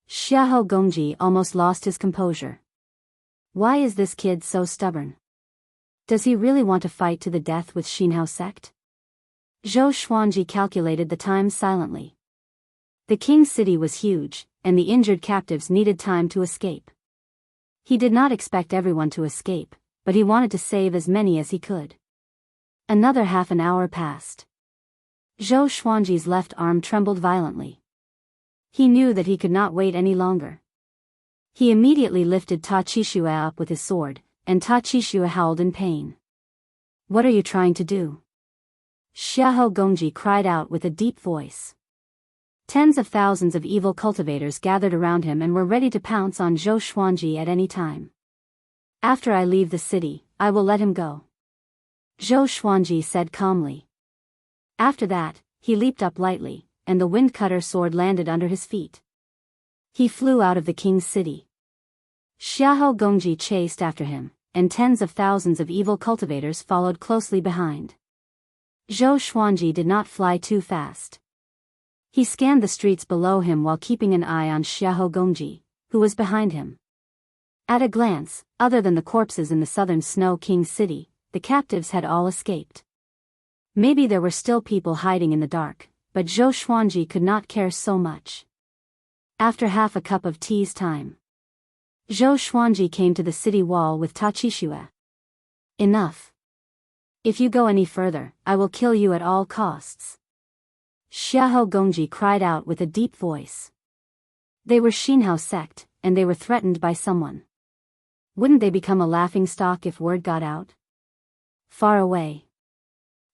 Xiahou Gongji almost lost his composure. Why is this kid so stubborn? Does he really want to fight to the death with Xianxia sect? Zhou Xuanji calculated the time silently. The king's city was huge, and the injured captives needed time to escape. He did not expect everyone to escape, but he wanted to save as many as he could. Another half an hour passed. Zhou Xuanji's left arm trembled violently. He knew that he could not wait any longer. He immediately lifted Ta Qixue up with his sword, and Ta Qixue howled in pain. What are you trying to do? Xiahou Gongji cried out with a deep voice. Tens of thousands of evil cultivators gathered around him and were ready to pounce on Zhou Xuanji at any time. After I leave the city, I will let him go. Zhou Xuanji said calmly. After that, he leaped up lightly, and the wind-cutter sword landed under his feet. He flew out of the king's city. Xiahou Gongji chased after him, and tens of thousands of evil cultivators followed closely behind. Zhou Xuanji did not fly too fast. He scanned the streets below him while keeping an eye on Xiahou Gongji, who was behind him. At a glance, other than the corpses in the southern Snow King's city, the captives had all escaped. Maybe there were still people hiding in the dark, but Zhou Xuanji could not care so much. After half a cup of tea's time, Zhou Xuanji came to the city wall with Ta Qixue. Enough. If you go any further, I will kill you at all costs. Xiahou Gongji cried out with a deep voice. They were Xianxia sect, and they were threatened by someone. Wouldn't they become a laughingstock if word got out? Far away,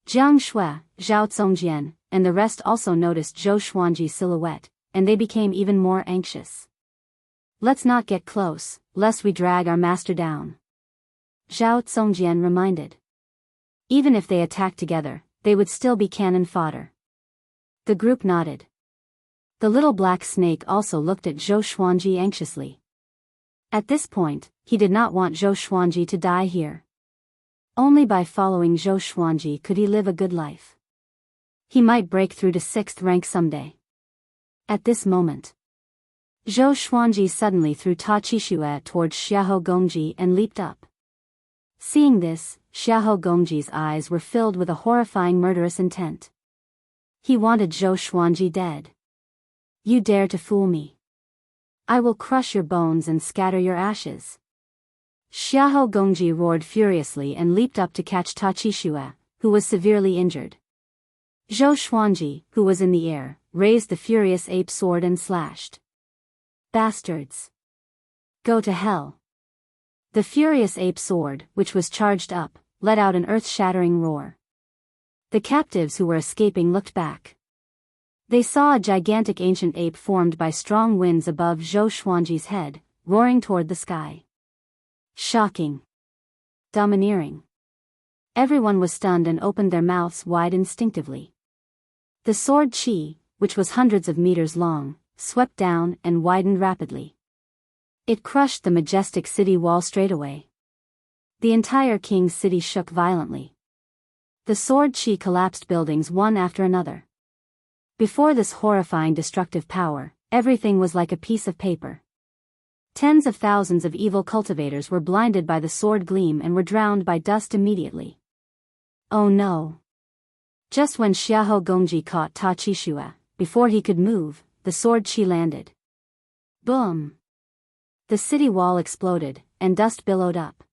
Jianghu, Zhao Zongjian, and the rest also noticed Zhou Xuanji's silhouette, and they became even more anxious. Let's not get close, lest we drag our master down, Zhao Zongjian reminded. Even if they attacked together, they would still be cannon fodder. The group nodded. The little black snake also looked at Zhou Xuanji anxiously. At this point, he did not want Zhou Xuanji to die here. Only by following Zhou Xuanji could he live a good life. He might break through to 6th rank someday. At this moment, Zhou Xuanji suddenly threw Ta Qixue towards Xiahou Gongji and leaped up. Seeing this, Xiahou Gongji's eyes were filled with a horrifying murderous intent. He wanted Zhou Xuanji dead. You dare to fool me? I will crush your bones and scatter your ashes. Xiahou Gongji roared furiously and leaped up to catch Ta Qixue, who was severely injured. Zhou Xuanji, who was in the air, raised the furious ape sword and slashed. Bastards! Go to hell! The furious ape sword, which was charged up, let out an earth-shattering roar. The captives who were escaping looked back. They saw a gigantic ancient ape formed by strong winds above Zhou Xuanji's head, roaring toward the sky. Shocking. Domineering. Everyone was stunned and opened their mouths wide instinctively. The sword Qi, which was hundreds of meters long, swept down and widened rapidly. It crushed the majestic city wall straightaway. The entire king's city shook violently. The sword Qi collapsed buildings one after another. Before this horrifying destructive power, everything was like a piece of paper. Tens of thousands of evil cultivators were blinded by the sword gleam and were drowned by dust immediately. Oh no! Just when Xiahou Gongji caught Ta Qixue, before he could move, the sword Qi landed. Boom! The city wall exploded, and dust billowed up.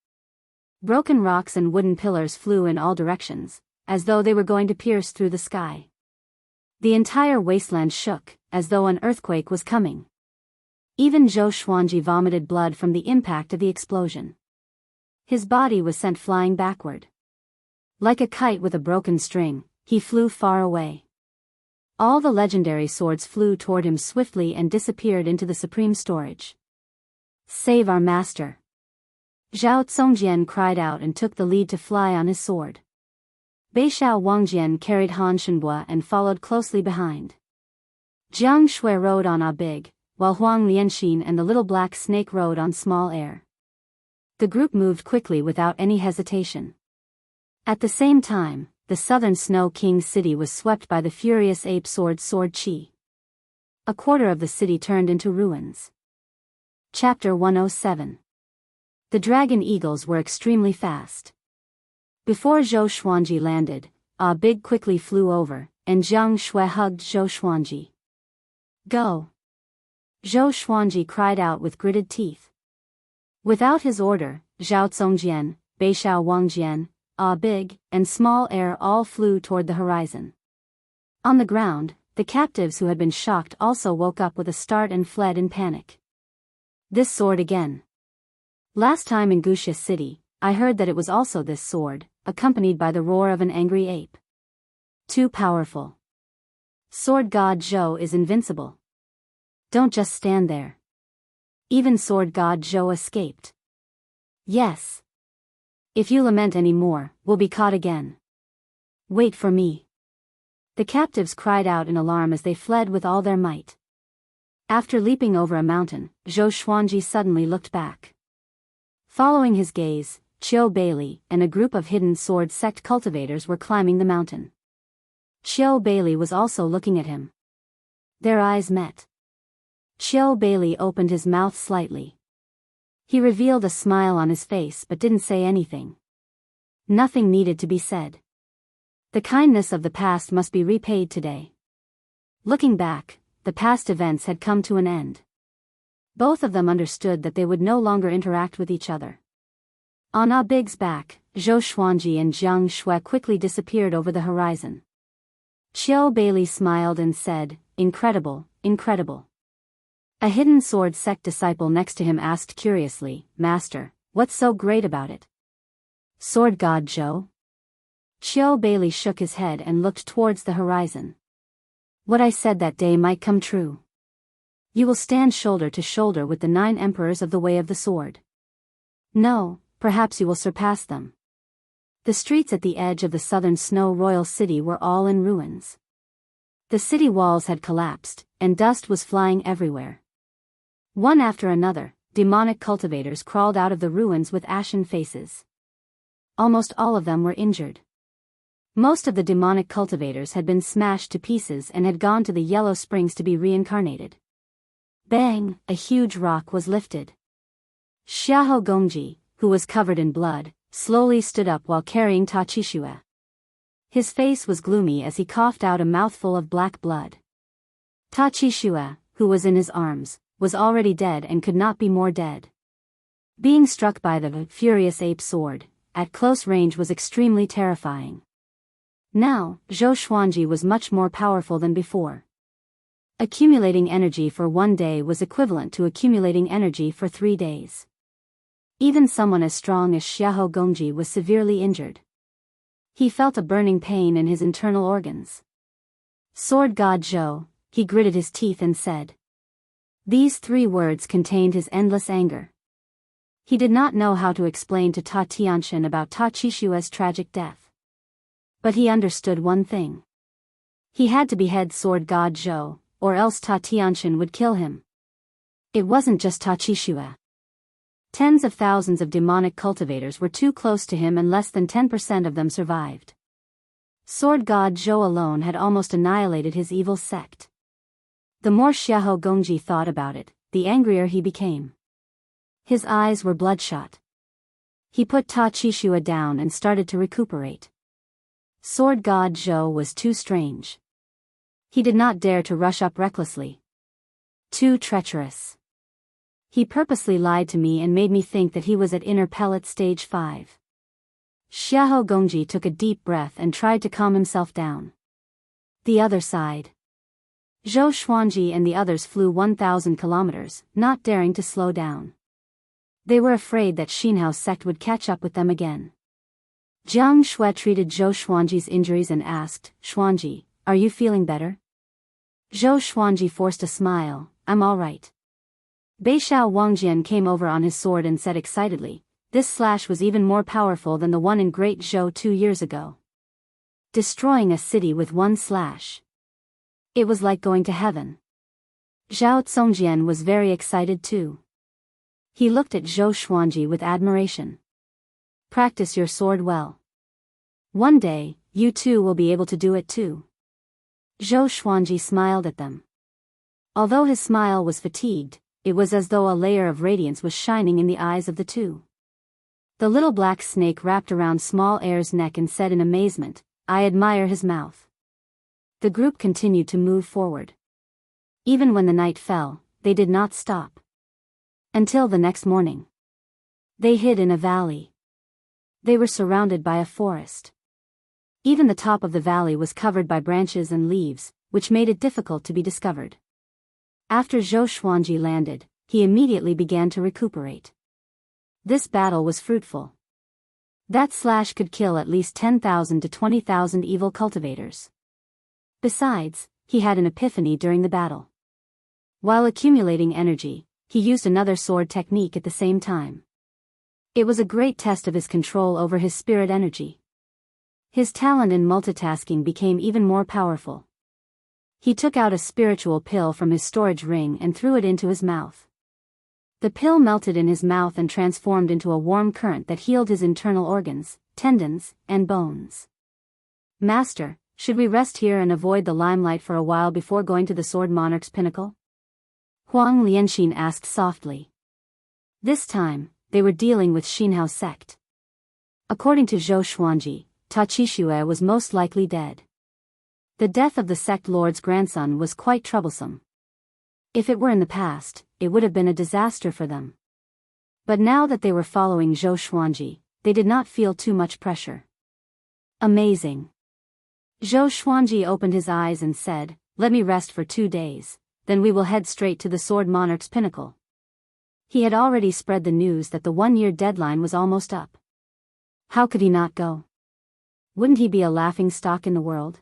Broken rocks and wooden pillars flew in all directions, as though they were going to pierce through the sky. The entire wasteland shook, as though an earthquake was coming. Even Zhou Xuanji vomited blood from the impact of the explosion. His body was sent flying backward. Like a kite with a broken string, he flew far away. All the legendary swords flew toward him swiftly and disappeared into the supreme storage. Save our master! Zhao Zongjian cried out and took the lead to fly on his sword. Beishao Wangjian carried Han Shenbua and followed closely behind. Jiang Shui rode on a big, while Huang Lianxin and the little black snake rode on small air. The group moved quickly without any hesitation. At the same time, the southern Snow King's city was swept by the furious ape sword Qi. A quarter of the city turned into ruins. Chapter 107. The dragon eagles were extremely fast. Before Zhou Xuanji landed, a big quickly flew over, and Jiang Shui hugged Zhou Xuanji. Go! Zhou Xuanji cried out with gritted teeth. Without his order, Zhao Congjian, Beishao Wangjian, big and small air all flew toward the horizon. On the ground, the captives who had been shocked also woke up with a start and fled in panic. This sword again. Last time in Wuxia City, I heard that it was also this sword, accompanied by the roar of an angry ape. Too powerful. Sword God Zhou is invincible. Don't just stand there. Even Sword God Zhou escaped. Yes. If you lament any more, we'll be caught again. Wait for me. The captives cried out in alarm as they fled with all their might. After leaping over a mountain, Zhou Xuanji suddenly looked back. Following his gaze, Qiu Bailey and a group of hidden sword sect cultivators were climbing the mountain. Qiu Bailey was also looking at him. Their eyes met. Qiu Bailey opened his mouth slightly. He revealed a smile on his face but didn't say anything. Nothing needed to be said. The kindness of the past must be repaid today. Looking back, the past events had come to an end. Both of them understood that they would no longer interact with each other. On Ah Big's back, Zhou Xuanji and Jiang Shui quickly disappeared over the horizon. Qiu Bailey smiled and said, "Incredible, incredible." A hidden sword sect disciple next to him asked curiously, "Master, what's so great about it?" Sword God Zhou? Qiu Bailey shook his head and looked towards the horizon. What I said that day might come true. You will stand shoulder to shoulder with the 9 emperors of the Way of the Sword. No, perhaps you will surpass them. The streets at the edge of the southern Snow Royal City were all in ruins. The city walls had collapsed, and dust was flying everywhere. One after another, demonic cultivators crawled out of the ruins with ashen faces. Almost all of them were injured. Most of the demonic cultivators had been smashed to pieces and had gone to the Yellow Springs to be reincarnated. Bang! A huge rock was lifted. Xiahou Gongji, who was covered in blood, slowly stood up while carrying Ta Qishue. His face was gloomy as he coughed out a mouthful of black blood. Ta Qishue, who was in his arms, was already dead and could not be more dead. Being struck by the furious ape sword, at close range was extremely terrifying. Now, Zhou Xuanji was much more powerful than before. Accumulating energy for 1 day was equivalent to accumulating energy for 3 days. Even someone as strong as Xiahou Gongji was severely injured. He felt a burning pain in his internal organs. Sword God Zhou, he gritted his teeth and said. These 3 words contained his endless anger. He did not know how to explain to Ta Tianxian about Ta Qishue's tragic death. But he understood one thing. He had to behead Sword God Zhou, or else Ta Tianxian would kill him. It wasn't just Ta Qishue. Tens of thousands of demonic cultivators were too close to him and less than 10% of them survived. Sword God Zhou alone had almost annihilated his evil sect. The more Xiahou Gongji thought about it, the angrier he became. His eyes were bloodshot. He put Ta Qishue down and started to recuperate. Sword God Zhou was too strange. He did not dare to rush up recklessly. Too treacherous. He purposely lied to me and made me think that he was at Inner Pellet Stage 5. Xiahou Gongji took a deep breath and tried to calm himself down. The other side. Zhou Xuanji and the others flew 1,000 kilometers, not daring to slow down. They were afraid that Xinhao's sect would catch up with them again. Jiang Shui treated Zhou Xuanji's injuries and asked, "Xuanji, are you feeling better?" Zhou Xuanji forced a smile, "I'm all right." Beishao Wangjian came over on his sword and said excitedly, "This slash was even more powerful than the one in Great Zhou 2 years ago." destroying a city with one slash. It was like going to heaven. Zhao Zongjian was very excited too. He looked at Zhou Xuanji with admiration. Practice your sword well. One day, you too will be able to do it too. Zhou Xuanji smiled at them. Although his smile was fatigued, it was as though a layer of radiance was shining in the eyes of the two. The little black snake wrapped around Small Air's neck and said in amazement, "I admire his mouth." The group continued to move forward. Even when the night fell, they did not stop. Until the next morning. They hid in a valley. They were surrounded by a forest. Even the top of the valley was covered by branches and leaves, which made it difficult to be discovered. After Zhou Xuanji landed, he immediately began to recuperate. This battle was fruitful. That slash could kill at least 10,000 to 20,000 evil cultivators. Besides, he had an epiphany during the battle. While accumulating energy, he used another sword technique at the same time. It was a great test of his control over his spirit energy. His talent in multitasking became even more powerful. He took out a spiritual pill from his storage ring and threw it into his mouth. The pill melted in his mouth and transformed into a warm current that healed his internal organs, tendons, and bones. "Master, should we rest here and avoid the limelight for a while before going to the Sword Monarch's pinnacle?" Huang Lianxin asked softly. This time, they were dealing with Xinhao sect. According to Zhou Xuanji, Taqishue was most likely dead. The death of the sect lord's grandson was quite troublesome. If it were in the past, it would have been a disaster for them. But now that they were following Zhou Xuanji, they did not feel too much pressure. Amazing. Zhou Xuanji opened his eyes and said, "Let me rest for 2 days, then we will head straight to the Sword Monarch's pinnacle." He had already spread the news that the 1-year deadline was almost up. How could he not go? Wouldn't he be a laughing stock in the world?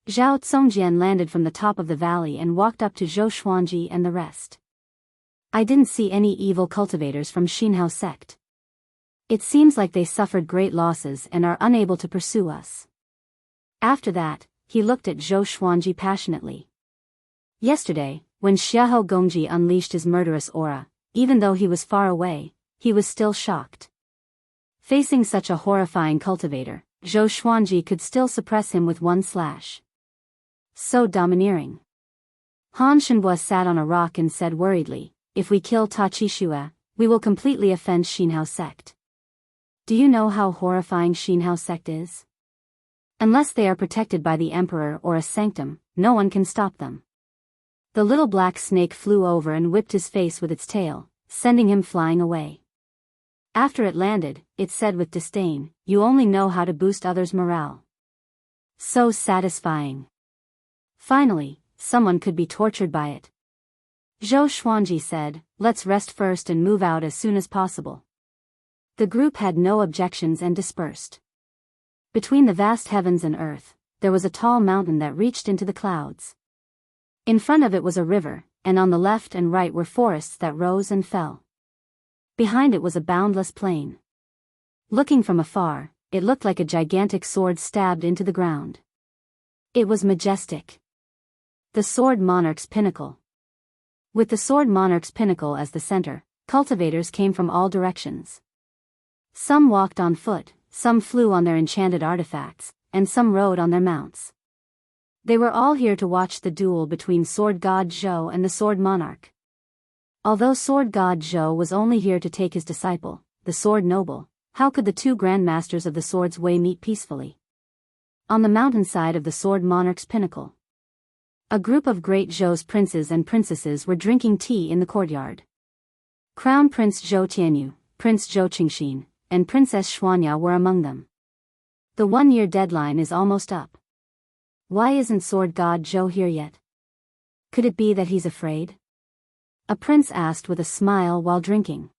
Zhao Zongjian landed from the top of the valley and walked up to Zhou Xuanji and the rest. "I didn't see any evil cultivators from Xinhao sect. It seems like they suffered great losses and are unable to pursue us." After that, he looked at Zhou Xuanji passionately. Yesterday, when Xiahou Gongji unleashed his murderous aura, even though he was far away, he was still shocked. Facing such a horrifying cultivator, Zhou Xuanji could still suppress him with one slash. So domineering. Han Shenhua sat on a rock and said worriedly, "If we kill Taqishue, we will completely offend Xinhao sect. Do you know how horrifying Xinhao sect is? Unless they are protected by the emperor or a sanctum, no one can stop them." The little black snake flew over and whipped his face with its tail, sending him flying away. After it landed, it said with disdain, "You only know how to boost others' morale. So satisfying. Finally, someone could be tortured by it." Zhou Xuanji said, "Let's rest first and move out as soon as possible." The group had no objections and dispersed. Between the vast heavens and earth, there was a tall mountain that reached into the clouds. In front of it was a river, and on the left and right were forests that rose and fell. Behind it was a boundless plain. Looking from afar, it looked like a gigantic sword stabbed into the ground. It was majestic. The Sword Monarch's pinnacle. With the Sword Monarch's pinnacle as the center, cultivators came from all directions. Some walked on foot, some flew on their enchanted artifacts, and some rode on their mounts. They were all here to watch the duel between Sword God Zhou and the Sword Monarch. Although Sword God Zhou was only here to take his disciple, the Sword Noble, how could the two grandmasters of the Sword's Way meet peacefully? On the mountainside of the Sword Monarch's pinnacle, a group of great Zhou's princes and princesses were drinking tea in the courtyard. Crown Prince Zhou Tianyu, Prince Zhou Qingxin, and Princess Xuanya were among them. The 1-year deadline is almost up. Why isn't Sword God Zhou here yet? Could it be that he's afraid? A prince asked with a smile while drinking.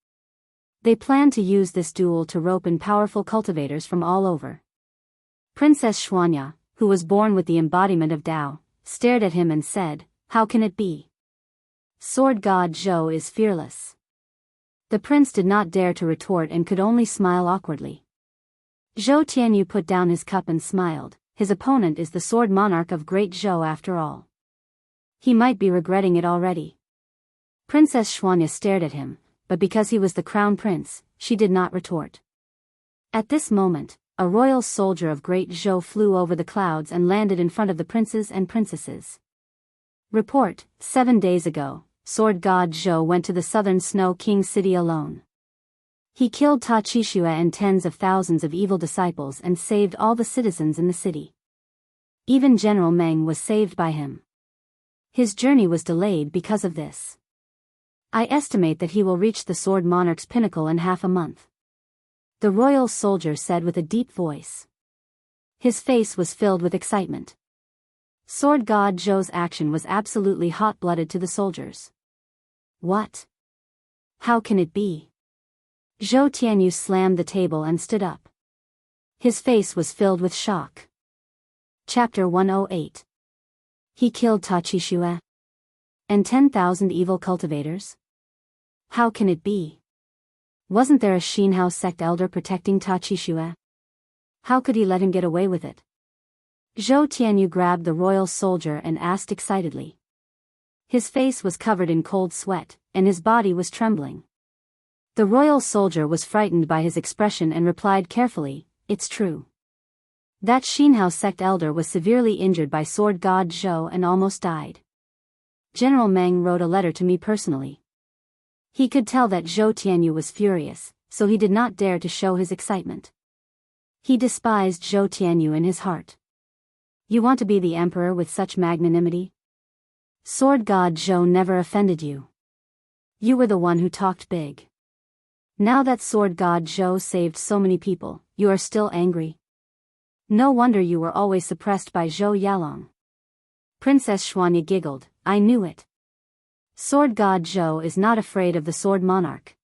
They planned to use this duel to rope in powerful cultivators from all over. Princess Xuanya, who was born with the embodiment of Tao, stared at him and said, "How can it be? Sword God Zhou is fearless." The prince did not dare to retort and could only smile awkwardly. Zhou Tianyu put down his cup and smiled, his opponent is the sword monarch of Great Zhou after all. He might be regretting it already. Princess Xianxia stared at him, but because he was the crown prince, she did not retort. At this moment, a royal soldier of Great Zhou flew over the clouds and landed in front of the princes and princesses. Report: 7 days ago, sword god Zhou went to the southern Snow King city alone. He killed Taqishua and tens of thousands of evil disciples and saved all the citizens in the city. Even General Meng was saved by him. His journey was delayed because of this. I estimate that he will reach the sword monarch's pinnacle in half a month. The royal soldier said with a deep voice. His face was filled with excitement. Sword god Zhou's action was absolutely hot-blooded to the soldiers. What? How can it be? Zhou Tianyu slammed the table and stood up. His face was filled with shock. Chapter 108. He killed Taqishua and 10,000 evil cultivators? How can it be? Wasn't there a Xianxia sect elder protecting Taqishua? How could he let him get away with it? Zhou Tianyu grabbed the royal soldier and asked excitedly. His face was covered in cold sweat, and his body was trembling. The royal soldier was frightened by his expression and replied carefully, "It's true. That Xianxia sect elder was severely injured by sword god Zhou and almost died. General Meng wrote a letter to me personally." He could tell that Zhou Tianyu was furious, so he did not dare to show his excitement. He despised Zhou Tianyu in his heart. You want to be the emperor with such magnanimity? Sword god Zhou never offended you. You were the one who talked big. Now that sword god Zhou saved so many people, you are still angry? No wonder you were always suppressed by Zhou Yalong. Princess Xianxia giggled, I knew it. Sword god Zhou is not afraid of the sword monarch.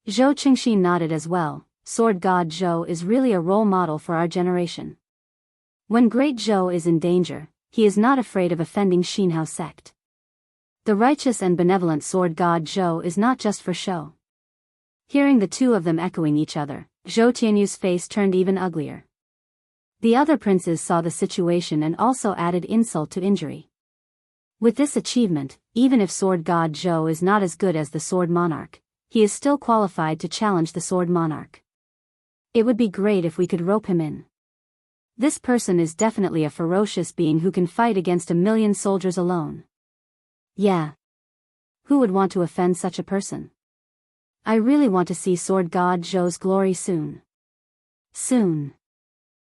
Zhou Qingxi nodded as well. Sword god Zhou is really a role model for our generation. When Great Zhou is in danger, he is not afraid of offending Xianxia sect. The righteous and benevolent sword god Zhou is not just for show. Hearing the two of them echoing each other, Zhou Tianyu's face turned even uglier. The other princes saw the situation and also added insult to injury. With this achievement, even if sword god Zhou is not as good as the sword monarch, he is still qualified to challenge the sword monarch. It would be great if we could rope him in. This person is definitely a ferocious being who can fight against 1,000,000 soldiers alone. Yeah. Who would want to offend such a person? I really want to see sword god Zhou's glory soon. Soon.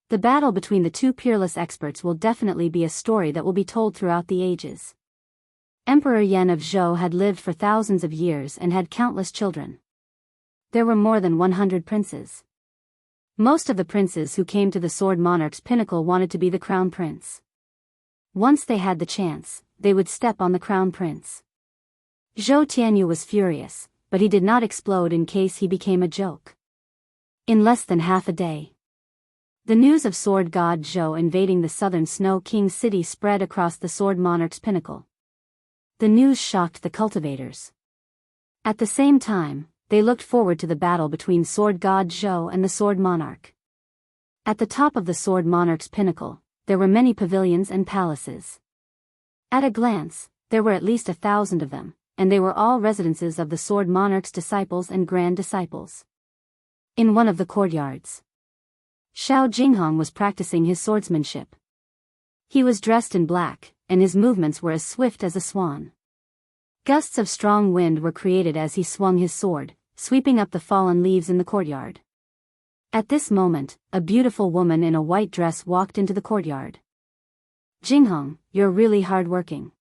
The battle between the two peerless experts will definitely be a story that will be told throughout the ages. Emperor Yan of Zhou had lived for thousands of years and had countless children. There were more than 100 princes. Most of the princes who came to the sword monarch's pinnacle wanted to be the crown prince. Once they had the chance, they would step on the crown prince. Zhou Tianyu was furious, but he did not explode in case he became a joke. In less than half a day, the news of sword god Zhou invading the southern Snow King city spread across the sword monarch's pinnacle. The news shocked the cultivators. At the same time, they looked forward to the battle between sword god Zhou and the sword monarch. At the top of the sword monarch's pinnacle, there were many pavilions and palaces. At a glance, there were at least 1,000 of them, and they were all residences of the sword monarch's disciples and grand disciples. In one of the courtyards, Xiao Jinghong was practicing his swordsmanship. He was dressed in black, and his movements were as swift as a swan. Gusts of strong wind were created as he swung his sword, sweeping up the fallen leaves in the courtyard. At this moment, a beautiful woman in a white dress walked into the courtyard. Jinghong, you're really hard-working.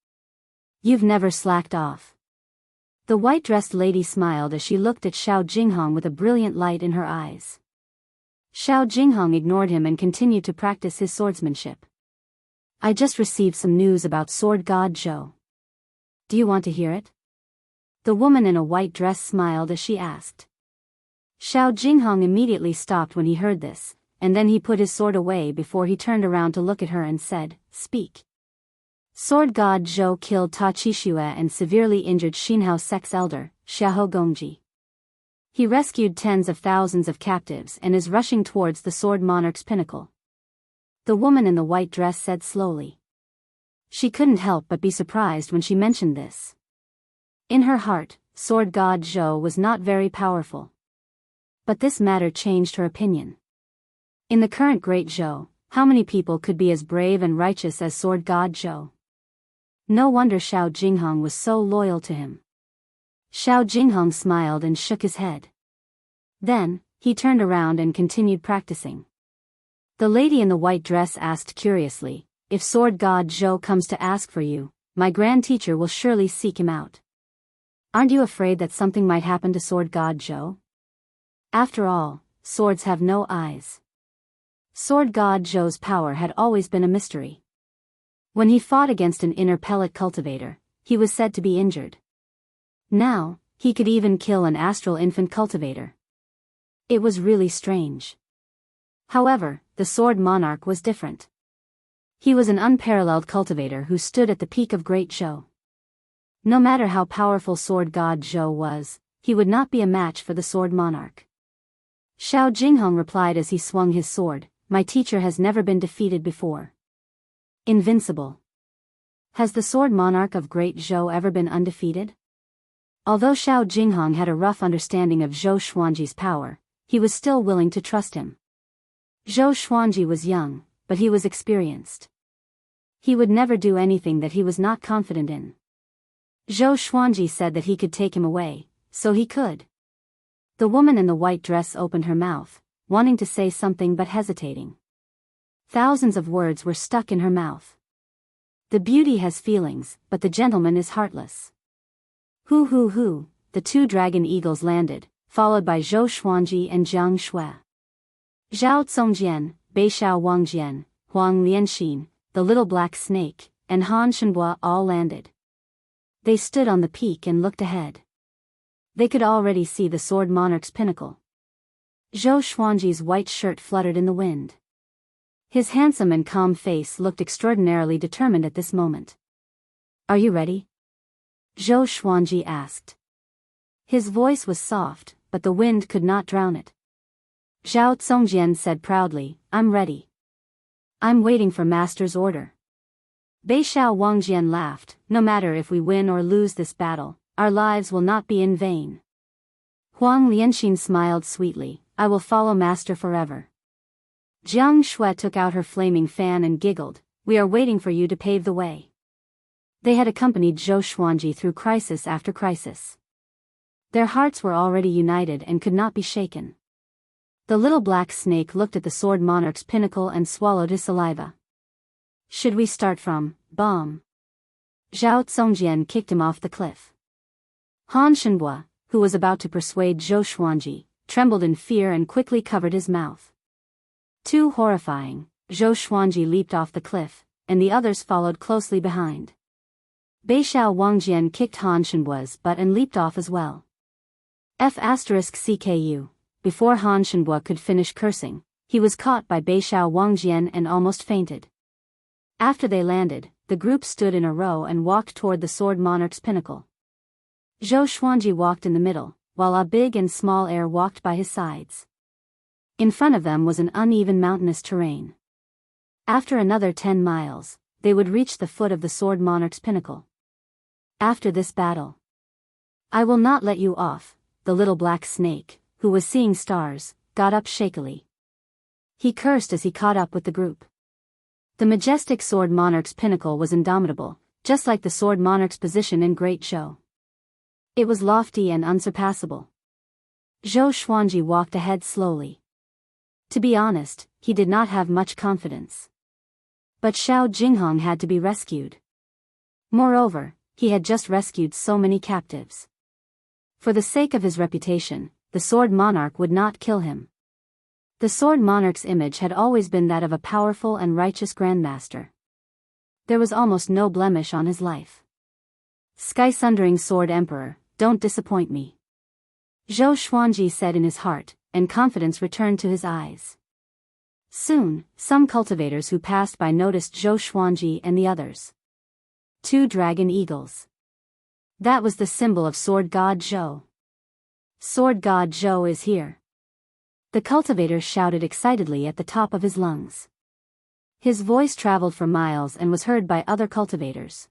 You've never slacked off. The white-dressed lady smiled as she looked at Xiao Jinghong with a brilliant light in her eyes. Xiao Jinghong ignored him and continued to practice his swordsmanship. I just received some news about sword god Zhou. Do you want to hear it? The woman in a white dress smiled as she asked. Xiao Jinghong immediately stopped when he heard this, and then he put his sword away before he turned around to look at her and said, Speak. Sword god Zhou killed Taqishua and severely injured Xianxia sect's elder, Xiahou Gongji. He rescued tens of thousands of captives and is rushing towards the sword monarch's pinnacle. The woman in the white dress said slowly. She couldn't help but be surprised when she mentioned this. In her heart, sword god Zhou was not very powerful. But this matter changed her opinion. In the current great Zhou, how many people could be as brave and righteous as sword god Zhou? No wonder Xiao Jinghong was so loyal to him. Xiao Jinghong smiled and shook his head. Then, he turned around and continued practicing. The lady in the white dress asked curiously, "If sword god Zhou comes to ask for you, my grand teacher will surely seek him out. Aren't you afraid that something might happen to sword god Zhou? After all, swords have no eyes." Sword god Zhou's power had always been a mystery. When he fought against an inner pellet cultivator, he was said to be injured. Now, he could even kill an astral infant cultivator. It was really strange. However, the sword monarch was different. He was an unparalleled cultivator who stood at the peak of great Zhou. No matter how powerful sword god Zhou was, he would not be a match for the sword monarch. Xiao Jinghong replied as he swung his sword, "My teacher has never been defeated before. Invincible. Has the sword monarch of great Zhou ever been undefeated?" Although Xiao Jinghong had a rough understanding of Zhou Xuanji's power, he was still willing to trust him. Zhou Xuanji was young, but he was experienced. He would never do anything that he was not confident in. Zhou Xuanji said that he could take him away, so he could. The woman in the white dress opened her mouth, wanting to say something but hesitating. Thousands of words were stuck in her mouth. The beauty has feelings, but the gentleman is heartless. Hoo, the two dragon eagles landed, followed by Zhou Xuanji and Jianghu. Zhao Congjian, Beixiao Wangjian, Huang Lianxin, the little black snake, and Han Shenhua all landed. They stood on the peak and looked ahead. They could already see the sword monarch's pinnacle. Zhou Xuanji's white shirt fluttered in the wind. His handsome and calm face looked extraordinarily determined at this moment. "Are you ready?" Zhou Xuanji asked. His voice was soft, but the wind could not drown it. Zhao Congjian said proudly, "I'm ready. I'm waiting for master's order." Beixiao Wangjian laughed, "No matter if we win or lose this battle, our lives will not be in vain." Huang Lianxin smiled sweetly, "I will follow master forever." Jianghu took out her flaming fan and giggled, "We are waiting for you to pave the way." They had accompanied Zhou Xuanji through crisis after crisis. Their hearts were already united and could not be shaken. The little black snake looked at the sword monarch's pinnacle and swallowed his saliva. "Should we start from bomb?" Zhao Congjian kicked him off the cliff. Han Shenhua, who was about to persuade Zhou Xuanji, trembled in fear and quickly covered his mouth. Too horrifying, Zhou Xuanji leaped off the cliff, and the others followed closely behind. Beixiao Wangjian kicked Han Shenhua's butt and leaped off as well. F***CKU. Before Han Shenhua could finish cursing, he was caught by Beixiao Wangjian and almost fainted. After they landed, the group stood in a row and walked toward the sword monarch's pinnacle. Zhou Xuanji walked in the middle, while a big and small heir walked by his sides. In front of them was an uneven mountainous terrain. After another 10 miles, they would reach the foot of the sword monarch's pinnacle. After this battle, "I will not let you off," the little black snake, who was seeing stars, got up shakily. He cursed as he caught up with the group. The majestic sword monarch's pinnacle was indomitable, just like the sword monarch's position in Great Zhou. It was lofty and unsurpassable. Zhou Xuanji walked ahead slowly. To be honest, he did not have much confidence. But Xiao Jinghong had to be rescued. Moreover, he had just rescued so many captives. For the sake of his reputation, the sword monarch would not kill him. The sword monarch's image had always been that of a powerful and righteous grandmaster. There was almost no blemish on his life. "Sky-sundering sword emperor, don't disappoint me," Zhou Xuanji said in his heart, and confidence returned to his eyes. Soon, some cultivators who passed by noticed Zhou Xuanji and the others. 2 dragon eagles. That was the symbol of sword god Zhou. Sword god Zhou is here. The cultivator shouted excitedly at the top of his lungs. His voice traveled for miles and was heard by other cultivators.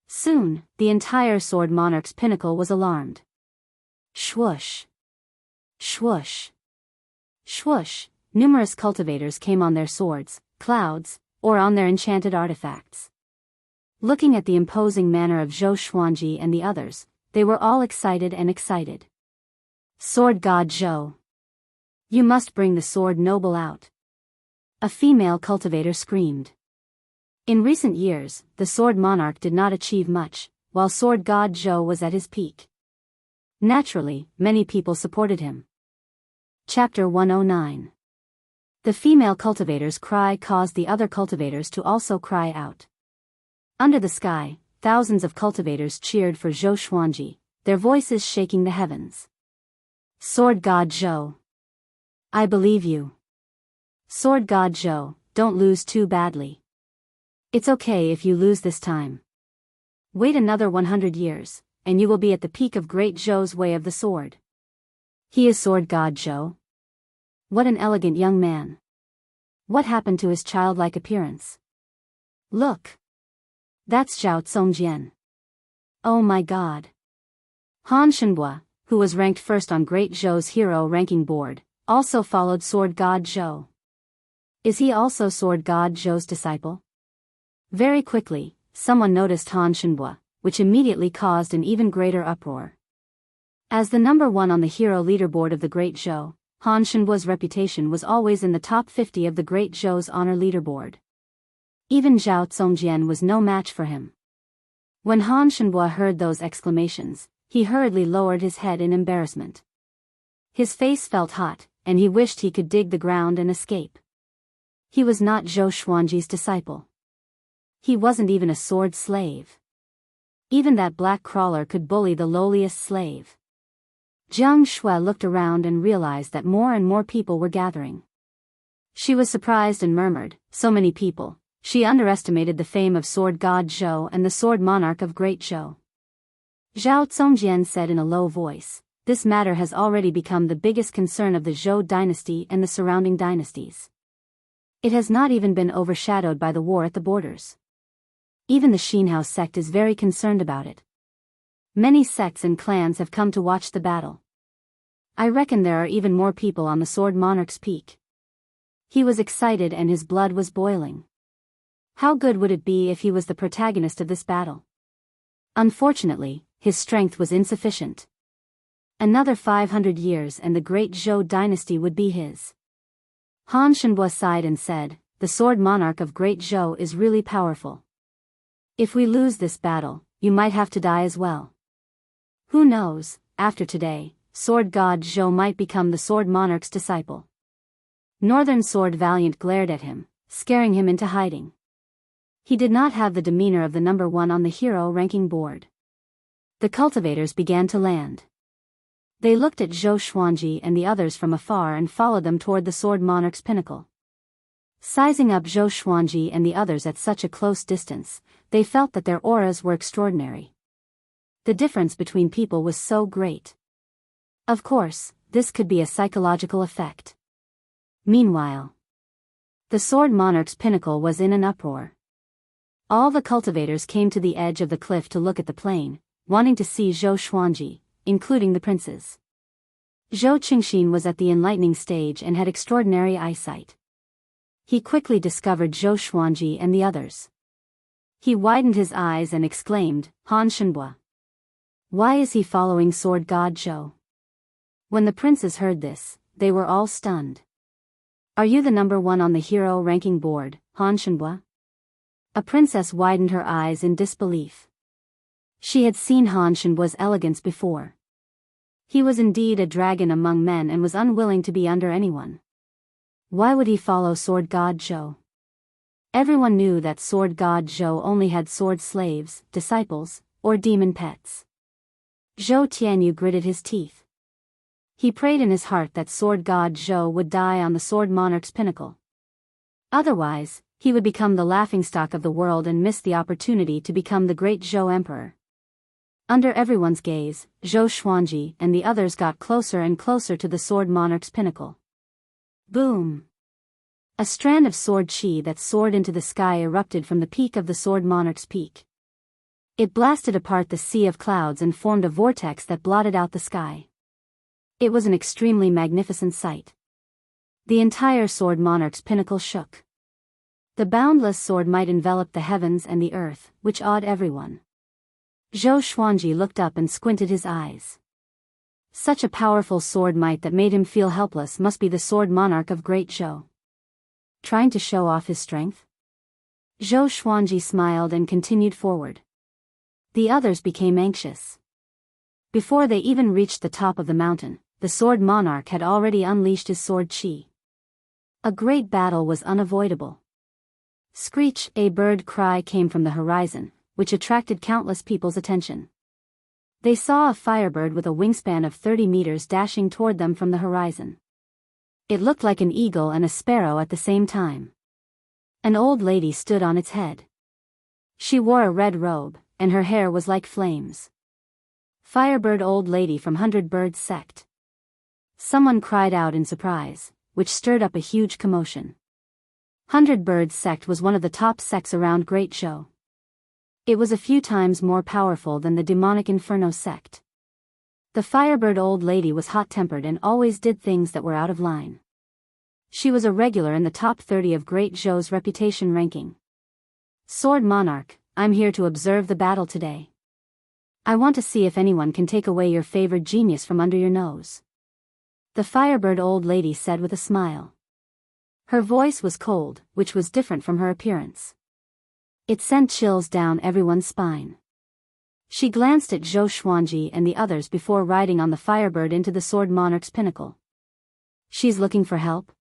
Soon, the entire Sword Monarch's pinnacle was alarmed. Swoosh! Swoosh! Swoosh! Numerous cultivators came on their swords, clouds, or on their enchanted artifacts. Looking at the imposing manner of Zhou Xuanji and the others, they were all excited and excited. Sword God Zhou! You must bring the sword noble out! A female cultivator screamed. In recent years, the Sword Monarch did not achieve much, while Sword God Zhou was at his peak. Naturally, many people supported him. Chapter 109. The female cultivator's cry caused the other cultivators to also cry out. Under the sky, thousands of cultivators cheered for Zhou Xuanji, their voices shaking the heavens. Sword God Zhou! I believe you. Sword God Zhou, don't lose too badly. It's okay if you lose this time. Wait another 100 years, and you will be at the peak of Great Zhou's way of the sword. He is Sword God Zhou. What an elegant young man. What happened to his childlike appearance? Look. That's Zhao Tsongjian. Oh my God. Han Shenhua, who was ranked first on Great Zhou's hero ranking board, also followed Sword God Zhou. Is he also Sword God Zhou's disciple? Very quickly, someone noticed Han Shenhua, which immediately caused an even greater uproar. As the number one on the hero leaderboard of the Great Zhou, Han Shenhua's reputation was always in the top 50 of the Great Zhou's honor leaderboard. Even Zhao Tsongjian was no match for him. When Han Shenhua heard those exclamations, he hurriedly lowered his head in embarrassment. His face felt hot, and he wished he could dig the ground and escape. He was not Zhou Xuanji's disciple. He wasn't even a sword slave. Even that black crawler could bully the lowliest slave. Jiang Shui looked around and realized that more and more people were gathering. She was surprised and murmured, so many people. She underestimated the fame of Sword God Zhou and the Sword Monarch of Great Zhou. Zhao Tsongjian said in a low voice, this matter has already become the biggest concern of the Zhou dynasty and the surrounding dynasties. It has not even been overshadowed by the war at the borders. Even the Xinhao sect is very concerned about it. Many sects and clans have come to watch the battle. I reckon there are even more people on the Sword Monarch's peak. He was excited and his blood was boiling. How good would it be if he was the protagonist of this battle? Unfortunately, his strength was insufficient. Another 500 years and the Great Zhou dynasty would be his. Han Shenhua sighed and said, the Sword Monarch of Great Zhou is really powerful. If we lose this battle, you might have to die as well. Who knows, after today, Sword God Zhou might become the Sword Monarch's disciple. Northern Sword Valiant glared at him, scaring him into hiding. He did not have the demeanor of the number one on the hero ranking board. The cultivators began to land. They looked at Zhou Xuanji and the others from afar and followed them toward the Sword Monarch's pinnacle. Sizing up Zhou Xuanji and the others at such a close distance, they felt that their auras were extraordinary. The difference between people was so great. Of course, this could be a psychological effect. Meanwhile, the Sword Monarch's pinnacle was in an uproar. All the cultivators came to the edge of the cliff to look at the plain, wanting to see Zhou Xuanji, including the princes. Zhou Qingxin was at the enlightening stage and had extraordinary eyesight. He quickly discovered Zhou Xuanji and the others. He widened his eyes and exclaimed, Han Shenhua. Why is he following Sword God Zhou? When the princes heard this, they were all stunned. Are you the number one on the hero ranking board, Han Shenhua? A princess widened her eyes in disbelief. She had seen Han Shenhua's elegance before. He was indeed a dragon among men and was unwilling to be under anyone. Why would he follow Sword God Zhou? Everyone knew that Sword God Zhou only had sword slaves, disciples, or demon pets. Zhou Tianyu gritted his teeth. He prayed in his heart that Sword God Zhou would die on the Sword Monarch's pinnacle. Otherwise, he would become the laughingstock of the world and miss the opportunity to become the great Zhou Emperor. Under everyone's gaze, Zhou Xuanji and the others got closer and closer to the Sword Monarch's pinnacle. Boom! A strand of sword chi that soared into the sky erupted from the peak of the sword monarch's peak. It blasted apart the sea of clouds and formed a vortex that blotted out the sky. It was an extremely magnificent sight. The entire sword monarch's pinnacle shook. The boundless sword might envelop the heavens and the earth, which awed everyone. Zhou Xuanji looked up and squinted his eyes. Such a powerful sword might that made him feel helpless must be the sword monarch of Great Zhou. Trying to show off his strength? Zhou Xuanji smiled and continued forward. The others became anxious. Before they even reached the top of the mountain, the sword monarch had already unleashed his sword chi. A great battle was unavoidable. Screech, a bird cry came from the horizon, which attracted countless people's attention. They saw a firebird with a wingspan of 30 meters dashing toward them from the horizon. It looked like an eagle and a sparrow at the same time. An old lady stood on its head. She wore a red robe, and her hair was like flames. Firebird old lady from 100 Birds sect. Someone cried out in surprise, which stirred up a huge commotion. 100 Birds sect was one of the top sects around Great Zhou. It was a few times more powerful than the demonic Inferno sect. The Firebird old lady was hot-tempered and always did things that were out of line. She was a regular in the top 30 of Great Zhou's reputation ranking. Sword Monarch, I'm here to observe the battle today. I want to see if anyone can take away your favored genius from under your nose. The Firebird old lady said with a smile. Her voice was cold, which was different from her appearance. It sent chills down everyone's spine. She glanced at Zhou Xuanji and the others before riding on the Firebird into the Sword Monarch's pinnacle. She's looking for help?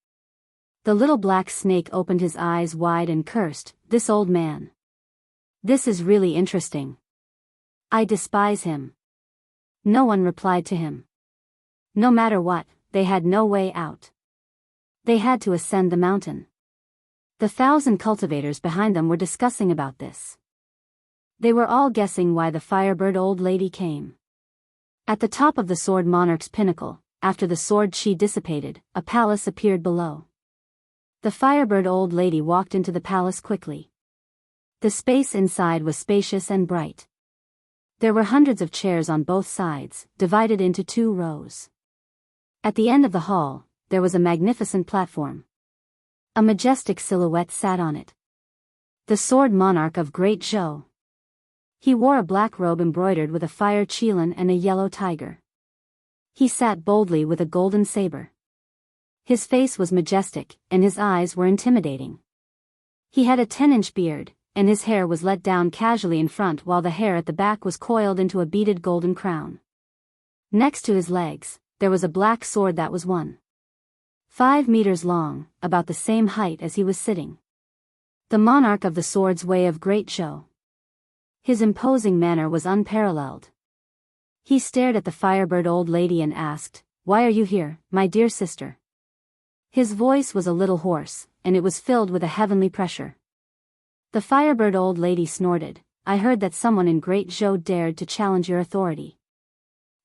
The little black snake opened his eyes wide and cursed, "This old man. This is really interesting. I despise him." No one replied to him. No matter what, they had no way out. They had to ascend the mountain. The 1,000 cultivators behind them were discussing about this. They were all guessing why the Firebird old lady came. At the top of the Sword Monarch's pinnacle, after the sword chi dissipated, a palace appeared below. The Firebird old lady walked into the palace quickly. The space inside was spacious and bright. There were hundreds of chairs on both sides, divided into 2 rows. At the end of the hall, there was a magnificent platform. A majestic silhouette sat on it. The Sword Monarch of Great Zhou. He wore a black robe embroidered with a fire qilin and a yellow tiger. He sat boldly with a golden saber. His face was majestic, and his eyes were intimidating. He had a 10-inch beard, and his hair was let down casually in front while the hair at the back was coiled into a beaded golden crown. Next to his legs, there was a black sword that was 1.5 meters long, about the same height as he was sitting. The monarch of the Sword's Way of Great Zhou. His imposing manner was unparalleled. He stared at the Firebird old lady and asked, "Why are you here, my dear sister?" His voice was a little hoarse, and it was filled with a heavenly pressure. The Firebird old lady snorted, "I heard that someone in Great Zhou dared to challenge your authority.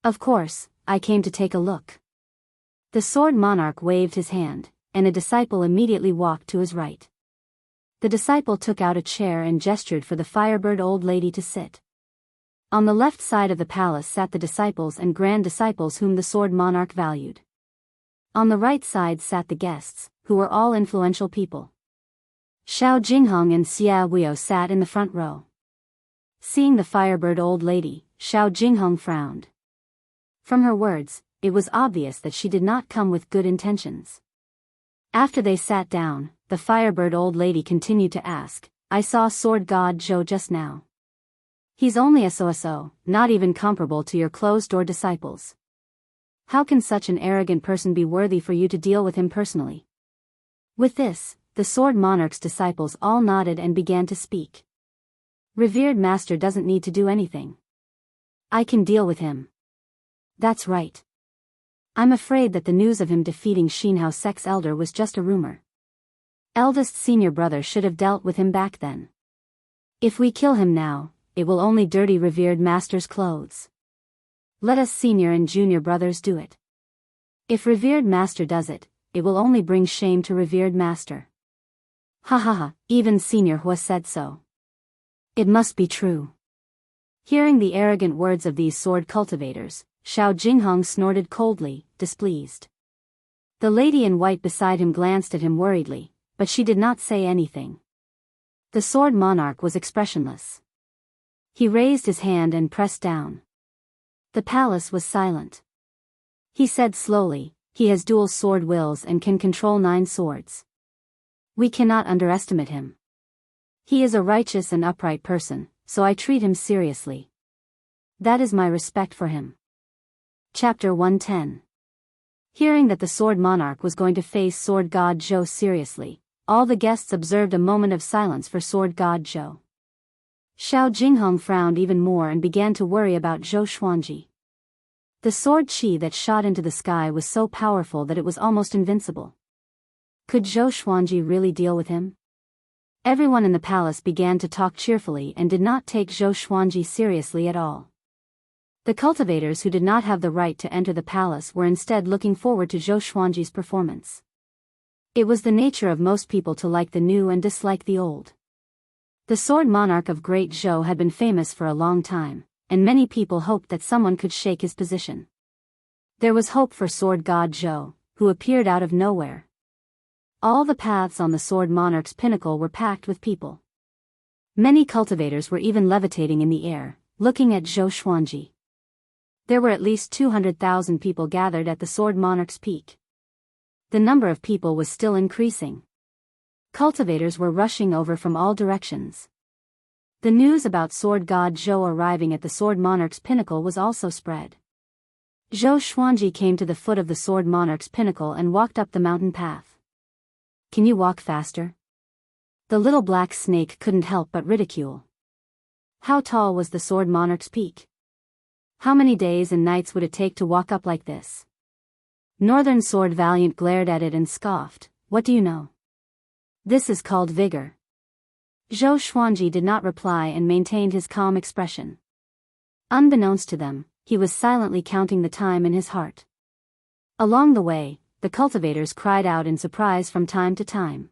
Of course, I came to take a look." The Sword Monarch waved his hand, and a disciple immediately walked to his right. The disciple took out a chair and gestured for the Firebird old lady to sit. On the left side of the palace sat the disciples and grand disciples whom the Sword Monarch valued. On the right side sat the guests, who were all influential people. Xiao Jinghong and Xia Huio sat in the front row. Seeing the Firebird old lady, Xiao Jinghong frowned. From her words, it was obvious that she did not come with good intentions. After they sat down, the Firebird old lady continued to ask, "I saw Sword God Zhou just now. He's only a so-so, not even comparable to your closed-door disciples. How can such an arrogant person be worthy for you to deal with him personally?" With this, the Sword Monarch's disciples all nodded and began to speak. "Revered Master doesn't need to do anything. I can deal with him." "That's right. I'm afraid that the news of him defeating Xinhao Sect's elder was just a rumor. Eldest senior brother should have dealt with him back then. If we kill him now, it will only dirty revered master's clothes. Let us senior and junior brothers do it. If revered master does it, it will only bring shame to revered master." Ha ha ha, even Senior Hua said so. It must be true. Hearing the arrogant words of these sword cultivators, Xiao Jinghong snorted coldly, displeased. The lady in white beside him glanced at him worriedly, but she did not say anything. The sword monarch was expressionless. He raised his hand and pressed down. The palace was silent. He said slowly, he has dual sword wills and can control 9 swords. We cannot underestimate him. He is a righteous and upright person, so I treat him seriously. That is my respect for him. Chapter 110. Hearing that the sword monarch was going to face sword god Zhou seriously, all the guests observed a moment of silence for sword god Zhou. Xiao Jinghong frowned even more and began to worry about Zhou Xuanji. The sword qi that shot into the sky was so powerful that it was almost invincible. Could Zhou Xuanji really deal with him? Everyone in the palace began to talk cheerfully and did not take Zhou Xuanji seriously at all. The cultivators who did not have the right to enter the palace were instead looking forward to Zhou Xuanji's performance. It was the nature of most people to like the new and dislike the old. The sword monarch of Great Zhou had been famous for a long time, and many people hoped that someone could shake his position. There was hope for sword god Zhou, who appeared out of nowhere. All the paths on the sword monarch's pinnacle were packed with people. Many cultivators were even levitating in the air, looking at Zhou Xuanji. There were at least 200,000 people gathered at the sword monarch's peak. The number of people was still increasing. Cultivators were rushing over from all directions. The news about sword god Zhou arriving at the sword monarch's pinnacle was also spread. Zhou Xuanji came to the foot of the sword monarch's pinnacle and walked up the mountain path. Can you walk faster? The little black snake couldn't help but ridicule. How tall was the sword monarch's peak? How many days and nights would it take to walk up like this? Northern Sword Valiant glared at it and scoffed, what do you know? This is called vigor. Zhou Xuanji did not reply and maintained his calm expression. Unbeknownst to them, he was silently counting the time in his heart. Along the way, the cultivators cried out in surprise from time to time.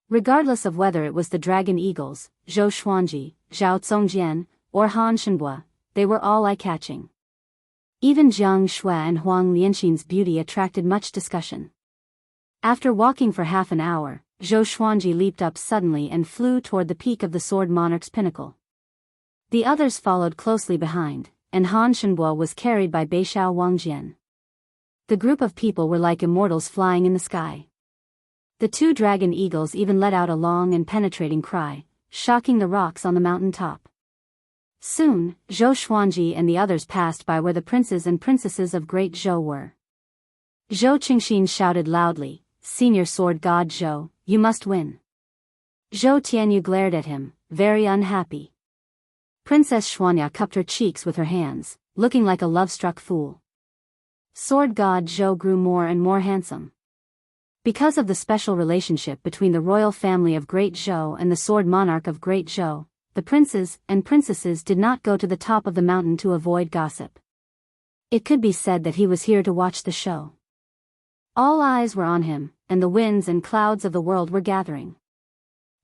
Regardless of whether it was the dragon eagles, Zhou Xuanji, Zhao Zongjian, or Han Shenbua, they were all eye-catching. Even Jiang Shui and Huang Lianxin's beauty attracted much discussion. After walking for half an hour, Zhou Xuanji leaped up suddenly and flew toward the peak of the sword monarch's pinnacle. The others followed closely behind, and Han Shenbua was carried by Beishao Wangjian. The group of people were like immortals flying in the sky. The 2 dragon eagles even let out a long and penetrating cry, shocking the rocks on the mountain top. Soon, Zhou Xuanji and the others passed by where the princes and princesses of Great Zhou were. Zhou Qingxin shouted loudly, Senior Sword God Zhou, you must win. Zhou Tianyu glared at him, very unhappy. Princess Xuanya cupped her cheeks with her hands, looking like a love-struck fool. Sword God Zhou grew more and more handsome. Because of the special relationship between the royal family of Great Zhou and the sword monarch of Great Zhou, the princes and princesses did not go to the top of the mountain to avoid gossip. It could be said that he was here to watch the show. All eyes were on him, and the winds and clouds of the world were gathering.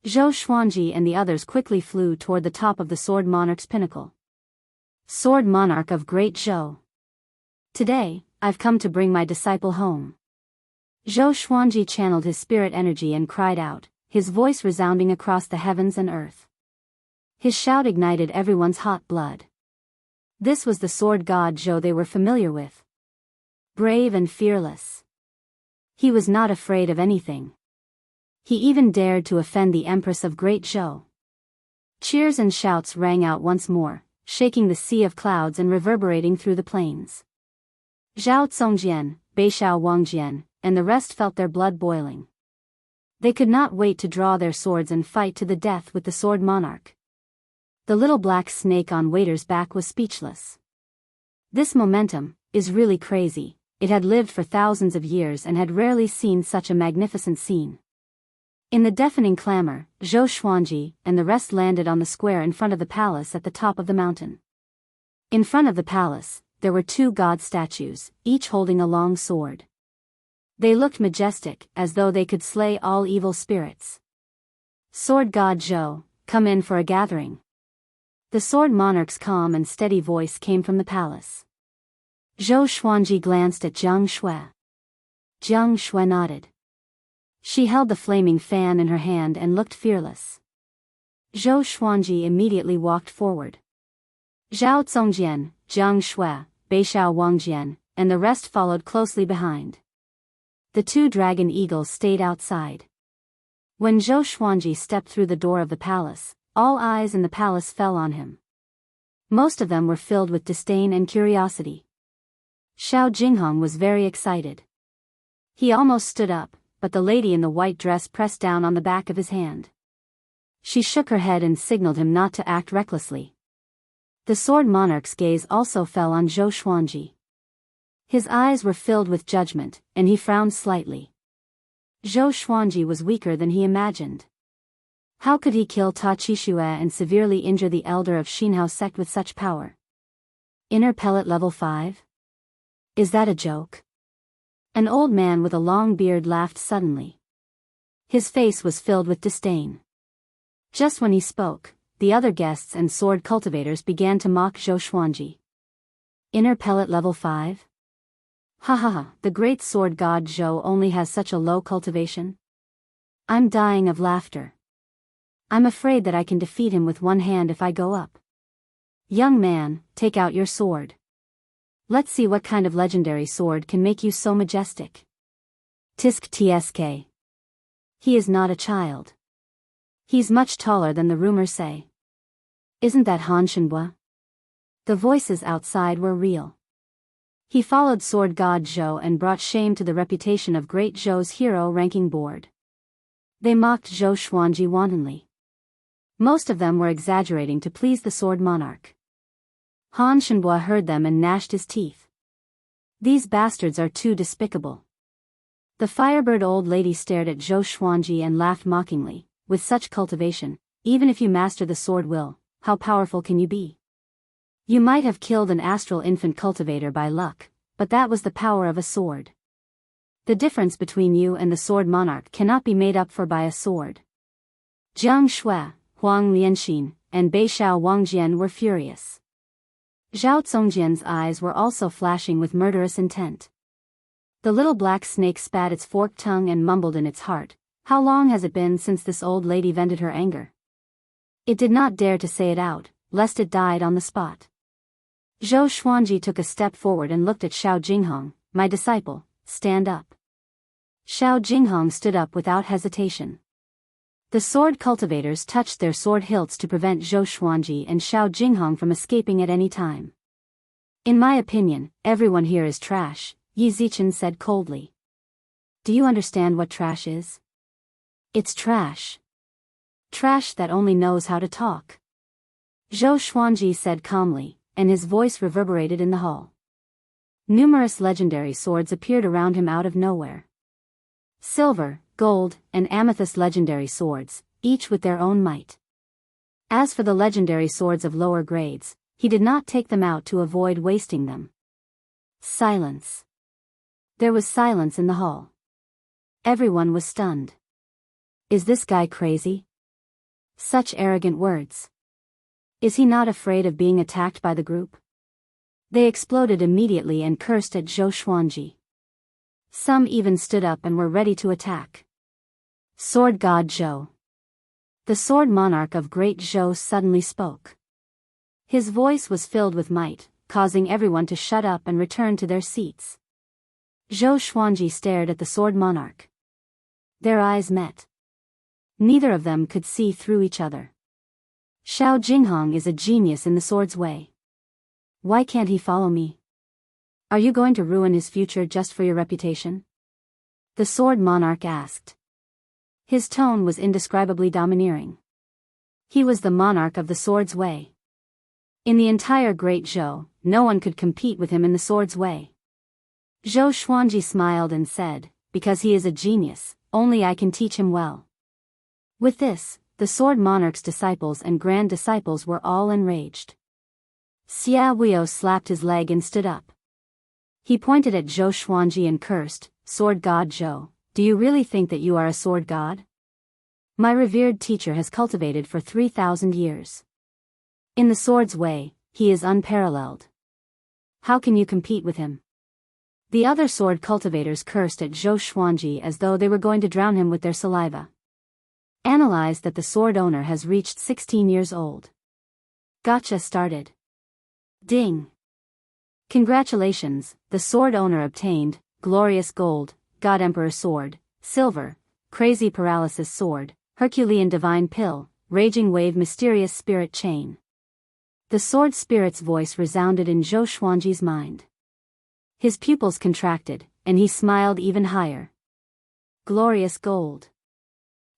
Zhou Xuanji and the others quickly flew toward the top of the sword monarch's pinnacle. Sword monarch of Great Zhou. Today, I've come to bring my disciple home. Zhou Xuanji channeled his spirit energy and cried out, his voice resounding across the heavens and earth. His shout ignited everyone's hot blood. This was the sword god Zhou they were familiar with. Brave and fearless. He was not afraid of anything. He even dared to offend the Empress of Great Zhou. Cheers and shouts rang out once more, shaking the sea of clouds and reverberating through the plains. Zhao Zongjian, Beishao Wangjian, and the rest felt their blood boiling. They could not wait to draw their swords and fight to the death with the sword monarch. The little black snake on Waiter's back was speechless. This momentum is really crazy. It had lived for thousands of years and had rarely seen such a magnificent scene. In the deafening clamor, Zhou Xuanji and the rest landed on the square in front of the palace at the top of the mountain. In front of the palace, there were 2 god statues, each holding a long sword. They looked majestic, as though they could slay all evil spirits. Sword God Zhou, come in for a gathering. The sword monarch's calm and steady voice came from the palace. Zhou Xuanji glanced at Jiang Shui. Jiang Shui nodded. She held the flaming fan in her hand and looked fearless. Zhou Xuanji immediately walked forward. Zhao Zongjian, Jiang Shui, Beishao Wangjian, and the rest followed closely behind. The two dragon eagles stayed outside. When Zhou Xuanji stepped through the door of the palace, all eyes in the palace fell on him. Most of them were filled with disdain and curiosity. Xiao Jinghong was very excited. He almost stood up, but the lady in the white dress pressed down on the back of his hand. She shook her head and signaled him not to act recklessly. The sword monarch's gaze also fell on Zhou Xuanji. His eyes were filled with judgment, and he frowned slightly. Zhou Xuanji was weaker than he imagined. How could he kill Ta Qixue and severely injure the elder of Xinhao sect with such power? Inner pellet level 5? Is that a joke? An old man with a long beard laughed suddenly. His face was filled with disdain. Just when he spoke, the other guests and sword cultivators began to mock Zhou Xuanji. Inner pellet level 5? Ha ha ha, the great sword god Zhou only has such a low cultivation? I'm dying of laughter. I'm afraid that I can defeat him with one hand if I go up. Young man, take out your sword. Let's see what kind of legendary sword can make you so majestic. Tisk tsk. He is not a child. He's much taller than the rumors say. Isn't that Han Shenhua? The voices outside were real. He followed sword god Zhou and brought shame to the reputation of great Zhou's hero ranking board. They mocked Zhou Xuanji wantonly. Most of them were exaggerating to please the sword monarch. Han Shenhua heard them and gnashed his teeth. These bastards are too despicable. The firebird old lady stared at Zhou Xuanji and laughed mockingly. With such cultivation, even if you master the sword will, how powerful can you be? You might have killed an astral infant cultivator by luck, but that was the power of a sword. The difference between you and the sword monarch cannot be made up for by a sword. Jiang Shui, Huang Lianxin, and Beishao Wangjian were furious. Zhao Zongjian's eyes were also flashing with murderous intent. The little black snake spat its forked tongue and mumbled in its heart, how long has it been since this old lady vented her anger? It did not dare to say it out, lest it died on the spot. Zhou Xuanji took a step forward and looked at Xiao Jinghong. My disciple, stand up. Xiao Jinghong stood up without hesitation. The sword cultivators touched their sword hilts to prevent Zhou Xuanji and Xiao Jinghong from escaping at any time. In my opinion, everyone here is trash, Yi Zichen said coldly. Do you understand what trash is? It's trash. Trash that only knows how to talk. Zhou Xuanji said calmly, and his voice reverberated in the hall. Numerous legendary swords appeared around him out of nowhere. Silver, gold, and amethyst legendary swords, each with their own might. As for the legendary swords of lower grades, he did not take them out to avoid wasting them. Silence. There was silence in the hall. Everyone was stunned. Is this guy crazy? Such arrogant words. Is he not afraid of being attacked by the group? They exploded immediately and cursed at Zhou Xuanji. Some even stood up and were ready to attack. Sword God Zhou. The sword monarch of Great Zhou suddenly spoke. His voice was filled with might, causing everyone to shut up and return to their seats. Zhou Xuanji stared at the sword monarch. Their eyes met. Neither of them could see through each other. Xiao Jinghong is a genius in the sword's way. Why can't he follow me? Are you going to ruin his future just for your reputation? The sword monarch asked. His tone was indescribably domineering. He was the monarch of the sword's way. In the entire Great Zhou, no one could compete with him in the sword's way. Zhou Xuanji smiled and said, because he is a genius, only I can teach him well. With this, the sword monarch's disciples and grand disciples were all enraged. Xia Huio slapped his leg and stood up. He pointed at Zhou Xuanji and cursed, Sword God Zhou, do you really think that you are a sword god? My revered teacher has cultivated for 3,000 years. In the sword's way, he is unparalleled. How can you compete with him? The other sword cultivators cursed at Zhou Xuanji as though they were going to drown him with their saliva. Analyze that the sword owner has reached 16 years old. Gotcha started. Ding. Congratulations, the sword owner obtained, glorious gold, God Emperor sword, silver, crazy paralysis sword, Herculean divine pill, raging wave mysterious spirit chain. The sword spirit's voice resounded in Zhou Xuanji's mind. His pupils contracted, and he smiled even higher. Glorious gold.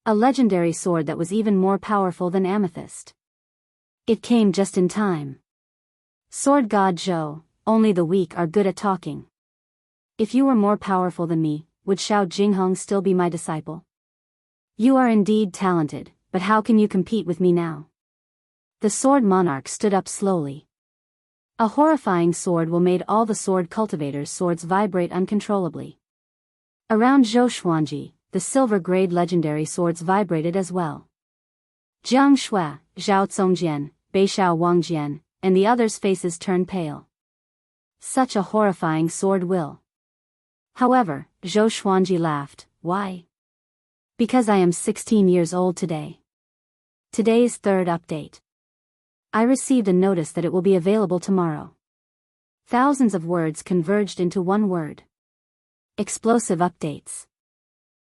A legendary sword that was even more powerful than amethyst. It came just in time. Sword god Zhou, only the weak are good at talking. If you were more powerful than me, would Xiao Jinghong still be my disciple? You are indeed talented, but how can you compete with me now? The sword monarch stood up slowly. A horrifying sword will made all the sword cultivators' swords vibrate uncontrollably. Around Zhou Xuanji, the silver-grade legendary swords vibrated as well. Jiang Shui, Zhao Congjian, Beixiao Wangjian, and the others' faces turned pale. Such a horrifying sword will. However, Zhou Xuanji laughed. Why? Because I am 16 years old today. Today's third update. I received a notice that it will be available tomorrow. Thousands of words converged into one word. Explosive updates.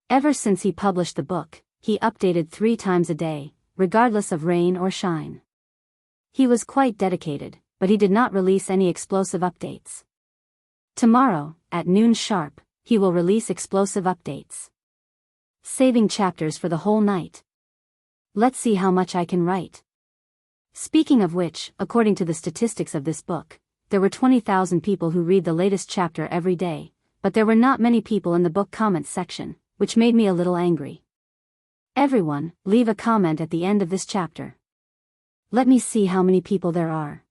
Ever since he published the book, he updated 3 times a day, regardless of rain or shine. He was quite dedicated, but he did not release any explosive updates. Tomorrow, at noon sharp, he will release explosive updates. Saving chapters for the whole night. Let's see how much I can write. Speaking of which, according to the statistics of this book, there were 20,000 people who read the latest chapter every day, but there were not many people in the book comments section, which made me a little angry. Everyone, leave a comment at the end of this chapter. Let me see how many people there are.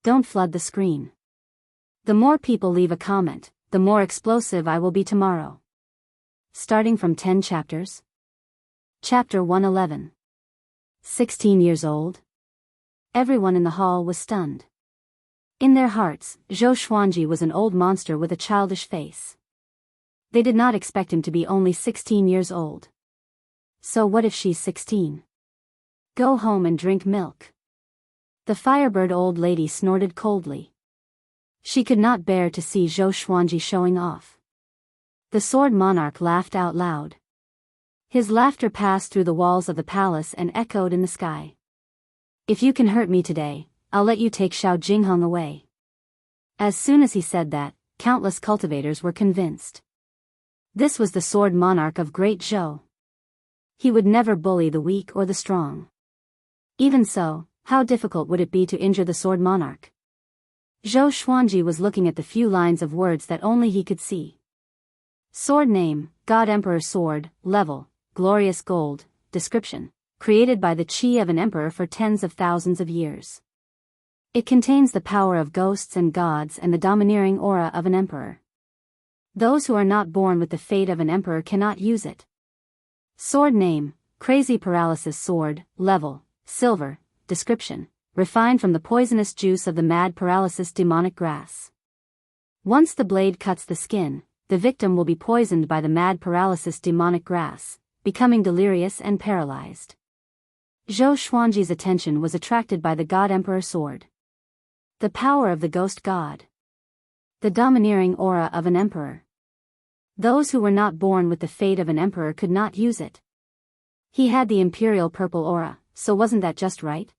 Don't flood the screen. The more people leave a comment, the more explosive I will be tomorrow. Starting from 10 chapters. Chapter 111. 16 years old? Everyone in the hall was stunned. In their hearts, Zhou Xuanji was an old monster with a childish face. They did not expect him to be only 16 years old. So what if she's 16? Go home and drink milk. The firebird old lady snorted coldly. She could not bear to see Zhou Xuanji showing off. The sword monarch laughed out loud. His laughter passed through the walls of the palace and echoed in the sky. If you can hurt me today, I'll let you take Xiao Jinghong away. As soon as he said that, countless cultivators were convinced. This was the sword monarch of Great Zhou. He would never bully the weak or the strong. Even so, how difficult would it be to injure the sword monarch? Zhou Xuanji was looking at the few lines of words that only he could see. Sword name, God Emperor sword, level, glorious gold, description, created by the chi of an emperor for tens of thousands of years. It contains the power of ghosts and gods and the domineering aura of an emperor. Those who are not born with the fate of an emperor cannot use it. Sword name, crazy paralysis sword, level, silver, description, refined from the poisonous juice of the mad paralysis demonic grass. Once the blade cuts the skin, the victim will be poisoned by the mad paralysis demonic grass, becoming delirious and paralyzed. Zhou Xuanji's attention was attracted by the God Emperor sword. The power of the ghost god. The domineering aura of an emperor. Those who were not born with the fate of an emperor could not use it. He had the imperial purple aura, so wasn't that just right?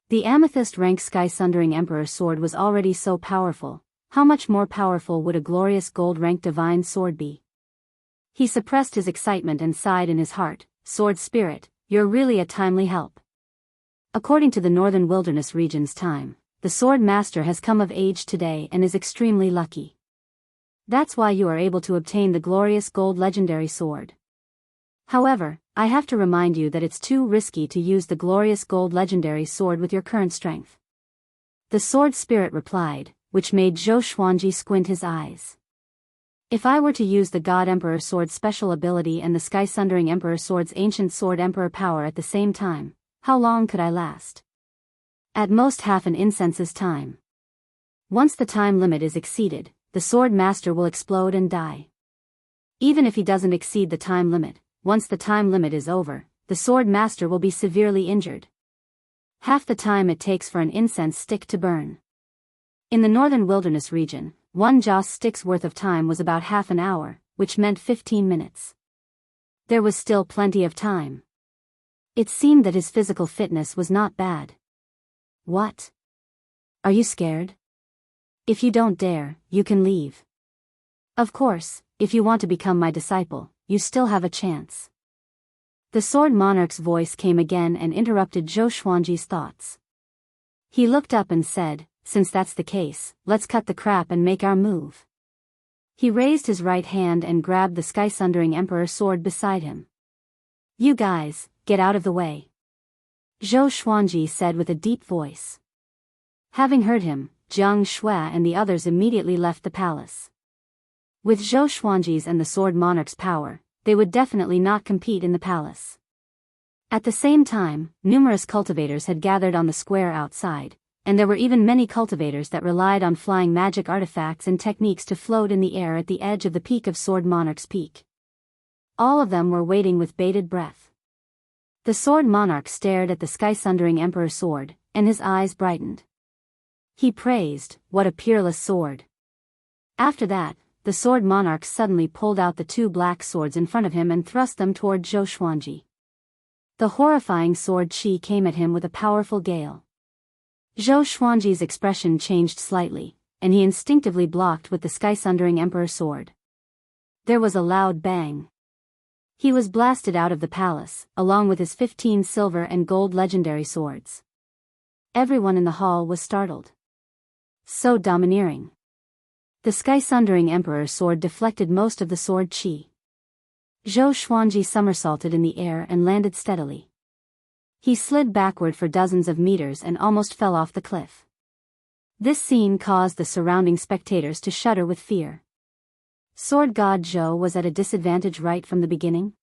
The amethyst rank sky-sundering emperor sword was already so powerful, how much more powerful would a glorious gold rank divine sword be? He suppressed his excitement and sighed in his heart, sword spirit, you're really a timely help. According to the Northern Wilderness region's time, the sword master has come of age today and is extremely lucky. That's why you are able to obtain the glorious gold legendary sword. However, I have to remind you that it's too risky to use the glorious gold legendary sword with your current strength. The sword spirit replied, which made Zhou Xuanji squint his eyes. If I were to use the God Emperor Sword's special ability and the Sky Sundering Emperor Sword's ancient sword Emperor power at the same time, how long could I last? At most half an incense's time. Once the time limit is exceeded, the sword master will explode and die. Even if he doesn't exceed the time limit, once the time limit is over, the sword master will be severely injured. Half the time it takes for an incense stick to burn. In the northern wilderness region, one joss stick's worth of time was about half an hour, which meant 15 minutes. There was still plenty of time. It seemed that his physical fitness was not bad. What? Are you scared? If you don't dare, you can leave. Of course, if you want to become my disciple, you still have a chance. The sword monarch's voice came again and interrupted Zhou Xuanji's thoughts. He looked up and said, since that's the case, let's cut the crap and make our move. He raised his right hand and grabbed the Sky Sundering Emperor sword beside him. You guys, get out of the way. Zhou Xuanji said with a deep voice. Having heard him, Jianghu and the others immediately left the palace. With Zhou Xuanji's and the sword monarch's power, they would definitely not compete in the palace. At the same time, numerous cultivators had gathered on the square outside, and there were even many cultivators that relied on flying magic artifacts and techniques to float in the air at the edge of the peak of Sword Monarch's peak. All of them were waiting with bated breath. The Sword Monarch stared at the sky-sundering Emperor sword, and his eyes brightened. He praised, "What a peerless sword." After that, the Sword Monarch suddenly pulled out the two black swords in front of him and thrust them toward Zhou Xuanji. The horrifying sword chi came at him with a powerful gale. Zhou Xuanji's expression changed slightly, and he instinctively blocked with the sky-sundering Emperor sword. There was a loud bang. He was blasted out of the palace, along with his 15 silver and gold legendary swords. Everyone in the hall was startled. So domineering. The sky-sundering Emperor's sword deflected most of the sword chi. Zhou Xuanji somersaulted in the air and landed steadily. He slid backward for dozens of meters and almost fell off the cliff. This scene caused the surrounding spectators to shudder with fear. Sword God Zhou was at a disadvantage right from the beginning?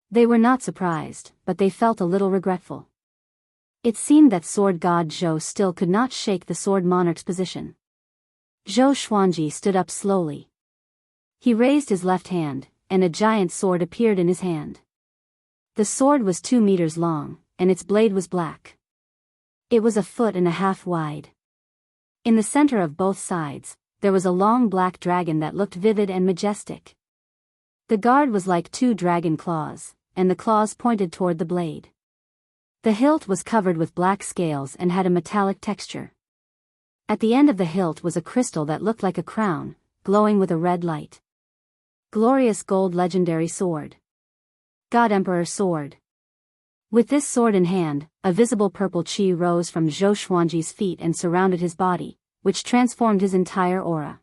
They were not surprised, but they felt a little regretful. It seemed that Sword God Zhou still could not shake the Sword Monarch's position. Zhou Xuanji stood up slowly. He raised his left hand, and a giant sword appeared in his hand. The sword was 2 meters long, and its blade was black. It was 1.5 feet wide. In the center of both sides, there was a long black dragon that looked vivid and majestic. The guard was like 2 dragon claws, and the claws pointed toward the blade. The hilt was covered with black scales and had a metallic texture. At the end of the hilt was a crystal that looked like a crown, glowing with a red light. Glorious gold legendary sword. God Emperor sword. With this sword in hand, a visible purple chi rose from Zhou Xuanji's feet and surrounded his body, which transformed his entire aura.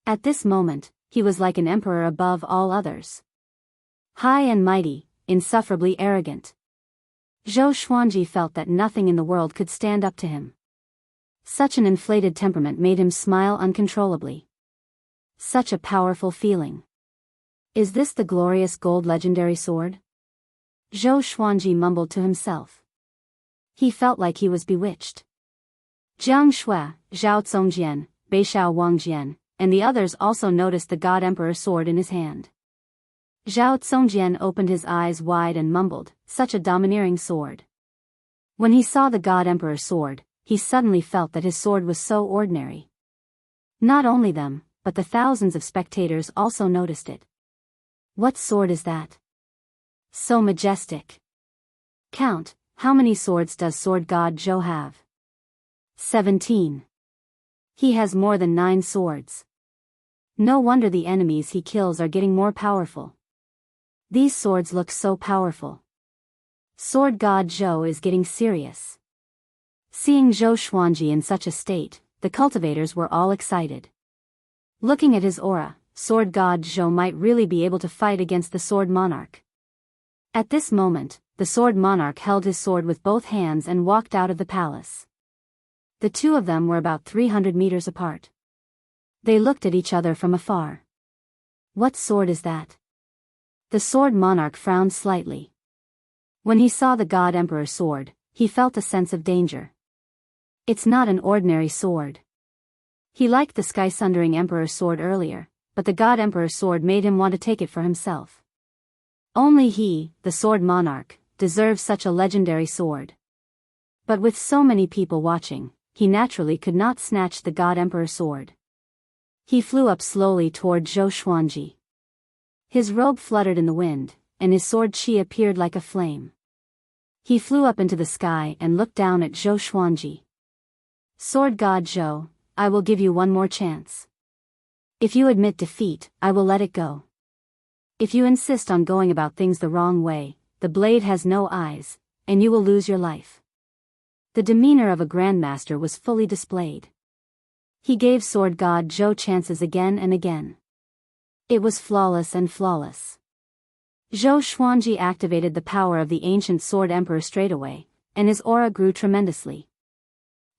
At this moment, he was like an emperor above all others. High and mighty, insufferably arrogant. Zhou Xuanji felt that nothing in the world could stand up to him. Such an inflated temperament made him smile uncontrollably. Such a powerful feeling. Is this the glorious gold legendary sword? Zhou Xuanji mumbled to himself. He felt like he was bewitched. Jianghu, Zhao Congjian, Beishao Wangjian, and the others also noticed the God Emperor sword in his hand. Zhao Congjian opened his eyes wide and mumbled, "Such a domineering sword." When he saw the God Emperor sword, he suddenly felt that his sword was so ordinary. Not only them, but the thousands of spectators also noticed it. What sword is that? So majestic. Count, how many swords does Sword God Zhou have? 17. He has more than 9 swords. No wonder the enemies he kills are getting more powerful. These swords look so powerful. Sword God Zhou is getting serious. Seeing Zhou Xuanji in such a state, the cultivators were all excited. Looking at his aura, Sword God Zhou might really be able to fight against the Sword Monarch. At this moment, the Sword Monarch held his sword with both hands and walked out of the palace. The two of them were about 300 meters apart. They looked at each other from afar. What sword is that? The sword monarch frowned slightly. When he saw the God Emperor's sword, he felt a sense of danger. It's not an ordinary sword. He liked the sky-sundering Emperor's sword earlier, but the God Emperor's sword made him want to take it for himself. Only he, the sword monarch, deserves such a legendary sword. But with so many people watching, he naturally could not snatch the God Emperor's sword. He flew up slowly toward Zhou Xuanji. His robe fluttered in the wind, and his sword qi appeared like a flame. He flew up into the sky and looked down at Zhou Xuanji. Sword God Zhou, I will give you one more chance. If you admit defeat, I will let it go. If you insist on going about things the wrong way, the blade has no eyes, and you will lose your life. The demeanor of a grandmaster was fully displayed. He gave Sword God Zhou chances again and again. It was flawless and flawless. Zhou Xuanji activated the power of the ancient Sword Emperor straightaway, and his aura grew tremendously.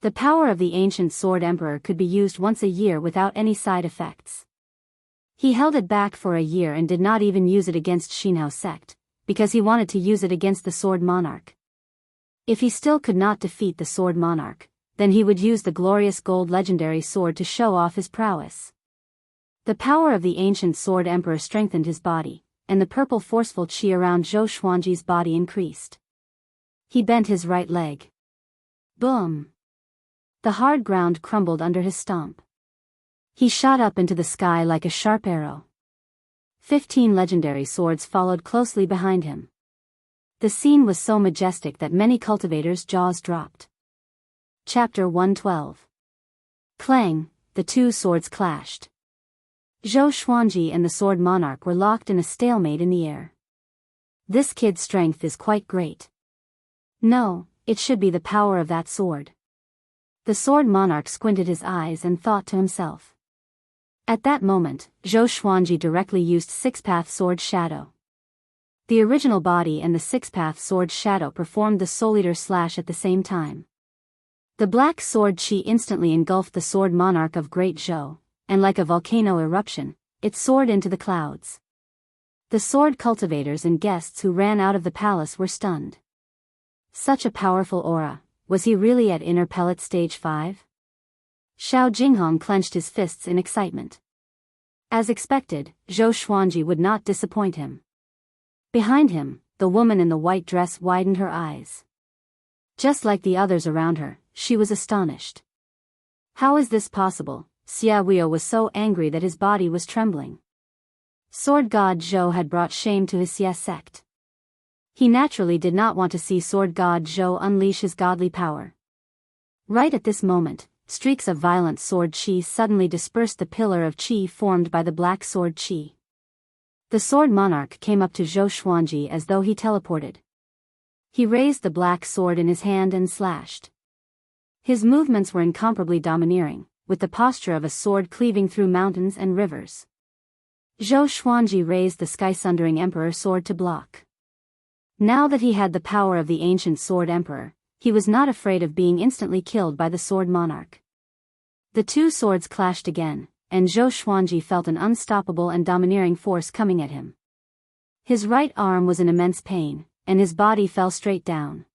The power of the ancient Sword Emperor could be used once a year without any side effects. He held it back for a year and did not even use it against Xinhao sect, because he wanted to use it against the Sword Monarch. If he still could not defeat the Sword Monarch, then he would use the glorious gold legendary sword to show off his prowess. The power of the ancient Sword Emperor strengthened his body, and the purple forceful qi around Zhou Xuanji's body increased. He bent his right leg. Boom! The hard ground crumbled under his stomp. He shot up into the sky like a sharp arrow. 15 legendary swords followed closely behind him. The scene was so majestic that many cultivators' jaws dropped. Chapter 112. Clang, the two swords clashed. Zhou Xuanji and the Sword Monarch were locked in a stalemate in the air. This kid's strength is quite great. No, it should be the power of that sword. The Sword Monarch squinted his eyes and thought to himself. At that moment, Zhou Xuanji directly used Six-Path Sword Shadow. The original body and the Six-Path Sword Shadow performed the Soul Eater slash at the same time. The black sword qi instantly engulfed the Sword Monarch of Great Zhou, and like a volcano eruption, it soared into the clouds. The sword cultivators and guests who ran out of the palace were stunned. Such a powerful aura, was he really at Inner Pellet Stage 5? Xiao Jinghong clenched his fists in excitement. As expected, Zhou Xuanji would not disappoint him. Behind him, the woman in the white dress widened her eyes. Just like the others around her, she was astonished. How is this possible? Xia Huio was so angry that his body was trembling. Sword God Zhou had brought shame to his Xia sect. He naturally did not want to see Sword God Zhou unleash his godly power. Right at this moment, streaks of violent sword qi suddenly dispersed the pillar of qi formed by the black sword qi. The Sword Monarch came up to Zhou Xuanji as though he teleported. He raised the black sword in his hand and slashed. His movements were incomparably domineering, with the posture of a sword cleaving through mountains and rivers. Zhou Xuanji raised the sky-sundering Emperor sword to block. Now that he had the power of the ancient Sword Emperor, he was not afraid of being instantly killed by the Sword Monarch. The two swords clashed again, and Zhou Xuanji felt an unstoppable and domineering force coming at him. His right arm was in immense pain, and his body fell straight down.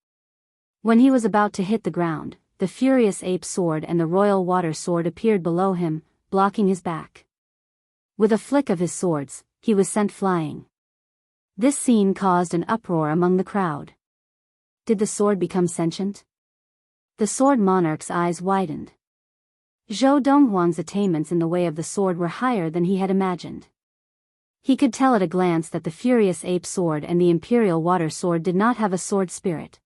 When he was about to hit the ground, the Furious Ape Sword and the Royal Water Sword appeared below him, blocking his back. With a flick of his swords, he was sent flying. This scene caused an uproar among the crowd. Did the sword become sentient? The Sword Monarch's eyes widened. Zhou Donghuang's attainments in the way of the sword were higher than he had imagined. He could tell at a glance that the Furious Ape Sword and the Imperial Water Sword did not have a sword spirit.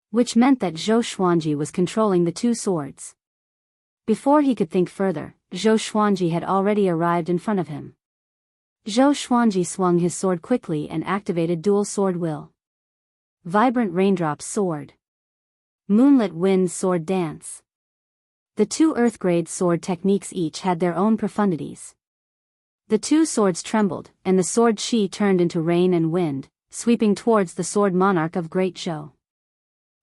Which meant that Zhou Xuanji was controlling the two swords. Before he could think further, Zhou Xuanji had already arrived in front of him. Zhou Xuanji swung his sword quickly and activated Dual Sword Will. Vibrant Raindrops Sword. Moonlit Wind Sword Dance. The two Earth-grade sword techniques each had their own profundities. The two swords trembled, and the sword qi turned into rain and wind, sweeping towards the Sword Monarch of Great Zhou.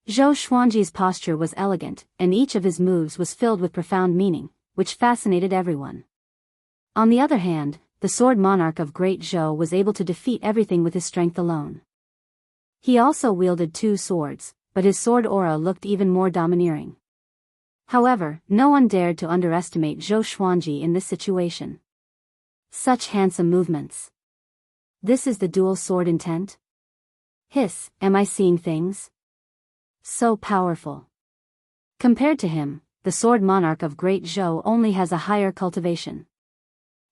Zhou Xuanji's posture was elegant, and each of his moves was filled with profound meaning, which fascinated everyone. On the other hand, the sword monarch of Great Zhou was able to defeat everything with his strength alone. He also wielded 2 swords, but his sword aura looked even more domineering. However, no one dared to underestimate Zhou Xuanji in this situation. Such handsome movements. This is the dual sword intent? Hiss, am I seeing things? So powerful. Compared to him, the sword monarch of Great Zhou only has a higher cultivation.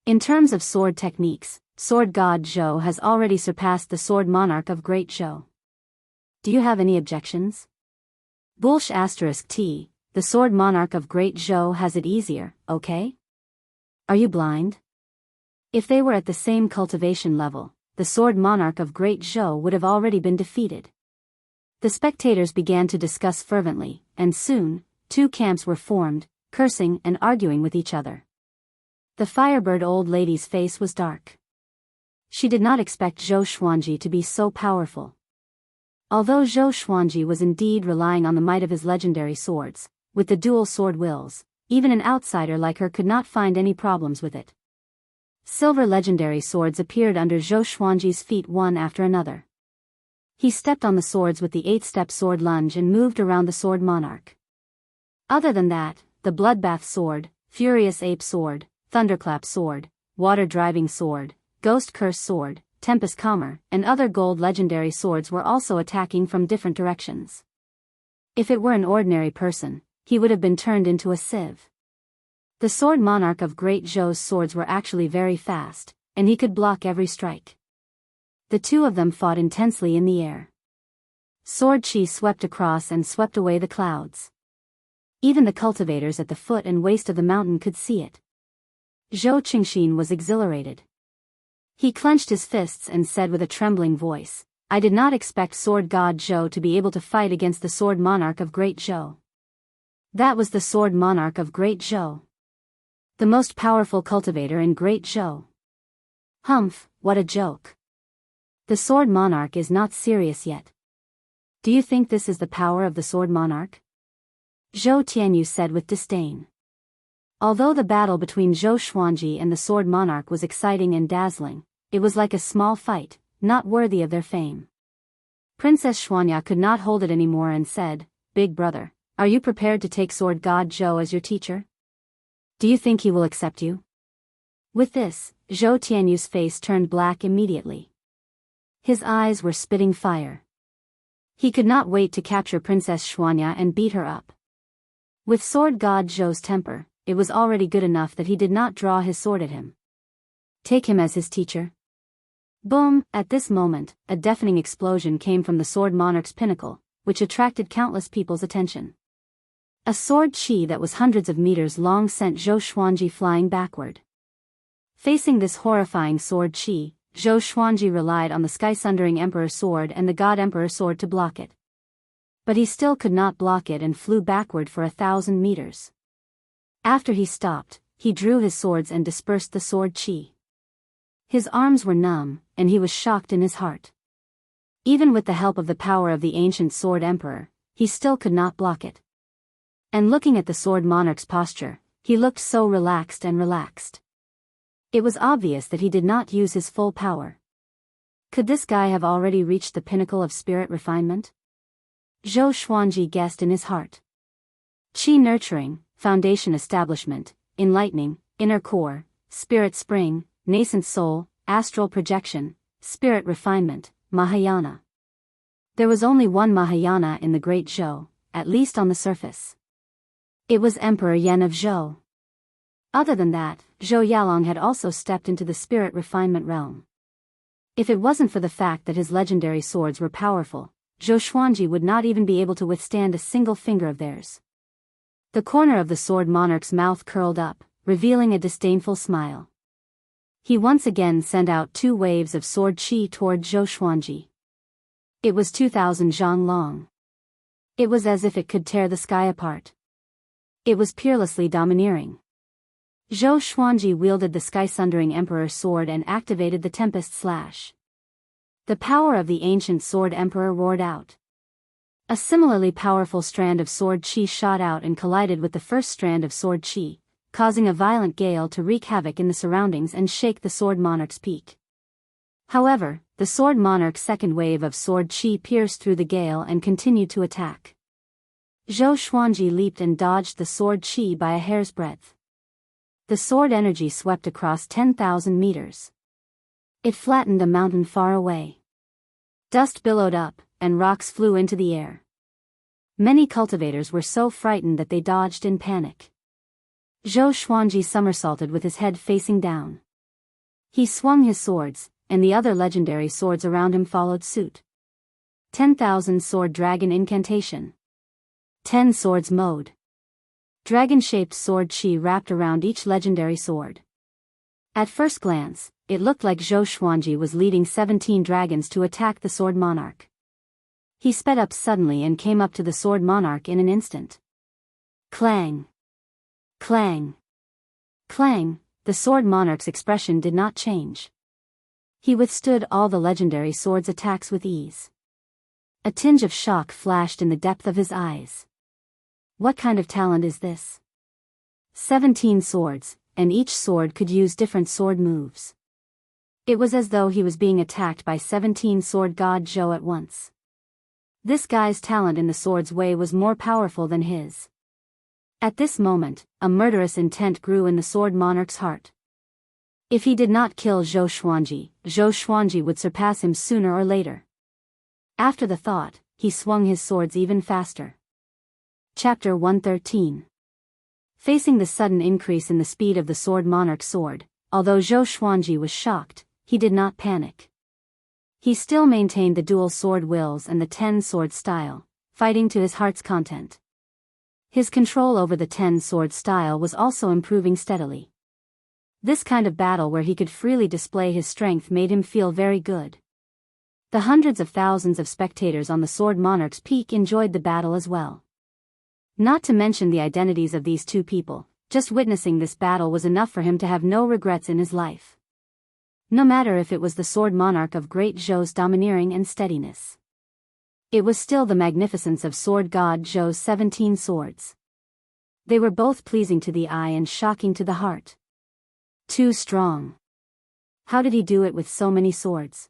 In terms of sword techniques, sword god Zhou has already surpassed the sword monarch of Great Zhou. Do you have any objections? *T, the sword monarch of Great Zhou has it easier, okay? Are you blind? If they were at the same cultivation level, the sword monarch of Great Zhou would have already been defeated. The spectators began to discuss fervently, and soon, 2 camps were formed, cursing and arguing with each other. The Firebird old lady's face was dark. She did not expect Zhou Xuanji to be so powerful. Although Zhou Xuanji was indeed relying on the might of his legendary swords, with the dual sword wills, even an outsider like her could not find any problems with it. Silver legendary swords appeared under Zhou Xuanji's feet one after another. He stepped on the swords with the 8-step sword lunge and moved around the sword monarch. Other than that, the Bloodbath sword, Furious Ape sword, Thunderclap sword, Water Driving sword, Ghost Curse sword, Tempest Calmer, and other gold legendary swords were also attacking from different directions. If it were an ordinary person, he would have been turned into a sieve. The sword monarch of Great Zhou's swords were actually very fast, and he could block every strike. The 2 of them fought intensely in the air. Sword chi swept across and swept away the clouds. Even the cultivators at the foot and waist of the mountain could see it. Zhou Qingxin was exhilarated. He clenched his fists and said with a trembling voice, I did not expect sword god Zhou to be able to fight against the sword monarch of Great Zhou. That was the sword monarch of Great Zhou. The most powerful cultivator in Great Zhou. Humph, what a joke. The sword monarch is not serious yet. Do you think this is the power of the sword monarch? Zhou Tianyu said with disdain. Although the battle between Zhou Xuanji and the sword monarch was exciting and dazzling, it was like a small fight, not worthy of their fame. Princess Xuanya could not hold it anymore and said, Big brother, are you prepared to take sword god Zhou as your teacher? Do you think he will accept you? With this, Zhou Tianyu's face turned black immediately. His eyes were spitting fire. He could not wait to capture Princess Xuanya and beat her up. With sword god Zhou's temper, it was already good enough that he did not draw his sword at him. Take him as his teacher. Boom! At this moment, a deafening explosion came from the sword monarch's pinnacle, which attracted countless people's attention. A sword chi that was hundreds of meters long sent Zhou Xuanji flying backward. Facing this horrifying sword chi, Zhou Xuanji relied on the sky-sundering Emperor sword and the God Emperor sword to block it. But he still could not block it and flew backward for 1,000 meters. After he stopped, he drew his swords and dispersed the sword chi. His arms were numb, and he was shocked in his heart. Even with the help of the power of the ancient sword emperor, he still could not block it. And looking at the sword monarch's posture, he looked so relaxed and relaxed. It was obvious that he did not use his full power. Could this guy have already reached the pinnacle of spirit refinement? Zhou Xuanji guessed in his heart. Qi nurturing, foundation establishment, enlightening, inner core, spirit spring, nascent soul, astral projection, spirit refinement, Mahayana. There was only one Mahayana in the Great Zhou, at least on the surface. It was Emperor Yan of Zhou. Other than that, Zhou Yalong had also stepped into the spirit refinement realm. If it wasn't for the fact that his legendary swords were powerful, Zhou Xuanji would not even be able to withstand a single finger of theirs. The corner of the sword monarch's mouth curled up, revealing a disdainful smile. He once again sent out 2 waves of sword chi toward Zhou Xuanji. It was 2,000 zhang long. It was as if it could tear the sky apart. It was peerlessly domineering. Zhou Xuanji wielded the sky-sundering Emperor sword and activated the Tempest Slash. The power of the ancient sword emperor roared out. A similarly powerful strand of sword chi shot out and collided with the first strand of sword chi, causing a violent gale to wreak havoc in the surroundings and shake the Sword Monarch's peak. However, the Sword Monarch's second wave of sword chi pierced through the gale and continued to attack. Zhou Xuanji leaped and dodged the sword chi by a hair's breadth. The sword energy swept across 10,000 meters. It flattened a mountain far away. Dust billowed up, and rocks flew into the air. Many cultivators were so frightened that they dodged in panic. Zhou Xuanji somersaulted with his head facing down. He swung his swords, and the other legendary swords around him followed suit. 10,000 Sword Dragon Incantation. 10 Swords Mode. Dragon-shaped sword chi wrapped around each legendary sword. At first glance, it looked like Zhou Xuanji was leading 17 dragons to attack the Sword Monarch. He sped up suddenly and came up to the Sword Monarch in an instant. Clang! Clang! Clang! The Sword Monarch's expression did not change. He withstood all the legendary sword's attacks with ease. A tinge of shock flashed in the depth of his eyes. What kind of talent is this? 17 swords, and each sword could use different sword moves. It was as though he was being attacked by 17 sword god Zhou at once. This guy's talent in the sword's way was more powerful than his. At this moment, a murderous intent grew in the Sword Monarch's heart. If he did not kill Zhou Xuanji would surpass him sooner or later. After the thought, he swung his swords even faster. Chapter 113. Facing the sudden increase in the speed of the Sword Monarch's sword, although Zhou Xuanji was shocked, he did not panic. He still maintained the dual sword wills and the 10-sword style, fighting to his heart's content. His control over the 10-sword style was also improving steadily. This kind of battle where he could freely display his strength made him feel very good. The hundreds of thousands of spectators on the Sword Monarch's peak enjoyed the battle as well. Not to mention the identities of these two people, just witnessing this battle was enough for him to have no regrets in his life. No matter if it was the Sword Monarch of Great Zhou's domineering and steadiness. It was still the magnificence of Sword God Zhou's 17 swords. They were both pleasing to the eye and shocking to the heart. Too strong. How did he do it with so many swords?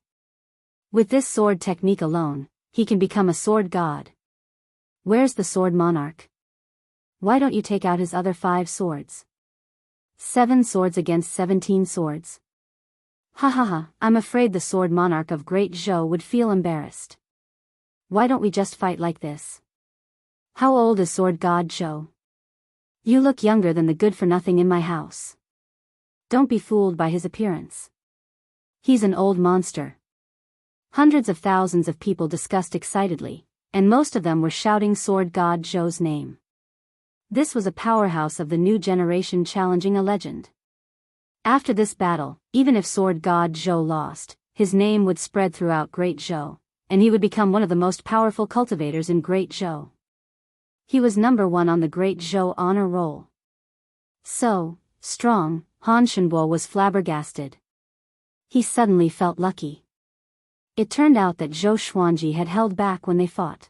With this sword technique alone, he can become a sword god. Where's the Sword Monarch? Why don't you take out his other 5 swords? 7 swords against 17 swords. Ha ha ha, I'm afraid the Sword Monarch of Great Zhou would feel embarrassed. Why don't we just fight like this? How old is Sword God Zhou? You look younger than the good-for-nothing in my house. Don't be fooled by his appearance. He's an old monster. Hundreds of thousands of people discussed excitedly, and most of them were shouting Sword God Zhou's name. This was a powerhouse of the new generation challenging a legend. After this battle, even if Sword God Zhou lost, his name would spread throughout Great Zhou, and he would become one of the most powerful cultivators in Great Zhou. He was number 1 on the Great Zhou honor roll. So strong, Han Shenbo was flabbergasted. He suddenly felt lucky. It turned out that Zhou Xuanji had held back when they fought.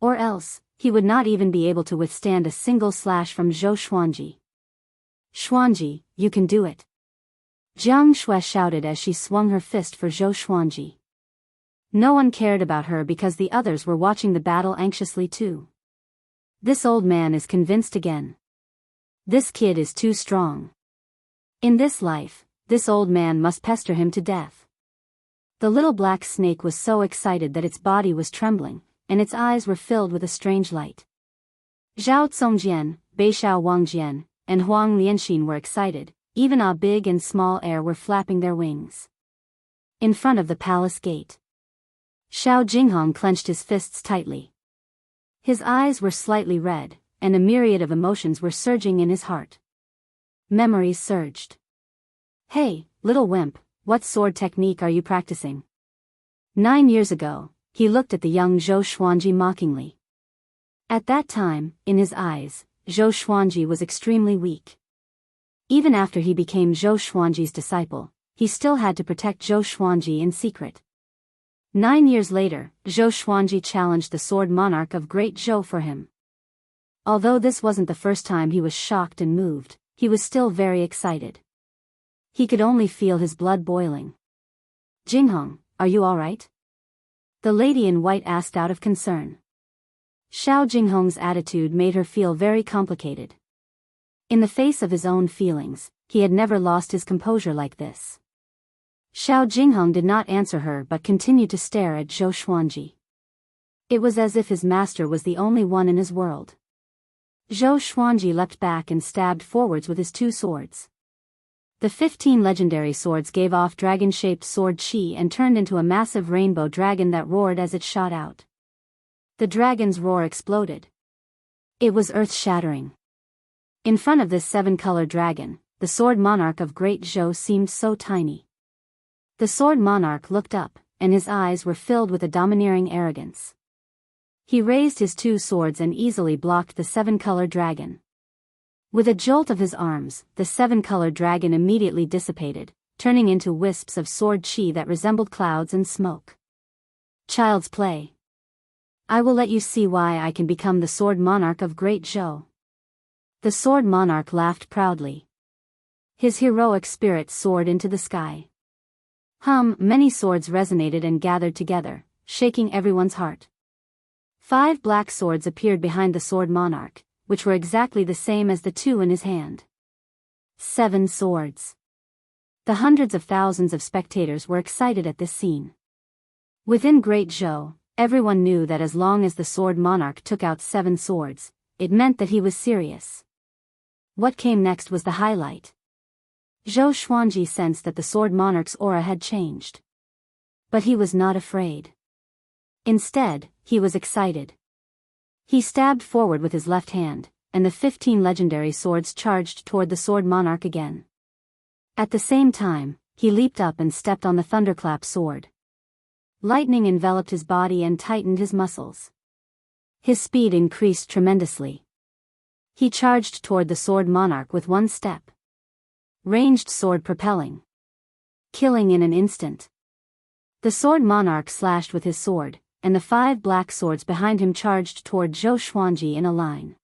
Or else, he would not even be able to withstand a single slash from Zhou Xuanji. Xuanji, you can do it. Jianghu shouted as she swung her fist for Zhou Xuanji. No one cared about her because the others were watching the battle anxiously too. This old man is convinced again. This kid is too strong. In this life, this old man must pester him to death. The little black snake was so excited that its body was trembling, and its eyes were filled with a strange light. Zhao Congjian, Beishao Wangjian, and Huang Lianxin were excited, even a big and small air were flapping their wings. In front of the palace gate, Xiao Jinghong clenched his fists tightly. His eyes were slightly red, and a myriad of emotions were surging in his heart. Memories surged. Hey, little wimp, what sword technique are you practicing? 9 years ago, he looked at the young Zhou Xuanji mockingly. At that time, in his eyes, Zhou Xuanji was extremely weak. Even after he became Zhou Xuanji's disciple, he still had to protect Zhou Xuanji in secret. 9 years later, Zhou Xuanji challenged the Sword Monarch of Great Zhou for him. Although this wasn't the first time he was shocked and moved, he was still very excited. He could only feel his blood boiling. Jinghong, are you all right? The lady in white asked out of concern. Xiao Jinghong's attitude made her feel very complicated. In the face of his own feelings, he had never lost his composure like this. Xiao Jinghong did not answer her but continued to stare at Zhou Xuanji. It was as if his master was the only one in his world. Zhou Xuanji leapt back and stabbed forwards with his 2 swords. The 15 legendary swords gave off dragon-shaped sword chi and turned into a massive rainbow dragon that roared as it shot out. The dragon's roar exploded. It was earth-shattering. In front of this 7-color dragon, the sword monarch of Great Zhou seemed so tiny. The sword monarch looked up, and his eyes were filled with a domineering arrogance. He raised his 2 swords and easily blocked the 7-color dragon. With a jolt of his arms, the 7-color dragon immediately dissipated, turning into wisps of sword chi that resembled clouds and smoke. Child's play. I will let you see why I can become the sword monarch of Great Zhou. The sword monarch laughed proudly. His heroic spirit soared into the sky. Many swords resonated and gathered together, shaking everyone's heart. 5 black swords appeared behind the sword monarch, which were exactly the same as the 2 in his hand. 7 swords. The hundreds of thousands of spectators were excited at this scene. Within Great Zhou, everyone knew that as long as the sword monarch took out 7 swords, it meant that he was serious. What came next was the highlight. Zhou Xuanji sensed that the sword monarch's aura had changed. But he was not afraid. Instead, he was excited. He stabbed forward with his left hand, and the 15 legendary swords charged toward the sword monarch again. At the same time, he leaped up and stepped on the thunderclap sword. Lightning enveloped his body and tightened his muscles. His speed increased tremendously. He charged toward the sword monarch with 1 step. Ranged sword propelling. Killing in an instant. The sword monarch slashed with his sword, and the 5 black swords behind him charged toward Zhou Xuanji in a line.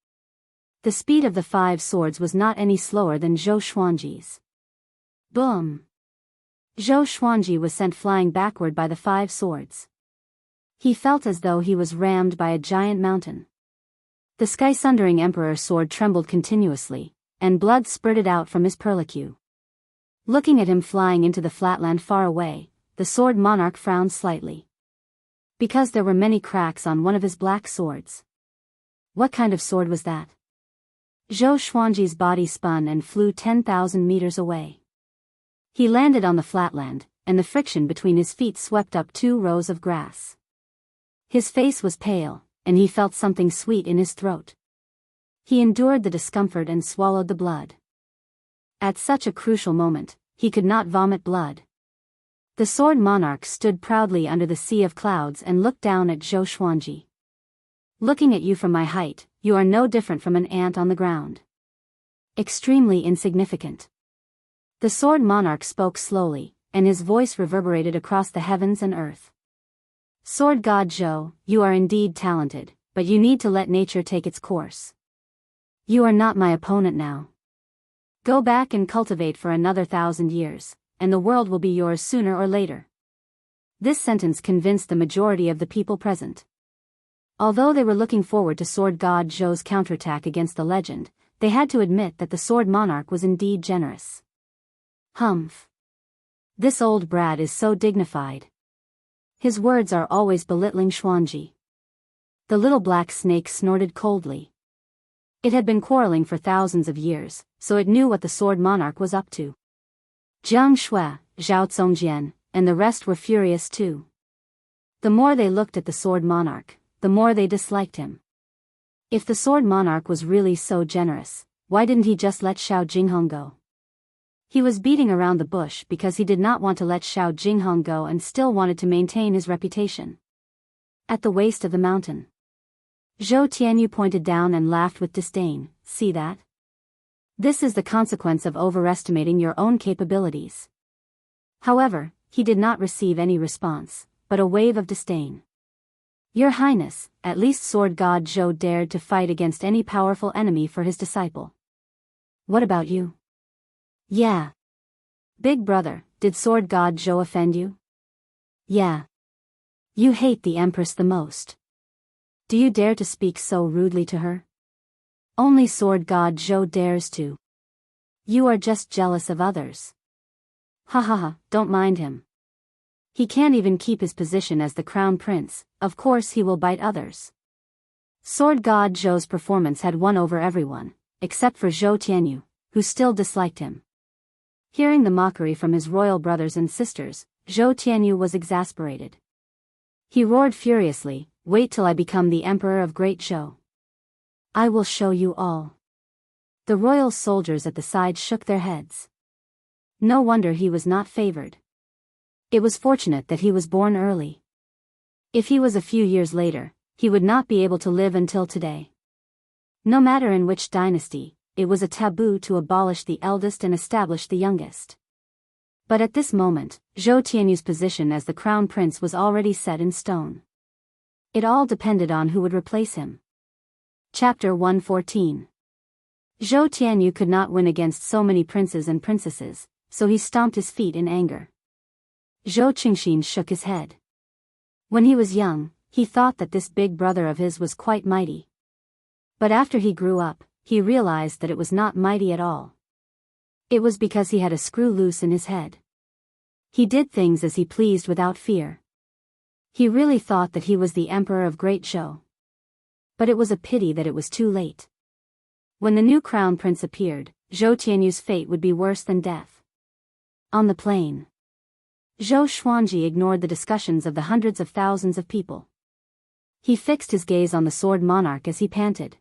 The speed of the 5 swords was not any slower than Zhou Xuanji's. Boom! Zhou Xuanji was sent flying backward by the 5 swords. He felt as though he was rammed by a giant mountain. The sky-sundering emperor's sword trembled continuously, and blood spurted out from his perlique. Looking at him flying into the flatland far away, the sword monarch frowned slightly. Because there were many cracks on one of his black swords. What kind of sword was that? Zhou Xuanji's body spun and flew 10,000 meters away. He landed on the flatland, and the friction between his feet swept up 2 rows of grass. His face was pale, and he felt something sweet in his throat. He endured the discomfort and swallowed the blood. At such a crucial moment, he could not vomit blood. The sword monarch stood proudly under the sea of clouds and looked down at Zhou Xuanji. Looking at you from my height, you are no different from an ant on the ground. Extremely insignificant. The sword monarch spoke slowly, and his voice reverberated across the heavens and earth. Sword god Zhou, you are indeed talented, but you need to let nature take its course. You are not my opponent now. Go back and cultivate for another 1,000 years, and the world will be yours sooner or later. This sentence convinced the majority of the people present. Although they were looking forward to sword god Zhou's counterattack against the legend, they had to admit that the sword monarch was indeed generous. Humph. This old brat is so dignified. His words are always belittling Xuanji. The little black snake snorted coldly. It had been quarreling for thousands of years, so it knew what the sword monarch was up to. Jiang Shui, Zhao Zongjian, and the rest were furious too. The more they looked at the sword monarch, the more they disliked him. If the sword monarch was really so generous, why didn't he just let Xiao Jinghong go? He was beating around the bush because he did not want to let Xiao Jinghong go and still wanted to maintain his reputation. At the waist of the mountain, Zhou Tianyu pointed down and laughed with disdain. See that? This is the consequence of overestimating your own capabilities. However, he did not receive any response, but a wave of disdain. Your Highness, at least sword god Zhou dared to fight against any powerful enemy for his disciple. What about you? Yeah. Big brother, did sword god Zhou offend you? Yeah. You hate the Empress the most. Do you dare to speak so rudely to her? Only sword god Zhou dares to. You are just jealous of others. Ha ha ha, don't mind him. He can't even keep his position as the crown prince, of course he will bite others. Sword god Zhou's performance had won over everyone, except for Zhou Tianyu, who still disliked him. Hearing the mockery from his royal brothers and sisters, Zhou Tianyu was exasperated. He roared furiously, "Wait till I become the emperor of Great Zhou. I will show you all." The royal soldiers at the side shook their heads. No wonder he was not favored. It was fortunate that he was born early. If he was a few years later, he would not be able to live until today. No matter in which dynasty, it was a taboo to abolish the eldest and establish the youngest. But at this moment, Zhou Tianyu's position as the crown prince was already set in stone. It all depended on who would replace him. Chapter 114. Zhou Tianyu could not win against so many princes and princesses, so he stomped his feet in anger. Zhou Qingxin shook his head. When he was young, he thought that this big brother of his was quite mighty. But after he grew up, he realized that it was not mighty at all. It was because he had a screw loose in his head. He did things as he pleased without fear. He really thought that he was the emperor of Great Zhou. But it was a pity that it was too late. When the new crown prince appeared, Zhou Tianyu's fate would be worse than death. On the plain, Zhou Xuanji ignored the discussions of the hundreds of thousands of people. He fixed his gaze on the sword monarch as he panted.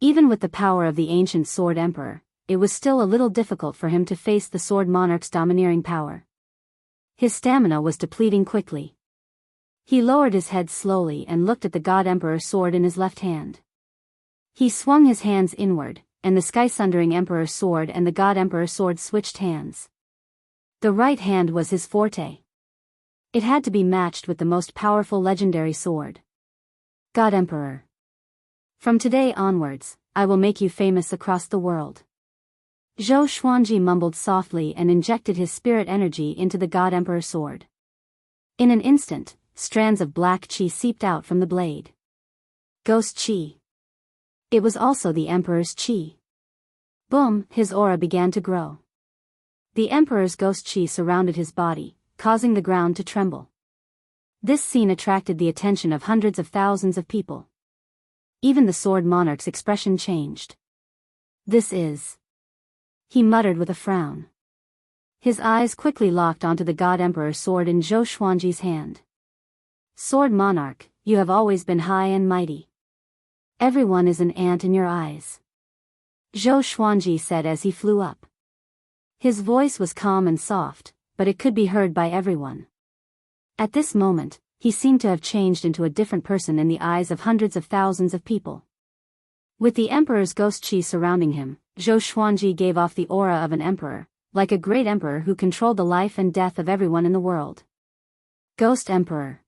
Even with the power of the ancient sword emperor, it was still a little difficult for him to face the sword monarch's domineering power. His stamina was depleting quickly. He lowered his head slowly and looked at the god emperor's sword in his left hand. He swung his hands inward, and the sky-sundering emperor's sword and the god emperor's sword switched hands. The right hand was his forte. It had to be matched with the most powerful legendary sword. God Emperor. From today onwards, I will make you famous across the world. Zhou Xuanji mumbled softly and injected his spirit energy into the God Emperor sword. In an instant, strands of black qi seeped out from the blade. Ghost qi. It was also the Emperor's qi. Boom, his aura began to grow. The Emperor's ghost qi surrounded his body, causing the ground to tremble. This scene attracted the attention of hundreds of thousands of people. Even the sword monarch's expression changed. This is... he muttered with a frown. His eyes quickly locked onto the God Emperor's sword in Zhou Xuanji's hand. Sword monarch, you have always been high and mighty. Everyone is an ant in your eyes. Zhou Xuanji said as he flew up. His voice was calm and soft, but it could be heard by everyone. At this moment, he seemed to have changed into a different person in the eyes of hundreds of thousands of people. With the emperor's ghost qi surrounding him, Zhou Xuanji gave off the aura of an emperor, like a great emperor who controlled the life and death of everyone in the world. Ghost Emperor.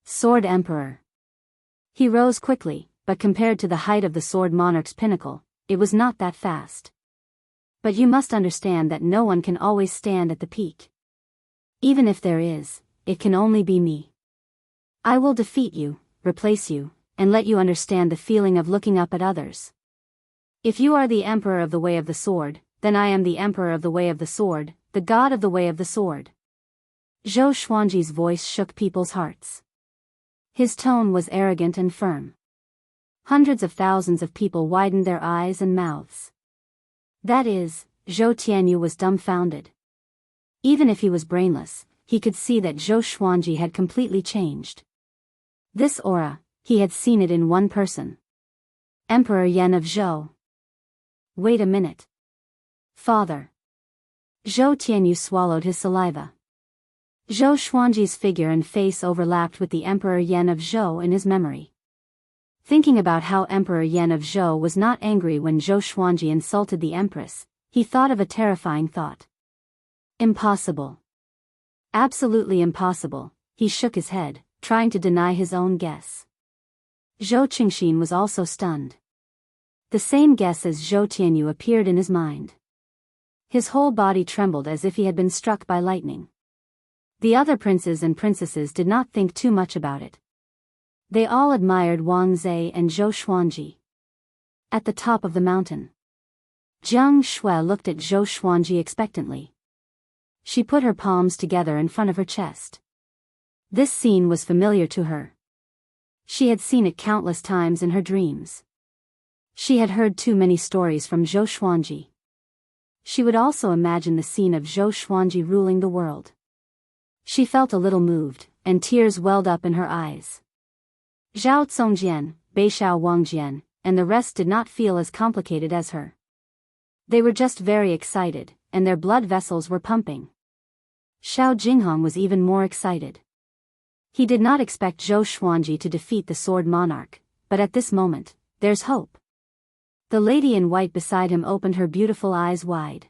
Sword Emperor. He rose quickly, but compared to the height of the sword monarch's pinnacle, it was not that fast. But you must understand that no one can always stand at the peak. Even if there is, it can only be me. I will defeat you, replace you, and let you understand the feeling of looking up at others. If you are the emperor of the way of the sword, then I am the emperor of the way of the sword, the god of the way of the sword. Zhou Xuanji's voice shook people's hearts. His tone was arrogant and firm. Hundreds of thousands of people widened their eyes and mouths. That is, Zhou Tianyu was dumbfounded. Even if he was brainless, he could see that Zhou Xuanji had completely changed. This aura, he had seen it in one person. Emperor Yan of Zhou. Wait a minute. Father. Zhou Tianyu swallowed his saliva. Zhou Xuanji's figure and face overlapped with the Emperor Yan of Zhou in his memory. Thinking about how Emperor Yan of Zhou was not angry when Zhou Xuanji insulted the Empress, he thought of a terrifying thought. Impossible. Absolutely impossible, he shook his head, trying to deny his own guess. Zhou Qingxin was also stunned. The same guess as Zhou Tianyu appeared in his mind. His whole body trembled as if he had been struck by lightning. The other princes and princesses did not think too much about it. They all admired Wang Zhe and Zhou Xuanji. At the top of the mountain, Jiang Shui looked at Zhou Xuanji expectantly. She put her palms together in front of her chest. This scene was familiar to her. She had seen it countless times in her dreams. She had heard too many stories from Zhou Xuanji. She would also imagine the scene of Zhou Xuanji ruling the world. She felt a little moved, and tears welled up in her eyes. Zhao Congjian, Beishao Wangjian, and the rest did not feel as complicated as her. They were just very excited, and their blood vessels were pumping. Xiao Jinghong was even more excited. He did not expect Zhou Xuanji to defeat the Sword Monarch, but at this moment, there's hope. The lady in white beside him opened her beautiful eyes wide.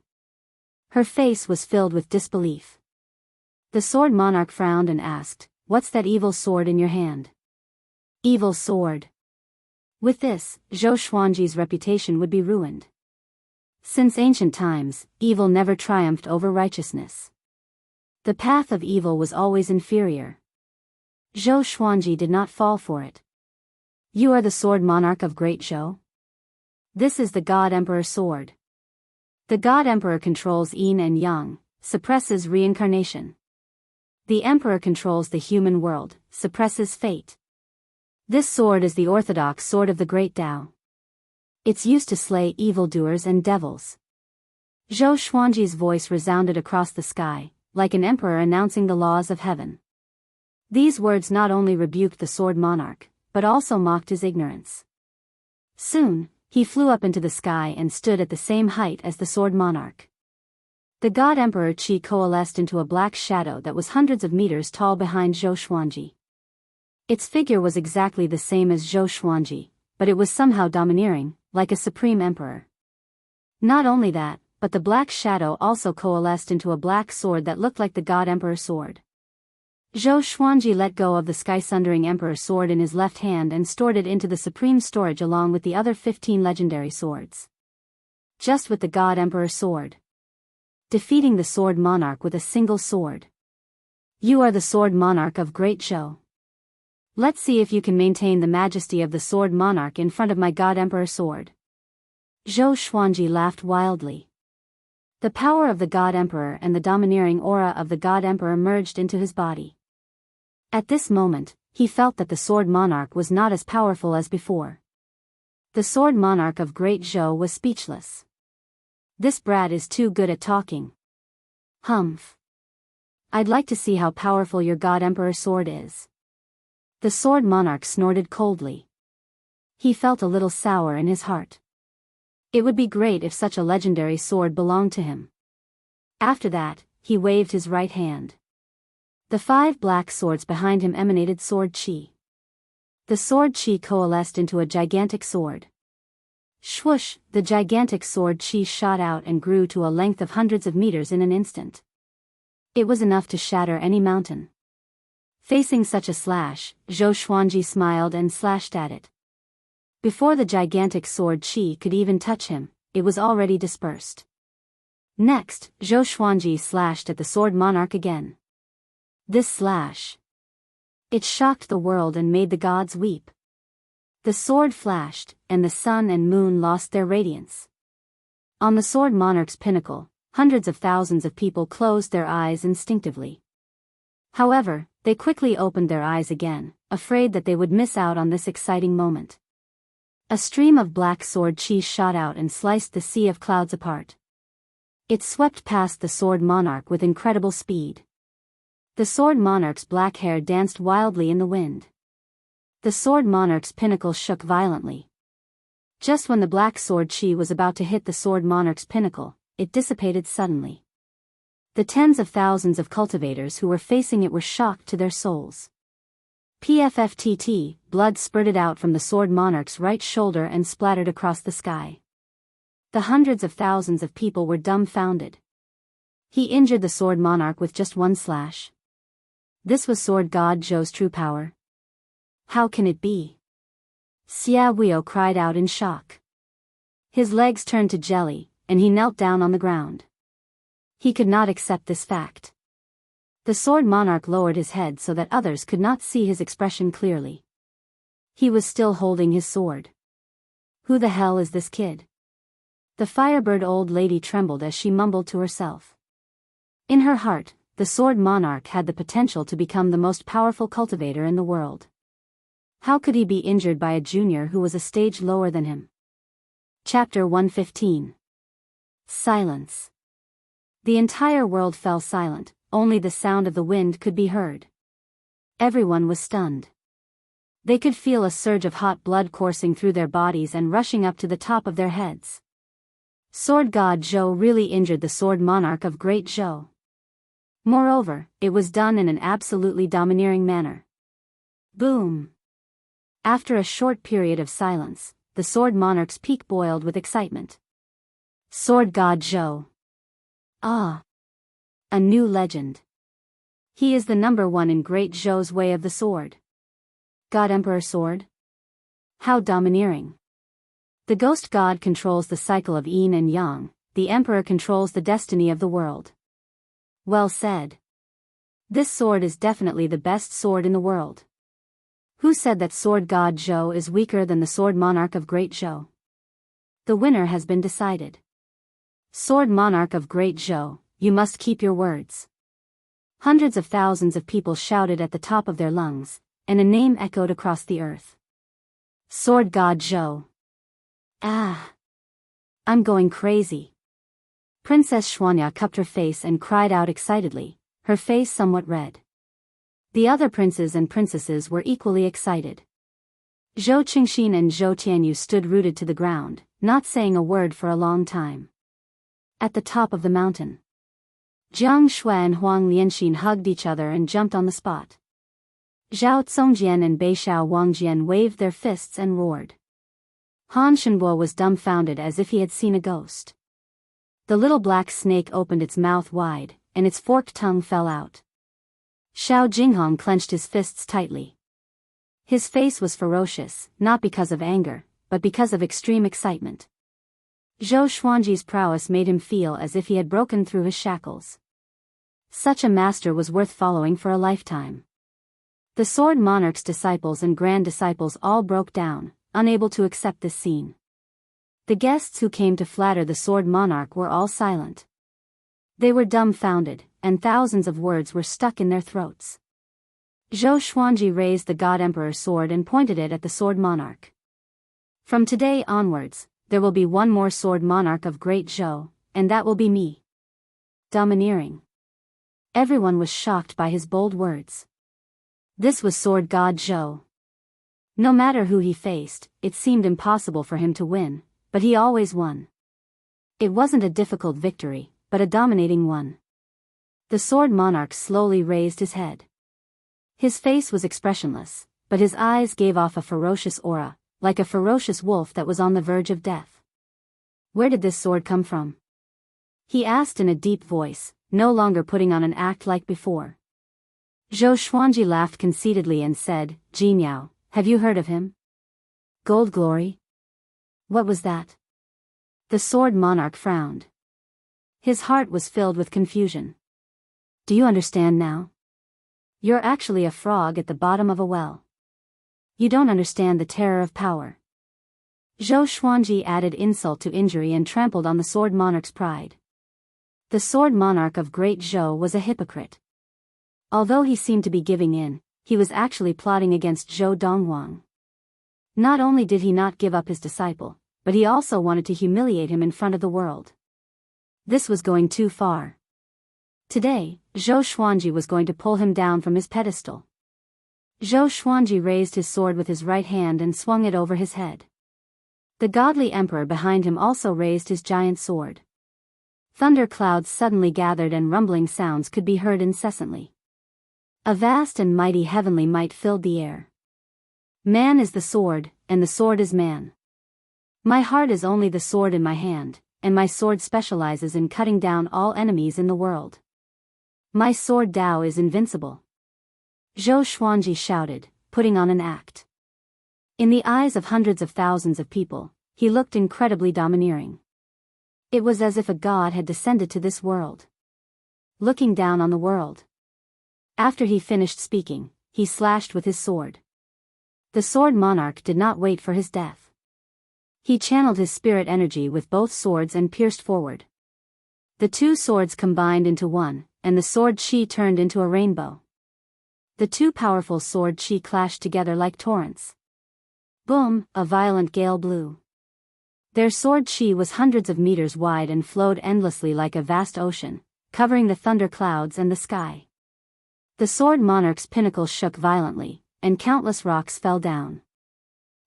Her face was filled with disbelief. The Sword Monarch frowned and asked, "What's that evil sword in your hand?" Evil sword. With this, Zhou Xuanji's reputation would be ruined. Since ancient times, evil never triumphed over righteousness. The path of evil was always inferior. Zhou Xuanji did not fall for it. "You are the Sword Monarch of Great Zhou? This is the God Emperor sword. The God Emperor controls yin and yang, suppresses reincarnation. The Emperor controls the human world, suppresses fate. This sword is the orthodox sword of the Great Tao. It's used to slay evildoers and devils." Zhou Xuanji's voice resounded across the sky, like an emperor announcing the laws of heaven. These words not only rebuked the Sword Monarch, but also mocked his ignorance. Soon, he flew up into the sky and stood at the same height as the Sword Monarch. The God Emperor Qi coalesced into a black shadow that was hundreds of meters tall behind Zhou Xuanji. Its figure was exactly the same as Zhou Xuanji, but it was somehow domineering, like a supreme emperor. Not only that, but the black shadow also coalesced into a black sword that looked like the God Emperor sword. Zhou Xuanji let go of the sky-sundering Emperor sword in his left hand and stored it into the supreme storage along with the other 15 legendary swords. Just with the God Emperor sword. Defeating the Sword Monarch with a single sword. You are the Sword Monarch of Great Zhou. Let's see if you can maintain the majesty of the Sword Monarch in front of my God Emperor sword. Zhou Xuanji laughed wildly. The power of the God Emperor and the domineering aura of the God Emperor merged into his body. At this moment, he felt that the Sword Monarch was not as powerful as before. The Sword Monarch of Great Zhou was speechless. This brat is too good at talking. Humph. I'd like to see how powerful your God Emperor sword is. The Sword Monarch snorted coldly. He felt a little sour in his heart. It would be great if such a legendary sword belonged to him. After that, he waved his right hand. The 5 black swords behind him emanated sword chi. The sword chi coalesced into a gigantic sword. Swoosh, the gigantic sword chi shot out and grew to a length of hundreds of meters in an instant. It was enough to shatter any mountain. Facing such a slash, Zhou Xuanji smiled and slashed at it. Before the gigantic sword chi could even touch him, it was already dispersed. Next, Zhou Xuanji slashed at the Sword Monarch again. This slash. It shocked the world and made the gods weep. The sword flashed, and the sun and moon lost their radiance. On the Sword Monarch's pinnacle, hundreds of thousands of people closed their eyes instinctively. However, they quickly opened their eyes again, afraid that they would miss out on this exciting moment. A stream of black sword chi shot out and sliced the sea of clouds apart. It swept past the Sword Monarch with incredible speed. The Sword Monarch's black hair danced wildly in the wind. The Sword Monarch's pinnacle shook violently. Just when the black sword chi was about to hit the Sword Monarch's pinnacle, it dissipated suddenly. The tens of thousands of cultivators who were facing it were shocked to their souls. PFFTT, blood spurted out from the Sword Monarch's right shoulder and splattered across the sky. The hundreds of thousands of people were dumbfounded. He injured the Sword Monarch with just one slash. This was Sword God Zhou's true power. How can it be? Xia Huio cried out in shock. His legs turned to jelly, and he knelt down on the ground. He could not accept this fact. The sword monarch lowered his head so that others could not see his expression clearly. He was still holding his sword. Who the hell is this kid? The Firebird old lady trembled as she mumbled to herself. In her heart, the sword monarch had the potential to become the most powerful cultivator in the world. How could he be injured by a junior who was a stage lower than him? Chapter 115. Silence. The entire world fell silent, only the sound of the wind could be heard. Everyone was stunned. They could feel a surge of hot blood coursing through their bodies and rushing up to the top of their heads. Sword God Zhou really injured the sword monarch of Great Zhou. Moreover, it was done in an absolutely domineering manner. Boom! After a short period of silence, the sword monarch's peak boiled with excitement. Sword God Zhou. Ah! A new legend. He is the number one in Great Zhou's way of the sword. God Emperor Sword? How domineering. The ghost god controls the cycle of yin and yang, the emperor controls the destiny of the world. Well said. This sword is definitely the best sword in the world. Who said that sword god Zhou is weaker than the sword monarch of Great Zhou? The winner has been decided. Sword monarch of Great Zhou, you must keep your words. Hundreds of thousands of people shouted at the top of their lungs, and a name echoed across the earth. Sword God Zhou. Ah! I'm going crazy. Princess Xianxia cupped her face and cried out excitedly, her face somewhat red. The other princes and princesses were equally excited. Zhou Qingxin and Zhou Tianyu stood rooted to the ground, not saying a word for a long time. At the top of the mountain, Jiang Shui and Huang Lianxin hugged each other and jumped on the spot. Zhao Congjian and Beishao Wangjian waved their fists and roared. Han Shenbo was dumbfounded as if he had seen a ghost. The little black snake opened its mouth wide, and its forked tongue fell out. Xiao Jinghong clenched his fists tightly. His face was ferocious, not because of anger, but because of extreme excitement. Zhou Xuanji's prowess made him feel as if he had broken through his shackles. Such a master was worth following for a lifetime. The sword monarch's disciples and grand disciples all broke down, unable to accept this scene. The guests who came to flatter the sword monarch were all silent. They were dumbfounded, and thousands of words were stuck in their throats. Zhou Xuanji raised the God Emperor's sword and pointed it at the sword monarch. From today onwards, there will be one more sword monarch of Great Zhou, and that will be me. Domineering. Everyone was shocked by his bold words. This was sword God Zhou. No matter who he faced, it seemed impossible for him to win, but he always won. It wasn't a difficult victory, but a dominating one. The sword monarch slowly raised his head. His face was expressionless, but his eyes gave off a ferocious aura, like a ferocious wolf that was on the verge of death. Where did this sword come from? He asked in a deep voice, no longer putting on an act like before. Zhou Xuanji laughed conceitedly and said, Jinyao, have you heard of him? Gold Glory? What was that? The sword monarch frowned. His heart was filled with confusion. Do you understand now? You're actually a frog at the bottom of a well. You don't understand the terror of power. Zhou Xuanji added insult to injury and trampled on the sword monarch's pride. The sword monarch of Great Zhou was a hypocrite. Although he seemed to be giving in, he was actually plotting against Zhou Donghuang. Not only did he not give up his disciple, but he also wanted to humiliate him in front of the world. This was going too far. Today, Zhou Xuanji was going to pull him down from his pedestal. Zhou Xuanji raised his sword with his right hand and swung it over his head. The godly emperor behind him also raised his giant sword. Thunder clouds suddenly gathered and rumbling sounds could be heard incessantly. A vast and mighty heavenly might filled the air. Man is the sword, and the sword is man. My heart is only the sword in my hand, and my sword specializes in cutting down all enemies in the world. My sword Dao is invincible. Zhou Xuanji shouted, putting on an act. In the eyes of hundreds of thousands of people, He looked incredibly domineering. It was as if a god had descended to this world, looking down on the world. After he finished speaking, he slashed with his sword. The sword monarch did not wait for his death. He channeled his spirit energy with both swords and pierced forward. The two swords combined into one, and the sword chi turned into a rainbow. The two powerful sword chi clashed together like torrents. Boom! A violent gale blew. Their sword chi was hundreds of meters wide and flowed endlessly like a vast ocean, covering the thunder clouds and the sky. The sword monarch's pinnacle shook violently, and countless rocks fell down.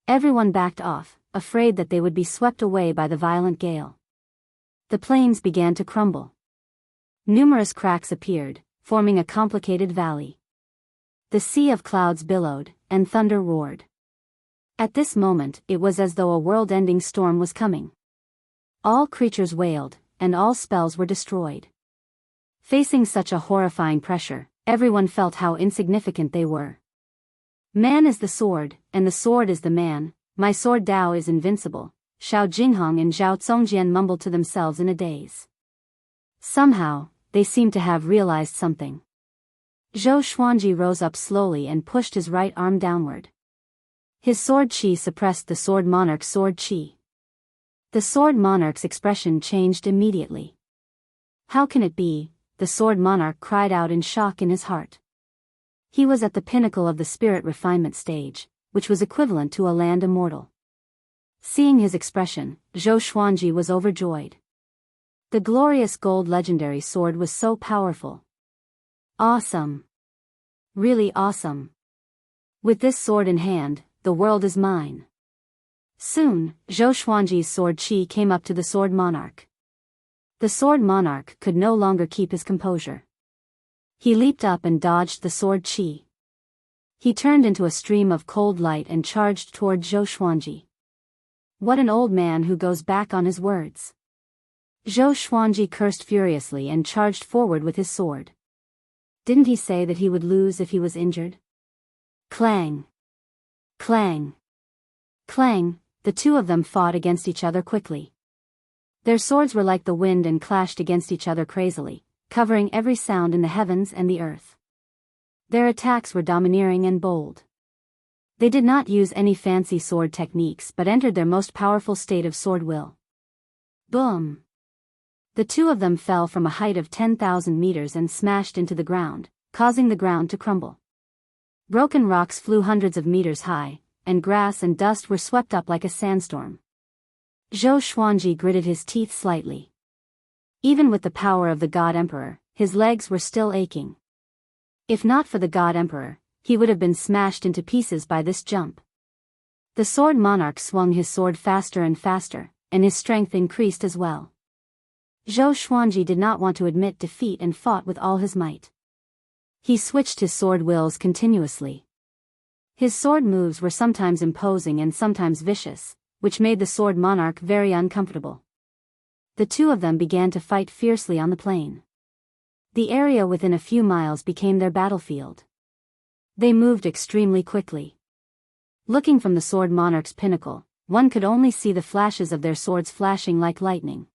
Everyone backed off, afraid that they would be swept away by the violent gale. The plains began to crumble. Numerous cracks appeared, forming a complicated valley. The sea of clouds billowed, and thunder roared. At this moment, it was as though a world-ending storm was coming. All creatures wailed, and all spells were destroyed. Facing such a horrifying pressure, everyone felt how insignificant they were. Man is the sword, and the sword is the man. My sword Dao is invincible, Xiao Jinghong and Zhao Zongjian mumbled to themselves in a daze. Somehow, they seemed to have realized something. Zhou Xuanji rose up slowly and pushed his right arm downward. His sword chi suppressed the sword monarch's sword chi. The sword monarch's expression changed immediately. How can it be? The sword monarch cried out in shock in his heart. He was at the pinnacle of the spirit refinement stage, which was equivalent to a land immortal. Seeing his expression, Zhou Xuanji was overjoyed. The glorious gold legendary sword was so powerful. Awesome. Really awesome. With this sword in hand, the world is mine. Soon, Zhou Xuanji's sword chi came up to the sword monarch. The sword monarch could no longer keep his composure. He leaped up and dodged the sword chi. He turned into a stream of cold light and charged toward Zhou Xuanji. What an old man who goes back on his words. Zhou Xuanji cursed furiously and charged forward with his sword. Didn't he say that he would lose if he was injured? Clang! Clang! Clang! The two of them fought against each other quickly. Their swords were like the wind and clashed against each other crazily, covering every sound in the heavens and the earth. Their attacks were domineering and bold. They did not use any fancy sword techniques but entered their most powerful state of sword will. Boom! The two of them fell from a height of 10,000 meters and smashed into the ground, causing the ground to crumble. Broken rocks flew hundreds of meters high, and grass and dust were swept up like a sandstorm. Zhou Xuanji gritted his teeth slightly. Even with the power of the God Emperor, his legs were still aching. If not for the God Emperor, he would have been smashed into pieces by this jump. The sword monarch swung his sword faster and faster, and his strength increased as well. Zhou Xuanji did not want to admit defeat and fought with all his might. He switched his sword wills continuously. His sword moves were sometimes imposing and sometimes vicious, which made the sword monarch very uncomfortable. The two of them began to fight fiercely on the plain. The area within a few miles became their battlefield. They moved extremely quickly. Looking from the sword monarch's pinnacle, one could only see the flashes of their swords flashing like lightning.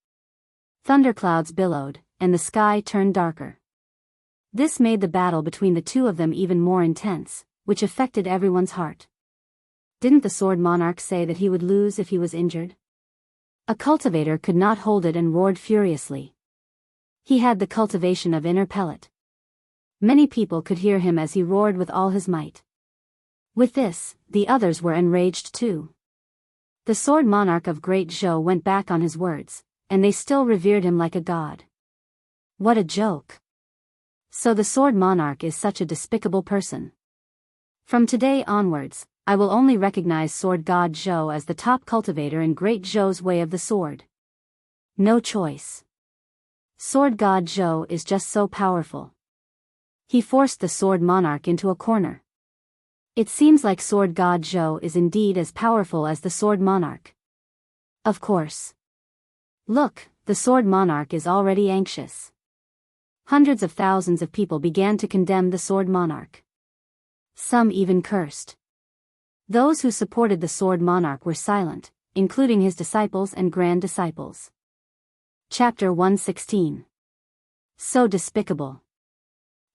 Thunderclouds billowed, and the sky turned darker. This made the battle between the two of them even more intense, which affected everyone's heart. Didn't the sword monarch say that he would lose if he was injured? A cultivator could not hold it and roared furiously. He had the cultivation of inner pellet. Many people could hear him as he roared with all his might. With this, the others were enraged too. The sword monarch of Great Zhou went back on his words, and they still revered him like a god. What a joke! So the sword monarch is such a despicable person. From today onwards, I will only recognize Sword God Zhou as the top cultivator in Great Zhou's way of the sword. No choice. Sword God Zhou is just so powerful. He forced the sword monarch into a corner. It seems like Sword God Zhou is indeed as powerful as the sword monarch. Of course. Look, the sword monarch is already anxious. Hundreds of thousands of people began to condemn the sword monarch. Some even cursed. Those who supported the sword monarch were silent, including his disciples and grand disciples. Chapter 116. So despicable.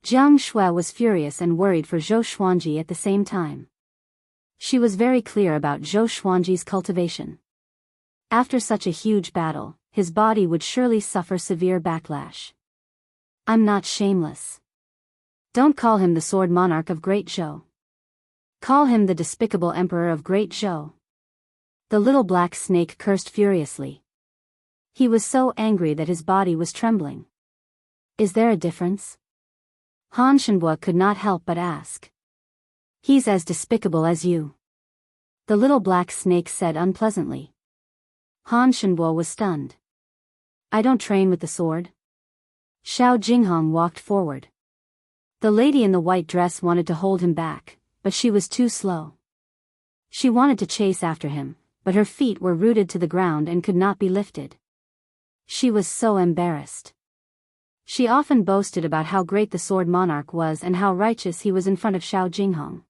Jiang Shui was furious and worried for Zhou Xuanji at the same time. She was very clear about Zhou Xuanji's cultivation. After such a huge battle, his body would surely suffer severe backlash. I'm not shameless. Don't call him the sword monarch of Great Zhou. Call him the despicable emperor of Great Zhou. The little black snake cursed furiously. He was so angry that his body was trembling. Is there a difference? Han Shenbo could not help but ask. He's as despicable as you. The little black snake said unpleasantly. Han Shenbo was stunned. I don't train with the sword. Xiao Jinghong walked forward. The lady in the white dress wanted to hold him back, but she was too slow. She wanted to chase after him, but her feet were rooted to the ground and could not be lifted. She was so embarrassed. She often boasted about how great the sword monarch was and how righteous he was in front of Xiao Jinghong.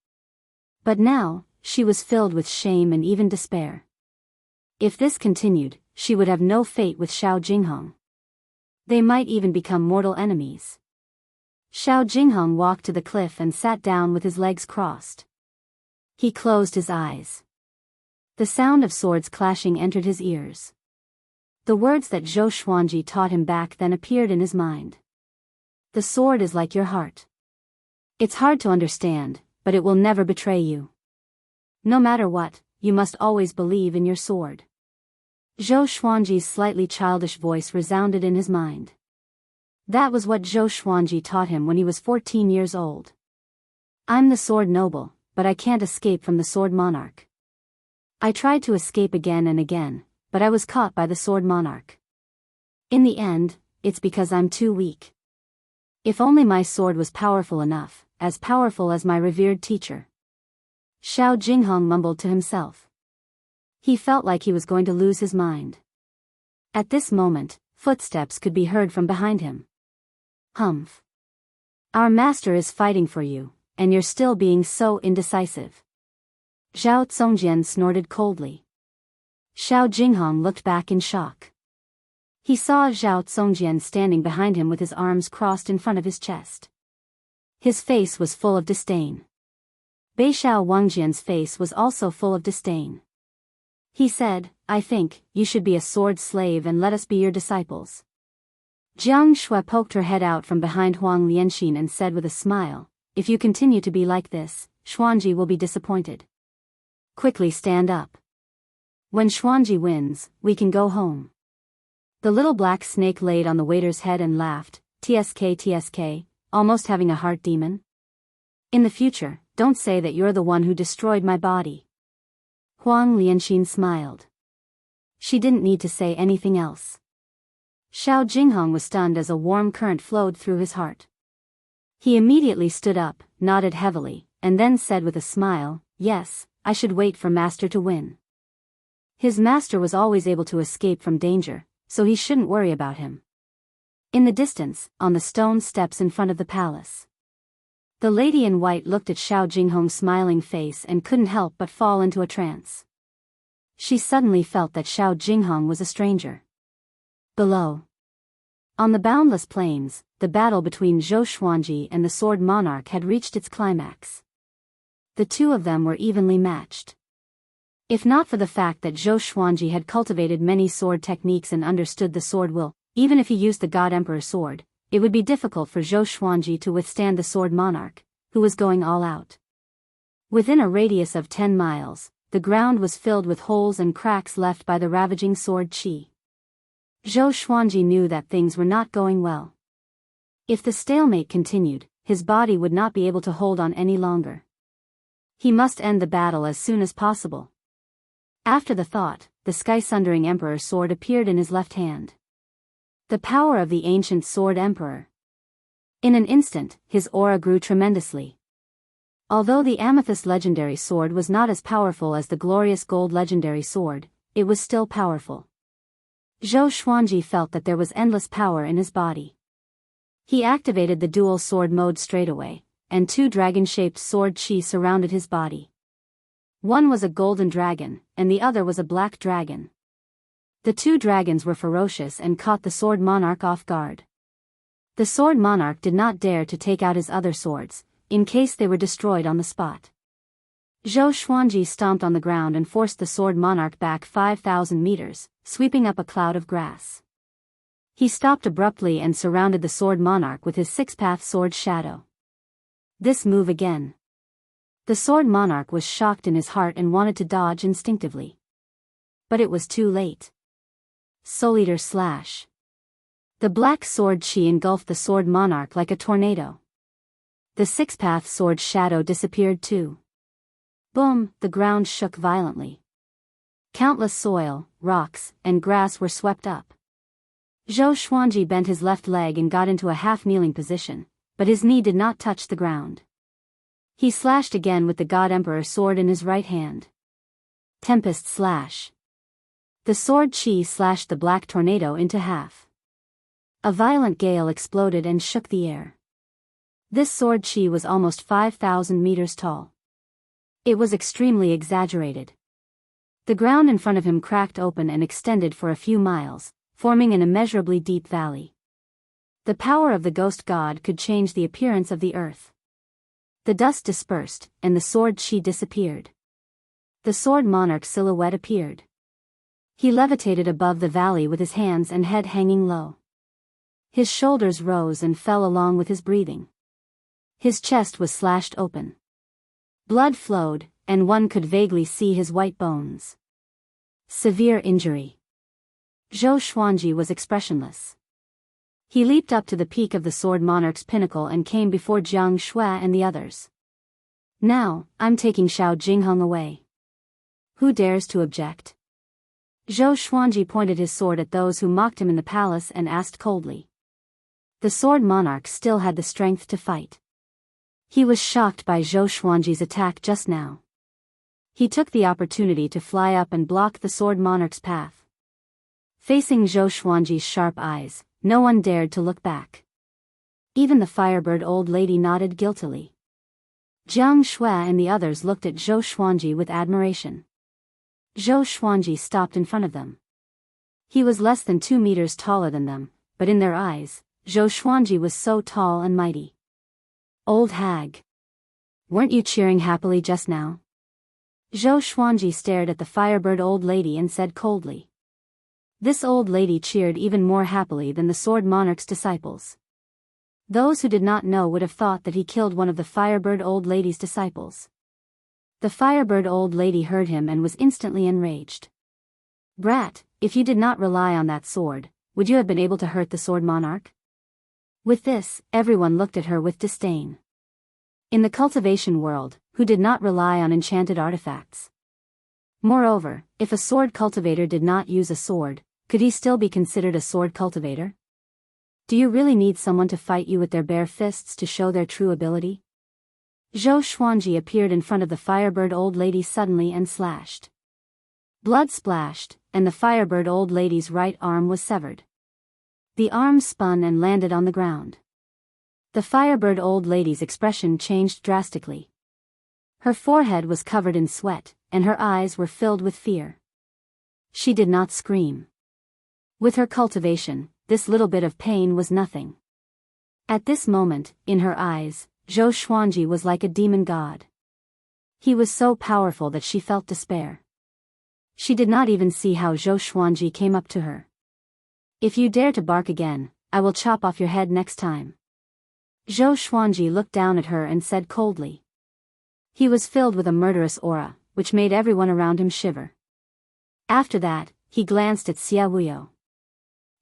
But now, she was filled with shame and even despair. If this continued, she would have no fate with Xiao Jinghong. They might even become mortal enemies. Xiao Jinghong walked to the cliff and sat down with his legs crossed. He closed his eyes. The sound of swords clashing entered his ears. The words that Zhou Xuanji taught him back then appeared in his mind. The sword is like your heart. It's hard to understand, but it will never betray you. No matter what, you must always believe in your sword. Zhou Xuanji's slightly childish voice resounded in his mind. That was what Zhou Xuanji taught him when he was 14 years old. I'm the sword noble, but I can't escape from the sword monarch. I tried to escape again and again, but I was caught by the sword monarch. In the end, it's because I'm too weak. If only my sword was powerful enough, as powerful as my revered teacher. Xiao Jinghong mumbled to himself. He felt like he was going to lose his mind. At this moment, footsteps could be heard from behind him. Humph. Our master is fighting for you, and you're still being so indecisive. Zhao Zongjian snorted coldly. Xiao Jinghong looked back in shock. He saw Zhao Zongjian standing behind him with his arms crossed in front of his chest. His face was full of disdain. Beixiao Wangjian's face was also full of disdain. He said, I think, you should be a sword slave and let us be your disciples. Jiang Shui poked her head out from behind Huang Lianxin and said with a smile, if you continue to be like this, Xuanji will be disappointed. Quickly stand up. When Xuanji wins, we can go home. The little black snake laid on the waiter's head and laughed, TSK, almost having a heart demon. In the future, don't say that you're the one who destroyed my body. Huang Lianxin smiled. She didn't need to say anything else. Xiao Jinghong was stunned as a warm current flowed through his heart. He immediately stood up, nodded heavily, and then said with a smile, yes, I should wait for master to win. His master was always able to escape from danger, so he shouldn't worry about him. In the distance, on the stone steps in front of the palace, the lady in white looked at Xiao Jinghong's smiling face and couldn't help but fall into a trance. She suddenly felt that Xiao Jinghong was a stranger. Below, on the boundless plains, the battle between Zhou Xuanji and the sword monarch had reached its climax. The two of them were evenly matched. If not for the fact that Zhou Xuanji had cultivated many sword techniques and understood the sword will, even if he used the God Emperor sword, it would be difficult for Zhou Xuanji to withstand the sword monarch, who was going all out. Within a radius of 10 miles, the ground was filled with holes and cracks left by the ravaging sword qi. Zhou Xuanji knew that things were not going well. If the stalemate continued, his body would not be able to hold on any longer. He must end the battle as soon as possible. After the thought, the sky-sundering Emperor sword appeared in his left hand. The power of the ancient sword emperor. In an instant, his aura grew tremendously. Although the amethyst legendary sword was not as powerful as the glorious gold legendary sword, it was still powerful. Zhou Xuanji felt that there was endless power in his body. He activated the dual sword mode straightaway, and 2 dragon-shaped sword qi surrounded his body. One was a golden dragon, and the other was a black dragon. The two dragons were ferocious and caught the sword monarch off guard. The sword monarch did not dare to take out his other swords, in case they were destroyed on the spot. Zhou Xuanji stomped on the ground and forced the sword monarch back 5,000 meters, sweeping up a cloud of grass. He stopped abruptly and surrounded the sword monarch with his six-path sword shadow. This move again. The sword monarch was shocked in his heart and wanted to dodge instinctively. But it was too late. Soul Eater slash. The black sword chi engulfed the sword monarch like a tornado. The six-path sword shadow disappeared too. Boom, the ground shook violently. Countless soil, rocks, and grass were swept up. Zhou Xuanji bent his left leg and got into a half-kneeling position, but his knee did not touch the ground. He slashed again with the God Emperor sword in his right hand. Tempest slash. The sword chi slashed the black tornado into half. A violent gale exploded and shook the air. This sword chi was almost 5,000 meters tall. It was extremely exaggerated. The ground in front of him cracked open and extended for a few miles, forming an immeasurably deep valley. The power of the ghost god could change the appearance of the earth. The dust dispersed, and the sword chi disappeared. The sword monarch's silhouette appeared. He levitated above the valley with his hands and head hanging low. His shoulders rose and fell along with his breathing. His chest was slashed open. Blood flowed, and one could vaguely see his white bones. Severe injury. Zhou Xuanji was expressionless. He leaped up to the peak of the sword monarch's pinnacle and came before Jianghu and the others. Now, I'm taking Xiao Jingheng away. Who dares to object? Zhou Xuanji pointed his sword at those who mocked him in the palace and asked coldly. The sword monarch still had the strength to fight. He was shocked by Zhou Xuanji's attack just now. He took the opportunity to fly up and block the sword monarch's path. Facing Zhou Xuanji's sharp eyes, no one dared to look back. Even the firebird old lady nodded guiltily. Jianghu and the others looked at Zhou Xuanji with admiration. Zhou Xuanji stopped in front of them. He was less than 2 meters taller than them, but in their eyes, Zhou Xuanji was so tall and mighty. Old hag. Weren't you cheering happily just now? Zhou Xuanji stared at the firebird old lady and said coldly. This old lady cheered even more happily than the sword monarch's disciples. Those who did not know would have thought that he killed one of the firebird old lady's disciples. The firebird old lady heard him and was instantly enraged. Brat, if you did not rely on that sword, would you have been able to hurt the sword monarch? With this, everyone looked at her with disdain. In the cultivation world, who did not rely on enchanted artifacts? Moreover, if a sword cultivator did not use a sword, could he still be considered a sword cultivator? Do you really need someone to fight you with their bare fists to show their true ability? Zhou Xuanji appeared in front of the firebird old lady suddenly and slashed. Blood splashed, and the firebird old lady's right arm was severed. The arm spun and landed on the ground. The firebird old lady's expression changed drastically. Her forehead was covered in sweat, and her eyes were filled with fear. She did not scream. With her cultivation, this little bit of pain was nothing. At this moment, in her eyes, Zhou Xuanji was like a demon god. He was so powerful that she felt despair. She did not even see how Zhou Xuanji came up to her. If you dare to bark again, I will chop off your head next time. Zhou Xuanji looked down at her and said coldly. He was filled with a murderous aura, which made everyone around him shiver. After that, he glanced at Xia Wuyo.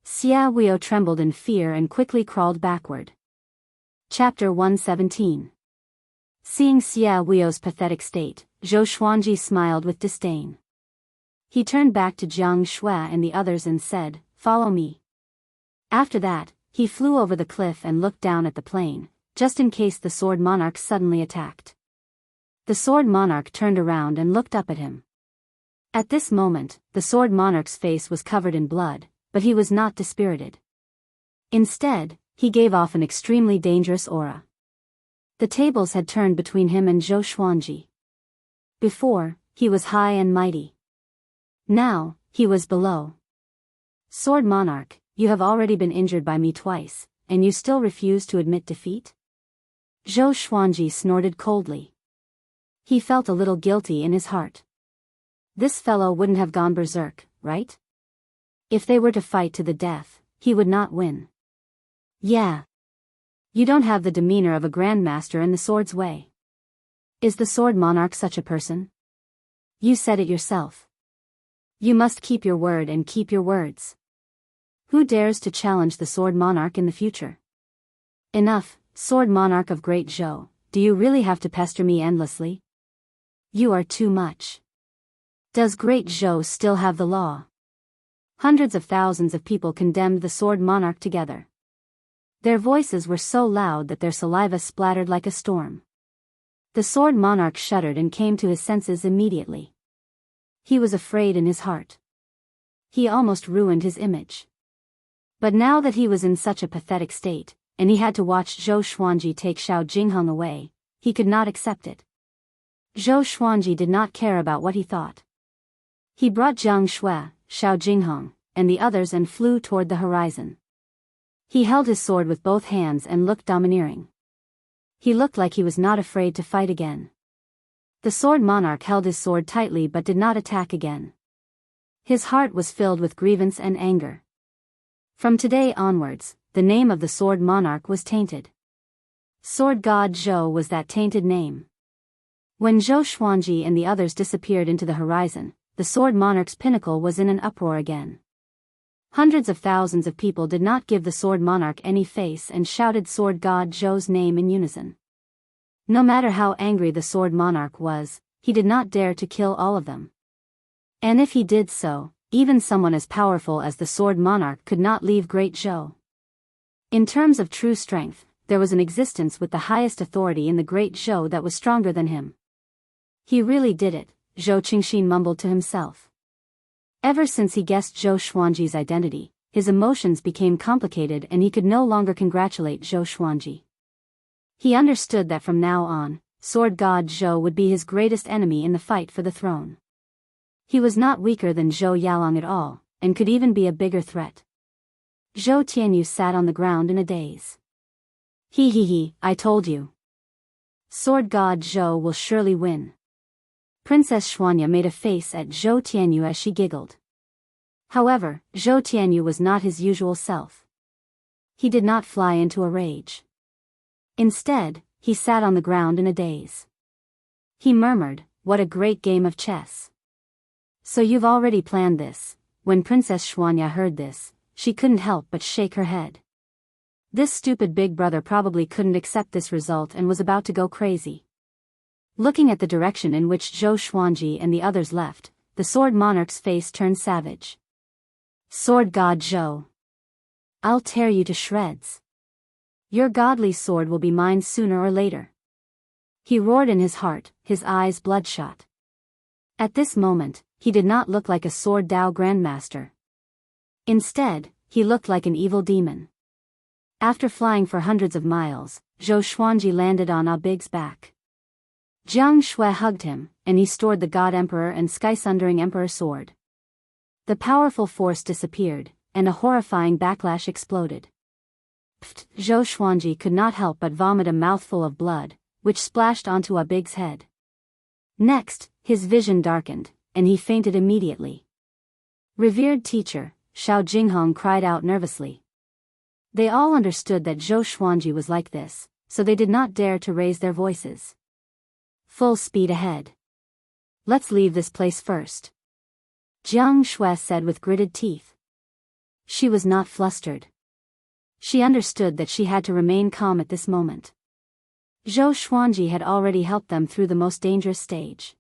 Xia Wuyo trembled in fear and quickly crawled backward. Chapter 117. Seeing Xia Wuyo's pathetic state, Zhou Xuanji smiled with disdain. He turned back to Jianghu and the others and said, "Follow me." After that, he flew over the cliff and looked down at the plain, just in case the sword monarch suddenly attacked. The sword monarch turned around and looked up at him. At this moment, the sword monarch's face was covered in blood, but he was not dispirited. Instead, he gave off an extremely dangerous aura. The tables had turned between him and Zhou Xuanji. Before, he was high and mighty. Now, he was below. Sword Monarch, you have already been injured by me twice, and you still refuse to admit defeat? Zhou Xuanji snorted coldly. He felt a little guilty in his heart. This fellow wouldn't have gone berserk, right? If they were to fight to the death, he would not win. Yeah. You don't have the demeanor of a grandmaster in the sword's way. Is the Sword Monarch such a person? You said it yourself. You must keep your word and keep your words. Who dares to challenge the Sword Monarch in the future? Enough, Sword Monarch of Great Zhou, do you really have to pester me endlessly? You are too much. Does Great Zhou still have the law? Hundreds of thousands of people condemned the Sword Monarch together. Their voices were so loud that their saliva splattered like a storm. The Sword Monarch shuddered and came to his senses immediately. He was afraid in his heart. He almost ruined his image. But now that he was in such a pathetic state, and he had to watch Zhou Xuanji take Xiao Jingheng away, he could not accept it. Zhou Xuanji did not care about what he thought. He brought Jiang Shui, Xiao Jingheng, and the others and flew toward the horizon. He held his sword with both hands and looked domineering. He looked like he was not afraid to fight again. The Sword Monarch held his sword tightly but did not attack again. His heart was filled with grievance and anger. From today onwards, the name of the Sword Monarch was tainted. Sword God Zhou was that tainted name. When Zhou Xuanji and the others disappeared into the horizon, the Sword Monarch's pinnacle was in an uproar again. Hundreds of thousands of people did not give the Sword Monarch any face and shouted Sword God Zhou's name in unison. No matter how angry the Sword Monarch was, he did not dare to kill all of them. And if he did so, even someone as powerful as the Sword Monarch could not leave Great Zhou. In terms of true strength, there was an existence with the highest authority in the Great Zhou that was stronger than him. He really did it, Zhou Qingxin mumbled to himself. Ever since he guessed Zhou Xuanji's identity, his emotions became complicated and he could no longer congratulate Zhou Xuanji. He understood that from now on, Sword God Zhou would be his greatest enemy in the fight for the throne. He was not weaker than Zhou Yalong at all, and could even be a bigger threat. Zhou Tianyu sat on the ground in a daze. He, I told you. Sword God Zhou will surely win. Princess Xuanya made a face at Zhou Tianyu as she giggled. However, Zhou Tianyu was not his usual self. He did not fly into a rage. Instead, he sat on the ground in a daze. He murmured, "What a great game of chess." So you've already planned this. When Princess Xuanya heard this, she couldn't help but shake her head. This stupid big brother probably couldn't accept this result and was about to go crazy. Looking at the direction in which Zhou Xuanji and the others left, the Sword Monarch's face turned savage. Sword God Zhou. I'll tear you to shreds. Your godly sword will be mine sooner or later. He roared in his heart, his eyes bloodshot. At this moment, he did not look like a Sword Dao Grandmaster. Instead, he looked like an evil demon. After flying for hundreds of miles, Zhou Xuanji landed on Ah Big's back. Jiang Shui hugged him, and he stored the God Emperor and Sky-Sundering Emperor sword. The powerful force disappeared, and a horrifying backlash exploded. Pfft! Zhou Xuanji could not help but vomit a mouthful of blood, which splashed onto Ah Big's head. Next, his vision darkened, and he fainted immediately. Revered teacher, Xiao Jingheng cried out nervously. They all understood that Zhou Xuanji was like this, so they did not dare to raise their voices. Full speed ahead. Let's leave this place first. Jiang Shui said with gritted teeth. She was not flustered. She understood that she had to remain calm at this moment. Zhou Xuanji had already helped them through the most dangerous stage.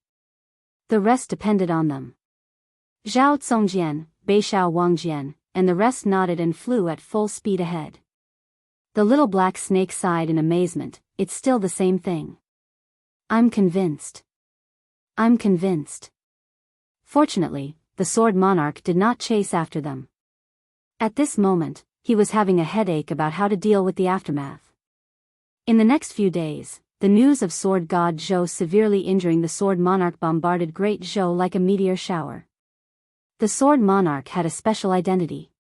The rest depended on them. Zhao Congjian, Beixiao Wangjian, and the rest nodded and flew at full speed ahead. The little black snake sighed in amazement. It's still the same thing. I'm convinced. I'm convinced. Fortunately, the Sword Monarch did not chase after them. At this moment, he was having a headache about how to deal with the aftermath. In the next few days, the news of sword god Zhou severely injuring the sword monarch bombarded Great Zhou like a meteor shower. The sword monarch had a special identity.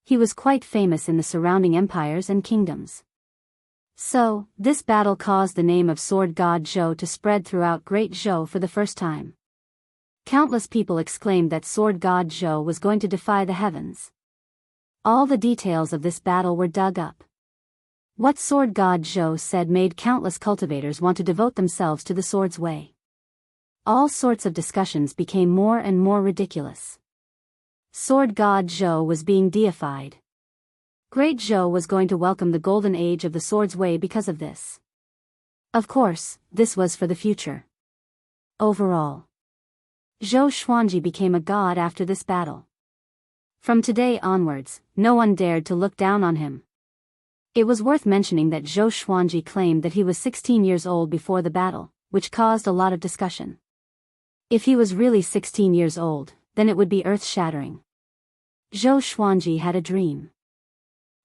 He was quite famous in the surrounding empires and kingdoms. So, this battle caused the name of sword god Zhou to spread throughout Great Zhou for the first time. Countless people exclaimed that sword god Zhou was going to defy the heavens. All the details of this battle were dug up. What sword god Zhou said made countless cultivators want to devote themselves to the sword's way. All sorts of discussions became more and more ridiculous. Sword god Zhou was being deified. Great Zhou was going to welcome the golden age of the sword's way because of this. Of course, this was for the future. Overall, Zhou Xuanji became a god after this battle. From today onwards, no one dared to look down on him. It was worth mentioning that Zhou Xuanji claimed that he was 16 years old before the battle, which caused a lot of discussion. If he was really 16 years old, then it would be earth-shattering. Zhou Xuanji had a dream.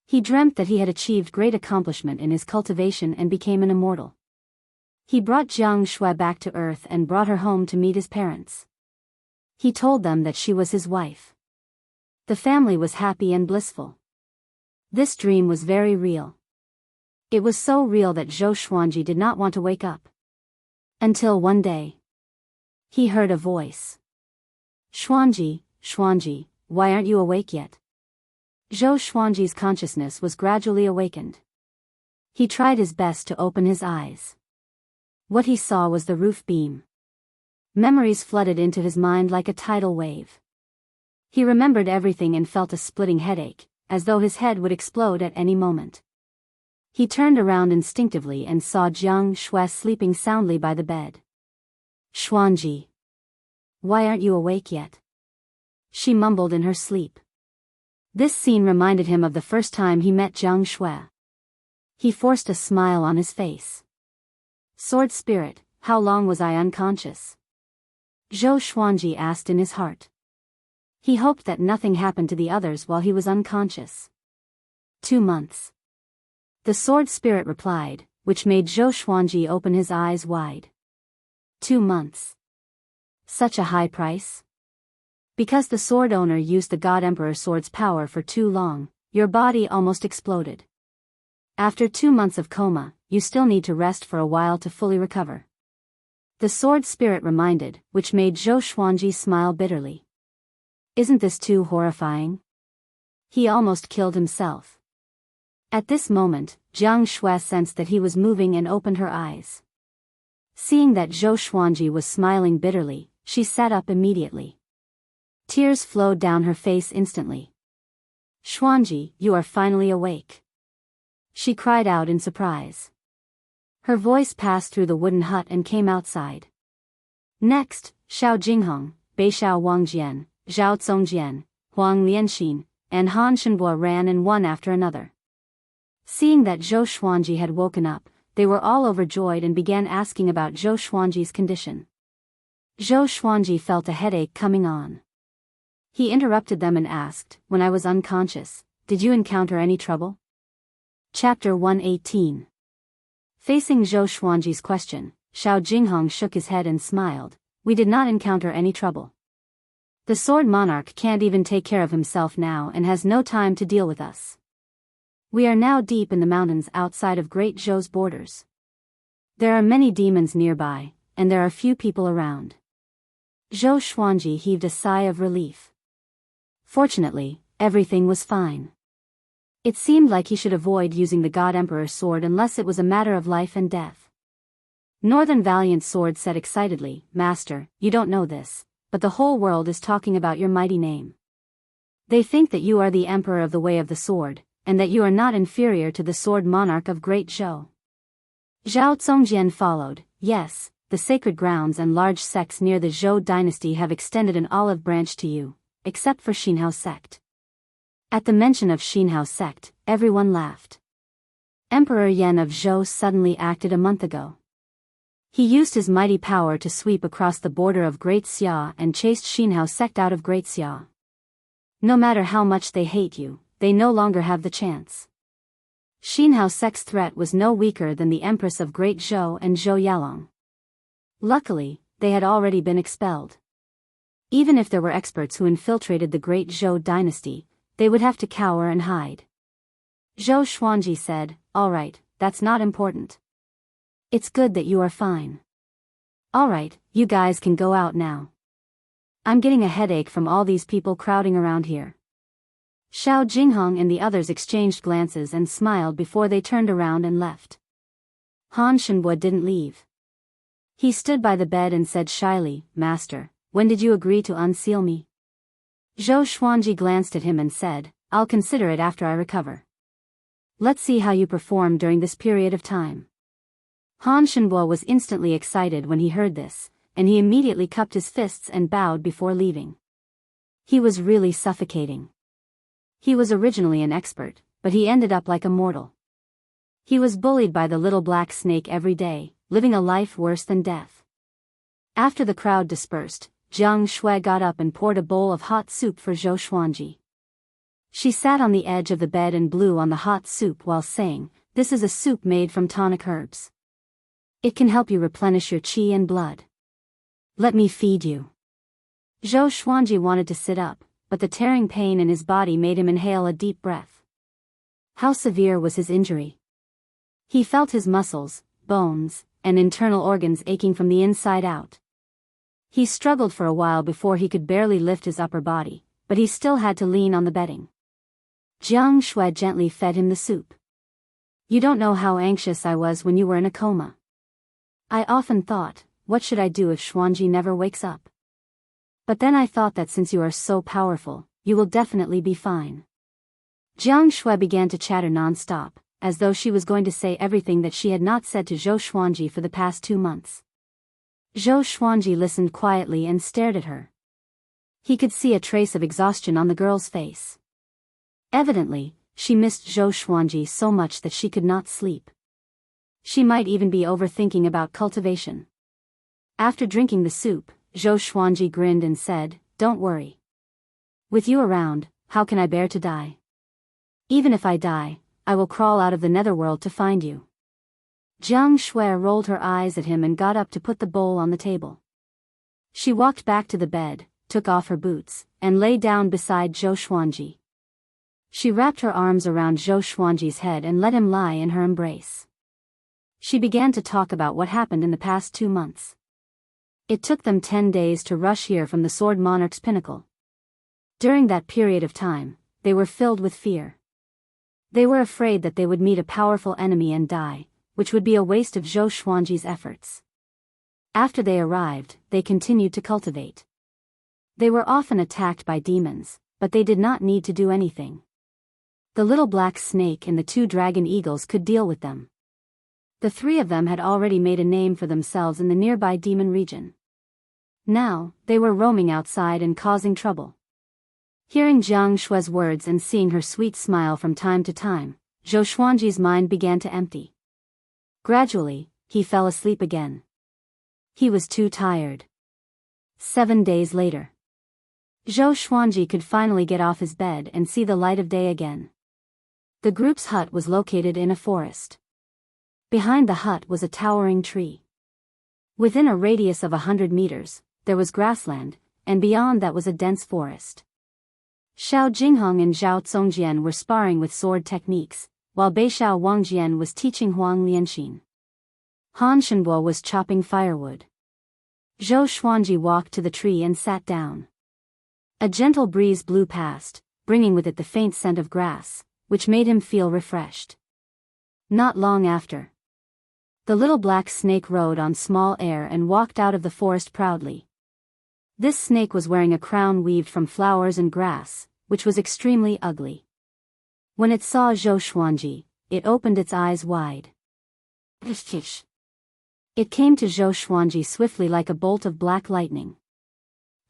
He dreamt that he had achieved great accomplishment in his cultivation and became an immortal. He brought Jianghu back to Earth and brought her home to meet his parents. He told them that she was his wife. The family was happy and blissful. This dream was very real. It was so real that Zhou Xuanji did not want to wake up. Until one day, he heard a voice. Xuanji, Xuanji, why aren't you awake yet? Zhou Xuanji's consciousness was gradually awakened. He tried his best to open his eyes. What he saw was the roof beam. Memories flooded into his mind like a tidal wave. He remembered everything and felt a splitting headache, as though his head would explode at any moment. He turned around instinctively and saw Jianghu sleeping soundly by the bed. Xuanji, why aren't you awake yet? She mumbled in her sleep. This scene reminded him of the first time he met Jianghu. He forced a smile on his face. Sword spirit, how long was I unconscious? Zhou Xuanji asked in his heart. He hoped that nothing happened to the others while he was unconscious. 2 months. The sword spirit replied, which made Zhou Xuanji open his eyes wide. 2 months. Such a high price? Because the sword owner used the God Emperor sword's power for too long, your body almost exploded. After 2 months of coma, you still need to rest for a while to fully recover. The sword spirit reminded, which made Zhou Xuanji smile bitterly. Isn't this too horrifying? He almost killed himself. At this moment, Jianghu sensed that he was moving and opened her eyes. Seeing that Zhou Xuanji was smiling bitterly, she sat up immediately. Tears flowed down her face instantly. Xuanji, you are finally awake. She cried out in surprise. Her voice passed through the wooden hut and came outside. Next, Xiao Jinghong, Beixiao Wangjian, Zhao Congjian, Huang Lianxin, and Han Shenbo ran in one after another. Seeing that Zhou Xuanji had woken up, they were all overjoyed and began asking about Zhou Xuanji's condition. Zhou Xuanji felt a headache coming on. He interrupted them and asked, when I was unconscious, did you encounter any trouble? Chapter 118. Facing Zhou Xuanji's question, Xiao Jinghong shook his head and smiled. We did not encounter any trouble. The sword monarch can't even take care of himself now and has no time to deal with us. We are now deep in the mountains outside of Great Zhou's borders. There are many demons nearby, and there are few people around. Zhou Xuanji heaved a sigh of relief. Fortunately, everything was fine. It seemed like he should avoid using the God Emperor's sword unless it was a matter of life and death. Northern Valiant Sword said excitedly, Master, you don't know this, but the whole world is talking about your mighty name. They think that you are the Emperor of the Way of the Sword, and that you are not inferior to the sword monarch of Great Zhou. Zhao Congjian followed. Yes, the sacred grounds and large sects near the Zhou dynasty have extended an olive branch to you, except for Xinhao sect. At the mention of Xinhao sect, everyone laughed. Emperor Yan of Zhou suddenly acted a month ago. He used his mighty power to sweep across the border of Great Xia and chased Xinhao sect out of Great Xia. No matter how much they hate you, they no longer have the chance. Xinhao's sex threat was no weaker than the Empress of Great Zhou and Zhou Yalong. Luckily, they had already been expelled. Even if there were experts who infiltrated the Great Zhou dynasty, they would have to cower and hide. Zhou Xuanji said, "All right, that's not important. It's good that you are fine. All right, you guys can go out now. I'm getting a headache from all these people crowding around here." Xiao Jinghong and the others exchanged glances and smiled before they turned around and left. Han Shenbo didn't leave. He stood by the bed and said shyly, "Master, when did you agree to unseal me?" Zhou Xuanji glanced at him and said, "I'll consider it after I recover. Let's see how you perform during this period of time." Han Shenbo was instantly excited when he heard this, and he immediately cupped his fists and bowed before leaving. He was really suffocating. He was originally an expert, but he ended up like a mortal. He was bullied by the little black snake every day, living a life worse than death. After the crowd dispersed, Jiang Shui got up and poured a bowl of hot soup for Zhou Xuanji. She sat on the edge of the bed and blew on the hot soup while saying, "This is a soup made from tonic herbs. It can help you replenish your qi and blood. Let me feed you." Zhou Xuanji wanted to sit up, but the tearing pain in his body made him inhale a deep breath. How severe was his injury? He felt his muscles, bones, and internal organs aching from the inside out. He struggled for a while before he could barely lift his upper body, but he still had to lean on the bedding. Jiang Shui gently fed him the soup. "You don't know how anxious I was when you were in a coma. I often thought, what should I do if Xuanji never wakes up? But then I thought that since you are so powerful, you will definitely be fine." Jiang Shui began to chatter non-stop, as though she was going to say everything that she had not said to Zhou Xuanji for the past 2 months. Zhou Xuanji listened quietly and stared at her. He could see a trace of exhaustion on the girl's face. Evidently, she missed Zhou Xuanji so much that she could not sleep. She might even be overthinking about cultivation. After drinking the soup, Zhou Xuanji grinned and said, "Don't worry. With you around, how can I bear to die? Even if I die, I will crawl out of the netherworld to find you." Jiang Shui rolled her eyes at him and got up to put the bowl on the table. She walked back to the bed, took off her boots, and lay down beside Zhou Xuanji. She wrapped her arms around Zhou Xuanji's head and let him lie in her embrace. She began to talk about what happened in the past 2 months. It took them 10 days to rush here from the Sword Monarch's pinnacle. During that period of time, they were filled with fear. They were afraid that they would meet a powerful enemy and die, which would be a waste of Zhou Xuanji's efforts. After they arrived, they continued to cultivate. They were often attacked by demons, but they did not need to do anything. The little black snake and the 2 dragon eagles could deal with them. The 3 of them had already made a name for themselves in the nearby demon region. Now, they were roaming outside and causing trouble. Hearing Jiang Shui's words and seeing her sweet smile from time to time, Zhou Xuanji's mind began to empty. Gradually, he fell asleep again. He was too tired. 7 days later, Zhou Xuanji could finally get off his bed and see the light of day again. The group's hut was located in a forest. Behind the hut was a towering tree. Within a radius of 100 meters, there was grassland, and beyond that was a dense forest. Xiao Jinghong and Zhao Zongjian were sparring with sword techniques, while Beixiao Wangjian was teaching Huang Lianxin. Han Shenbo was chopping firewood. Zhou Xuanji walked to the tree and sat down. A gentle breeze blew past, bringing with it the faint scent of grass, which made him feel refreshed. Not long after, the little black snake rode on small air and walked out of the forest proudly. This snake was wearing a crown weaved from flowers and grass, which was extremely ugly. When it saw Zhou Xuanji, it opened its eyes wide. It came to Zhou Xuanji swiftly like a bolt of black lightning.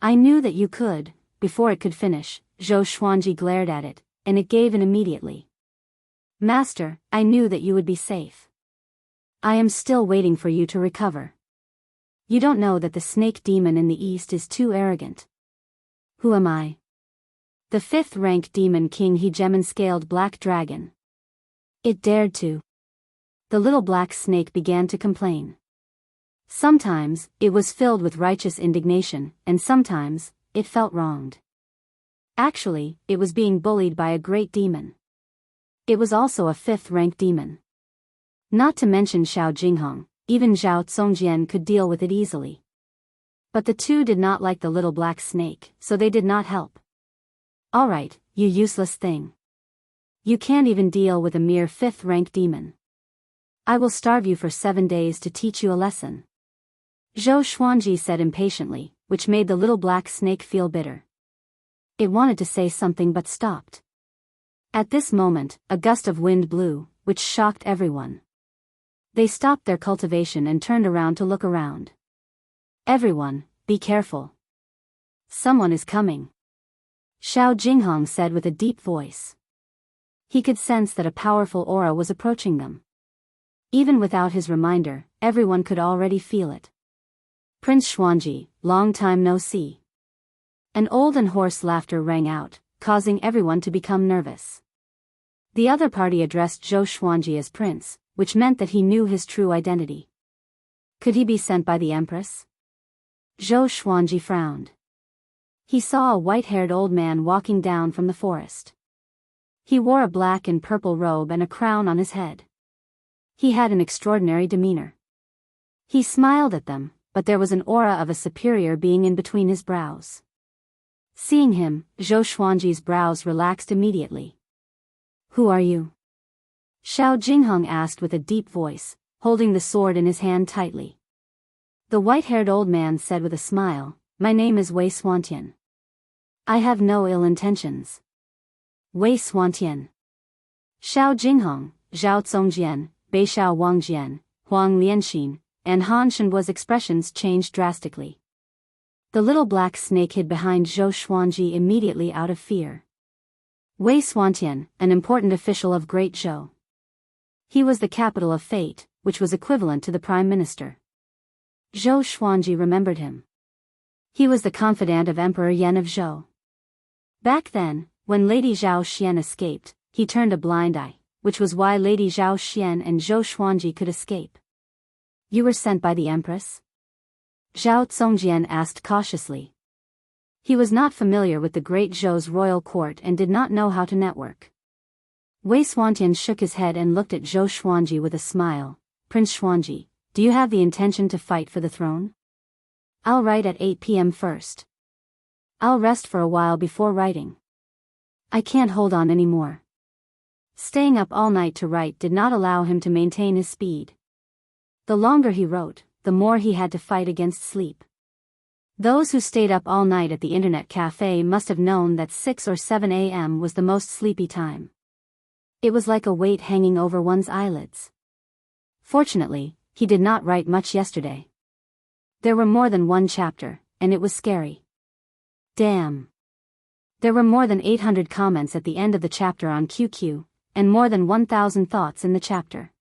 "I knew that you could." Before it could finish, Zhou Xuanji glared at it, and it gave in immediately. "Master, I knew that you would be safe. I am still waiting for you to recover. You don't know that the snake demon in the east is too arrogant." "Who am I?" "The 5th-rank demon king He Gemon-scaled black dragon." It dared to. The little black snake began to complain. Sometimes, it was filled with righteous indignation, and sometimes, it felt wronged. Actually, it was being bullied by a great demon. It was also a 5th-rank demon. Not to mention Xiao Jinghong, even Zhao Zongjian could deal with it easily. But the two did not like the little black snake, so they did not help. Alright, you useless thing. You can't even deal with a mere 5th-rank demon. I will starve you for 7 days to teach you a lesson. Zhou Xuanji said impatiently, which made the little black snake feel bitter. It wanted to say something but stopped. At this moment, a gust of wind blew, which shocked everyone. They stopped their cultivation and turned around to look around. Everyone, be careful. Someone is coming. Xiao Jinghong said with a deep voice. He could sense that a powerful aura was approaching them. Even without his reminder, everyone could already feel it. Prince Xuanji, long time no see. An old and hoarse laughter rang out, causing everyone to become nervous. The other party addressed Zhou Xuanji as prince, which meant that he knew his true identity. Could he be sent by the empress? Zhou Xuanji frowned. He saw a white-haired old man walking down from the forest. He wore a black and purple robe and a crown on his head. He had an extraordinary demeanor. He smiled at them, but there was an aura of a superior being in between his brows. Seeing him, Zhou Xuanji's brows relaxed immediately. Who are you? Xiao Jinghong asked with a deep voice, holding the sword in his hand tightly. The white-haired old man said with a smile, My name is Wei Xuantian. I have no ill intentions. Wei Xuantian. Xiao Jinghong, Zhao Zongjian, Beixiao Wangjian, Huang Lianxin, and Han Shenhua's expressions changed drastically. The little black snake hid behind Zhou Xuanji immediately out of fear. Wei Xuantian, an important official of Great Zhou. He was the capital of fate, which was equivalent to the prime minister. Zhou Xuanji remembered him. He was the confidant of Emperor Yan of Zhou. Back then, when Lady Zhao Xian escaped, he turned a blind eye, which was why Lady Zhao Xian and Zhou Xuanji could escape. You were sent by the empress? Zhao Zongjian asked cautiously. He was not familiar with the Great Zhou's royal court and did not know how to network. Wei Xuantian shook his head and looked at Zhou Xuanji with a smile. Prince Xuanji, do you have the intention to fight for the throne? I'll write at 8 p.m. first. I'll rest for a while before writing. I can't hold on anymore. Staying up all night to write did not allow him to maintain his speed. The longer he wrote, the more he had to fight against sleep. Those who stayed up all night at the internet cafe must have known that 6 or 7 a.m. was the most sleepy time. It was like a weight hanging over one's eyelids. Fortunately, he did not write much yesterday. There were more than one chapter, and it was scary. Damn. There were more than 800 comments at the end of the chapter on QQ, and more than 1,000 thoughts in the chapter.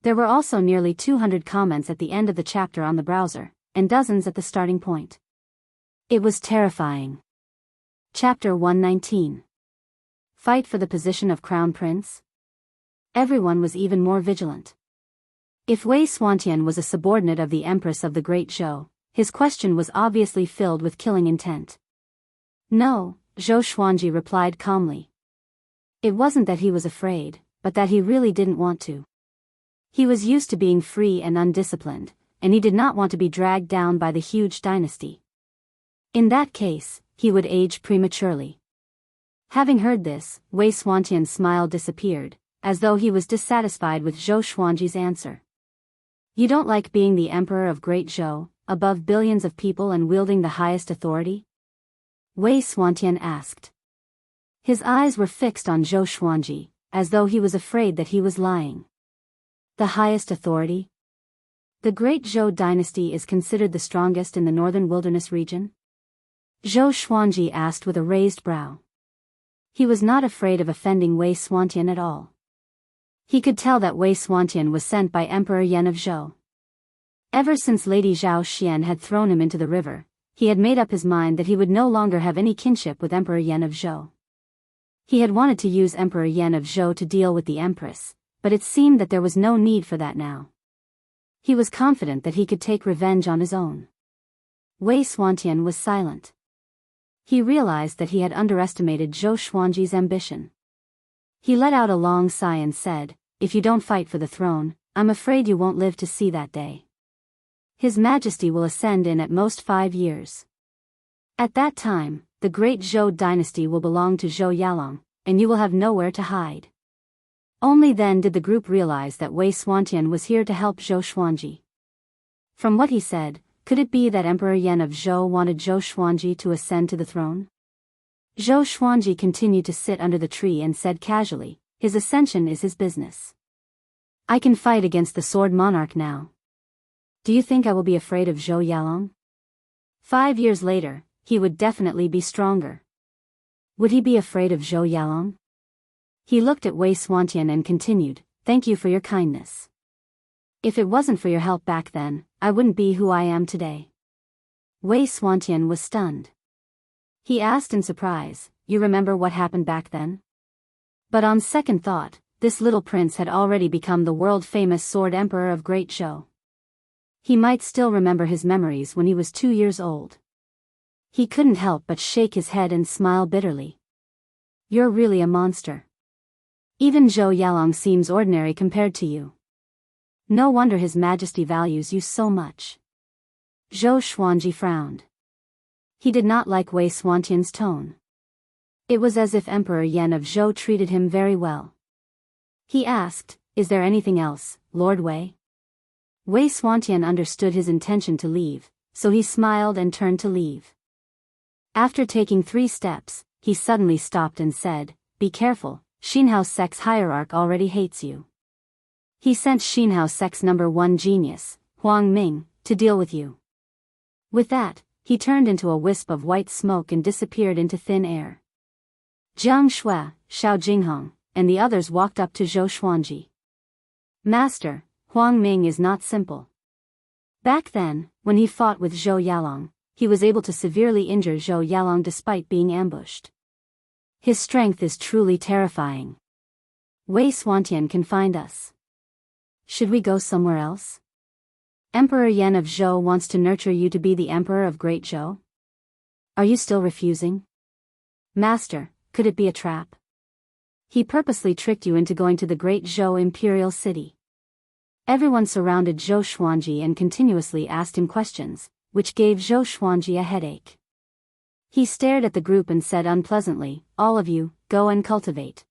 There were also nearly 200 comments at the end of the chapter on the browser, and dozens at the starting point. It was terrifying. Chapter 119. Fight for the position of Crown Prince? Everyone was even more vigilant. If Wei Xuantian was a subordinate of the Empress of the Great Zhou, his question was obviously filled with killing intent. No, Zhou Xuanji replied calmly. It wasn't that he was afraid, but that he really didn't want to. He was used to being free and undisciplined, and he did not want to be dragged down by the huge dynasty. In that case, he would age prematurely. Having heard this, Wei Xuantian's smile disappeared, as though he was dissatisfied with Zhou Xuanji's answer. You don't like being the emperor of Great Zhou, above billions of people and wielding the highest authority? Wei Xuantian asked. His eyes were fixed on Zhou Xuanji, as though he was afraid that he was lying. The highest authority? The Great Zhou dynasty is considered the strongest in the northern wilderness region? Zhou Xuanji asked with a raised brow. He was not afraid of offending Wei Xuantian at all. He could tell that Wei Xuantian was sent by Emperor Yan of Zhou. Ever since Lady Zhao Xian had thrown him into the river, he had made up his mind that he would no longer have any kinship with Emperor Yan of Zhou. He had wanted to use Emperor Yan of Zhou to deal with the Empress, but it seemed that there was no need for that now. He was confident that he could take revenge on his own. Wei Xuantian was silent. He realized that he had underestimated Zhou Xuanji's ambition. He let out a long sigh and said, "If you don't fight for the throne, I'm afraid you won't live to see that day. His Majesty will ascend in at most 5 years. At that time, the great Zhou dynasty will belong to Zhou Yalong, and you will have nowhere to hide." Only then did the group realize that Wei Xuantian was here to help Zhou Xuanji. From what he said, could it be that Emperor Yan of Zhou wanted Zhou Xuanji to ascend to the throne? Zhou Xuanji continued to sit under the tree and said casually, "His ascension is his business. I can fight against the Sword Monarch now. Do you think I will be afraid of Zhou Yalong? 5 years later, he would definitely be stronger. Would he be afraid of Zhou Yalong?" He looked at Wei Xuantian and continued, "Thank you for your kindness. If it wasn't for your help back then, I wouldn't be who I am today." Wei Xuantian was stunned. He asked in surprise, "You remember what happened back then?" But on second thought, this little prince had already become the world-famous sword emperor of Great Zhou. He might still remember his memories when he was 2 years old. He couldn't help but shake his head and smile bitterly. "You're really a monster. Even Zhou Yalong seems ordinary compared to you. No wonder His Majesty values you so much." Zhou Xuanji frowned. He did not like Wei Xuantian's tone. It was as if Emperor Yan of Zhou treated him very well. He asked, "Is there anything else, Lord Wei?" Wei Xuantian understood his intention to leave, so he smiled and turned to leave. After taking 3 steps, he suddenly stopped and said, "Be careful, Xinhao Sec's hierarch already hates you. He sent Xinhao Sec's number 1 genius, Huang Ming, to deal with you." With that, he turned into a wisp of white smoke and disappeared into thin air. Jiang Shui, Xiao Jinghong, and the others walked up to Zhou Xuanji. "Master, Huang Ming is not simple. Back then, when he fought with Zhou Yalong, he was able to severely injure Zhou Yalong despite being ambushed. His strength is truly terrifying. Wei Xuantian can find us. Should we go somewhere else? Emperor Yan of Zhou wants to nurture you to be the emperor of Great Zhou. Are you still refusing? Master, could it be a trap? He purposely tricked you into going to the Great Zhou imperial city." Everyone surrounded Zhou Xuanji and continuously asked him questions, which gave Zhou Xuanji a headache. He stared at the group and said unpleasantly, "All of you, go and cultivate.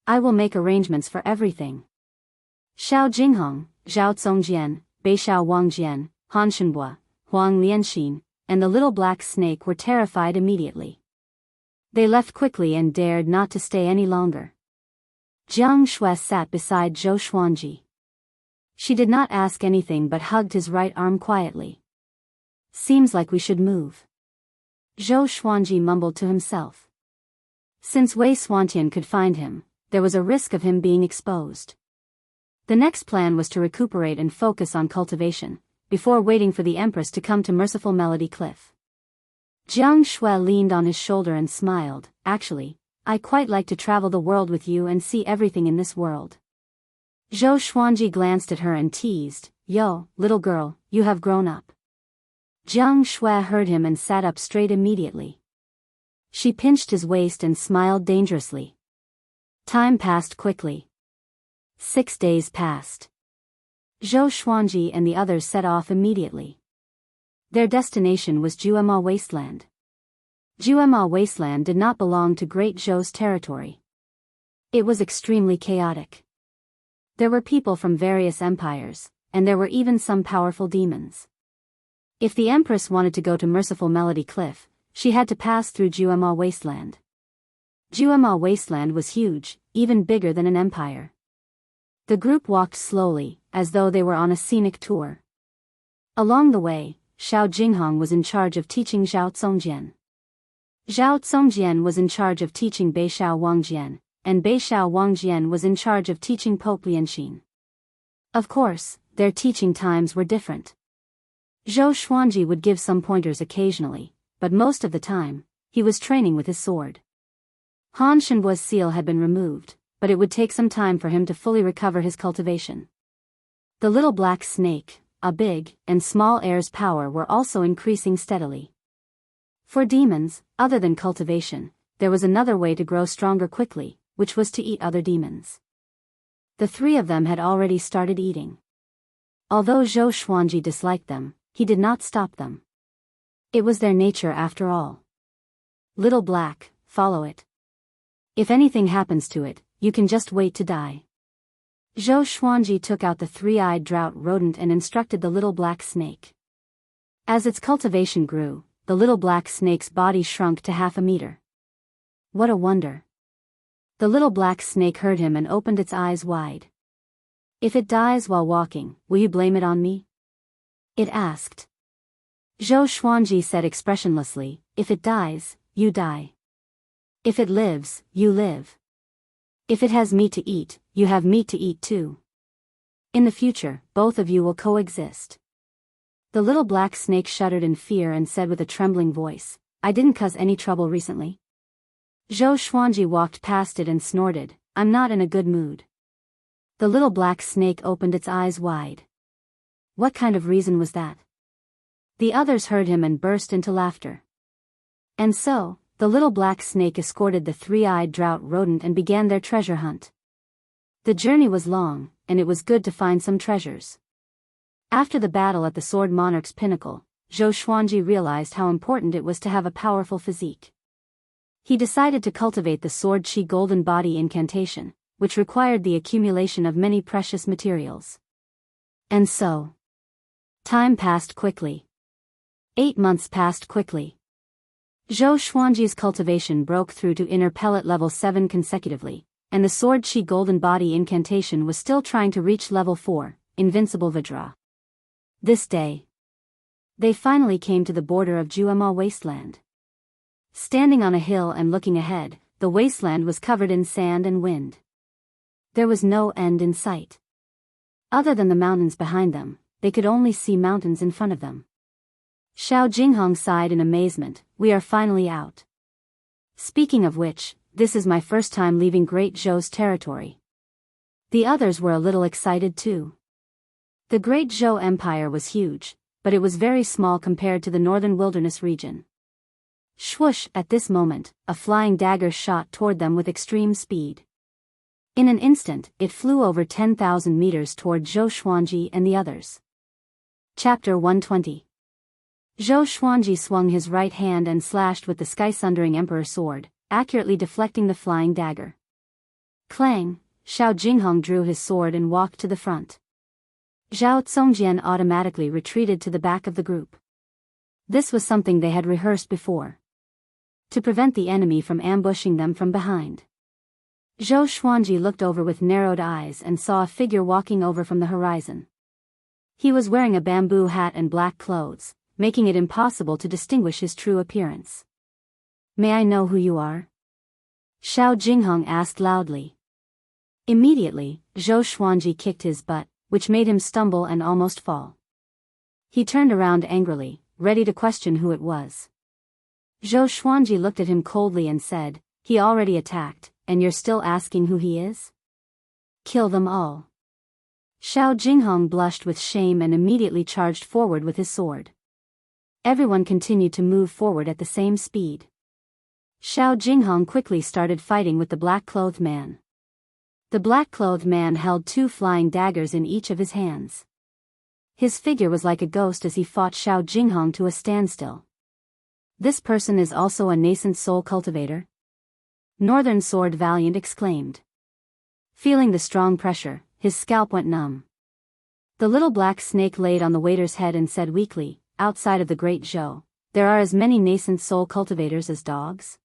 I will make arrangements for everything." Xiao Jinghong, Zhao Congjian, Beishao Wangjian, Han Shenhua, Huang Lianxin, and the little black snake were terrified immediately. They left quickly and dared not to stay any longer. Jiang Shui sat beside Zhou Xuanji. She did not ask anything but hugged his right arm quietly. "Seems like we should move." Zhou Xuanji mumbled to himself. Since Wei Xuantian could find him, there was a risk of him being exposed. The next plan was to recuperate and focus on cultivation, before waiting for the Empress to come to Merciful Melody Cliff. Jiang Shui leaned on his shoulder and smiled, "Actually, I quite like to travel the world with you and see everything in this world." Zhou Xuanji glanced at her and teased, "Yo, little girl, you have grown up." Jiang Shui heard him and sat up straight immediately. She pinched his waist and smiled dangerously. Time passed quickly. 6 days passed. Zhou Xuanji and the others set off immediately. Their destination was Jianghu Wasteland. Jianghu Wasteland did not belong to Great Zhou's territory. It was extremely chaotic. There were people from various empires, and there were even some powerful demons. If the Empress wanted to go to Merciful Melody Cliff, she had to pass through Jianghu Wasteland. Jianghu Wasteland was huge, even bigger than an empire. The group walked slowly, as though they were on a scenic tour. Along the way, Xiao Jinghong was in charge of teaching Zhao Congjian. Zhao Congjian was in charge of teaching Beishao Wangjian, and Beishao Wangjian was in charge of teaching Pope Lianxin. Of course, their teaching times were different. Zhou Xuanji would give some pointers occasionally, but most of the time, he was training with his sword. Han Shenbua's seal had been removed, but it would take some time for him to fully recover his cultivation. The little black snake, a big and small heir's power were also increasing steadily. For demons, other than cultivation, there was another way to grow stronger quickly, which was to eat other demons. The three of them had already started eating. Although Zhou Xuanji disliked them, he did not stop them. It was their nature after all. Little black, follow it. If anything happens to it, you can just wait to die. Zhou Xuanji took out the three-eyed drought rodent and instructed the little black snake. As its cultivation grew, the little black snake's body shrunk to 1/2 meter. What a wonder! The little black snake heard him and opened its eyes wide. If it dies while walking, will you blame it on me? It asked. Zhou Xuanji said expressionlessly, if it dies, you die. If it lives, you live. If it has meat to eat, you have meat to eat too. In the future, both of you will coexist. The little black snake shuddered in fear and said with a trembling voice, I didn't cause any trouble recently. Zhou Xuanji walked past it and snorted, I'm not in a good mood. The little black snake opened its eyes wide. What kind of reason was that? The others heard him and burst into laughter. And so, the little black snake escorted the three-eyed drought rodent and began their treasure hunt. The journey was long, and it was good to find some treasures. After the battle at the Sword Monarch's pinnacle, Zhou Xuanji realized how important it was to have a powerful physique. He decided to cultivate the Sword Qi Golden Body incantation, which required the accumulation of many precious materials. And so, time passed quickly. 8 months passed quickly. Zhou Xuanji's cultivation broke through to inner pellet level 7 consecutively, and the Sword Qi Golden Body incantation was still trying to reach level 4, Invincible Vajra. This day, they finally came to the border of Jianghu wasteland. Standing on a hill and looking ahead, the wasteland was covered in sand and wind. There was no end in sight. Other than the mountains behind them, they could only see mountains in front of them. Xiao Jinghong sighed in amazement, we are finally out. Speaking of which, this is my first time leaving Great Zhou's territory. The others were a little excited too. The Great Zhou Empire was huge, but it was very small compared to the northern wilderness region. Swoosh! At this moment, a flying dagger shot toward them with extreme speed. In an instant, it flew over 10,000 meters toward Zhou Xuanji and the others. Chapter 120. Zhou Xuanji swung his right hand and slashed with the sky-sundering emperor sword, accurately deflecting the flying dagger. Clang! Xiao Jinghong drew his sword and walked to the front. Zhao Congjian automatically retreated to the back of the group. This was something they had rehearsed before, to prevent the enemy from ambushing them from behind. Zhou Xuanji looked over with narrowed eyes and saw a figure walking over from the horizon. He was wearing a bamboo hat and black clothes, making it impossible to distinguish his true appearance. May I know who you are? Xiao Jinghong asked loudly. Immediately, Zhou Xuanji kicked his butt, which made him stumble and almost fall. He turned around angrily, ready to question who it was. Zhou Xuanji looked at him coldly and said, he already attacked, and you're still asking who he is? Kill them all. Xiao Jinghong blushed with shame and immediately charged forward with his sword. Everyone continued to move forward at the same speed. Xiao Jinghong quickly started fighting with the black-clothed man. The black-clothed man held 2 flying daggers in each of his hands. His figure was like a ghost as he fought Xiao Jinghong to a standstill. This person is also a nascent soul cultivator? Northern Sword Valiant exclaimed. Feeling the strong pressure, his scalp went numb. The little black snake laid on the waiter's head and said weakly, outside of the Great Zhou, there are as many nascent soul cultivators as dogs?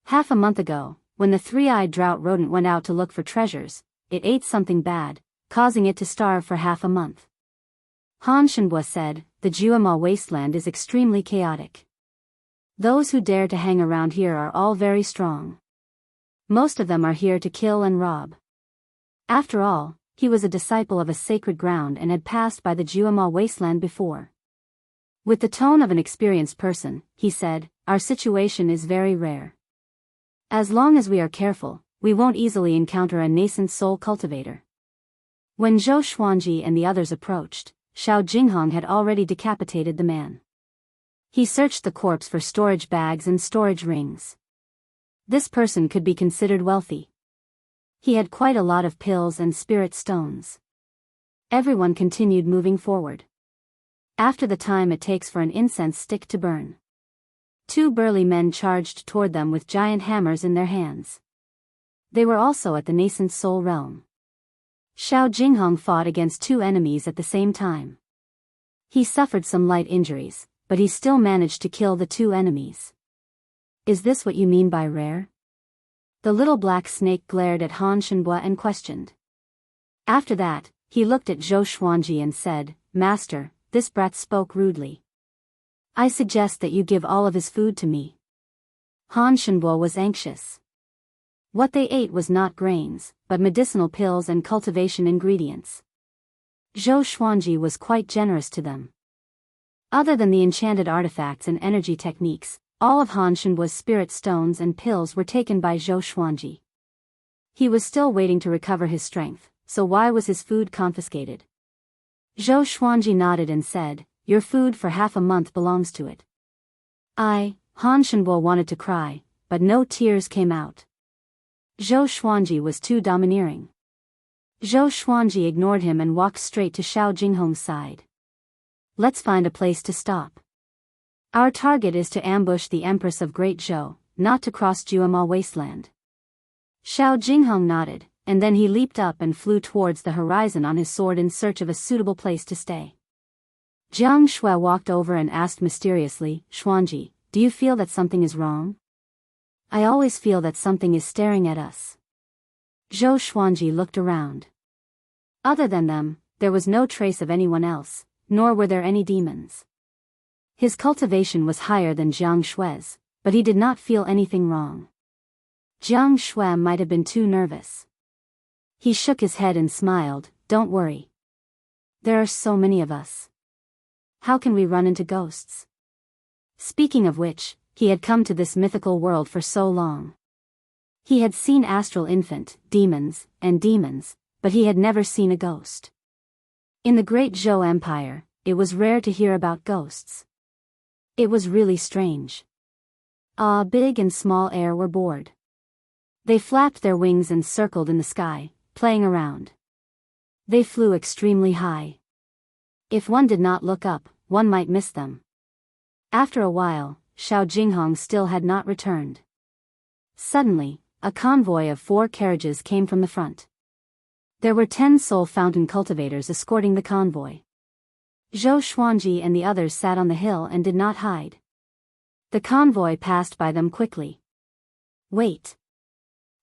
Half a month ago, when the three-eyed drought rodent went out to look for treasures, it ate something bad, causing it to starve for half a month. Han Shenbua said, the Jianghu wasteland is extremely chaotic. Those who dare to hang around here are all very strong. Most of them are here to kill and rob. After all, he was a disciple of a sacred ground and had passed by the Jianghu wasteland before. With the tone of an experienced person, he said, our situation is very rare. As long as we are careful, we won't easily encounter a nascent soul cultivator. When Zhou Xuanji and the others approached, Xiao Jinghong had already decapitated the man. He searched the corpse for storage bags and storage rings. This person could be considered wealthy. He had quite a lot of pills and spirit stones. Everyone continued moving forward. After the time it takes for an incense stick to burn, 2 burly men charged toward them with giant hammers in their hands. They were also at the nascent soul realm. Xiao Jinghong fought against 2 enemies at the same time. He suffered some light injuries, but he still managed to kill the 2 enemies. Is this what you mean by rare? The little black snake glared at Han Shenbua and questioned. After that, he looked at Zhou Xuanji and said, "Master, this brat spoke rudely. I suggest that you give all of his food to me." Han Shenbua was anxious. What they ate was not grains, but medicinal pills and cultivation ingredients. Zhou Xuanji was quite generous to them. Other than the enchanted artifacts and energy techniques, all of Han Shenbua's spirit stones and pills were taken by Zhou Xuanji. He was still waiting to recover his strength, so why was his food confiscated? Zhou Xuanji nodded and said, "Your food for half a month belongs to it." Han Shenbua wanted to cry, but no tears came out. Zhou Xuanji was too domineering. Zhou Xuanji ignored him and walked straight to Xiao Jinghong's side. "Let's find a place to stop. Our target is to ambush the Empress of Great Zhou, not to cross Jianghu wasteland." Xiao Jinghong nodded, and then he leaped up and flew towards the horizon on his sword in search of a suitable place to stay. Jiang Shui walked over and asked mysteriously, "Xuanji, do you feel that something is wrong?" "I always feel that something is staring at us." Zhou Xuanji looked around. Other than them, there was no trace of anyone else, nor were there any demons. His cultivation was higher than Jiang Shui's, but he did not feel anything wrong. Jiang Shui might have been too nervous. He shook his head and smiled, "Don't worry. There are so many of us. How can we run into ghosts?" Speaking of which, he had come to this mythical world for so long. He had seen astral infant, demons, but he had never seen a ghost. In the Great Zhou Empire, it was rare to hear about ghosts. It was really strange. Big and small air were bored. They flapped their wings and circled in the sky, playing around. They flew extremely high. If one did not look up, one might miss them. After a while, Xiao Jinghong still had not returned. Suddenly, a convoy of 4 carriages came from the front. There were 10 soul fountain cultivators escorting the convoy. Zhou Xuanji and the others sat on the hill and did not hide. The convoy passed by them quickly. "Wait."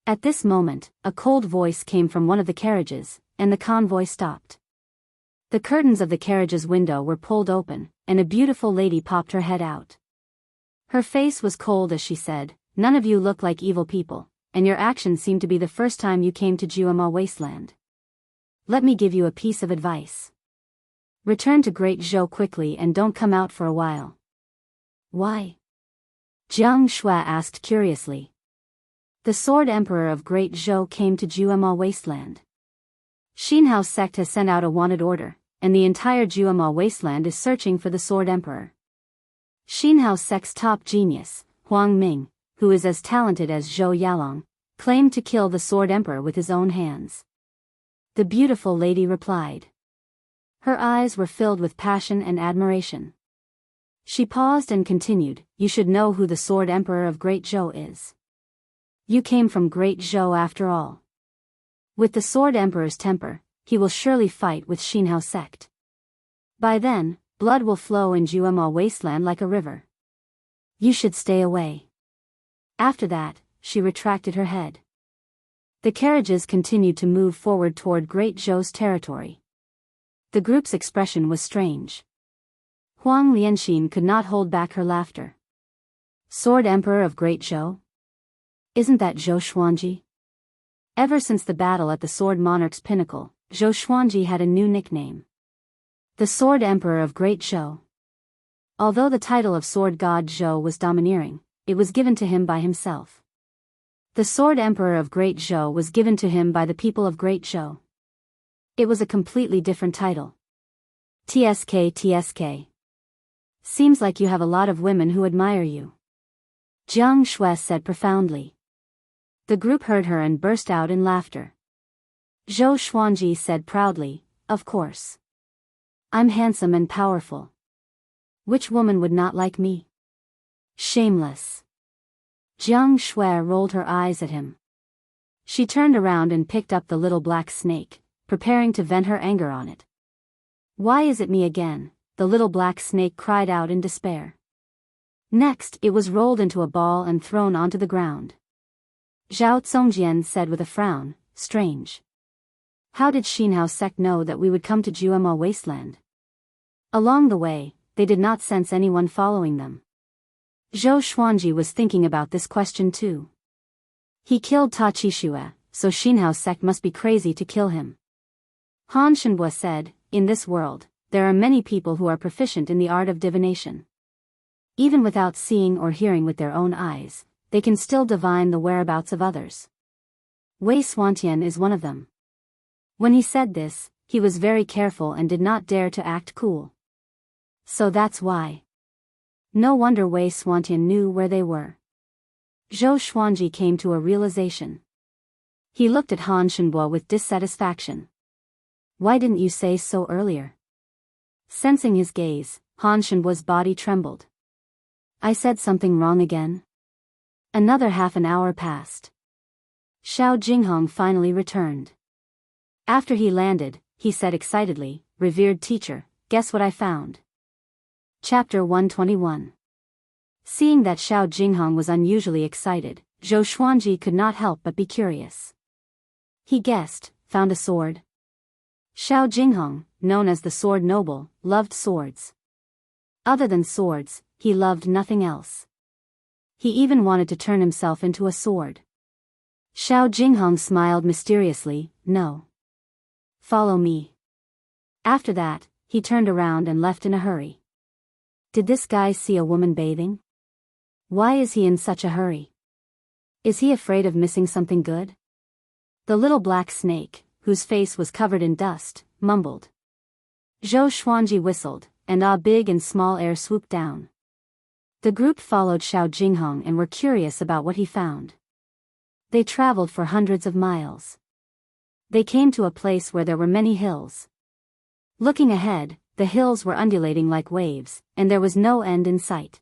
At this moment, a cold voice came from one of the carriages, and the convoy stopped. The curtains of the carriage's window were pulled open, and a beautiful lady popped her head out. Her face was cold as she said, "None of you look like evil people, and your actions seem to be the first time you came to Jianghu wasteland. Let me give you a piece of advice. Return to Great Zhou quickly and don't come out for a while." "Why?" Jiang Shui asked curiously. "The Sword Emperor of Great Zhou came to Jianghu wasteland. Xinhao sect has sent out a wanted order, and the entire Jianghu wasteland is searching for the Sword Emperor. Xinhao sect's top genius, Huang Ming, who is as talented as Zhou Yalong, claimed to kill the Sword Emperor with his own hands." The beautiful lady replied. Her eyes were filled with passion and admiration. She paused and continued, "You should know who the Sword Emperor of Great Zhou is. You came from Great Zhou after all. With the Sword Emperor's temper, he will surely fight with Xinhao sect. By then, blood will flow in Jianghu wasteland like a river. You should stay away." After that, she retracted her head. The carriages continued to move forward toward Great Zhou's territory. The group's expression was strange. Huang Lianxin could not hold back her laughter. "Sword Emperor of Great Zhou? Isn't that Zhou Xuanji?" Ever since the battle at the Sword Monarch's pinnacle, Zhou Xuanji had a new nickname. The Sword Emperor of Great Zhou. Although the title of Sword God Zhou was domineering, it was given to him by himself. The sword emperor of Great Zhou was given to him by the people of Great Zhou. It was a completely different title. TSK. Seems like you have a lot of women who admire you. Jiang Shui said profoundly. The group heard her and burst out in laughter. Zhou Xuanji said proudly, of course. I'm handsome and powerful. Which woman would not like me? Shameless. Jiang Shui rolled her eyes at him. She turned around and picked up the little black snake, preparing to vent her anger on it. Why is it me again? The little black snake cried out in despair. Next, it was rolled into a ball and thrown onto the ground. Zhao Zongjian said with a frown, strange. How did Xinhao sect know that we would come to Jianghu wasteland? Along the way, they did not sense anyone following them. Zhou Xuanji was thinking about this question too. He killed Ta Qishue, so Xinhao sect must be crazy to kill him. Han Shenbo said, in this world, there are many people who are proficient in the art of divination. Even without seeing or hearing with their own eyes, they can still divine the whereabouts of others. Wei Swantian is one of them. When he said this, he was very careful and did not dare to act cool. So that's why. No wonder Wei Swantian knew where they were. Zhou Xuanji came to a realization. He looked at Han Shenbo with dissatisfaction. Why didn't you say so earlier? Sensing his gaze, Han Shenbo's body trembled. I said something wrong again? Another half an hour passed. Xiao Jinghong finally returned. After he landed, he said excitedly, revered teacher, guess what I found? Chapter 121. Seeing that Xiao Jinghong was unusually excited, Zhou Xuanji could not help but be curious. He guessed, found a sword. Xiao Jinghong, known as the Sword Noble, loved swords. Other than swords, he loved nothing else. He even wanted to turn himself into a sword. Xiao Jinghong smiled mysteriously, no. Follow me. After that, he turned around and left in a hurry. Did this guy see a woman bathing? Why is he in such a hurry? Is he afraid of missing something good? The little black snake, whose face was covered in dust, mumbled. Zhou Xuanji whistled, and a big and small air swooped down. The group followed Xiao Jinghong and were curious about what he found. They traveled for hundreds of miles. They came to a place where there were many hills. Looking ahead, the hills were undulating like waves, and there was no end in sight.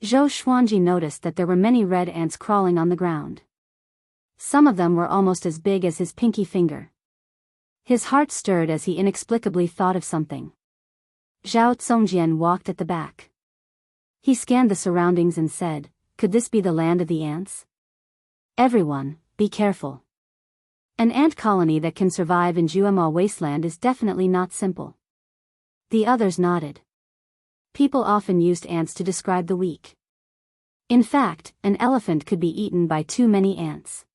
Zhou Xuanji noticed that there were many red ants crawling on the ground. Some of them were almost as big as his pinky finger. His heart stirred as he inexplicably thought of something. Zhao Zongjian walked at the back. He scanned the surroundings and said, could this be the land of the ants? Everyone, be careful. An ant colony that can survive in Jianghu wasteland is definitely not simple. The others nodded. People often used ants to describe the weak. In fact, an elephant could be eaten by too many ants.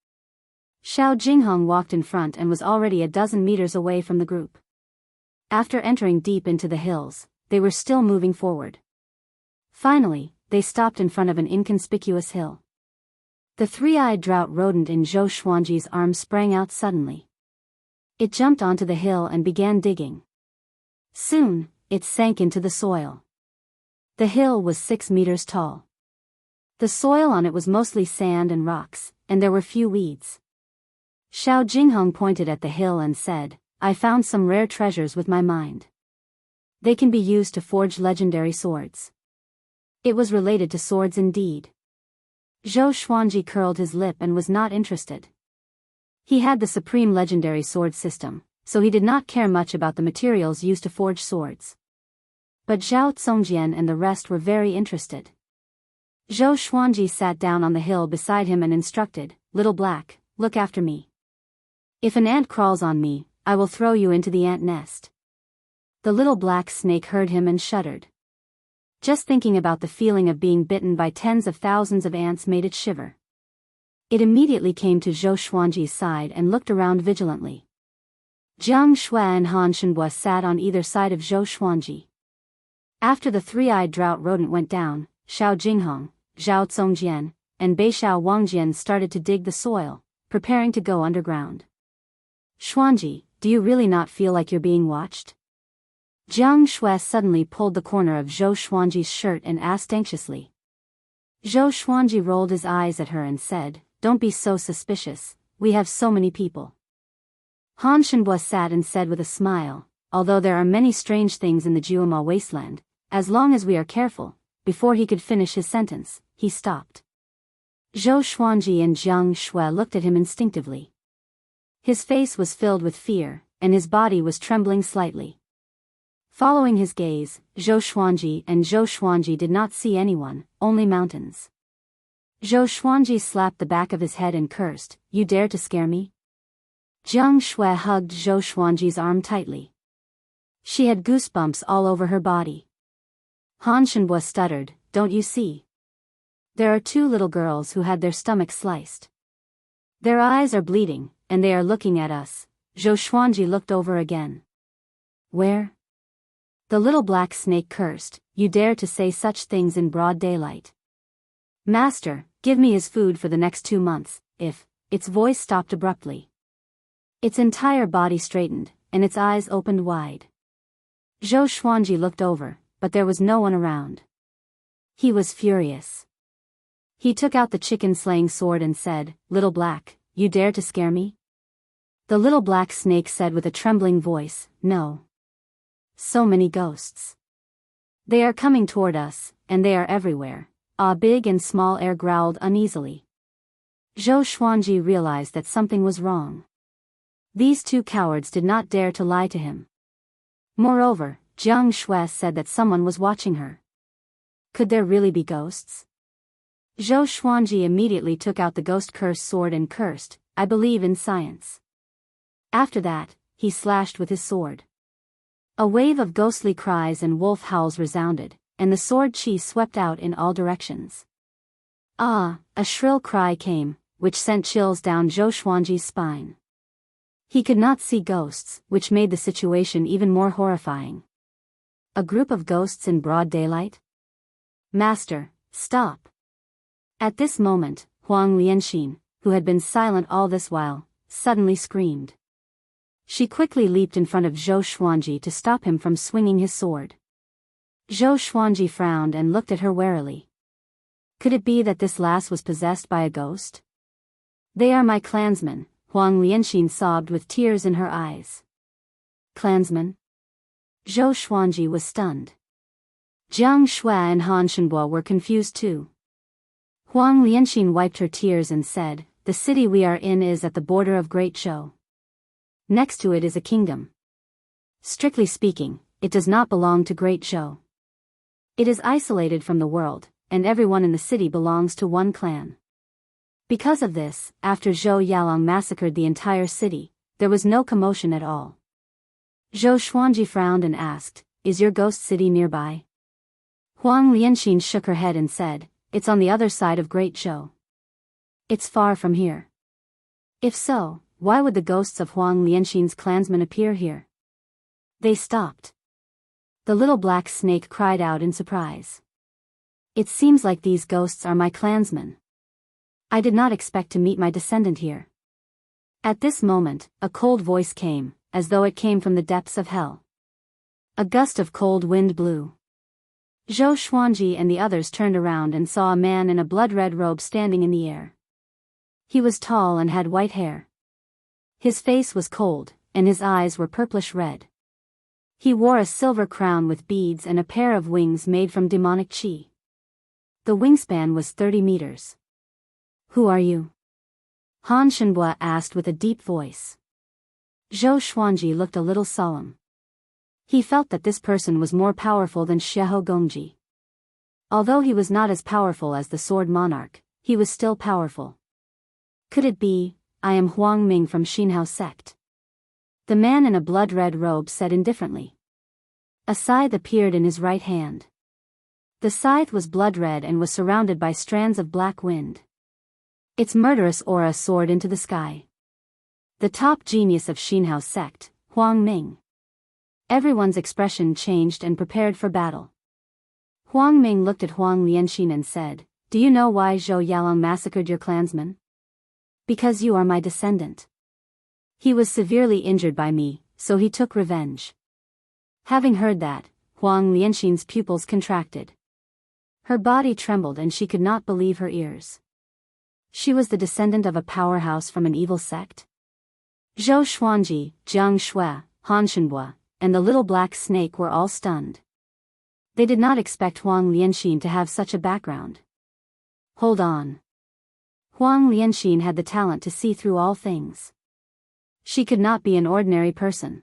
Xiao Jinghong walked in front and was already a dozen meters away from the group. After entering deep into the hills, they were still moving forward. Finally, they stopped in front of an inconspicuous hill. The three-eyed drought rodent in Zhou Xuanji's arm sprang out suddenly. It jumped onto the hill and began digging. Soon, it sank into the soil. The hill was 6 meters tall. The soil on it was mostly sand and rocks, and there were few weeds. Xiao Jinghong pointed at the hill and said, I found some rare treasures with my mind. They can be used to forge legendary swords. It was related to swords indeed. Zhou Xuanji curled his lip and was not interested. He had the supreme legendary sword system, so he did not care much about the materials used to forge swords. But Zhao Zongjian and the rest were very interested. Zhou Xuanji sat down on the hill beside him and instructed, Little Black, look after me. If an ant crawls on me, I will throw you into the ant nest. The little black snake heard him and shuddered. Just thinking about the feeling of being bitten by tens of thousands of ants made it shiver. It immediately came to Zhou Xuanji's side and looked around vigilantly. Jiang Shui and Han Shenbo sat on either side of Zhou Xuanji. After the three-eyed drought rodent went down, Xiao Jinghong, Zhao Zongjian, and Beishao Wangjian started to dig the soil, preparing to go underground. Xuanji, do you really not feel like you're being watched? Jiang Shui suddenly pulled the corner of Zhou Xuanji's shirt and asked anxiously. Zhou Xuanji rolled his eyes at her and said, "Don't be so suspicious, we have so many people." Han Shenbo sat and said with a smile, "Although there are many strange things in the Jiuma wasteland, as long as we are careful." Before he could finish his sentence, he stopped. Zhou Xuanji and Jiang Shui looked at him instinctively. His face was filled with fear, and his body was trembling slightly. Following his gaze, Zhou Xuanji did not see anyone, only mountains. Zhou Xuanji slapped the back of his head and cursed, "You dare to scare me?" Jiang Shui hugged Zhou Xuanji's arm tightly. She had goosebumps all over her body. Han Shenbo stuttered, "Don't you see? There are two little girls who had their stomachs sliced. Their eyes are bleeding, and they are looking at us." Zhou Xuanji looked over again. "Where?" The little black snake cursed, "You dare to say such things in broad daylight. Master, give me his food for the next 2 months, if..." Its voice stopped abruptly. Its entire body straightened, and its eyes opened wide. Zhou Xuanji looked over, but there was no one around. He was furious. He took out the chicken-slaying sword and said, "Little Black, you dare to scare me?" The little black snake said with a trembling voice, "No. So many ghosts. They are coming toward us, and they are everywhere." Big and small air growled uneasily. Zhou Xuanji realized that something was wrong. These two cowards did not dare to lie to him. Moreover, Jiang Shui said that someone was watching her. Could there really be ghosts? Zhou Xuanji immediately took out the ghost curse sword and cursed, "I believe in science." After that, he slashed with his sword. A wave of ghostly cries and wolf howls resounded, and the sword chi swept out in all directions. "Ah!" A shrill cry came, which sent chills down Zhou Xuanji's spine. He could not see ghosts, which made the situation even more horrifying. A group of ghosts in broad daylight? "Master, stop!" At this moment, Huang Lianxin, who had been silent all this while, suddenly screamed. She quickly leaped in front of Zhou Xuanji to stop him from swinging his sword. Zhou Xuanji frowned and looked at her warily. Could it be that this lass was possessed by a ghost? "They are my clansmen," Huang Lianxin sobbed with tears in her eyes. "Clansmen?" Zhou Xuanji was stunned. Jiang Shui and Han Shenbo were confused too. Huang Lianxin wiped her tears and said, "The city we are in is at the border of Great Zhou. Next to it is a kingdom. Strictly speaking, it does not belong to Great Zhou. It is isolated from the world, and everyone in the city belongs to one clan. Because of this, after Zhou Yalong massacred the entire city, there was no commotion at all." Zhou Xuanji frowned and asked, "Is your ghost city nearby?" Huang Lianxin shook her head and said, "It's on the other side of Great Zhou. It's far from here." If so, why would the ghosts of Huang Lianxin's clansmen appear here? They stopped. The little black snake cried out in surprise. "It seems like these ghosts are my clansmen. I did not expect to meet my descendant here." At this moment, a cold voice came, as though it came from the depths of hell. A gust of cold wind blew. Zhou Xuanji and the others turned around and saw a man in a blood-red robe standing in the air. He was tall and had white hair. His face was cold, and his eyes were purplish red. He wore a silver crown with beads and a pair of wings made from demonic qi. The wingspan was 30 meters. "Who are you?" Han Shenbo asked with a deep voice. Zhou Xuanji looked a little solemn. He felt that this person was more powerful than Xiahou Gongji. Although he was not as powerful as the Sword Monarch, he was still powerful. Could it be, "I am Huang Ming from Xinhao sect"? The man in a blood-red robe said indifferently. A scythe appeared in his right hand. The scythe was blood-red and was surrounded by strands of black wind. Its murderous aura soared into the sky. The top genius of Xinhao sect, Huang Ming. Everyone's expression changed and prepared for battle. Huang Ming looked at Huang Lianxin and said, Do you know why Zhou Yalong massacred your clansmen? Because you are my descendant. He was severely injured by me, so he took revenge. Having heard that, Huang Lianxin's pupils contracted. Her body trembled and she could not believe her ears. She was the descendant of a powerhouse from an evil sect? Zhou Xuanji, Jiang Shui, Han Shenhua, and the little black snake were all stunned. They did not expect Huang Lianxin to have such a background. Hold on. Huang Lianxin had the talent to see through all things. She could not be an ordinary person.